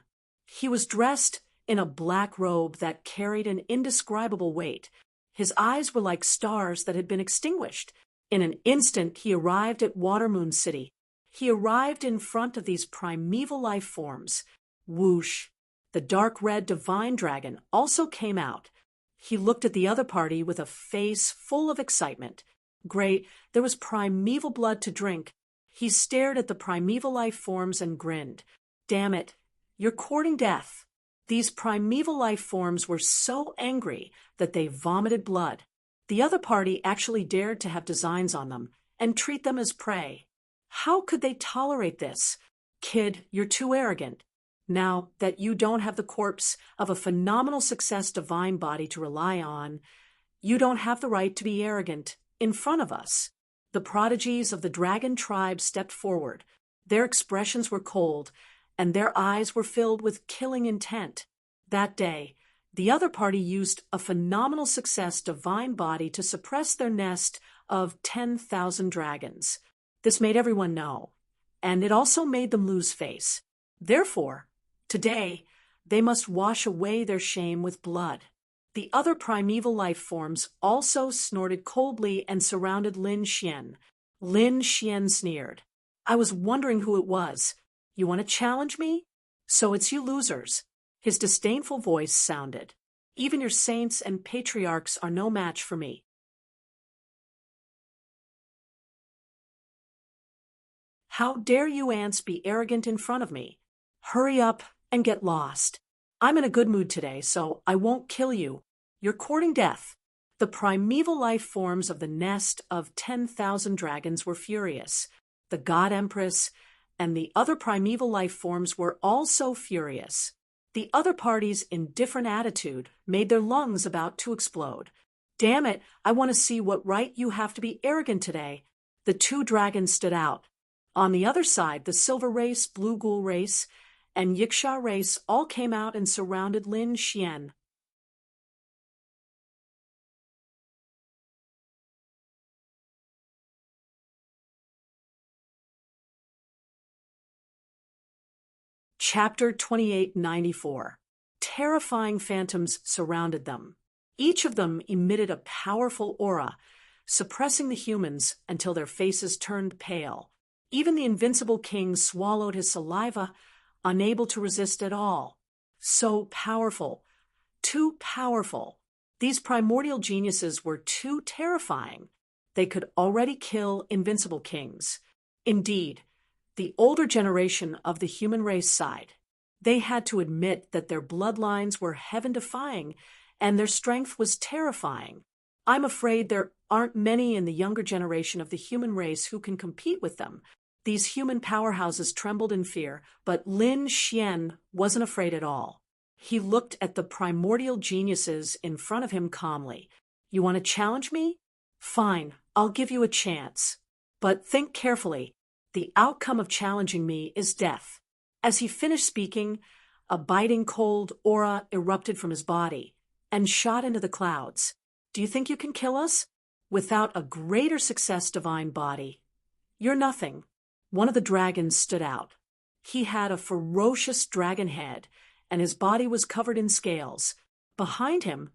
He was dressed in a black robe that carried an indescribable weight. His eyes were like stars that had been extinguished. In an instant, he arrived at Watermoon City. He arrived in front of these primeval life forms. Whoosh! The dark red divine dragon also came out. He looked at the other party with a face full of excitement. Great, there was primeval blood to drink. He stared at the primeval life forms and grinned. Damn it, you're courting death. These primeval life forms were so angry that they vomited blood. The other party actually dared to have designs on them and treat them as prey. How could they tolerate this? Kid, you're too arrogant. Now that you don't have the corpse of a phenomenal success divine body to rely on, you don't have the right to be arrogant in front of us. The prodigies of the dragon tribe stepped forward. Their expressions were cold, and their eyes were filled with killing intent. That day, the other party used a phenomenal success divine body to suppress their nest of 10,000 dragons. This made everyone know, and it also made them lose face. Therefore, today, they must wash away their shame with blood. The other primeval life forms also snorted coldly and surrounded Lin Xian. Lin Xian sneered. I was wondering who it was. You want to challenge me? So it's you losers. His disdainful voice sounded. Even your saints and patriarchs are no match for me. How dare you ants be arrogant in front of me? Hurry up and get lost. I'm in a good mood today, so I won't kill you. You're courting death. The primeval life forms of the nest of 10,000 dragons were furious. The God Empress and the other primeval life forms were also furious. The other party's indifferent attitude made their lungs about to explode. Damn it, I want to see what right you have to be arrogant today. The two dragons stood out. On the other side, the Silver Race, Blue Ghoul Race, and Yiksha Race all came out and surrounded Lin Xian. Chapter 2894. Terrifying phantoms surrounded them. Each of them emitted a powerful aura, suppressing the humans until their faces turned pale. Even the invincible king swallowed his saliva, unable to resist at all. So powerful. Too powerful. These primordial geniuses were too terrifying. They could already kill invincible kings. Indeed, the older generation of the human race sighed. They had to admit that their bloodlines were heaven-defying and their strength was terrifying. I'm afraid there aren't many in the younger generation of the human race who can compete with them. These human powerhouses trembled in fear, but Lin Xian wasn't afraid at all. He looked at the primordial geniuses in front of him calmly. You want to challenge me? Fine, I'll give you a chance. But think carefully. The outcome of challenging me is death. As he finished speaking, a biting cold aura erupted from his body and shot into the clouds. Do you think you can kill us? Without a greater success divine body, you're nothing. One of the dragons stood out. He had a ferocious dragon head, and his body was covered in scales. Behind him,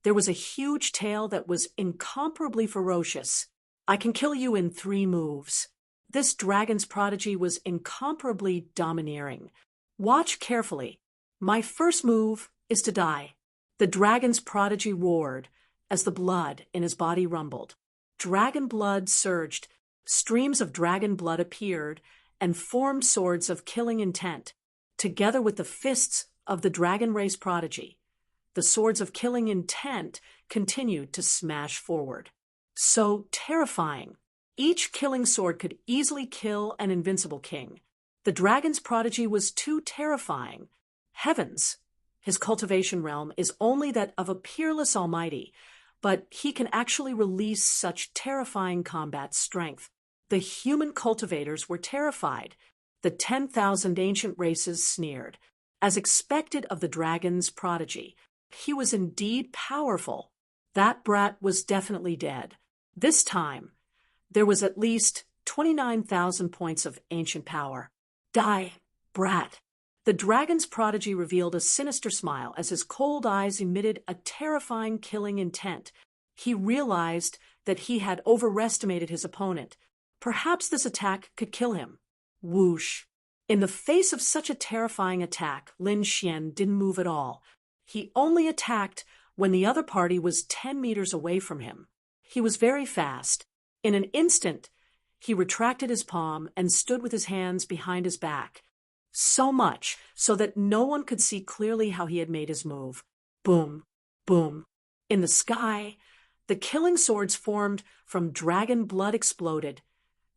there was a huge tail that was incomparably ferocious. I can kill you in 3 moves. This dragon's prodigy was incomparably domineering. Watch carefully. My first move is to die. The dragon's prodigy roared as the blood in his body rumbled. Dragon blood surged. Streams of dragon blood appeared and formed swords of killing intent, together with the fists of the dragon race prodigy. The swords of killing intent continued to smash forward. So terrifying. Each killing sword could easily kill an invincible king. The dragon's prodigy was too terrifying. Heavens! His cultivation realm is only that of a peerless almighty, but he can actually release such terrifying combat strength. The human cultivators were terrified. The 10,000 ancient races sneered. As expected of the dragon's prodigy, he was indeed powerful. That brat was definitely dead. This time, there was at least 29,000 points of ancient power. Die, brat. The dragon's prodigy revealed a sinister smile as his cold eyes emitted a terrifying killing intent. He realized that he had overestimated his opponent. Perhaps this attack could kill him. Whoosh. In the face of such a terrifying attack, Lin Xian didn't move at all. He only attacked when the other party was 10 meters away from him. He was very fast. In an instant, he retracted his palm and stood with his hands behind his back. So much so that no one could see clearly how he had made his move. Boom, boom. In the sky, the killing swords formed from dragon blood exploded,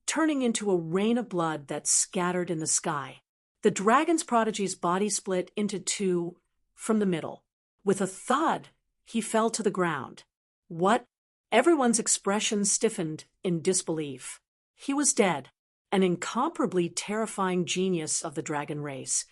turning into a rain of blood that scattered in the sky. The dragon's prodigy's body split into two from the middle. With a thud, he fell to the ground. What? Everyone's expression stiffened in disbelief. He was dead, an incomparably terrifying genius of the dragon race.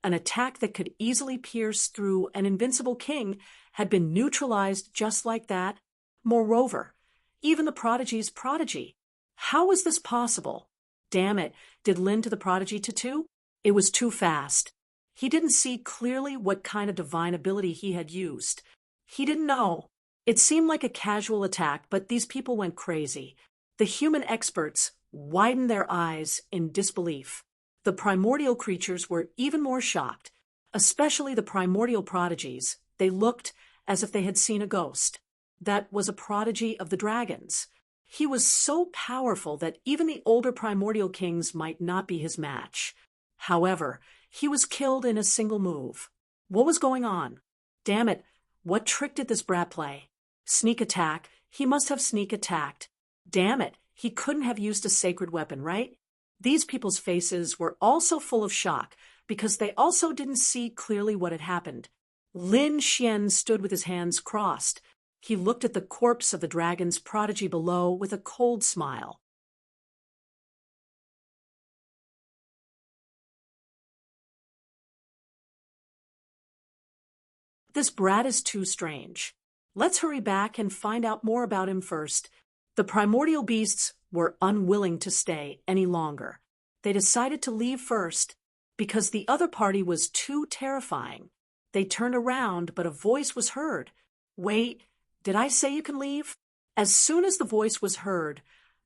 An attack that could easily pierce through an invincible king had been neutralized just like that. Moreover, even the prodigy's prodigy. How was this possible? Damn it, did Lin to the prodigy to two? It was too fast. He didn't see clearly what kind of divine ability he had used. He didn't know. It seemed like a casual attack, but these people went crazy. The human experts widened their eyes in disbelief. The primordial creatures were even more shocked, especially the primordial prodigies. They looked as if they had seen a ghost. That was a prodigy of the dragons. He was so powerful that even the older primordial kings might not be his match. However, he was killed in a single move. What was going on? Damn it, what trick did this brat play? Sneak attack. He must have sneak attacked. Damn it, he couldn't have used a sacred weapon, right? These people's faces were also full of shock because they also didn't see clearly what had happened. Lin Xian stood with his hands crossed. He looked at the corpse of the dragon's prodigy below with a cold smile. This brat is too strange. Let's hurry back and find out more about him first. The primordial beasts were unwilling to stay any longer. They decided to leave first because the other party was too terrifying. They turned around, but a voice was heard. Wait, did I say you can leave? As soon as the voice was heard,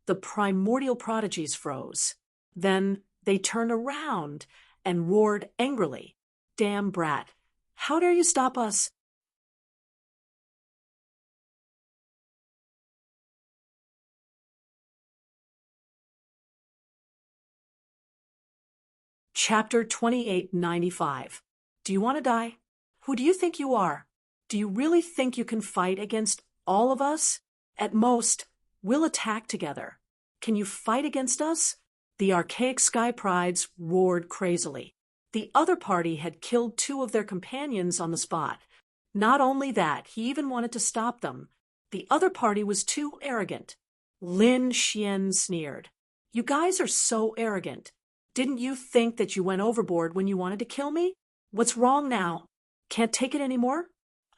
the primordial prodigies froze. Then they turned around and roared angrily. Damn brat! How dare you stop us? Chapter 2895. Do you want to die? Who do you think you are? Do you really think you can fight against all of us? At most, we'll attack together. Can you fight against us? The archaic sky prides roared crazily. The other party had killed two of their companions on the spot. Not only that, he even wanted to stop them. The other party was too arrogant. Lin Xian sneered. You guys are so arrogant. Didn't you think that you went overboard when you wanted to kill me? What's wrong now? Can't take it anymore?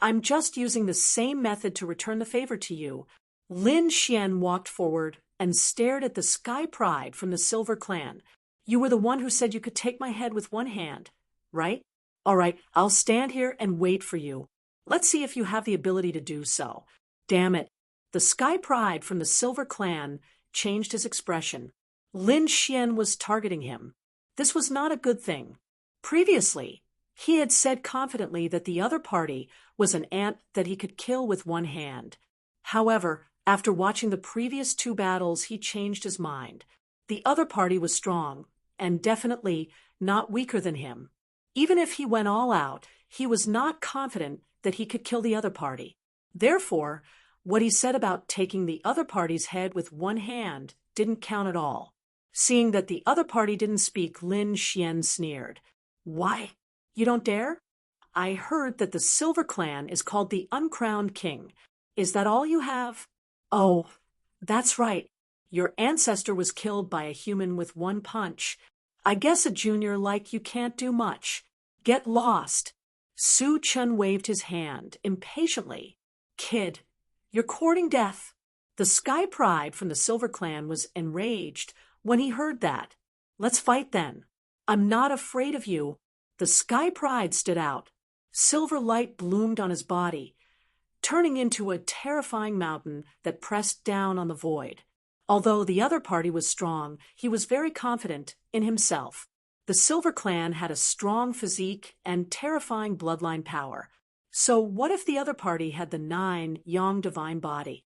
I'm just using the same method to return the favor to you. Lin Xian walked forward and stared at the Sky Pride from the Silver Clan. You were the one who said you could take my head with one hand, right? All right, I'll stand here and wait for you. Let's see if you have the ability to do so. Damn it. The Sky Pride from the Silver Clan changed his expression. Lin Xian was targeting him. This was not a good thing. Previously, he had said confidently that the other party was an ant that he could kill with one hand. However, after watching the previous two battles, he changed his mind. The other party was strong, and definitely not weaker than him. Even if he went all out, he was not confident that he could kill the other party. Therefore, what he said about taking the other party's head with one hand didn't count at all. Seeing that the other party didn't speak, Lin Xian sneered. Why? You don't dare? I heard that the Silver Clan is called the Uncrowned King. Is that all you have? Oh, that's right. Your ancestor was killed by a human with one punch. I guess a junior like you can't do much. Get lost. Su Chun waved his hand impatiently. Kid, you're courting death. The Sky Pride from the Silver Clan was enraged when he heard that. Let's fight then. I'm not afraid of you. The Sky Pride stood out. Silver light bloomed on his body, turning into a terrifying mountain that pressed down on the void. Although the other party was strong, he was very confident in himself. The Silver Clan had a strong physique and terrifying bloodline power. So what if the other party had the 9 Yang divine body?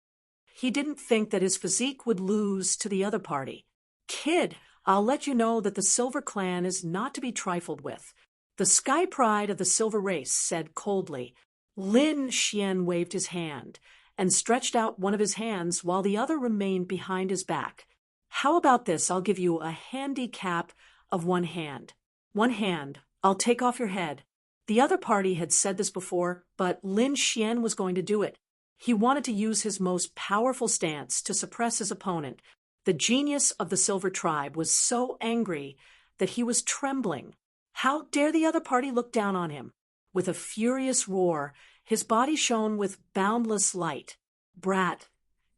He didn't think that his physique would lose to the other party. Kid, I'll let you know that the Silver Clan is not to be trifled with. The Sky Pride of the Silver Race said coldly. Lin Xian waved his hand and stretched out one of his hands while the other remained behind his back. How about this? I'll give you a handicap of one hand. One hand, I'll take off your head. The other party had said this before, but Lin Xian was going to do it. He wanted to use his most powerful stance to suppress his opponent. The genius of the Silver Tribe was so angry that he was trembling. How dare the other party look down on him? With a furious roar, his body shone with boundless light. Brat,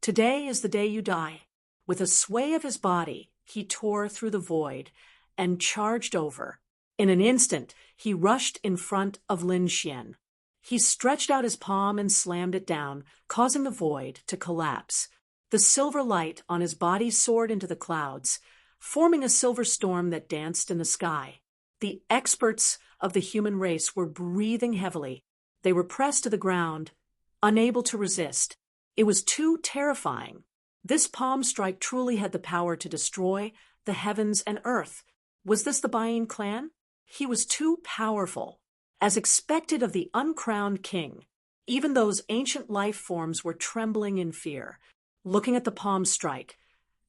today is the day you die. With a sway of his body, he tore through the void and charged over. In an instant, he rushed in front of Lin Xian. He stretched out his palm and slammed it down, causing the void to collapse. The silver light on his body soared into the clouds, forming a silver storm that danced in the sky. The experts of the human race were breathing heavily. They were pressed to the ground, unable to resist. It was too terrifying. This palm strike truly had the power to destroy the heavens and earth. Was this the Bayin clan? He was too powerful. As expected of the uncrowned king, even those ancient life forms were trembling in fear. Looking at the palm strike,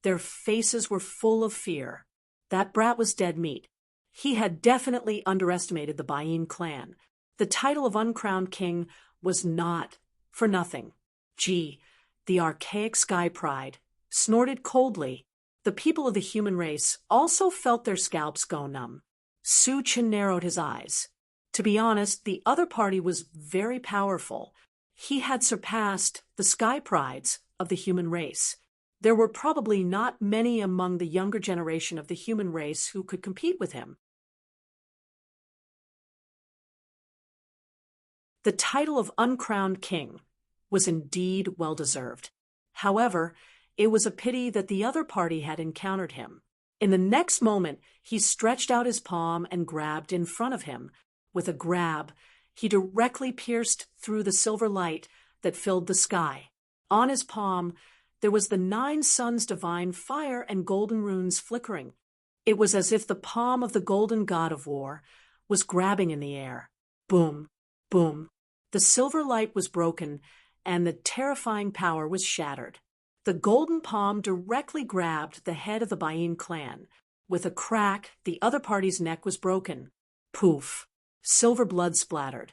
their faces were full of fear. That brat was dead meat. He had definitely underestimated the Bayin clan. The title of uncrowned king was not for nothing. Gee, the archaic sky pride snorted coldly. The people of the human race also felt their scalps go numb. Su Chen narrowed his eyes. To be honest, the other party was very powerful. He had surpassed the sky prides of the human race. There were probably not many among the younger generation of the human race who could compete with him. The title of uncrowned king was indeed well-deserved. However, it was a pity that the other party had encountered him. In the next moment, he stretched out his palm and grabbed in front of him. With a grab, he directly pierced through the silver light that filled the sky. On his palm, there was the 9 suns' divine fire and golden runes flickering. It was as if the palm of the golden god of war was grabbing in the air. Boom, boom. The silver light was broken, and the terrifying power was shattered. The golden palm directly grabbed the head of the Bayin clan. With a crack, the other party's neck was broken. Poof! Silver blood splattered,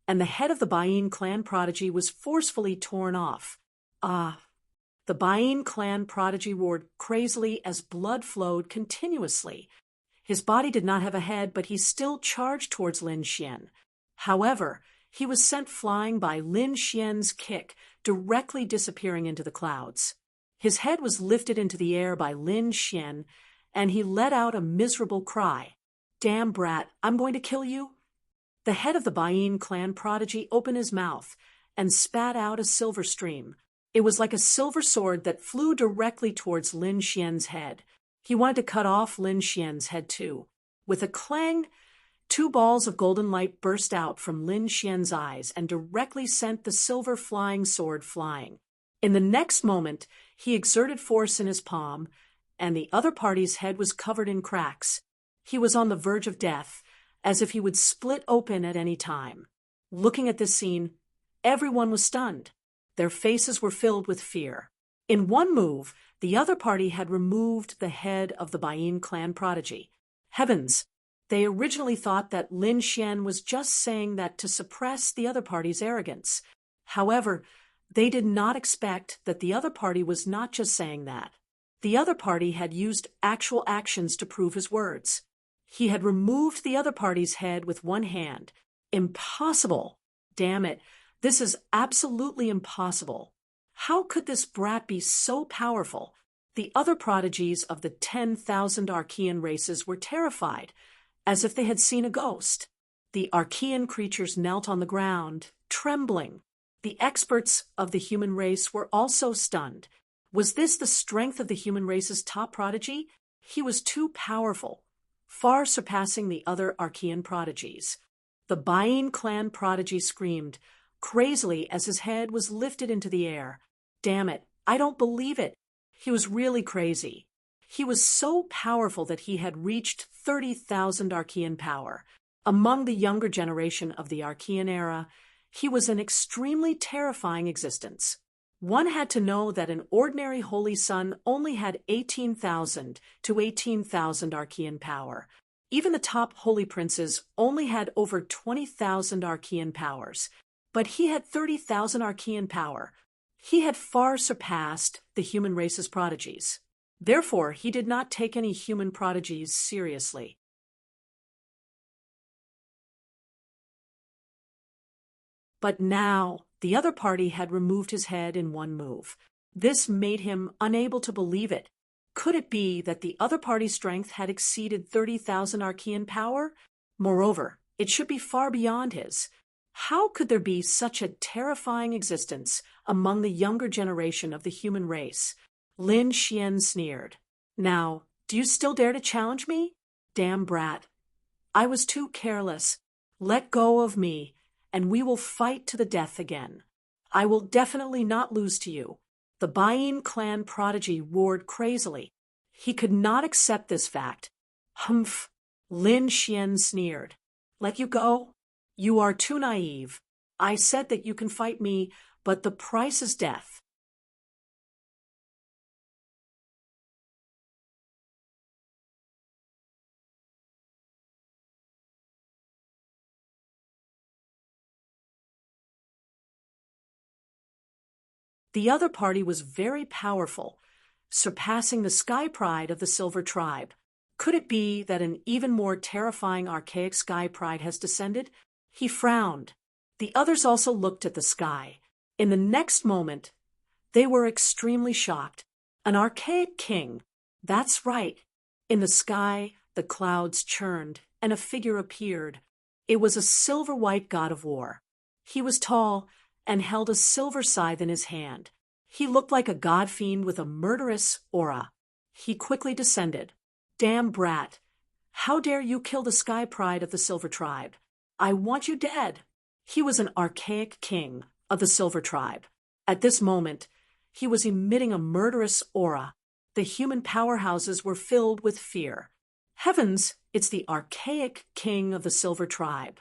and the head of the Bayin clan prodigy was forcefully torn off. Ah! The Bayin clan prodigy roared crazily as blood flowed continuously. His body did not have a head, but he still charged towards Lin Xian. However, he was sent flying by Lin Xian's kick, directly disappearing into the clouds. His head was lifted into the air by Lin Xian, and he let out a miserable cry. Damn brat, I'm going to kill you. The head of the Bayin clan prodigy opened his mouth and spat out a silver stream. It was like a silver sword that flew directly towards Lin Xian's head. He wanted to cut off Lin Xian's head too. With a clang, 2 balls of golden light burst out from Lin Xian's eyes and directly sent the silver flying sword flying. In the next moment, he exerted force in his palm, and the other party's head was covered in cracks. He was on the verge of death, as if he would split open at any time. Looking at this scene, everyone was stunned. Their faces were filled with fear. In one move, the other party had removed the head of the Bayin clan prodigy. Heavens! They originally thought that Lin Xian was just saying that to suppress the other party's arrogance. However, they did not expect that the other party was not just saying that. The other party had used actual actions to prove his words. He had removed the other party's head with one hand. Impossible! Damn it, this is absolutely impossible. How could this brat be so powerful? The other prodigies of the 10,000 Archean races were terrified, as if they had seen a ghost. The Archean creatures knelt on the ground, trembling. The experts of the human race were also stunned. Was this the strength of the human race's top prodigy? He was too powerful, far surpassing the other Archean prodigies. The Bayin clan prodigy screamed crazily as his head was lifted into the air. Damn it, I don't believe it. He was really crazy. He was so powerful that he had reached 30,000 Archean power. Among the younger generation of the Archean era, he was an extremely terrifying existence. One had to know that an ordinary holy sun only had 18,000 to 18,000 Archean power. Even the top holy princes only had over 20,000 Archean powers, but he had 30,000 Archean power. He had far surpassed the human race's prodigies. Therefore, he did not take any human prodigies seriously. But now, the other party had removed his head in one move. This made him unable to believe it. Could it be that the other party's strength had exceeded 30,000 Archean power? Moreover, it should be far beyond his. How could there be such a terrifying existence among the younger generation of the human race? Lin Xian sneered. Now, do you still dare to challenge me? Damn brat. I was too careless. Let go of me, and we will fight to the death again. I will definitely not lose to you. The Bayin clan prodigy roared crazily. He could not accept this fact. Humph! Lin Xian sneered. Let you go? You are too naive. I said that you can fight me, but the price is death. The other party was very powerful, surpassing the sky pride of the Silver Tribe. Could it be that an even more terrifying archaic sky pride has descended? He frowned. The others also looked at the sky. In the next moment, they were extremely shocked. An archaic king. That's right. In the sky, the clouds churned, and a figure appeared. It was a silver-white god of war. He was tall and held a silver scythe in his hand. He looked like a god-fiend with a murderous aura. He quickly descended. Damn brat! How dare you kill the sky pride of the Silver Tribe? I want you dead! He was an archaic king of the Silver Tribe. At this moment, he was emitting a murderous aura. The human powerhouses were filled with fear. Heavens, it's the archaic king of the Silver Tribe.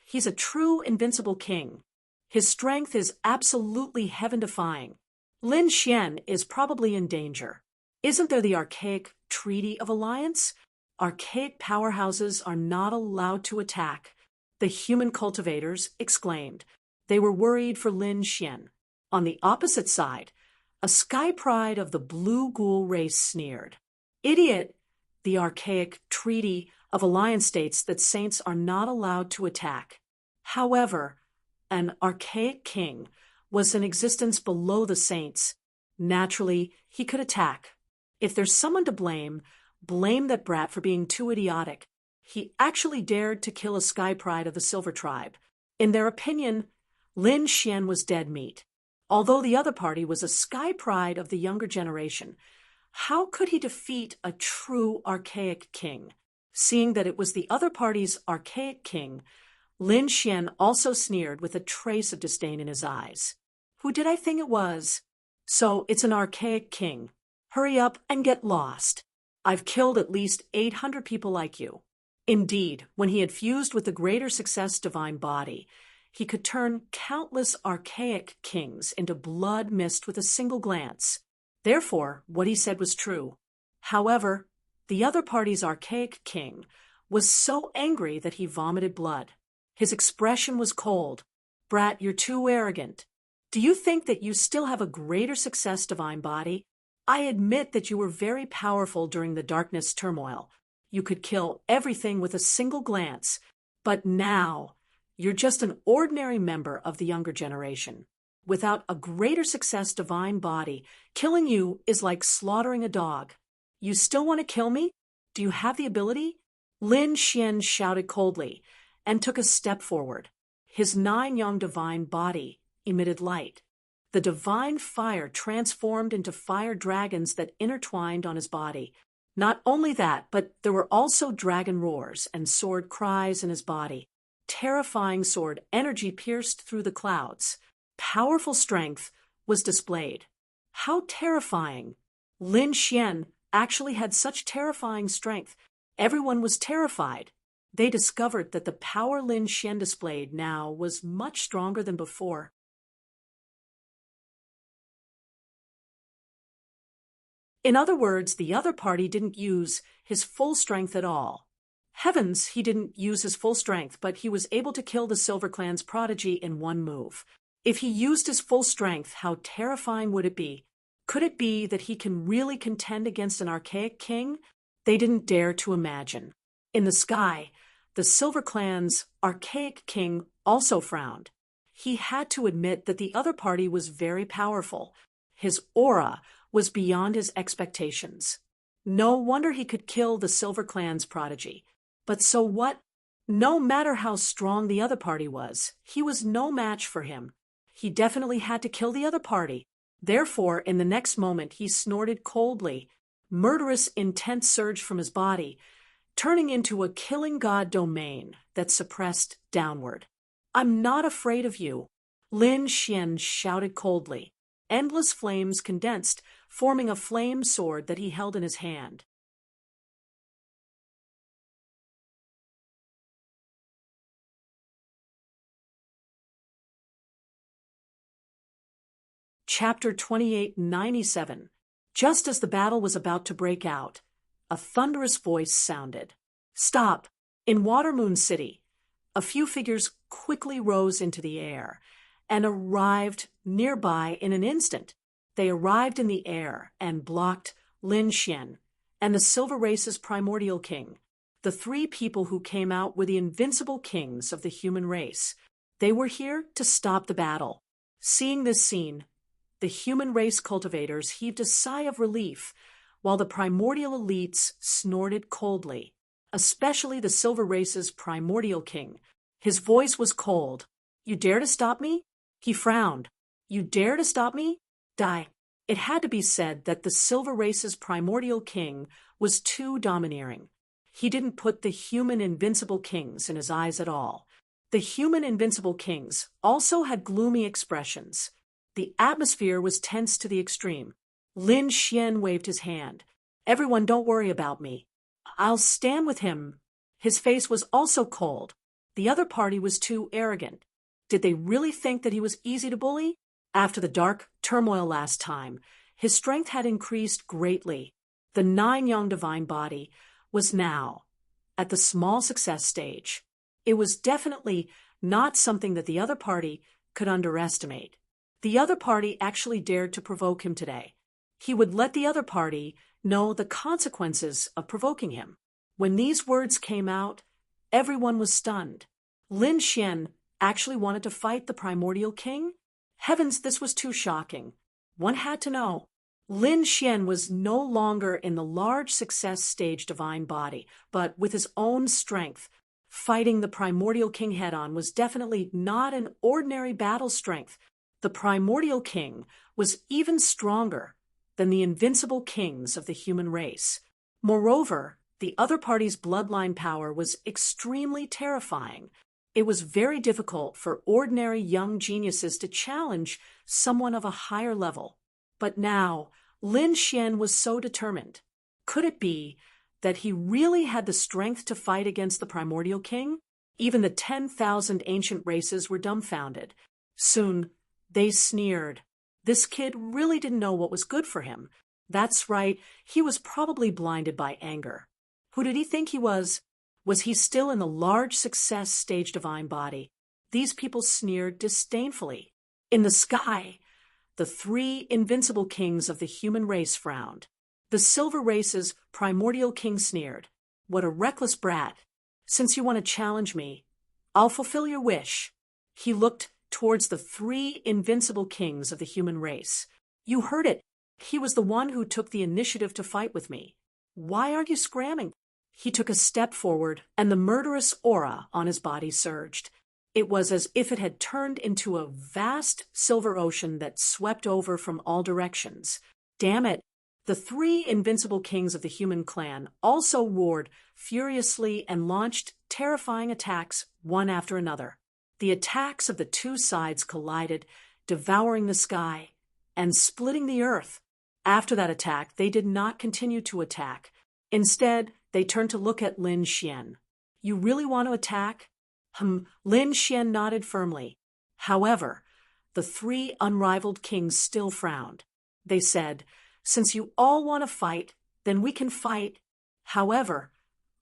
He's a true invincible king. His strength is absolutely heaven-defying. Lin Xian is probably in danger. Isn't there the archaic Treaty of Alliance? Archaic powerhouses are not allowed to attack. The human cultivators exclaimed. They were worried for Lin Xian. On the opposite side, a sky pride of the blue ghoul race sneered. Idiot! The archaic Treaty of Alliance states that saints are not allowed to attack. However, an archaic king was in existence below the saints. Naturally, he could attack. If there's someone to blame, blame that brat for being too idiotic. He actually dared to kill a sky pride of the Silver Tribe. In their opinion, Lin Xian was dead meat. Although the other party was a sky pride of the younger generation, how could he defeat a true archaic king? Seeing that it was the other party's archaic king, Lin Xian also sneered with a trace of disdain in his eyes. Who did I think it was? So it's an archaic king. Hurry up and get lost. I've killed at least 800 people like you. Indeed, when he had fused with the greater success divine body, he could turn countless archaic kings into blood mist with a single glance. Therefore, what he said was true. However, the other party's archaic king was so angry that he vomited blood. His expression was cold. Brat, you're too arrogant. Do you think that you still have a greater success divine body? I admit that you were very powerful during the darkness turmoil. You could kill everything with a single glance. But now, you're just an ordinary member of the younger generation. Without a greater success divine body, killing you is like slaughtering a dog. You still want to kill me? Do you have the ability? Lin Xian shouted coldly and took a step forward. His 9-yang divine body emitted light. The divine fire transformed into fire dragons that intertwined on his body. Not only that, but there were also dragon roars and sword cries in his body. Terrifying sword energy pierced through the clouds. Powerful strength was displayed. How terrifying! Lin Xian actually had such terrifying strength. Everyone was terrified. They discovered that the power Lin Xian displayed now was much stronger than before. In other words, the other party didn't use his full strength at all. Heavens, he didn't use his full strength, but he was able to kill the Silver Clan's prodigy in one move. If he used his full strength, how terrifying would it be? Could it be that he can really contend against an archaic king? They didn't dare to imagine. In the sky, the Silver Clan's archaic king also frowned. He had to admit that the other party was very powerful. His aura was beyond his expectations. No wonder he could kill the Silver Clan's prodigy. But so what? No matter how strong the other party was, he was no match for him. He definitely had to kill the other party. Therefore, in the next moment, he snorted coldly. Murderous intent surged from his body, turning into a killing god domain that suppressed downward. I'm not afraid of you, Lin Xian shouted coldly. Endless flames condensed, forming a flame sword that he held in his hand. Chapter 2897. Just as the battle was about to break out, a thunderous voice sounded. Stop! In Watermoon City, a few figures quickly rose into the air and arrived nearby in an instant. They arrived in the air and blocked Lin Xian and the Silver Race's primordial king. The three people who came out were the invincible kings of the human race. They were here to stop the battle. Seeing this scene, the human race cultivators heaved a sigh of relief, while the primordial elites snorted coldly, especially the Silver Race's primordial king. His voice was cold. You dare to stop me? He frowned. You dare to stop me? Die. It had to be said that the Silver Race's primordial king was too domineering. He didn't put the human invincible kings in his eyes at all. The human invincible kings also had gloomy expressions. The atmosphere was tense to the extreme. Lin Xian waved his hand. Everyone, don't worry about me. I'll stand with him. His face was also cold. The other party was too arrogant. Did they really think that he was easy to bully? After the dark turmoil last time, his strength had increased greatly. The 9-yang divine body was now at the small success stage. It was definitely not something that the other party could underestimate. The other party actually dared to provoke him today. He would let the other party know the consequences of provoking him. When these words came out, everyone was stunned. Lin Xian actually wanted to fight the primordial king? Heavens, this was too shocking. One had to know. Lin Xian was no longer in the large success stage divine body, but with his own strength. Fighting the primordial king head-on was definitely not an ordinary battle strength. The primordial king was even stronger than the invincible kings of the human race. Moreover, the other party's bloodline power was extremely terrifying. It was very difficult for ordinary young geniuses to challenge someone of a higher level. But now, Lin Xian was so determined. Could it be that he really had the strength to fight against the primordial king? Even the 10,000 ancient races were dumbfounded. Soon, they sneered. This kid really didn't know what was good for him. That's right, he was probably blinded by anger. Who did he think he was? Was he still in the large success stage divine body? These people sneered disdainfully. In the sky, the three invincible kings of the human race frowned. The Silver Race's primordial king sneered. What a reckless brat. Since you want to challenge me, I'll fulfill your wish. He looked towards the three invincible kings of the human race. You heard it. He was the one who took the initiative to fight with me. Why are you scramming? He took a step forward, and the murderous aura on his body surged. It was as if it had turned into a vast silver ocean that swept over from all directions. Damn it! The three invincible kings of the human clan also roared furiously and launched terrifying attacks one after another. The attacks of the two sides collided, devouring the sky and splitting the earth. After that attack, they did not continue to attack. Instead, they turned to look at Lin Xian. You really want to attack? Lin Xian nodded firmly. However, the three unrivaled kings still frowned. They said, since you all want to fight, then we can fight. However,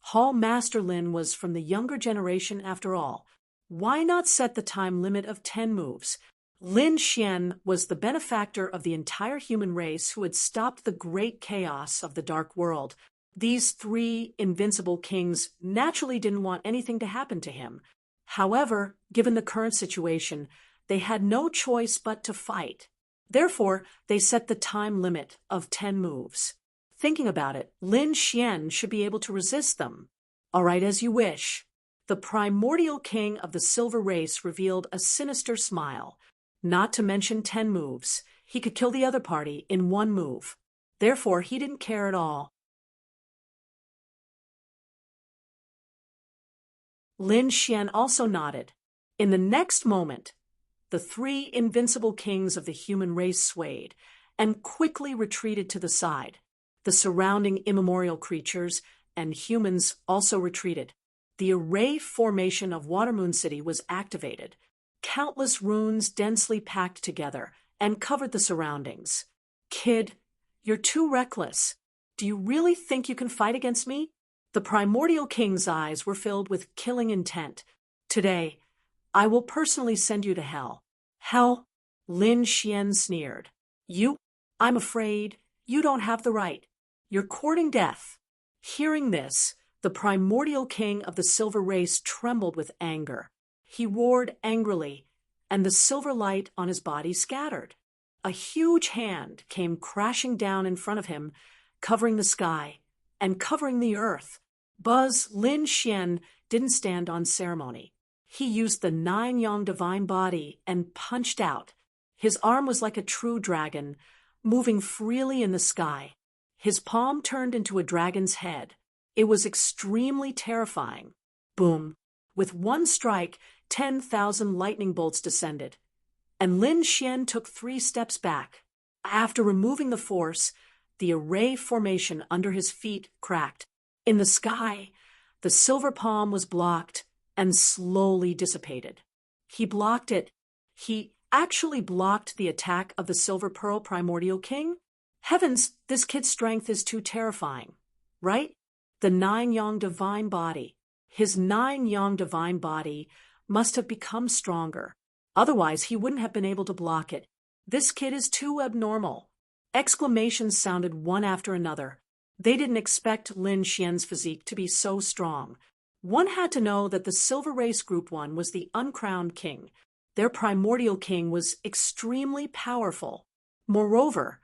Hall Master Lin was from the younger generation after all. Why not set the time limit of 10 moves? Lin Xian was the benefactor of the entire human race who had stopped the great chaos of the Dark World. These three invincible kings naturally didn't want anything to happen to him. However, given the current situation, they had no choice but to fight. Therefore, they set the time limit of 10 moves. Thinking about it, Lin Xian should be able to resist them. All right, as you wish. The primordial king of the silver race revealed a sinister smile. Not to mention 10 moves. He could kill the other party in one move. Therefore, he didn't care at all. Lin Xian also nodded. In the next moment, the three invincible kings of the human race swayed and quickly retreated to the side. The surrounding immemorial creatures and humans also retreated. The array formation of Watermoon City was activated. Countless runes densely packed together and covered the surroundings. Kid, you're too reckless. Do you really think you can fight against me? The primordial king's eyes were filled with killing intent. Today, I will personally send you to hell. Hell? Lin Xian sneered. You? I'm afraid you don't have the right. You're courting death. Hearing this, the primordial king of the silver race trembled with anger. He roared angrily, and the silver light on his body scattered. A huge hand came crashing down in front of him, covering the sky and covering the earth. Lin Xian didn't stand on ceremony. He used the 9-yang divine body and punched out. His arm was like a true dragon, moving freely in the sky. His palm turned into a dragon's head. It was extremely terrifying. Boom. With one strike, 10,000 lightning bolts descended, and Lin Xian took 3 steps back. After removing the force, the array formation under his feet cracked. In the sky, the silver palm was blocked and slowly dissipated. He blocked it. He actually blocked the attack of the Silver Pearl Primordial King? Heavens, this kid's strength is too terrifying, right? The 9-yang divine body. His 9-yang divine body must have become stronger. Otherwise, he wouldn't have been able to block it. This kid is too abnormal. Exclamations sounded one after another. They didn't expect Lin Xian's physique to be so strong. One had to know that the Silver Race Group 1 was the uncrowned king. Their primordial king was extremely powerful. Moreover,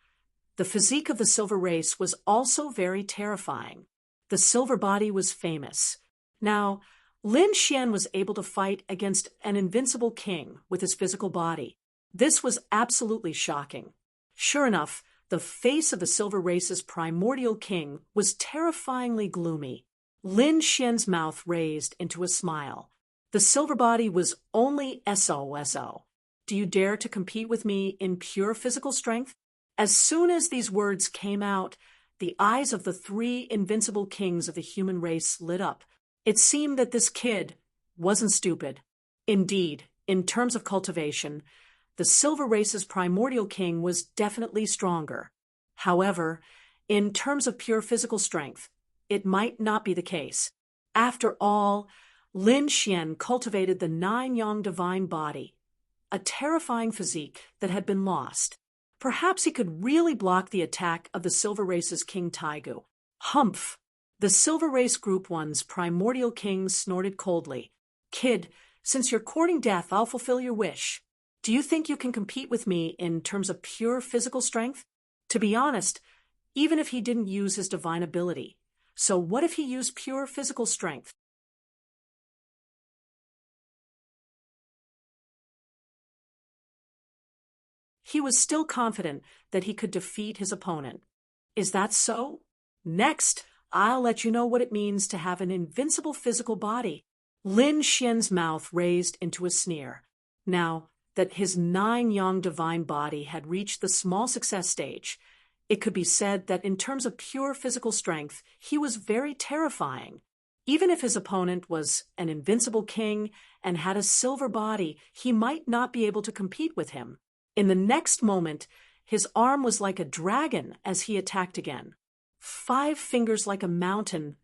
the physique of the Silver Race was also very terrifying. The silver body was famous. Now, Lin Xian was able to fight against an invincible king with his physical body. This was absolutely shocking. Sure enough, the face of the Silver Race's primordial king was terrifyingly gloomy. Lin Xian's mouth raised into a smile. The silver body was only SOSO. Do you dare to compete with me in pure physical strength? As soon as these words came out, the eyes of the 3 invincible kings of the human race lit up. It seemed that this kid wasn't stupid. Indeed, in terms of cultivation, the Silver Race's primordial king was definitely stronger. However, in terms of pure physical strength, it might not be the case. After all, Lin Xian cultivated the 9-yang divine body, a terrifying physique that had been lost. Perhaps he could really block the attack of the Silver Race's King Taigu. Humph! The Silver Race Group 1's primordial king snorted coldly. Kid, since you're courting death, I'll fulfill your wish. Do you think you can compete with me in terms of pure physical strength? To be honest, even if he didn't use his divine ability. So what if he used pure physical strength? He was still confident that he could defeat his opponent. Is that so? Next, I'll let you know what it means to have an invincible physical body. Lin Xian's mouth raised into a sneer. Now that his 9-yang divine body had reached the small success stage, it could be said that in terms of pure physical strength, he was very terrifying. Even if his opponent was an invincible king and had a silver body, he might not be able to compete with him. In the next moment, his arm was like a dragon as he attacked again. 5 fingers like a mountain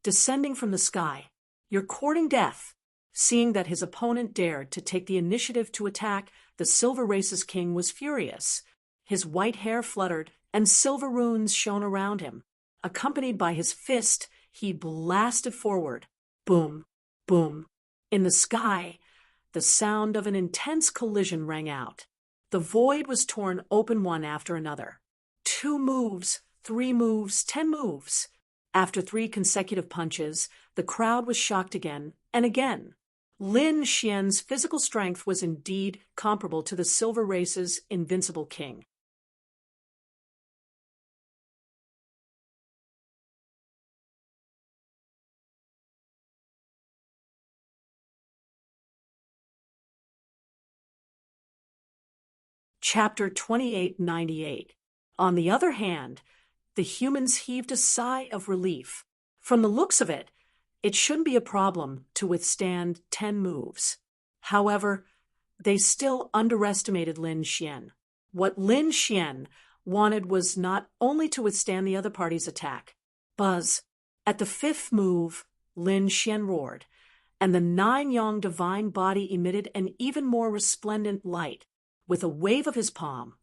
descending from the sky. You're courting death. Seeing that his opponent dared to take the initiative to attack, the Silver Race's king was furious. His white hair fluttered, and silver runes shone around him. Accompanied by his fist, he blasted forward. Boom, boom. In the sky, the sound of an intense collision rang out. The void was torn open one after another. 2 moves, 3 moves, 10 moves. After 3 consecutive punches, the crowd was shocked again and again. Lin Xian's physical strength was indeed comparable to the Silver Race's invincible king. Chapter 2898. On the other hand, the humans heaved a sigh of relief. From the looks of it, it shouldn't be a problem to withstand 10 moves. However, they still underestimated Lin Xian. What Lin Xian wanted was not only to withstand the other party's attack. Buzz. At the 5th move, Lin Xian roared, and the 9-yang divine body emitted an even more resplendent light. With a wave of his palm,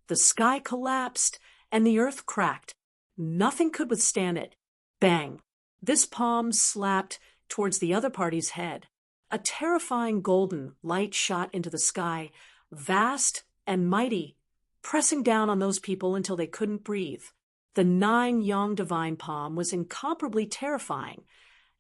the sky collapsed and the earth cracked. Nothing could withstand it. Bang! This palm slapped towards the other party's head. A terrifying golden light shot into the sky, vast and mighty, pressing down on those people until they couldn't breathe. The 9-yang divine palm was incomparably terrifying,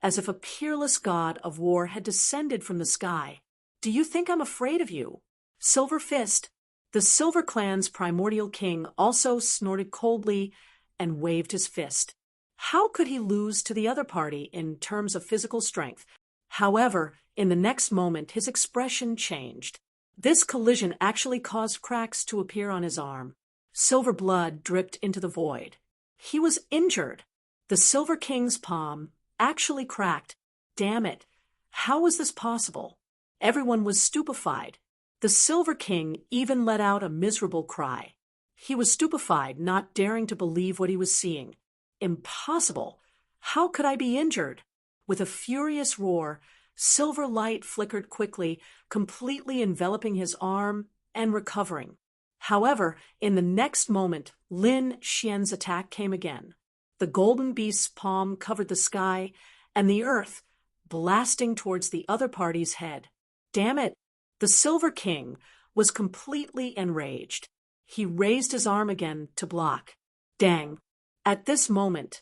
as if a peerless god of war had descended from the sky. Do you think I'm afraid of you? Silver Fist. The Silver Clan's primordial king also snorted coldly and waved his fist. How could he lose to the other party in terms of physical strength? However, in the next moment, his expression changed. This collision actually caused cracks to appear on his arm. Silver blood dripped into the void. He was injured. The Silver King's palm actually cracked. Damn it! How was this possible? Everyone was stupefied. The Silver King even let out a miserable cry. He was stupefied, not daring to believe what he was seeing. Impossible! How could I be injured? With a furious roar, silver light flickered quickly, completely enveloping his arm and recovering. However, in the next moment, Lin Xian's attack came again. The golden beast's palm covered the sky and the earth, blasting towards the other party's head. Damn it! The Silver King was completely enraged. He raised his arm again to block. Dang! At this moment,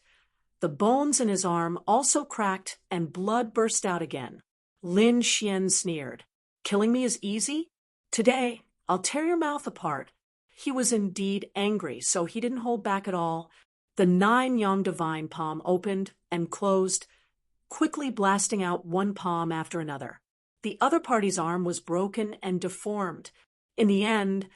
the bones in his arm also cracked and blood burst out again. Lin Xian sneered. Killing me is easy? Today, I'll tear your mouth apart. He was indeed angry, so he didn't hold back at all. The 9-yang divine palm opened and closed, quickly blasting out one palm after another. The other party's arm was broken and deformed. In the end,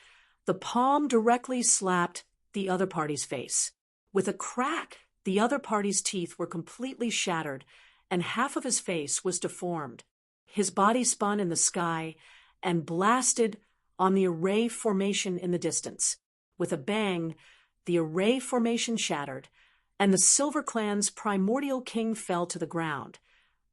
the palm directly slapped the other party's face. With a crack, the other party's teeth were completely shattered, and half of his face was deformed. His body spun in the sky and blasted on the array formation in the distance. With a bang, the array formation shattered, and the Silver Clan's primordial king fell to the ground,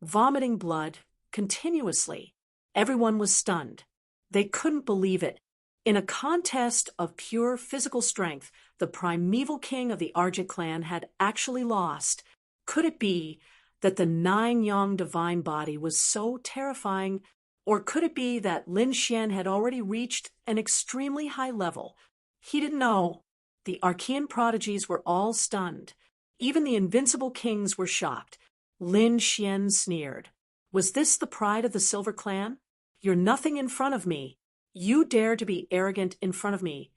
vomiting blood continuously. Everyone was stunned. They couldn't believe it. In a contest of pure physical strength, the primeval king of the Argent clan had actually lost. Could it be that the 9-yang divine body was so terrifying, or could it be that Lin Xian had already reached an extremely high level? He didn't know. The Archean prodigies were all stunned. Even the invincible kings were shocked. Lin Xian sneered. Was this the pride of the Silver Clan? You're nothing in front of me. You dare to be arrogant in front of me.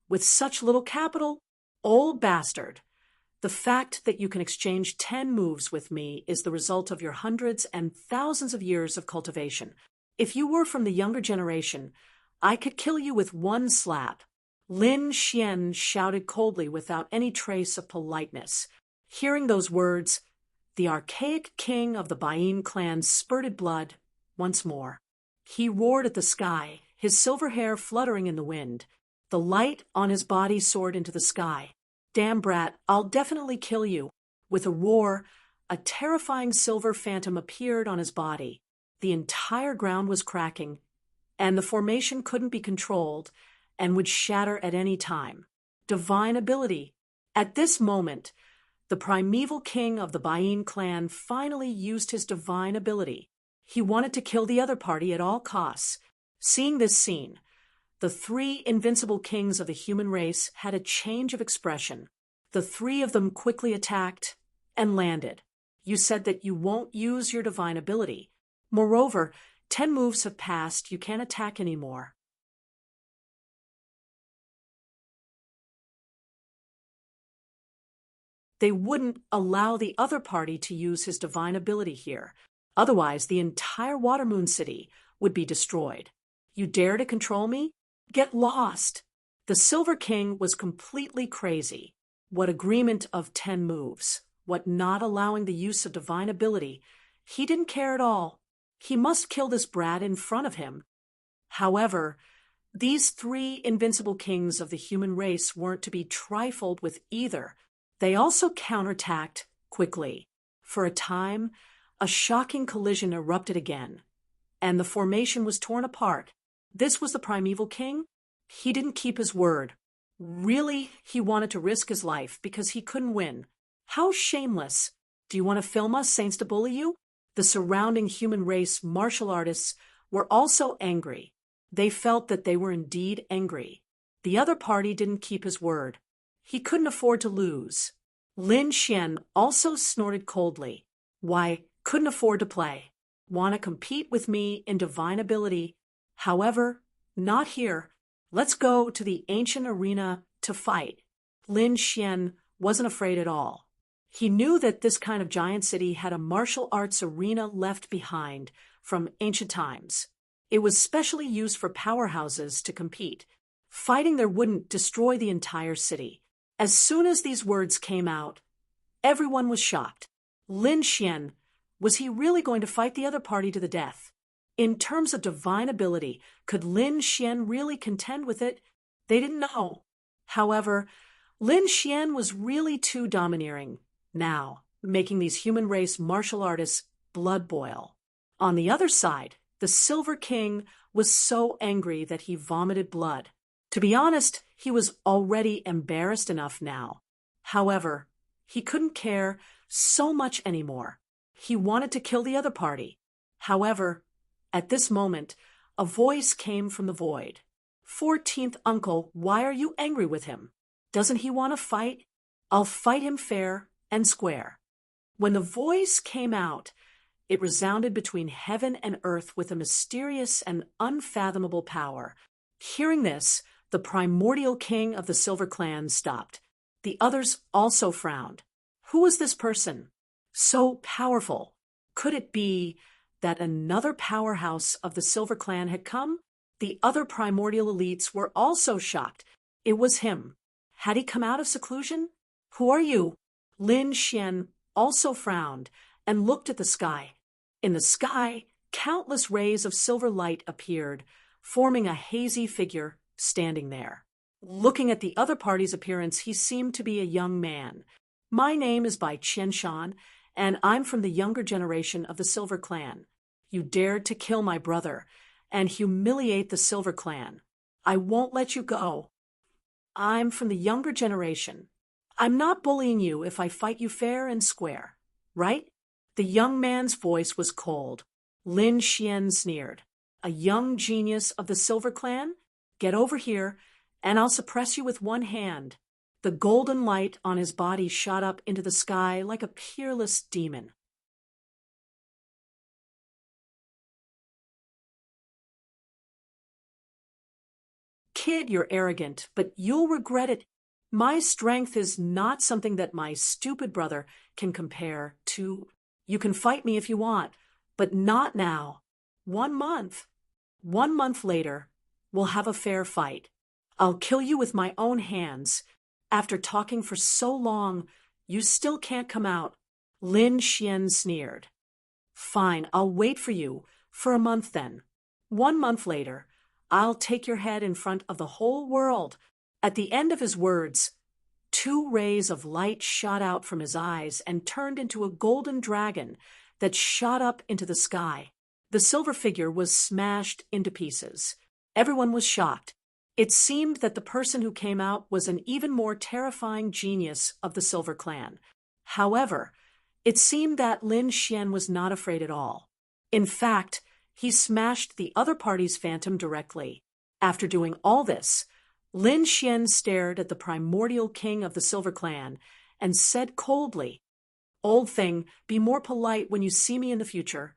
With such little capital? Old bastard. The fact that you can exchange 10 moves with me is the result of your hundreds and thousands of years of cultivation. If you were from the younger generation, I could kill you with one slap. Lin Xian shouted coldly without any trace of politeness. Hearing those words, the archaic king of the Bain clan spurted blood once more. He roared at the sky, his silver hair fluttering in the wind. The light on his body soared into the sky. Damn brat, I'll definitely kill you. With a roar, a terrifying silver phantom appeared on his body. The entire ground was cracking, and the formation couldn't be controlled and would shatter at any time. Divine ability. At this moment, the primeval king of the Bain clan finally used his divine ability. He wanted to kill the other party at all costs. Seeing this scene, the three invincible kings of the human race had a change of expression. The three of them quickly attacked and landed. You said that you won't use your divine ability. Moreover, 10 moves have passed. You can't attack anymore. They wouldn't allow the other party to use his divine ability here. Otherwise, the entire Watermoon City would be destroyed. You dare to control me? Get lost. The Silver King was completely crazy. What agreement of 10 moves? What not allowing the use of divine ability? He didn't care at all. He must kill this brat in front of him. However, these three invincible kings of the human race weren't to be trifled with either. They also counterattacked quickly. For a time, a shocking collision erupted again, and the formation was torn apart. This was the primeval king? He didn't keep his word. Really, he wanted to risk his life because he couldn't win. How shameless. Do you want to film us, Saints, to bully you? The surrounding human race martial artists were also angry. They felt that they were indeed angry. The other party didn't keep his word. He couldn't afford to lose. Lin Xian also snorted coldly. Why, couldn't afford to play. Want to compete with me in divine ability. However, not here. Let's go to the ancient arena to fight. Lin Xian wasn't afraid at all. He knew that this kind of giant city had a martial arts arena left behind from ancient times. It was specially used for powerhouses to compete. Fighting there wouldn't destroy the entire city. As soon as these words came out, everyone was shocked. Lin Xian, was he really going to fight the other party to the death? In terms of divine ability, could Lin Xian really contend with it? They didn't know. However, Lin Xian was really too domineering now, making these human race martial artists blood boil. On the other side, the Silver King was so angry that he vomited blood. To be honest, he was already embarrassed enough now. However, he couldn't care so much anymore. He wanted to kill the other party. However, at this moment, a voice came from the void. 14th uncle, why are you angry with him? Doesn't he want to fight? I'll fight him fair and square. When the voice came out, it resounded between heaven and earth with a mysterious and unfathomable power. Hearing this, the primordial king of the Silver Clan stopped. The others also frowned. Who was this person? So powerful. Could it be that another powerhouse of the Silver Clan had come? The other primordial elites were also shocked. It was him. Had he come out of seclusion? Who are you? Lin Xian also frowned and looked at the sky. In the sky, countless rays of silver light appeared, forming a hazy figure standing there. Looking at the other party's appearance, he seemed to be a young man. My name is Bai Qianshan, and I'm from the younger generation of the Silver Clan. You dared to kill my brother and humiliate the Silver Clan. I won't let you go. I'm from the younger generation. I'm not bullying you if I fight you fair and square, right? The young man's voice was cold. Lin Xian sneered. A young genius of the Silver Clan? Get over here, and I'll suppress you with one hand. The golden light on his body shot up into the sky like a peerless demon. Kid, you're arrogant, but you'll regret it. My strength is not something that my stupid brother can compare to. You can fight me if you want, but not now. 1 month. 1 month later, we'll have a fair fight. I'll kill you with my own hands. After talking for so long, you still can't come out. Lin Xian sneered. Fine, I'll wait for you for a month then. 1 month later, I'll take your head in front of the whole world. At the end of his words, 2 rays of light shot out from his eyes and turned into a golden dragon that shot up into the sky. The silver figure was smashed into pieces. Everyone was shocked. It seemed that the person who came out was an even more terrifying genius of the Silver Clan. However, it seemed that Lin Xian was not afraid at all. In fact, he smashed the other party's phantom directly. After doing all this, Lin Xian stared at the primordial king of the Silver Clan and said coldly, "Old thing, be more polite when you see me in the future."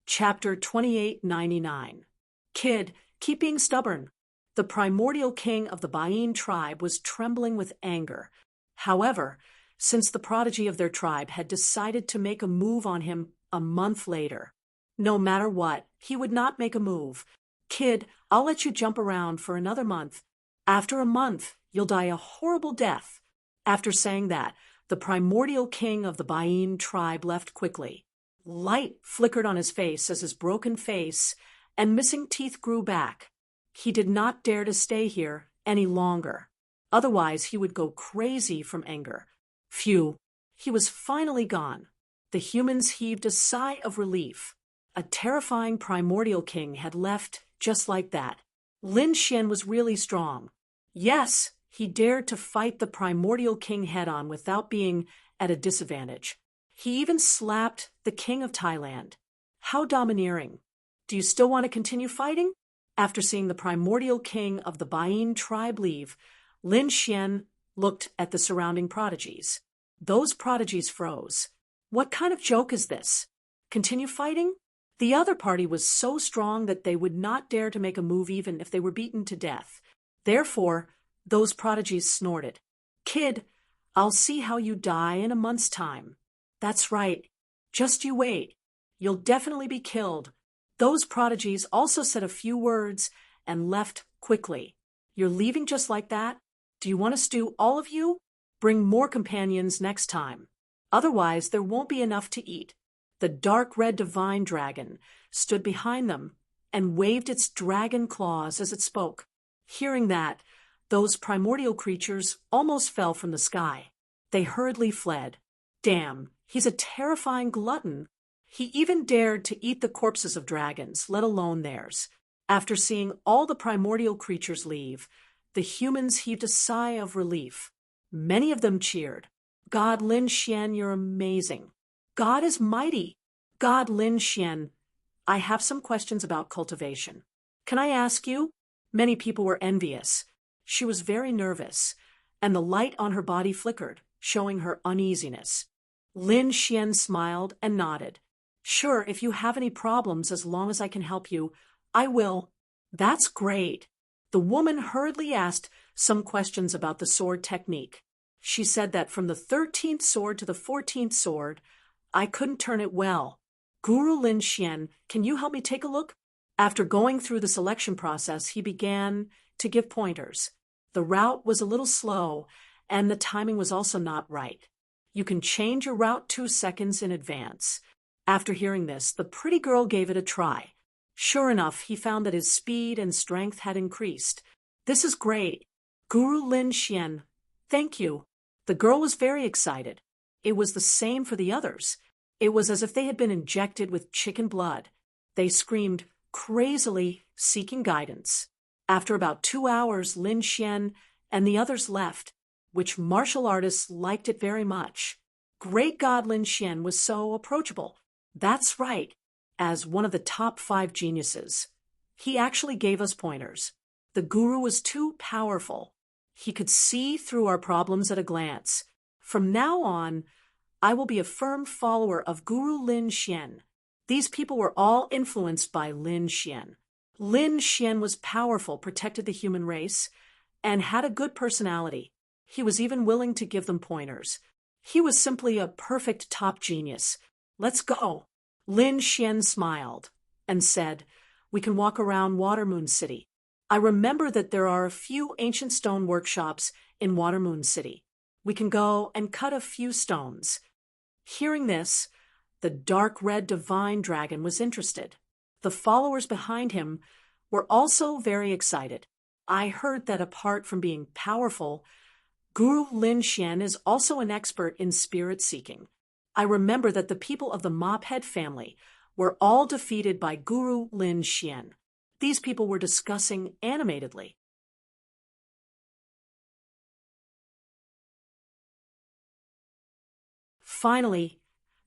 Chapter 2899. Kid, keep being stubborn. The primordial king of the Bayin tribe was trembling with anger. However, since the prodigy of their tribe had decided to make a move on him a month later, no matter what, he would not make a move. "Kid, I'll let you jump around for another month. After a month, you'll die a horrible death." After saying that, the primordial king of the Bayin tribe left quickly. Light flickered on his face as his broken face and missing teeth grew back. He did not dare to stay here any longer. Otherwise, he would go crazy from anger. Phew, he was finally gone. The humans heaved a sigh of relief. A terrifying primordial king had left just like that. Lin Xian was really strong. Yes, he dared to fight the primordial king head-on without being at a disadvantage. He even slapped the king of Thailand. How domineering. Do you still want to continue fighting? After seeing the primordial king of the Bayin tribe leave, Lin Xian looked at the surrounding prodigies. Those prodigies froze. What kind of joke is this? Continue fighting? The other party was so strong that they would not dare to make a move even if they were beaten to death. Therefore, those prodigies snorted. "Kid, I'll see how you die in a month's time." "That's right. Just you wait. You'll definitely be killed." Those prodigies also said a few words and left quickly. "You're leaving just like that? Do you want to stew all of you? Bring more companions next time. Otherwise, there won't be enough to eat." The dark red divine dragon stood behind them and waved its dragon claws as it spoke. Hearing that, those primordial creatures almost fell from the sky. They hurriedly fled. Damn, he's a terrifying glutton. He even dared to eat the corpses of dragons, let alone theirs. After seeing all the primordial creatures leave, the humans heaved a sigh of relief. Many of them cheered. "God Lin Xian, you're amazing. God is mighty. God Lin Xian, I have some questions about cultivation. Can I ask you?" Many people were envious. She was very nervous, and the light on her body flickered, showing her uneasiness. Lin Xian smiled and nodded. "Sure, if you have any problems, as long as I can help you, I will." "That's great." The woman hurriedly asked some questions about the sword technique. She said that from the 13th sword to the 14th sword, I couldn't turn it well. "Guru Lin Xian, can you help me take a look?" After going through the selection process, he began to give pointers. The route was a little slow, and the timing was also not right. You can change your route 2 seconds in advance. After hearing this, the pretty girl gave it a try. Sure enough, he found that his speed and strength had increased. "This is great. Guru Lin Xian, thank you." The girl was very excited. It was the same for the others. It was as if they had been injected with chicken blood. They screamed crazily, seeking guidance. After about 2 hours, Lin Xian and the others left, which martial artists liked it very much. Great God Lin Xian was so approachable. That's right, as one of the top 5 geniuses. He actually gave us pointers. The guru was too powerful. He could see through our problems at a glance. From now on, I will be a firm follower of Guru Lin Xian. These people were all influenced by Lin Xian. Lin Xian was powerful, protected the human race, and had a good personality. He was even willing to give them pointers. He was simply a perfect top genius. "Let's go." Lin Xian smiled and said, "We can walk around Watermoon City. I remember that there are a few ancient stone workshops in Watermoon City. We can go and cut a few stones." Hearing this, the dark red divine dragon was interested. The followers behind him were also very excited. I heard that apart from being powerful, Guru Lin Xian is also an expert in spirit seeking. I remember that the people of the Mophead family were all defeated by Guru Lin Xian. These people were discussing animatedly. Finally,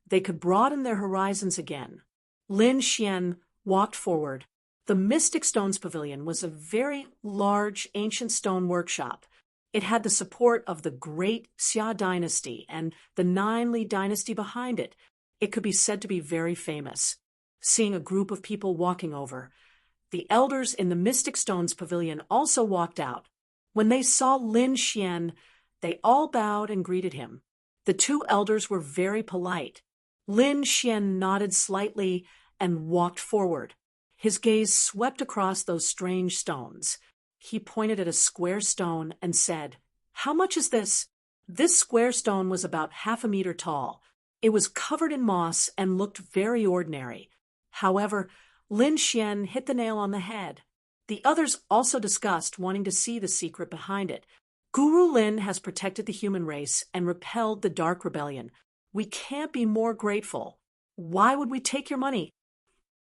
they could broaden their horizons again. Lin Xian walked forward. The Mystic Stones Pavilion was a very large ancient stone workshop. It had the support of the great Xia dynasty and the Nine Li dynasty behind it. It could be said to be very famous. Seeing a group of people walking over, the elders in the Mystic Stones Pavilion also walked out. When they saw Lin Xian, they all bowed and greeted him. The two elders were very polite. Lin Xian nodded slightly and walked forward. His gaze swept across those strange stones. He pointed at a square stone and said, "How much is this?" This square stone was about 1/2 meter tall. It was covered in moss and looked very ordinary. However, Lin Xian hit the nail on the head. The others also discussed wanting to see the secret behind it. Guru Lin has protected the human race and repelled the Dark Rebellion. We can't be more grateful. Why would we take your money?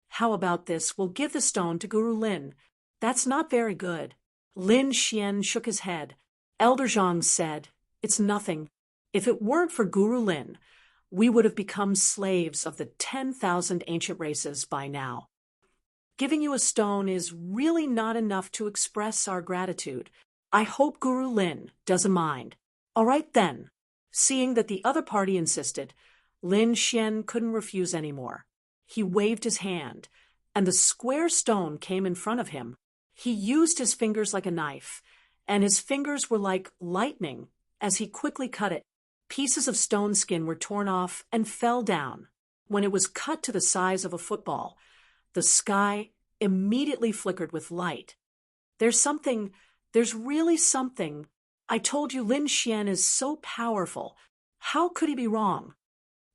How about this? We'll give the stone to Guru Lin. That's not very good. Lin Xian shook his head. Elder Zhang said, "It's nothing. If it weren't for Guru Lin, we would have become slaves of the 10,000 ancient races by now. Giving you a stone is really not enough to express our gratitude. I hope Guru Lin doesn't mind." "All right then." Seeing that the other party insisted, Lin Xian couldn't refuse any more. He waved his hand, and the square stone came in front of him. He used his fingers like a knife, and his fingers were like lightning as he quickly cut it. Pieces of stone skin were torn off and fell down. When it was cut to the size of a football, the sky immediately flickered with light. There's really something. I told you Lin Xian is so powerful. How could he be wrong?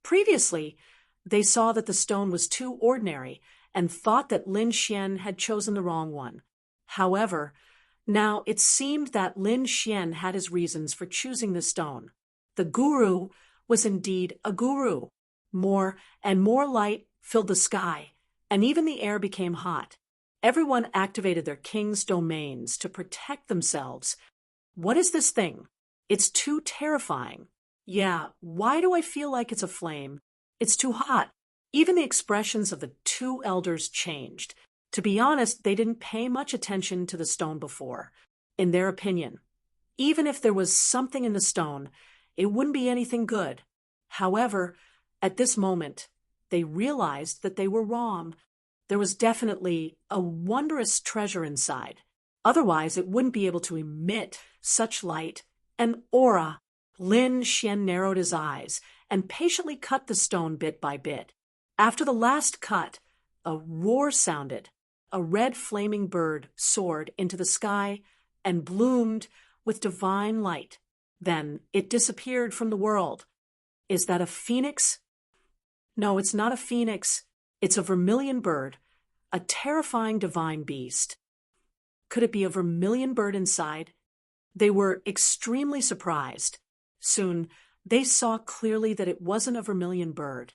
Previously, they saw that the stone was too ordinary and thought that Lin Xian had chosen the wrong one. However, now it seemed that Lin Xian had his reasons for choosing the stone. The guru was indeed a guru. More and more light filled the sky, and even the air became hot. Everyone activated their king's domains to protect themselves. What is this thing? It's too terrifying. Yeah, why do I feel like it's a flame? It's too hot. Even the expressions of the two elders changed. To be honest, they didn't pay much attention to the stone before. In their opinion, even if there was something in the stone, it wouldn't be anything good. However, at this moment, they realized that they were wrong. There was definitely a wondrous treasure inside. Otherwise, it wouldn't be able to emit such light and aura. Lin Xian narrowed his eyes and patiently cut the stone bit by bit. After the last cut, a roar sounded. A red flaming bird soared into the sky and bloomed with divine light. Then it disappeared from the world. Is that a phoenix? No, it's not a phoenix. It's a vermilion bird, a terrifying divine beast. Could it be a vermilion bird inside? They were extremely surprised. Soon, they saw clearly that it wasn't a vermilion bird.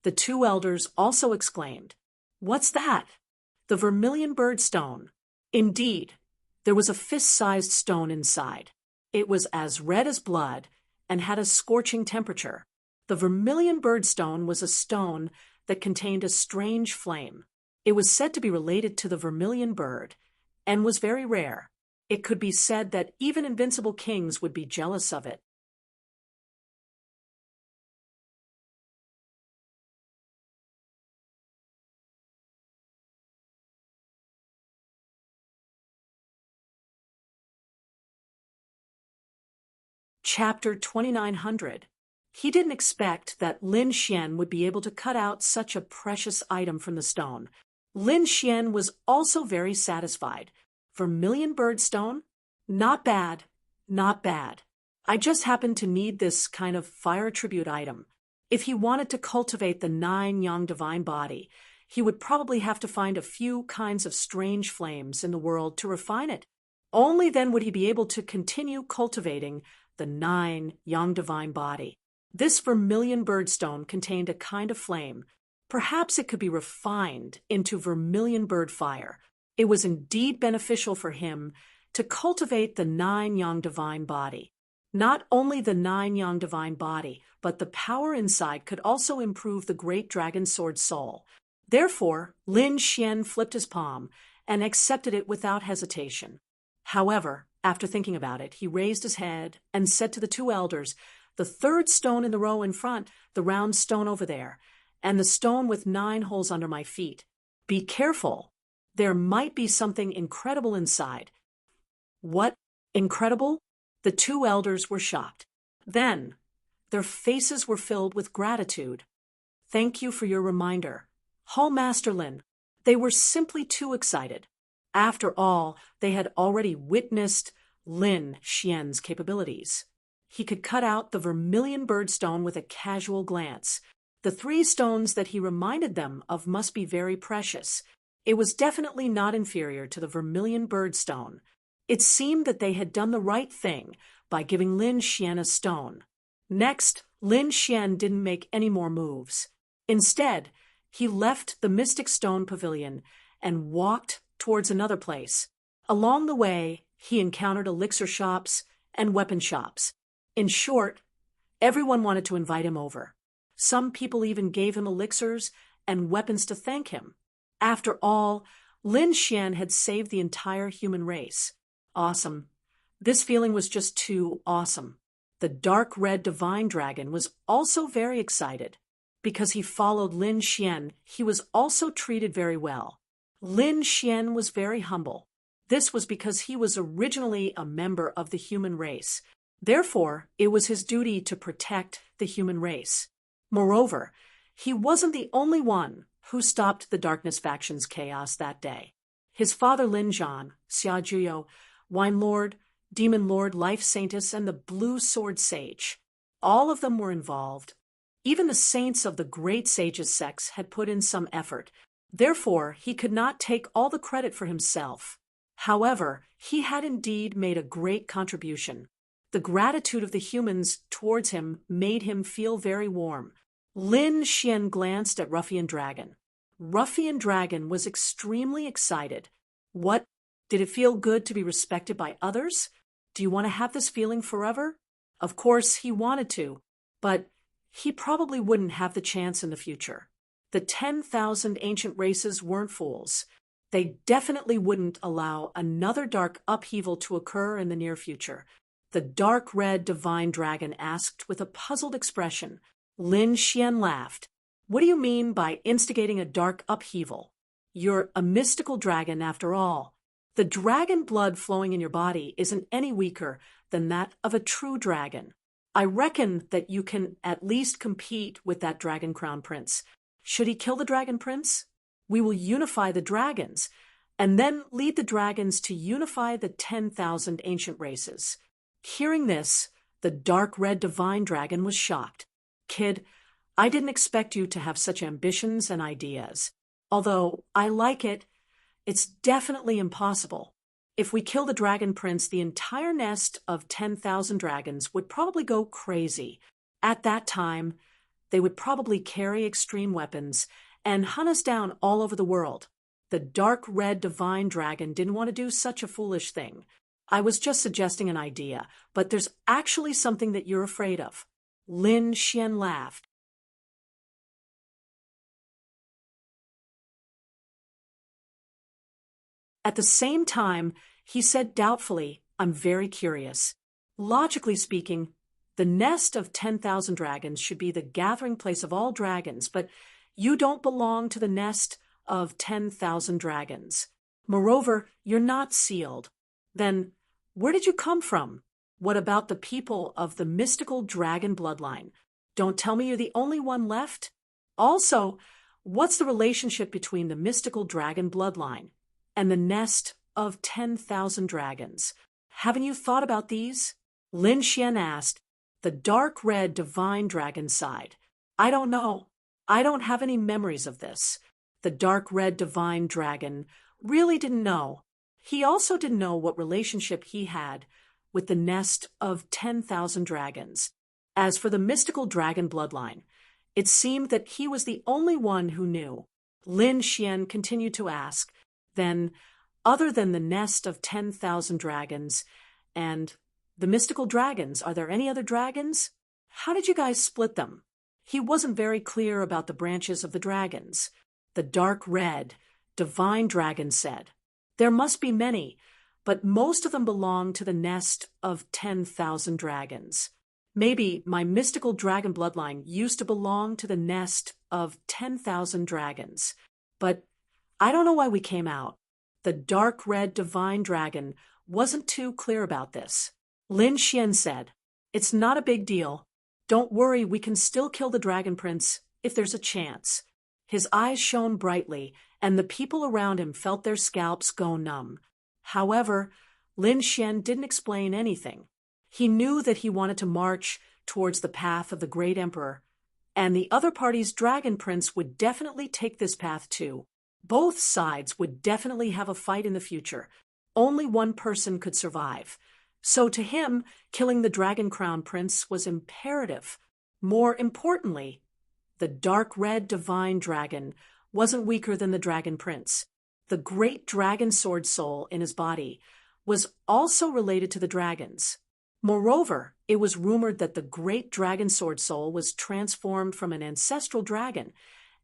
The two elders also exclaimed, "What's that?" "The vermilion bird stone." Indeed, there was a fist-sized stone inside. It was as red as blood and had a scorching temperature. The vermilion birdstone was a stone that contained a strange flame. It was said to be related to the vermilion bird and was very rare. It could be said that even invincible kings would be jealous of it. Chapter 2900. He didn't expect that Lin Xian would be able to cut out such a precious item from the stone. Lin Xian was also very satisfied. Vermilion birdstone? Not bad, not bad. I just happen to need this kind of fire tribute item. If he wanted to cultivate the 9 yang divine body, he would probably have to find a few kinds of strange flames in the world to refine it. Only then would he be able to continue cultivating the 9 yang divine body. This vermilion birdstone contained a kind of flame. Perhaps it could be refined into vermilion bird fire. It was indeed beneficial for him to cultivate the 9 yang divine body. Not only the 9 yang divine body, but the power inside could also improve the great dragon sword soul. Therefore, Lin Xian flipped his palm and accepted it without hesitation. However, after thinking about it, he raised his head and said to the 2 elders, "The 3rd stone in the row in front, the round stone over there, and the stone with 9 holes under my feet. Be careful. There might be something incredible inside." What? Incredible? The 2 elders were shocked. Then, their faces were filled with gratitude. "Thank you for your reminder. Hall Master Lin." They were simply too excited. After all, they had already witnessed Lin Xian's capabilities. He could cut out the vermilion birdstone with a casual glance. The 3 stones that he reminded them of must be very precious. It was definitely not inferior to the vermilion birdstone. It seemed that they had done the right thing by giving Lin Xian a stone. Next, Lin Xian didn't make any more moves. Instead, he left the Mystic Stone Pavilion and walked towards another place. Along the way, he encountered elixir shops and weapon shops. In short, everyone wanted to invite him over. Some people even gave him elixirs and weapons to thank him. After all, Lin Xian had saved the entire human race. Awesome. This feeling was just too awesome. The dark red divine dragon was also very excited. Because he followed Lin Xian, he was also treated very well. Lin Xian was very humble. This was because he was originally a member of the human race. Therefore, it was his duty to protect the human race. Moreover, he wasn't the only one who stopped the Darkness faction's chaos that day. His father Lin Zhan, Xia Juyo, Wine Lord, Demon Lord, Life Saintess, and the Blue Sword Sage. All of them were involved. Even the saints of the Great Sage's sects had put in some effort. Therefore, he could not take all the credit for himself. However, he had indeed made a great contribution. The gratitude of the humans towards him made him feel very warm. Lin Xian glanced at Ruffian Dragon. Ruffian Dragon was extremely excited. What? Did it feel good to be respected by others? Do you want to have this feeling forever? Of course, he wanted to, but he probably wouldn't have the chance in the future. The 10,000 ancient races weren't fools. They definitely wouldn't allow another dark upheaval to occur in the near future. The dark red divine dragon asked with a puzzled expression. Lin Xian laughed. "What do you mean by instigating a dark upheaval? You're a mystical dragon after all. The dragon blood flowing in your body isn't any weaker than that of a true dragon. I reckon that you can at least compete with that dragon crown prince. Should he kill the dragon prince? We will unify the dragons, and then lead the dragons to unify the 10,000 ancient races." Hearing this, the dark red divine dragon was shocked. "Kid, I didn't expect you to have such ambitions and ideas. Although I like it, it's definitely impossible. If we kill the dragon prince, the entire nest of 10,000 dragons would probably go crazy. At that time, they would probably carry extreme weapons and hunt us down all over the world. The dark red divine dragon didn't want to do such a foolish thing. I was just suggesting an idea, but there's actually something that you're afraid of." Lin Xian laughed. At the same time, he said doubtfully, "I'm very curious. Logically speaking, the nest of 10,000 dragons should be the gathering place of all dragons, but you don't belong to the nest of 10,000 dragons. Moreover, you're not sealed. Then, where did you come from? What about the people of the mystical dragon bloodline? Don't tell me you're the only one left? Also, What's the relationship between the mystical dragon bloodline and the nest of 10,000 dragons? Haven't you thought about these? Lin Xian asked. The dark red divine dragon sighed. I don't know. I don't have any memories of this. The dark red divine dragon really didn't know. He also didn't know what relationship he had with the nest of 10,000 dragons. As for the mystical dragon bloodline, it seemed that he was the only one who knew. Lin Xian continued to ask, then, other than the nest of 10,000 dragons and the mystical dragons, are there any other dragons? How did you guys split them? He wasn't very clear about the branches of the dragons. The dark red, divine dragon said, there must be many, but most of them belong to the nest of 10,000 dragons. Maybe my mystical dragon bloodline used to belong to the nest of 10,000 dragons. But I don't know why we came out. The dark red divine dragon wasn't too clear about this. Lin Xian said, it's not a big deal. Don't worry, we can still kill the dragon prince if there's a chance. His eyes shone brightly, and the people around him felt their scalps go numb. However, Lin Xian didn't explain anything. He knew that he wanted to march towards the path of the great emperor, and the other party's dragon prince would definitely take this path too. Both sides would definitely have a fight in the future. Only one person could survive. So to him, killing the dragon crown prince was imperative. More importantly, the dark red divine dragon wasn't weaker than the dragon prince. The great dragon sword soul in his body was also related to the dragons. Moreover, it was rumored that the great dragon sword soul was transformed from an ancestral dragon,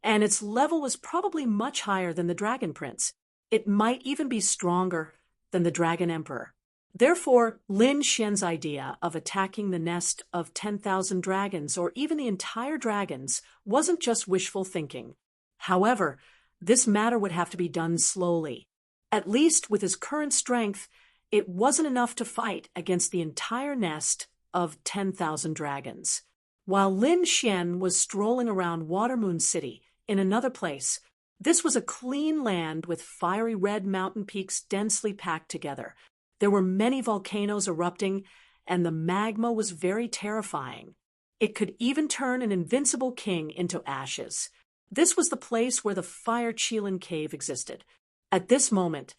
and its level was probably much higher than the dragon prince. It might even be stronger than the dragon emperor. Therefore, Lin Xian's idea of attacking the nest of 10,000 dragons or even the entire dragons wasn't just wishful thinking. However, this matter would have to be done slowly. At least with his current strength, it wasn't enough to fight against the entire nest of 10,000 dragons. While Lin Xian was strolling around Watermoon City in another place, this was a clean land with fiery red mountain peaks densely packed together. There were many volcanoes erupting, and the magma was very terrifying. It could even turn an invincible king into ashes. This was the place where the Fire Qilin Cave existed. At this moment,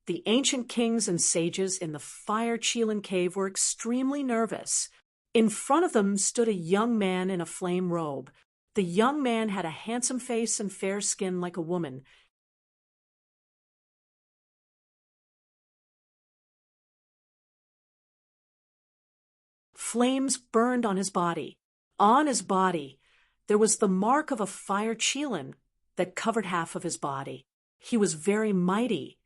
the ancient kings and sages in the Fire Qilin Cave were extremely nervous. In front of them stood a young man in a flame robe. The young man had a handsome face and fair skin like a woman. Flames burned on his body. On his body, there was the mark of a fire Qilin that covered half of his body. He was very mighty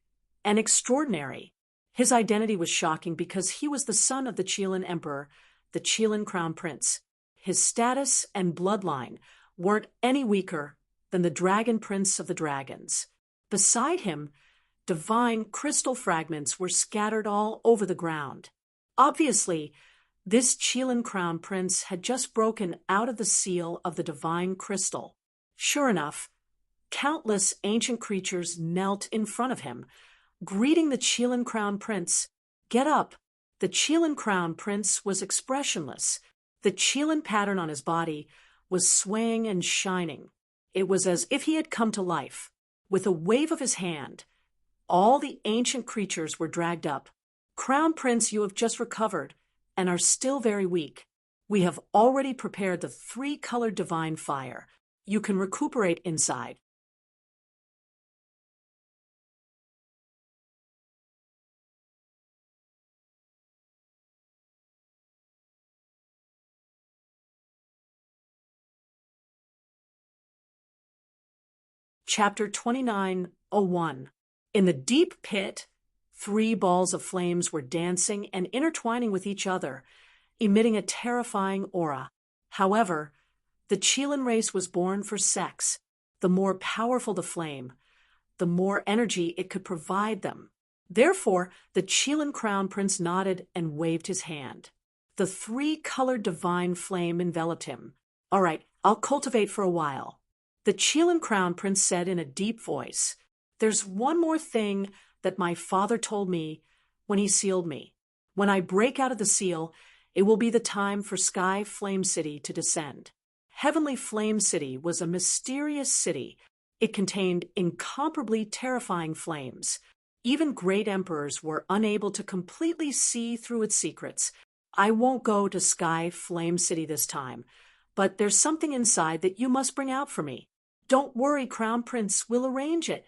and extraordinary. His identity was shocking because he was the son of the Qilin Emperor, the Qilin Crown Prince. His status and bloodline weren't any weaker than the Dragon Prince of the Dragons. Beside him, divine crystal fragments were scattered all over the ground. Obviously, this Qilin Crown Prince had just broken out of the seal of the divine crystal. Sure enough, countless ancient creatures knelt in front of him, greeting the Qilin Crown Prince. Get up! The Qilin Crown Prince was expressionless. The Qilin pattern on his body was swaying and shining. It was as if he had come to life. With a wave of his hand, all the ancient creatures were dragged up. Crown Prince, you have just recovered and are still very weak. We have already prepared the 3-colored divine fire. You can recuperate inside. Chapter 29:01. In the deep pit, 3 balls of flames were dancing and intertwining with each other, emitting a terrifying aura. However, the Qilin race was born for sex. The more powerful the flame, the more energy it could provide them. Therefore, the Qilin Crown Prince nodded and waved his hand. The 3-colored divine flame enveloped him. All right, I'll cultivate for a while. The Chelan Crown Prince said in a deep voice, "There's one more thing that my father told me when he sealed me. When I break out of the seal, it will be the time for Sky Flame City to descend." Heavenly Flame City was a mysterious city. It contained incomparably terrifying flames. Even great emperors were unable to completely see through its secrets. "I won't go to Sky Flame City this time, but there's something inside that you must bring out for me." "Don't worry, Crown Prince, we'll arrange it."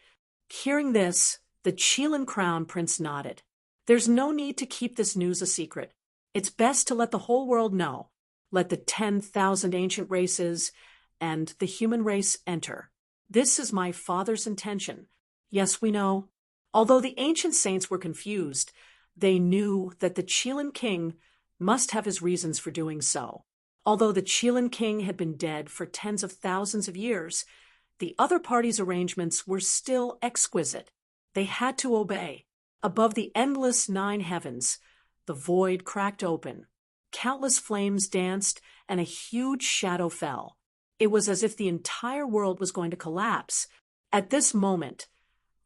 Hearing this, the Chelan Crown Prince nodded. "There's no need to keep this news a secret. It's best to let the whole world know. Let the 10,000 ancient races and the human race enter. This is my father's intention." Yes, we know. Although the ancient saints were confused, they knew that the Chelan king must have his reasons for doing so. Although the Chelan king had been dead for tens of thousands of years, the other party's arrangements were still exquisite. They had to obey. Above the endless 9 heavens, the void cracked open. Countless flames danced, and a huge shadow fell. It was as if the entire world was going to collapse. At this moment,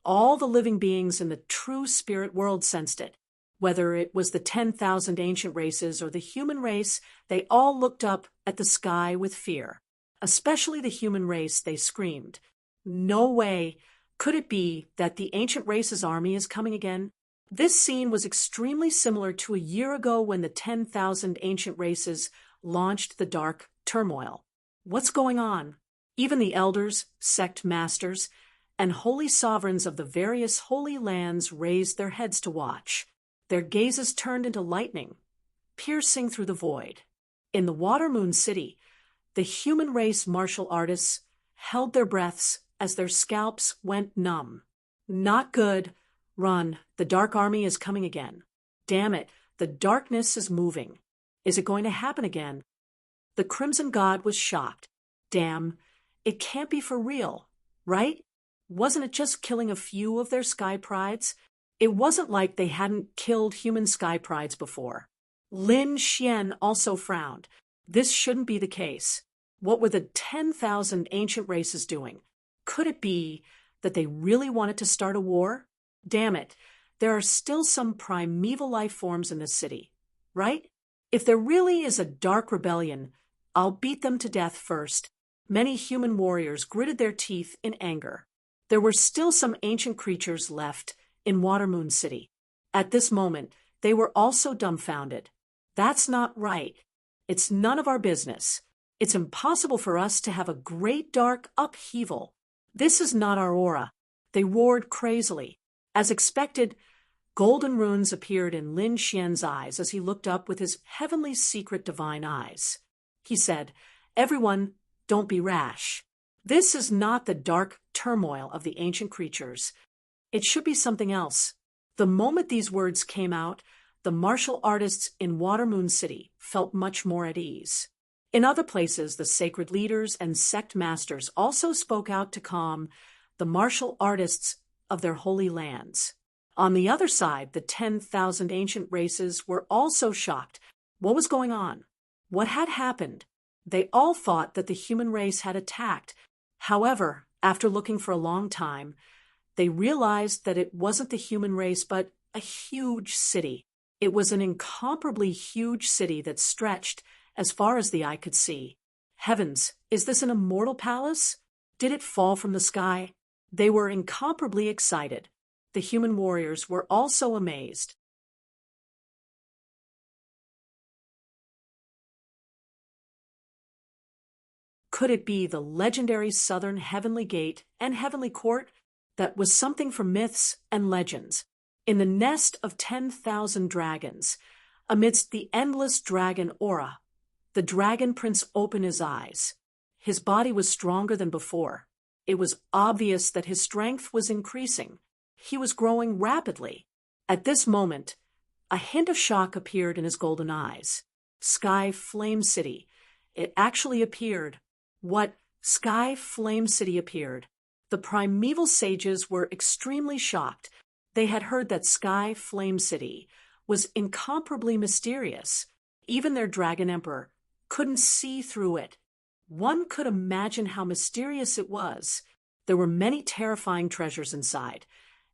all the living beings in the true spirit world sensed it. Whether it was the 10,000 ancient races or the human race, they all looked up at the sky with fear. Especially the human race, they screamed, "No way! Could it be that the ancient race's army is coming again?" This scene was extremely similar to a year ago when the 10,000 ancient races launched the dark turmoil. What's going on? Even the elders, sect masters, and holy sovereigns of the various holy lands raised their heads to watch. Their gazes turned into lightning, piercing through the void. In the Watermoon City, the human race martial artists held their breaths as their scalps went numb. "Not good. Run. The Dark Army is coming again. Damn it, the darkness is moving. Is it going to happen again?" The Crimson God was shocked. "Damn, it can't be for real, right? Wasn't it just killing a few of their sky prides?" It wasn't like they hadn't killed human sky prides before. Lin Xian also frowned. This shouldn't be the case. What were the 10,000 ancient races doing? Could it be that they really wanted to start a war? Damn it, there are still some primeval life forms in this city, right? If there really is a dark rebellion, I'll beat them to death first. Many human warriors gritted their teeth in anger. There were still some ancient creatures left in Watermoon City. At this moment, they were also dumbfounded. "That's not right. It's none of our business. It's impossible for us to have a great dark upheaval. This is not our aura." They roared crazily. As expected, golden runes appeared in Lin Xian's eyes as he looked up with his heavenly secret divine eyes. He said, "Everyone, don't be rash. This is not the dark turmoil of the ancient creatures. It should be something else." The moment these words came out, the martial artists in Watermoon City felt much more at ease. In other places, the sacred leaders and sect masters also spoke out to calm the martial artists of their holy lands. On the other side, the 10,000 ancient races were also shocked. What was going on? What had happened? They all thought that the human race had attacked. However, after looking for a long time, they realized that it wasn't the human race, but a huge city. It was an incomparably huge city that stretched as far as the eye could see. Heavens, is this an immortal palace? Did it fall from the sky? They were incomparably excited. The human warriors were also amazed. Could it be the legendary Southern Heavenly Gate and Heavenly Court that was something from myths and legends? In the nest of 10,000 dragons, amidst the endless dragon aura, the dragon prince opened his eyes. His body was stronger than before. It was obvious that his strength was increasing. He was growing rapidly. At this moment, a hint of shock appeared in his golden eyes. Sky Flame City. It actually appeared. What? Sky Flame City appeared. The primeval sages were extremely shocked. They had heard that Sky Flame City was incomparably mysterious. Even their dragon emperor couldn't see through it. One could imagine how mysterious it was. There were many terrifying treasures inside,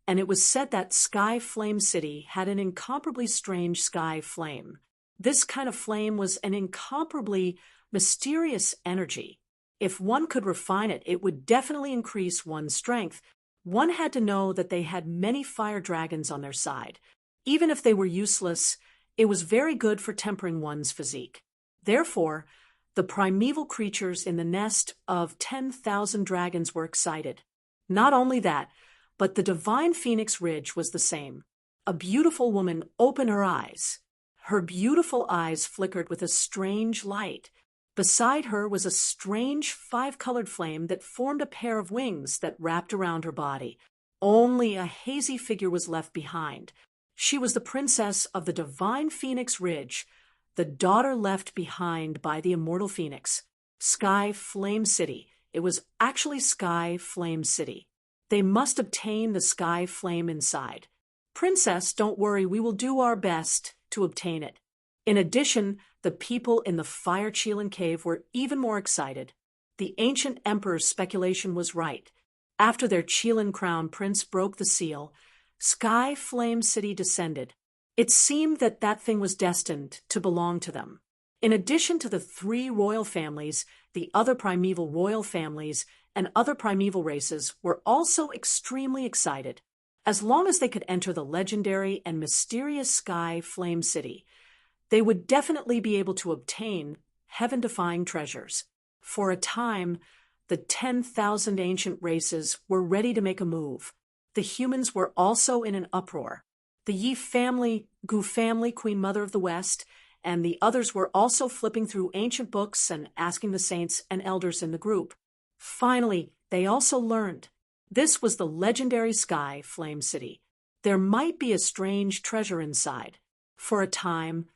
and it was said that Sky Flame City had an incomparably strange sky flame. This kind of flame was an incomparably mysterious energy. If one could refine it, it would definitely increase one's strength. One had to know that they had many fire dragons on their side. Even if they were useless, it was very good for tempering one's physique. Therefore, the primeval creatures in the nest of 10,000 dragons were excited. Not only that, but the divine Phoenix Ridge was the same. A beautiful woman opened her eyes. Her beautiful eyes flickered with a strange light. Beside her was a strange five-colored flame that formed a pair of wings that wrapped around her body. Only a hazy figure was left behind. She was the princess of the divine Phoenix Ridge, the daughter left behind by the immortal Phoenix. Sky Flame City. It was actually Sky Flame City. They must obtain the sky flame inside. Princess, don't worry, we will do our best to obtain it. In addition, the people in the Fire Chelan Cave were even more excited. The ancient emperor's speculation was right. After their Chelan crown prince broke the seal, Sky Flame City descended. It seemed that that thing was destined to belong to them. In addition to the 3 royal families, the other primeval royal families and other primeval races were also extremely excited. As long as they could enter the legendary and mysterious Sky Flame City, they would definitely be able to obtain heaven-defying treasures. For a time, the 10,000 ancient races were ready to make a move. The humans were also in an uproar. The Yi family, Gu family, Queen Mother of the West, and the others were also flipping through ancient books and asking the saints and elders in the group. Finally, they also learned. This was the legendary Sky Flame City. There might be a strange treasure inside. For a time,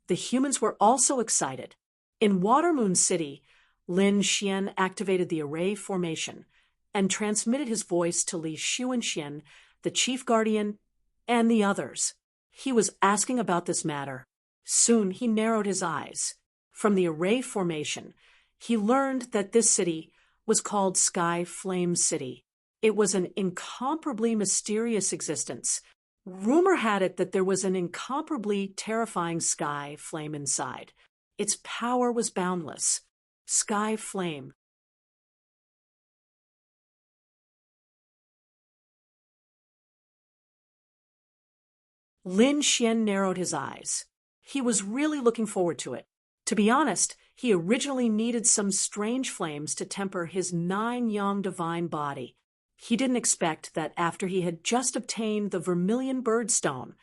the humans were also excited. In Watermoon City, Lin Xian activated the array formation and transmitted his voice to Li Xuanxian, the chief guardian, and the others. He was asking about this matter. Soon he narrowed his eyes. From the array formation, he learned that this city was called Sky Flame City. It was an incomparably mysterious existence. Rumor had it that there was an incomparably terrifying sky flame inside. Its power was boundless. Sky Flame. Lin Xian narrowed his eyes. He was really looking forward to it. To be honest, he originally needed some strange flames to temper his 9-yang divine body. He didn't expect that after he had just obtained the vermilion birdstone,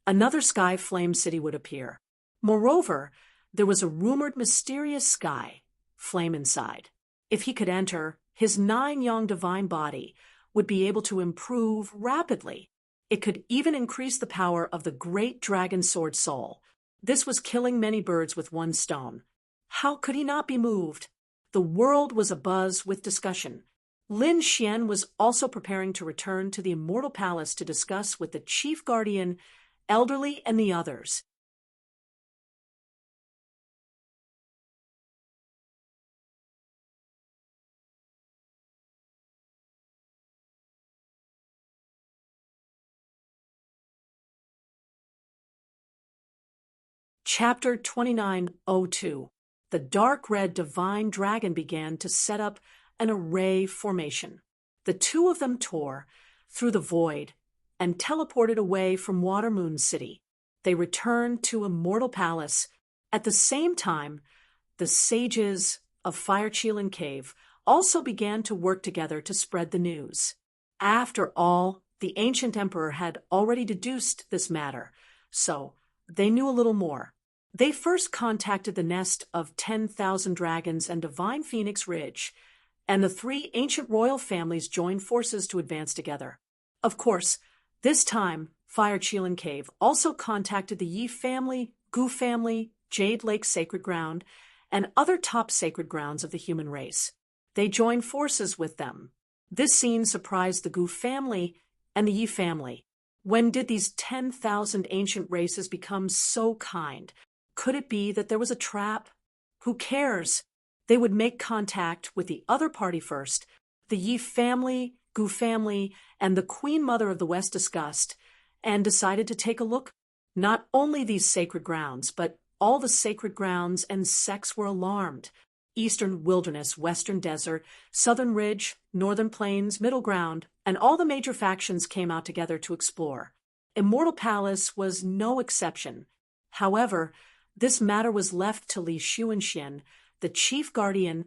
another Sky Flame City would appear. Moreover, there was a rumored mysterious sky flame inside. If he could enter, his 9-yang divine body would be able to improve rapidly. It could even increase the power of the great dragon sword soul. This was killing many birds with one stone. How could he not be moved? The world was abuzz with discussion. Lin Xian was also preparing to return to the Immortal Palace to discuss with the chief guardian, elderly, and the others. Chapter 2902. The dark red divine dragon began to set up an array formation. The two of them tore through the void and teleported away from Watermoon City. They returned to Immortal Palace. At the same time, the sages of Fire Chelan Cave also began to work together to spread the news. After all, the ancient emperor had already deduced this matter, so they knew a little more. They first contacted the nest of 10,000 dragons and Divine Phoenix Ridge, and the 3 ancient royal families joined forces to advance together. Of course, this time, Fire Chelan Cave also contacted the Yi family, Gu family, Jade Lake Sacred Ground, and other top sacred grounds of the human race. They joined forces with them. This scene surprised the Gu family and the Yi family. When did these 10,000 ancient races become so kind? Could it be that there was a trap? Who cares? They would make contact with the other party first. The Yi family, Gu family, and the Queen Mother of the West discussed and decided to take a look. Not only these sacred grounds, but all the sacred grounds and sects were alarmed. Eastern wilderness, western desert, southern ridge, northern plains, middle ground, and all the major factions came out together to explore. Immortal Palace was no exception. However, this matter was left to Li Xuanxian, the chief guardian,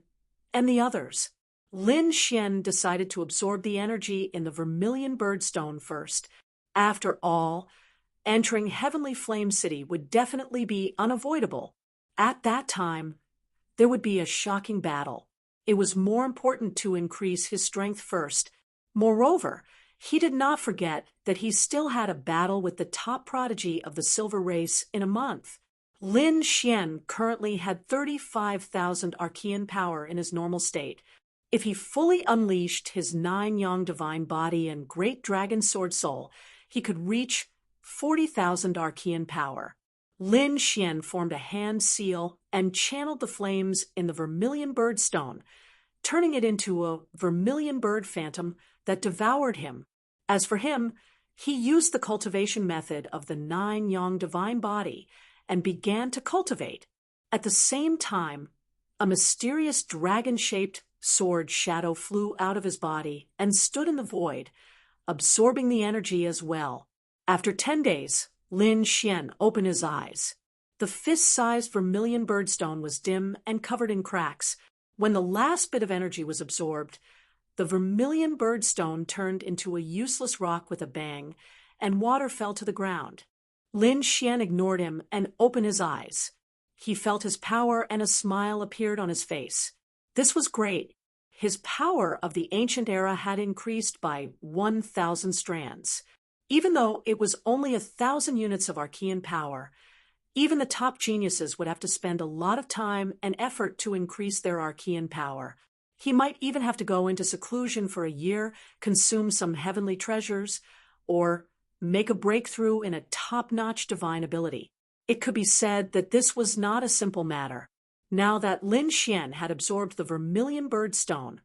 and the others. Lin Xian decided to absorb the energy in the vermilion birdstone first. After all, entering Heavenly Flame City would definitely be unavoidable. At that time, there would be a shocking battle. It was more important to increase his strength first. Moreover, he did not forget that he still had a battle with the top prodigy of the Silver Race in a month. Lin Xian currently had 35,000 Archean power in his normal state. If he fully unleashed his 9-yang divine body and great dragon sword soul, he could reach 40,000 Archean power. Lin Xian formed a hand seal and channeled the flames in the vermilion birdstone, turning it into a vermilion bird phantom that devoured him. As for him, he used the cultivation method of the 9-yang divine body and began to cultivate. At the same time, a mysterious dragon-shaped sword shadow flew out of his body and stood in the void, absorbing the energy as well. After 10 days, Lin Xian opened his eyes. The fist-sized vermilion birdstone was dim and covered in cracks. When the last bit of energy was absorbed, the vermilion birdstone turned into a useless rock with a bang, and water fell to the ground. Lin Xian ignored him and opened his eyes. He felt his power and a smile appeared on his face. This was great. His power of the ancient era had increased by 1,000 strands. Even though it was only 1,000 units of Archean power, even the top geniuses would have to spend a lot of time and effort to increase their Archean power. He might even have to go into seclusion for a year, consume some heavenly treasures, or make a breakthrough in a top-notch divine ability. It could be said that this was not a simple matter. Now that Lin Xian had absorbed the vermilion birdstone,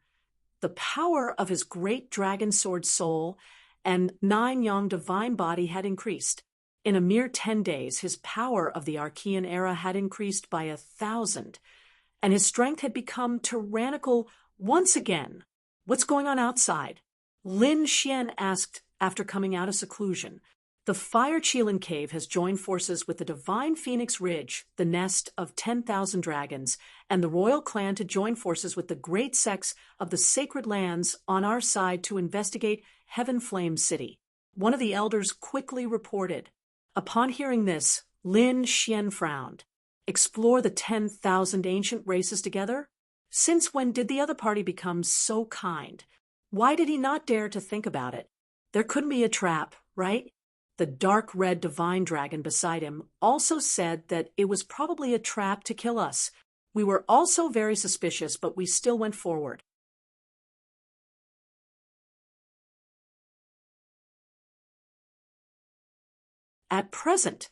the power of his great dragon sword soul and 9-yang divine body had increased. In a mere 10 days, his power of the Archean era had increased by 1,000, and his strength had become tyrannical once again. What's going on outside? Lin Xian asked after coming out of seclusion. The Fire Qilin Cave has joined forces with the Divine Phoenix Ridge, the nest of 10,000 dragons, and the royal clan to join forces with the great sects of the sacred lands on our side to investigate Heaven Flame City. One of the elders quickly reported. Upon hearing this, Lin Xian frowned. Explore the 10,000 ancient races together? Since when did the other party become so kind? Why did he not dare to think about it? There couldn't be a trap, right? The dark red divine dragon beside him also said that it was probably a trap to kill us. We were also very suspicious, but we still went forward. At present,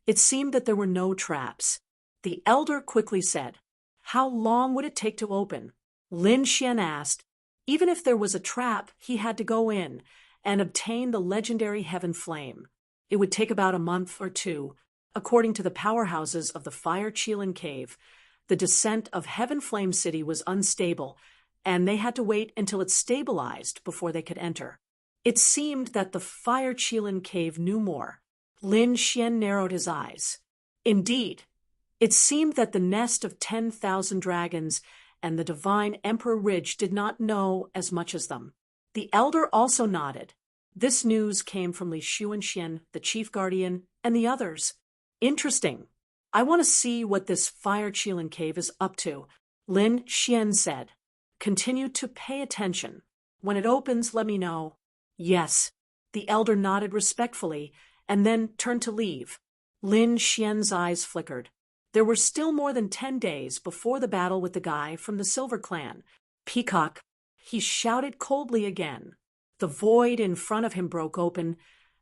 it seemed that there were no traps. The elder quickly said, "How long would it take to open?" Lin Xian asked. Even if there was a trap, he had to go in and obtain the legendary Heaven Flame. It would take about a month or two. According to the powerhouses of the Fire Qilin Cave, the descent of Heaven Flame City was unstable, and they had to wait until it stabilized before they could enter. It seemed that the Fire Qilin Cave knew more. Lin Xian narrowed his eyes. Indeed, it seemed that the nest of 10,000 dragons and the Divine Emperor Ridge did not know as much as them. The elder also nodded. This news came from Li Xuanxian, the chief guardian, and the others. Interesting. I want to see what this Fire Qilin Cave is up to, Lin Xian said. Continue to pay attention. When it opens, let me know. Yes. The elder nodded respectfully and then turned to leave. Lin Xian's eyes flickered. There were still more than 10 days before the battle with the guy from the Silver Clan. Peacock, he shouted coldly again. The void in front of him broke open,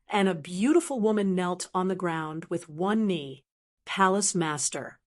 and a beautiful woman knelt on the ground with one knee. Palace Master.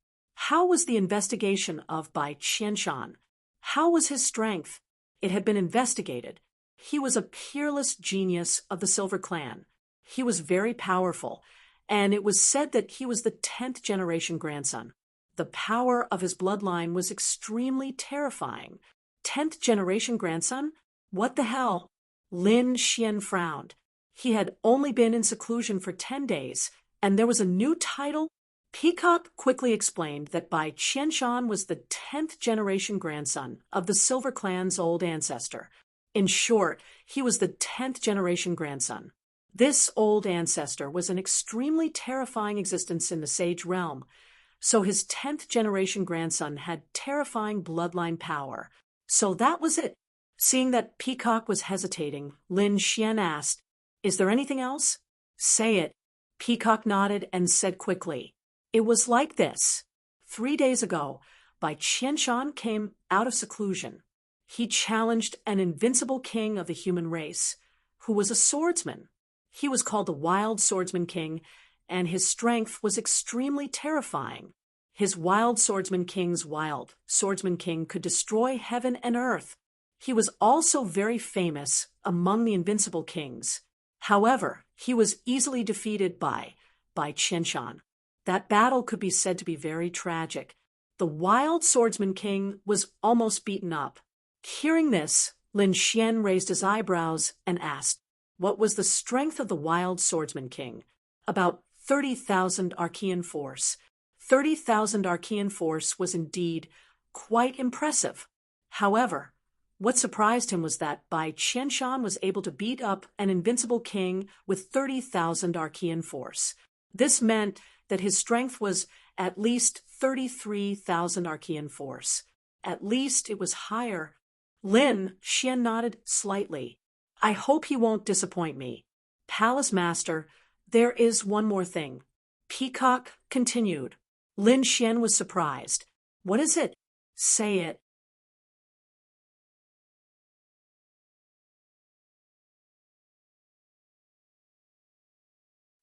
How was the investigation of Bai Qianshan? How was his strength? It had been investigated. He was a peerless genius of the Silver Clan. He was very powerful, and it was said that he was the 10th generation grandson. The power of his bloodline was extremely terrifying. 10th generation grandson? What the hell? Lin Xian frowned. He had only been in seclusion for 10 days, and there was a new title? Peacock quickly explained that Bai Qianshan was the 10th generation grandson of the Silver Clan's old ancestor. In short, he was the 10th generation grandson. This old ancestor was an extremely terrifying existence in the Sage realm, so his 10th generation grandson had terrifying bloodline power. So that was it. Seeing that Peacock was hesitating, Lin Xian asked, "Is there anything else?" "Say it." Peacock nodded and said quickly, "It was like this. 3 days ago, Bai Qianshan came out of seclusion. He challenged an invincible king of the human race, who was a swordsman. He was called the Wild Swordsman King, and his strength was extremely terrifying. His Wild Swordsman King's Wild Swordsman King could destroy heaven and earth. He was also very famous among the invincible kings. However, he was easily defeated by Qianshan. That battle could be said to be very tragic. The Wild Swordsman King was almost beaten up." Hearing this, Lin Xian raised his eyebrows and asked, "What was the strength of the Wild Swordsman King?" "About 30,000 Archean force." 30,000 Archean force was indeed quite impressive. However, what surprised him was that Bai Qianshan was able to beat up an invincible king with 30,000 Archean force. This meant that his strength was at least 33,000 Archean force. At least it was higher. Lin Xian nodded slightly. "I hope he won't disappoint me. Palace Master, there is one more thing." Peacock continued. Lin Xian was surprised. "What is it?" "Say it."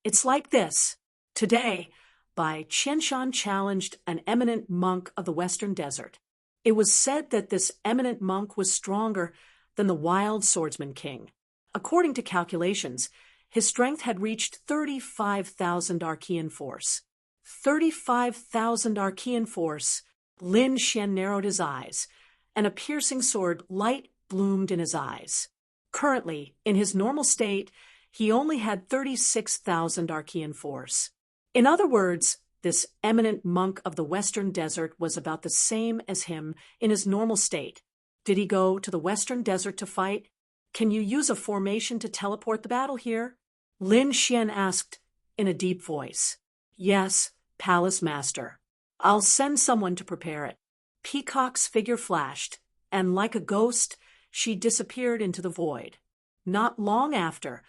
"It's like this. Today, Bai Qianshan challenged an eminent monk of the Western Desert. It was said that this eminent monk was stronger than the Wild Swordsman King. According to calculations, his strength had reached 35,000 Archean force. 35,000 Archean force." Lin Xian narrowed his eyes, and a piercing sword light bloomed in his eyes. Currently, in his normal state, he only had 36,000 Archean force. In other words, this eminent monk of the Western Desert was about the same as him in his normal state. Did he go to the Western Desert to fight? "Can you use a formation to teleport the battle here?" Lin Xian asked in a deep voice. "Yes, Palace Master. I'll send someone to prepare it." Peacock's figure flashed, and like a ghost, she disappeared into the void. Not long after,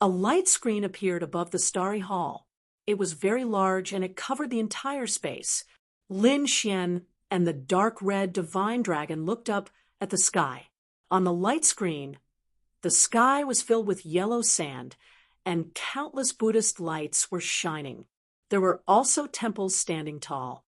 a light screen appeared above the starry hall. It was very large, and it covered the entire space. Lin Xian and the dark red divine dragon looked up at the sky. On the light screen, the sky was filled with yellow sand, and countless Buddhist lights were shining. There were also temples standing tall.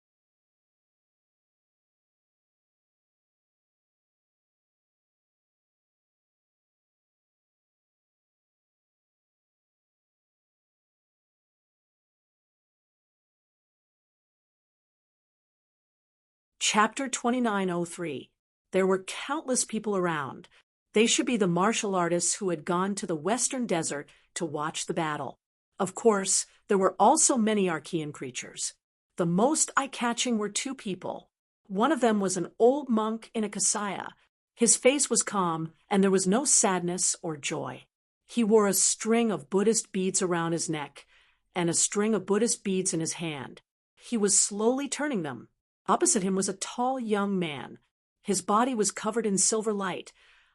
Chapter 2903. There were countless people around. They should be the martial artists who had gone to the Western Desert to watch the battle. Of course, there were also many Archean creatures. The most eye-catching were 2 people. One of them was an old monk in a kasaya. His face was calm, and there was no sadness or joy. He wore a string of Buddhist beads around his neck, and a string of Buddhist beads in his hand. He was slowly turning them. Opposite him was a tall young man. His body was covered in silver light,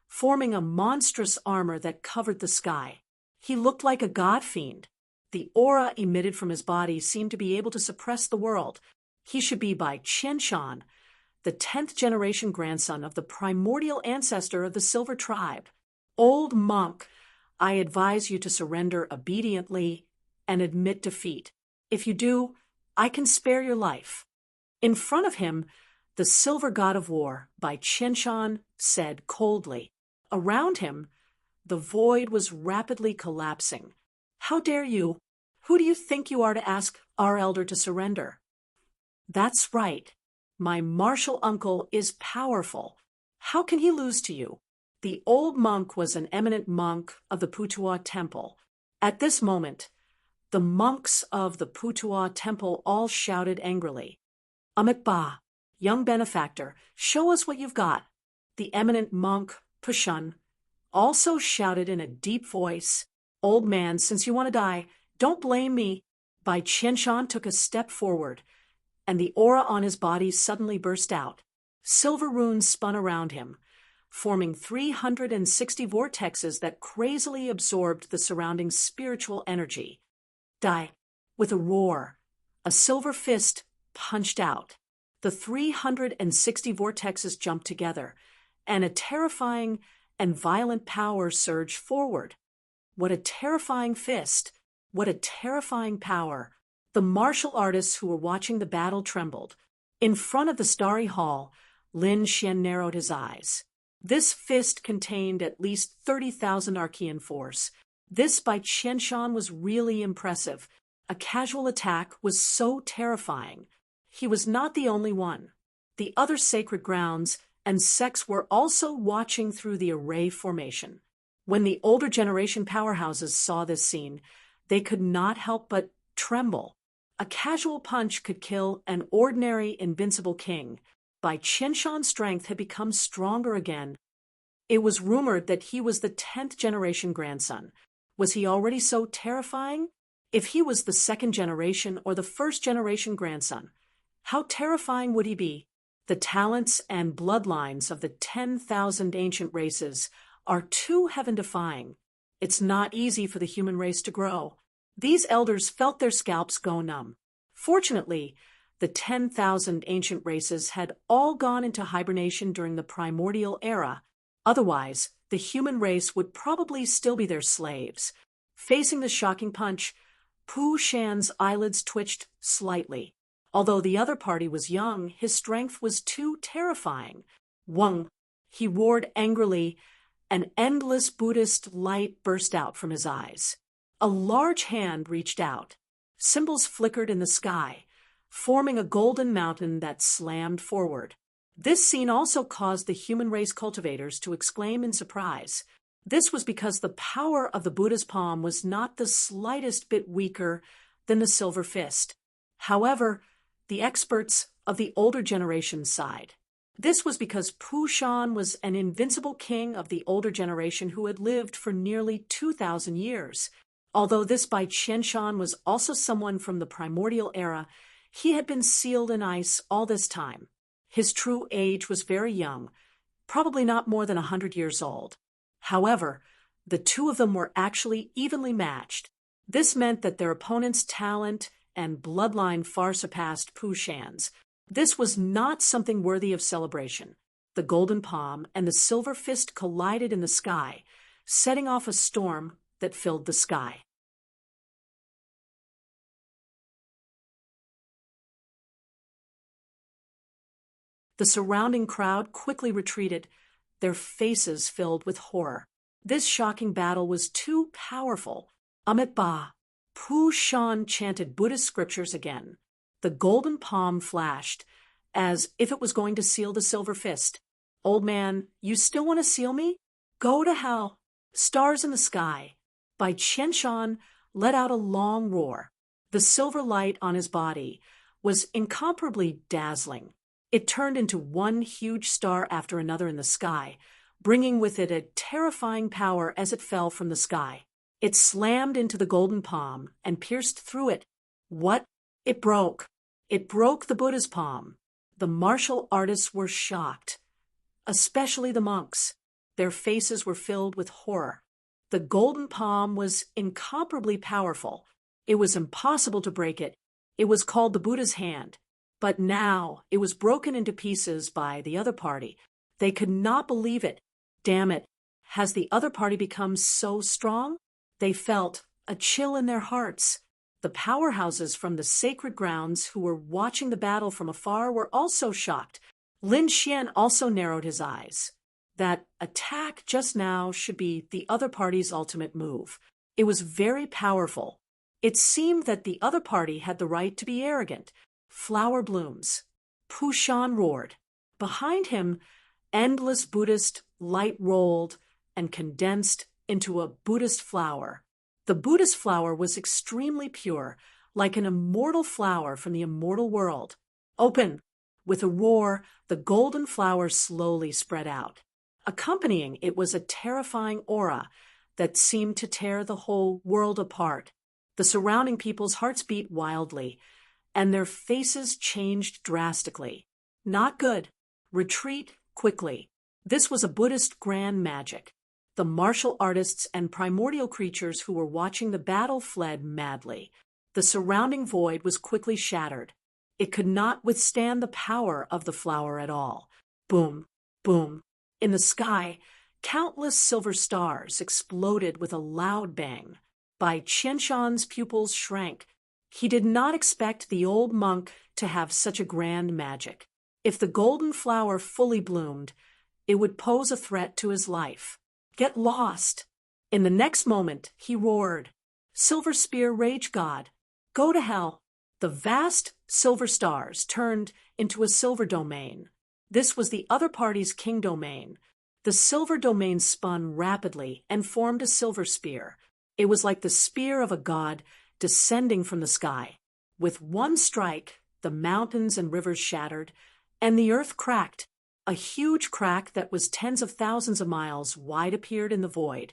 forming a monstrous armor that covered the sky. He looked like a god fiend. The aura emitted from his body seemed to be able to suppress the world. He should be Bai Qianshan, the 10th generation grandson of the primordial ancestor of the Silver Tribe. "Old monk, I advise you to surrender obediently and admit defeat. If you do, I can spare your life." In front of him, the Silver God of War by Qianshan said coldly. Around him, the void was rapidly collapsing. How dare you? Who do you think you are to ask our elder to surrender? That's right. My martial uncle is powerful. How can he lose to you? The old monk was an eminent monk of the Putuo Temple. At this moment, the monks of the Putuo Temple all shouted angrily. Amit Ba, young benefactor, show us what you've got. The eminent monk, Pushun, also shouted in a deep voice, Old man, since you want to die, don't blame me. Bai Qianshan took a step forward, and the aura on his body suddenly burst out. Silver runes spun around him, forming 360 vortexes that crazily absorbed the surrounding spiritual energy. Die. With a roar, a silver fist punched out. The 360 vortexes jumped together, and a terrifying and violent power surged forward. What a terrifying fist! What a terrifying power! The martial artists who were watching the battle trembled. In front of the starry hall, Lin Xian narrowed his eyes. This fist contained at least 30,000 Archean force. This by Qianshan was really impressive. A casual attack was so terrifying. He was not the only one. The other sacred grounds and sects were also watching through the array formation. When the older generation powerhouses saw this scene, they could not help but tremble. A casual punch could kill an ordinary invincible king. Bai Qianshan's strength had become stronger again. It was rumored that he was the 10th generation grandson. Was he already so terrifying? If he was the 2nd generation or the 1st generation grandson, how terrifying would he be? The talents and bloodlines of the 10,000 ancient races are too heaven-defying. It's not easy for the human race to grow. These elders felt their scalps go numb. Fortunately, the 10,000 ancient races had all gone into hibernation during the primordial era. Otherwise, the human race would probably still be their slaves. Facing the shocking punch, Pu Shan's eyelids twitched slightly. Although the other party was young, his strength was too terrifying. Weng, he roared angrily. An endless Buddhist light burst out from his eyes. A large hand reached out. Symbols flickered in the sky, forming a golden mountain that slammed forward. This scene also caused the human race cultivators to exclaim in surprise. This was because the power of the Buddha's palm was not the slightest bit weaker than the silver fist. However, the experts of the older generation sighed. This was because Pu Shan was an invincible king of the older generation who had lived for nearly 2,000 years. Although this Bai Qianshan was also someone from the primordial era, he had been sealed in ice all this time. His true age was very young, probably not more than 100 years old. However, the two of them were actually evenly matched. This meant that their opponent's talent and bloodline far surpassed Pu Shan's. This was not something worthy of celebration. The golden palm and the silver fist collided in the sky, setting off a storm that filled the sky. The surrounding crowd quickly retreated, their faces filled with horror. This shocking battle was too powerful. Amit Ba, Pu Shan chanted Buddhist scriptures again. The golden palm flashed, as if it was going to seal the silver fist. Old man, you still want to seal me? Go to hell. Stars in the sky. Bai Qianshan let out a long roar. The silver light on his body was incomparably dazzling. It turned into one huge star after another in the sky, bringing with it a terrifying power as it fell from the sky. It slammed into the golden palm and pierced through it. What? It broke. It broke the Buddha's palm. The martial artists were shocked, especially the monks. Their faces were filled with horror. The golden palm was incomparably powerful. It was impossible to break it. It was called the Buddha's hand. But now it was broken into pieces by the other party. They could not believe it. Damn it. Has the other party become so strong? They felt a chill in their hearts. The powerhouses from the sacred grounds who were watching the battle from afar were also shocked. Lin Xian also narrowed his eyes. That attack just now should be the other party's ultimate move. It was very powerful. It seemed that the other party had the right to be arrogant. Flower blooms. Pu Shan roared. Behind him, endless Buddhist light rolled and condensed into a Buddhist flower. The Buddhist flower was extremely pure, like an immortal flower from the immortal world. Open! With a roar, the golden flower slowly spread out. Accompanying it was a terrifying aura that seemed to tear the whole world apart. The surrounding people's hearts beat wildly, and their faces changed drastically. Not good. Retreat quickly. This was a Buddhist grand magic. The martial artists and primordial creatures who were watching the battle fled madly. The surrounding void was quickly shattered. It could not withstand the power of the flower at all. Boom, boom. In the sky, countless silver stars exploded with a loud bang. Bai Qianshan's pupils shrank. He did not expect the old monk to have such a grand magic. If the golden flower fully bloomed, it would pose a threat to his life. Get lost! In the next moment, he roared. Silver Spear Rage God, go to hell! The vast silver stars turned into a silver domain. This was the other party's king domain. The silver domain spun rapidly and formed a silver spear. It was like the spear of a god descending from the sky. With one strike, the mountains and rivers shattered, and the earth cracked. A huge crack that was tens of thousands of miles wide appeared in the void,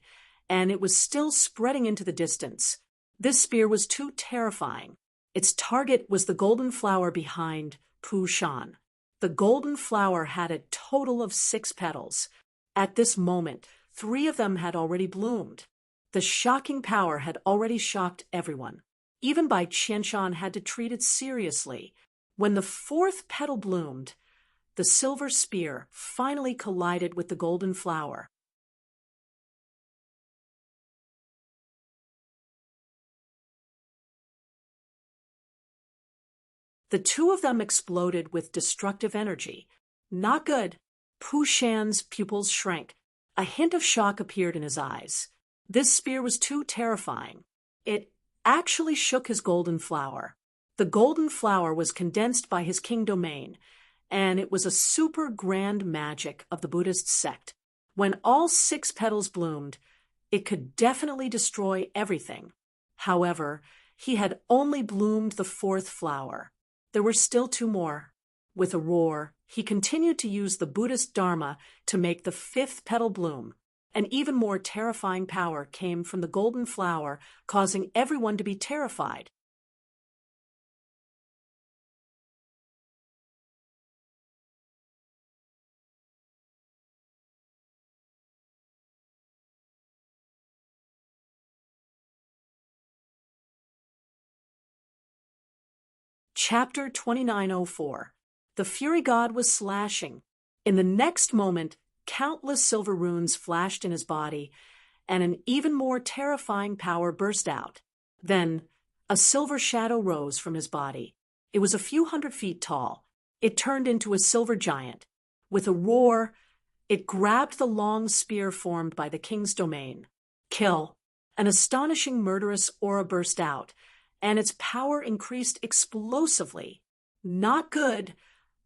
and it was still spreading into the distance. This spear was too terrifying. Its target was the golden flower behind Pu Shan. The golden flower had a total of 6 petals. At this moment, 3 of them had already bloomed. The shocking power had already shocked everyone. Even Bai Qianshan had to treat it seriously. When the 4th petal bloomed, the silver spear finally collided with the golden flower. The 2 of them exploded with destructive energy. Not good. Pu Shan's pupils shrank. A hint of shock appeared in his eyes. This spear was too terrifying. It actually shook his golden flower. The golden flower was condensed by his king domain, and it was a super grand magic of the Buddhist sect. When all 6 petals bloomed, it could definitely destroy everything. However, he had only bloomed the 4th flower. There were still 2 more. With a roar, he continued to use the Buddhist Dharma to make the 5th petal bloom. An even more terrifying power came from the golden flower, causing everyone to be terrified. Chapter 2904. The Fury God was slashing. In the next moment, countless silver runes flashed in his body, and an even more terrifying power burst out. Then, a silver shadow rose from his body. It was a few hundred feet tall. It turned into a silver giant. With a roar, it grabbed the long spear formed by the king's domain. Kill! An astonishing murderous aura burst out, and its power increased explosively. Not good.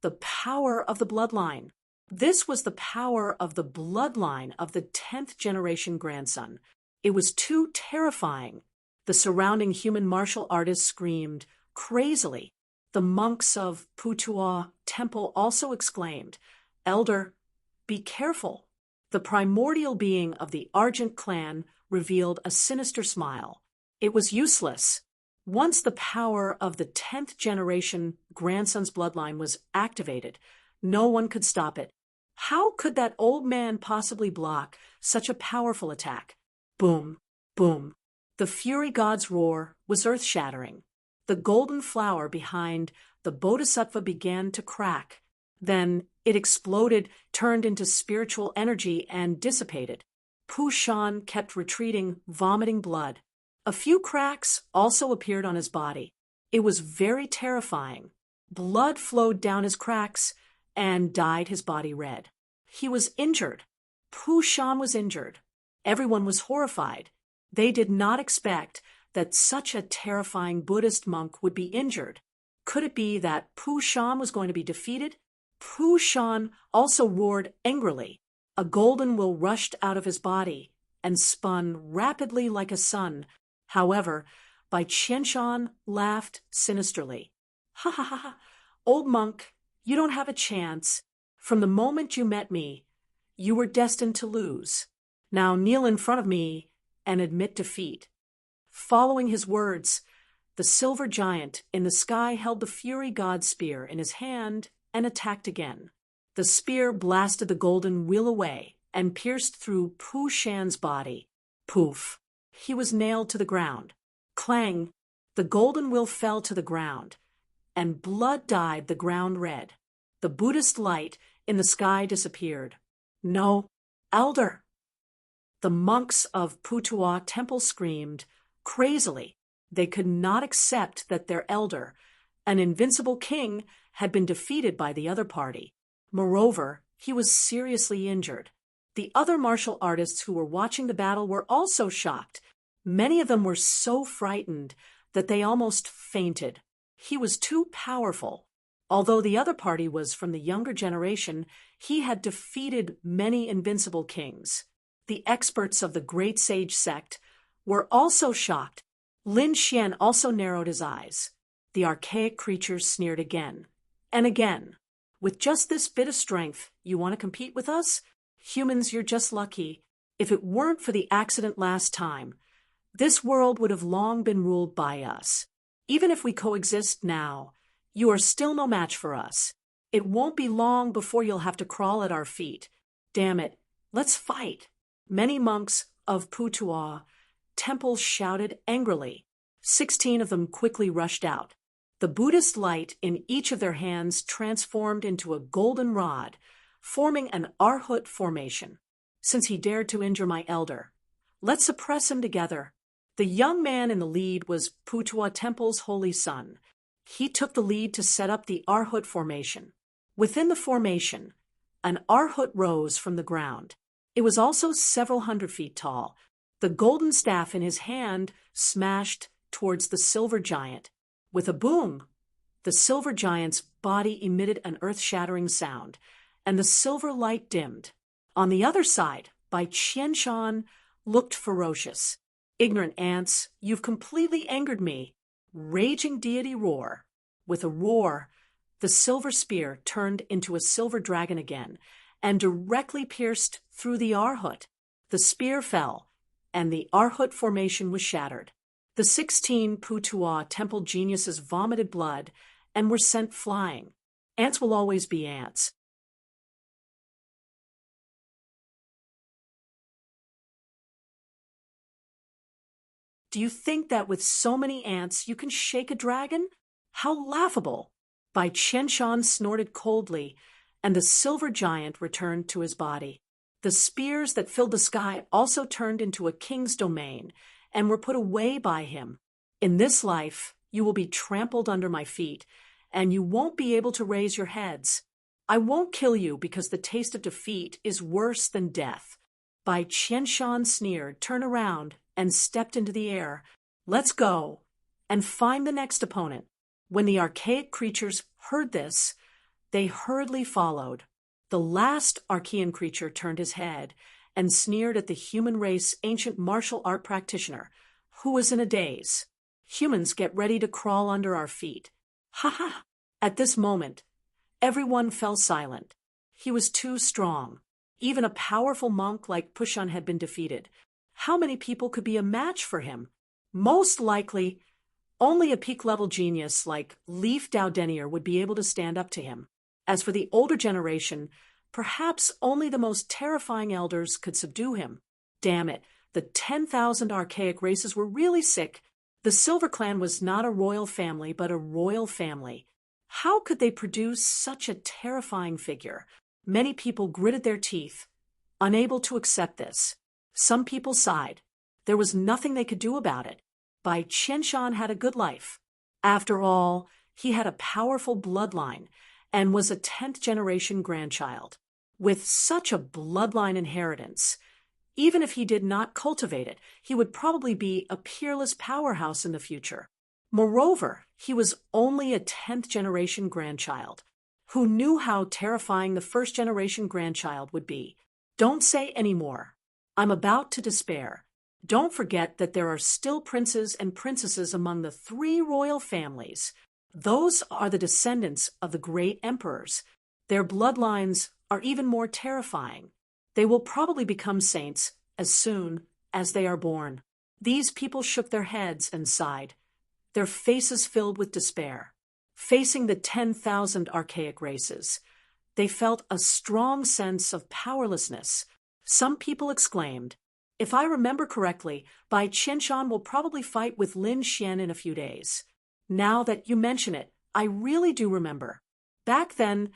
The power of the bloodline. This was the power of the bloodline of the 10th generation grandson. It was too terrifying. The surrounding human martial artists screamed crazily. The monks of Putua Temple also exclaimed, "Elder, be careful." The primordial being of the Argent clan revealed a sinister smile. It was useless. Once the power of the 10th generation grandson's bloodline was activated, no one could stop it. How could that old man possibly block such a powerful attack? Boom, boom. The Fury God's roar was earth-shattering. The golden flower behind the Bodhisattva began to crack. Then it exploded, turned into spiritual energy, and dissipated. Pu Shan kept retreating, vomiting blood. A few cracks also appeared on his body. It was very terrifying. Blood flowed down his cracks and dyed his body red. He was injured. Pu Shan was injured. Everyone was horrified. They did not expect that such a terrifying Buddhist monk would be injured. Could it be that Pu Shan was going to be defeated? Pu Shan also roared angrily. A golden will rushed out of his body and spun rapidly like a sun. However, Bai Qianshan laughed sinisterly. Ha ha ha ha! Old monk, you don't have a chance. From the moment you met me, you were destined to lose. Now kneel in front of me and admit defeat. Following his words, the silver giant in the sky held the Fury God spear in his hand and attacked again. The spear blasted the golden wheel away and pierced through Pu Shan's body. Poof! He was nailed to the ground. Clang! The golden wheel fell to the ground, and blood dyed the ground red. The Buddhist light in the sky disappeared. No, elder! The monks of Putua Temple screamed crazily. They could not accept that their elder, an invincible king, had been defeated by the other party. Moreover, he was seriously injured. The other martial artists who were watching the battle were also shocked. Many of them were so frightened that they almost fainted. He was too powerful. Although the other party was from the younger generation, he had defeated many invincible kings. The experts of the Great Sage sect were also shocked. Lin Xian also narrowed his eyes. The archaic creatures sneered again and again. With just this bit of strength, you want to compete with us? Humans, you're just lucky. If it weren't for the accident last time, this world would have long been ruled by us. Even if we coexist now, you are still no match for us. It won't be long before you'll have to crawl at our feet. Damn it, let's fight. Many monks of Putua Temple shouted angrily. 16 of them quickly rushed out. The Buddhist light in each of their hands transformed into a golden rod, forming an Arhut formation. Since he dared to injure my elder, let's suppress him together. The young man in the lead was Putua Temple's holy son. He took the lead to set up the Arhut formation. Within the formation, an Arhut rose from the ground. It was also several hundred feet tall. The golden staff in his hand smashed towards the silver giant. With a boom, the silver giant's body emitted an earth-shattering sound, and the silver light dimmed. On the other side, Bai Qianshan looked ferocious. Ignorant ants, you've completely angered me. Raging deity roar. With a roar, the silver spear turned into a silver dragon again and directly pierced through the Arhut. The spear fell, and the Arhut formation was shattered. The 16 Putua Temple geniuses vomited blood and were sent flying. Ants will always be ants. Do you think that with so many ants you can shake a dragon? How laughable! Bai Qianshan snorted coldly, and the silver giant returned to his body. The spears that filled the sky also turned into a king's domain and were put away by him. In this life, you will be trampled under my feet, and you won't be able to raise your heads. I won't kill you because the taste of defeat is worse than death. Bai Qianshan sneered, turned around, and stepped into the air. Let's go and find the next opponent. When the archaic creatures heard this, they hurriedly followed. The last Archean creature turned his head and sneered at the human race ancient martial art practitioner, who was in a daze. Humans, get ready to crawl under our feet. Ha ha! At this moment, everyone fell silent. He was too strong. Even a powerful monk like Pushan had been defeated. How many people could be a match for him? Most likely, only a peak-level genius like Leaf Dowdenier would be able to stand up to him. As for the older generation, perhaps only the most terrifying elders could subdue him. Damn it, the 10,000 archaic races were really sick. The Silver Clan was not a royal family, but a royal family. How could they produce such a terrifying figure? Many people gritted their teeth, unable to accept this. Some people sighed. There was nothing they could do about it. Bai Qianshan had a good life. After all, he had a powerful bloodline and was a 10th generation grandchild. With such a bloodline inheritance, even if he did not cultivate it, he would probably be a peerless powerhouse in the future. Moreover, he was only a 10th generation grandchild. Who knew how terrifying the first generation grandchild would be? Don't say any more. I'm about to despair. Don't forget that there are still princes and princesses among the 3 royal families. Those are the descendants of the great emperors. Their bloodlines are even more terrifying. They will probably become saints as soon as they are born. These people shook their heads and sighed, their faces filled with despair. Facing the 10,000 archaic races, they felt a strong sense of powerlessness. Some people exclaimed, "If I remember correctly, Bai Qianshan will probably fight with Lin Xian in a few days." Now that you mention it, I really do remember. Back then,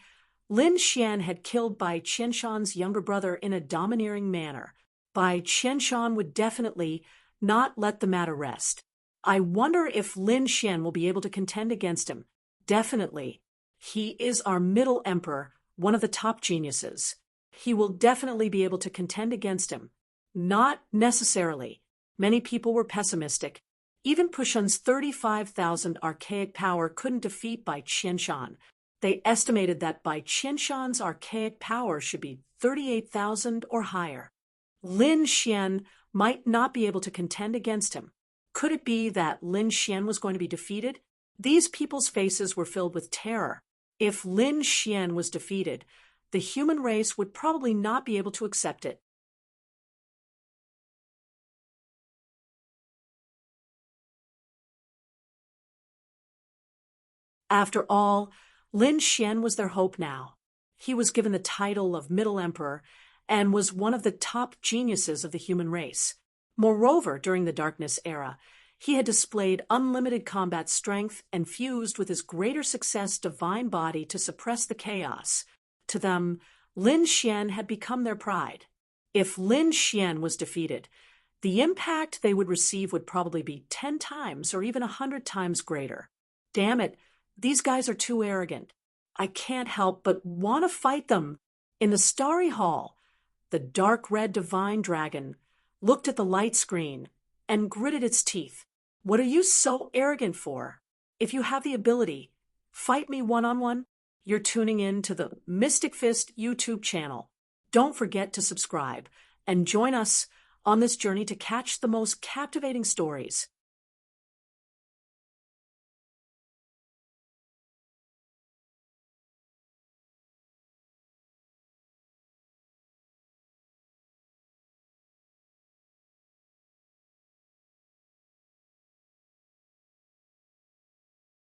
Lin Xian had killed Bai Qianshan's younger brother in a domineering manner. Bai Qianshan would definitely not let the matter rest. I wonder if Lin Xian will be able to contend against him. Definitely. He is our middle emperor, one of the top geniuses. He will definitely be able to contend against him. Not necessarily. Many people were pessimistic. Even Pushun's 35,000 archaic power couldn't defeat Bai Qianshan. They estimated that Bai Qianshan's archaic power should be 38,000 or higher. Lin Xian might not be able to contend against him. Could it be that Lin Xian was going to be defeated? These people's faces were filled with terror. If Lin Xian was defeated, the human race would probably not be able to accept it. After all, Lin Xian was their hope now. He was given the title of Middle Emperor and was one of the top geniuses of the human race. Moreover, during the Darkness era, he had displayed unlimited combat strength and fused with his greater success divine body to suppress the chaos. To them, Lin Xian had become their pride. If Lin Xian was defeated, the impact they would receive would probably be 10 times or even 100 times greater. Damn it, these guys are too arrogant. I can't help but want to fight them. In the Starry Hall, the dark red divine dragon looked at the light screen and gritted its teeth. What are you so arrogant for? If you have the ability, fight me one-on-one. You're tuning in to the Mystic Fist YouTube channel. Don't forget to subscribe and join us on this journey to catch the most captivating stories.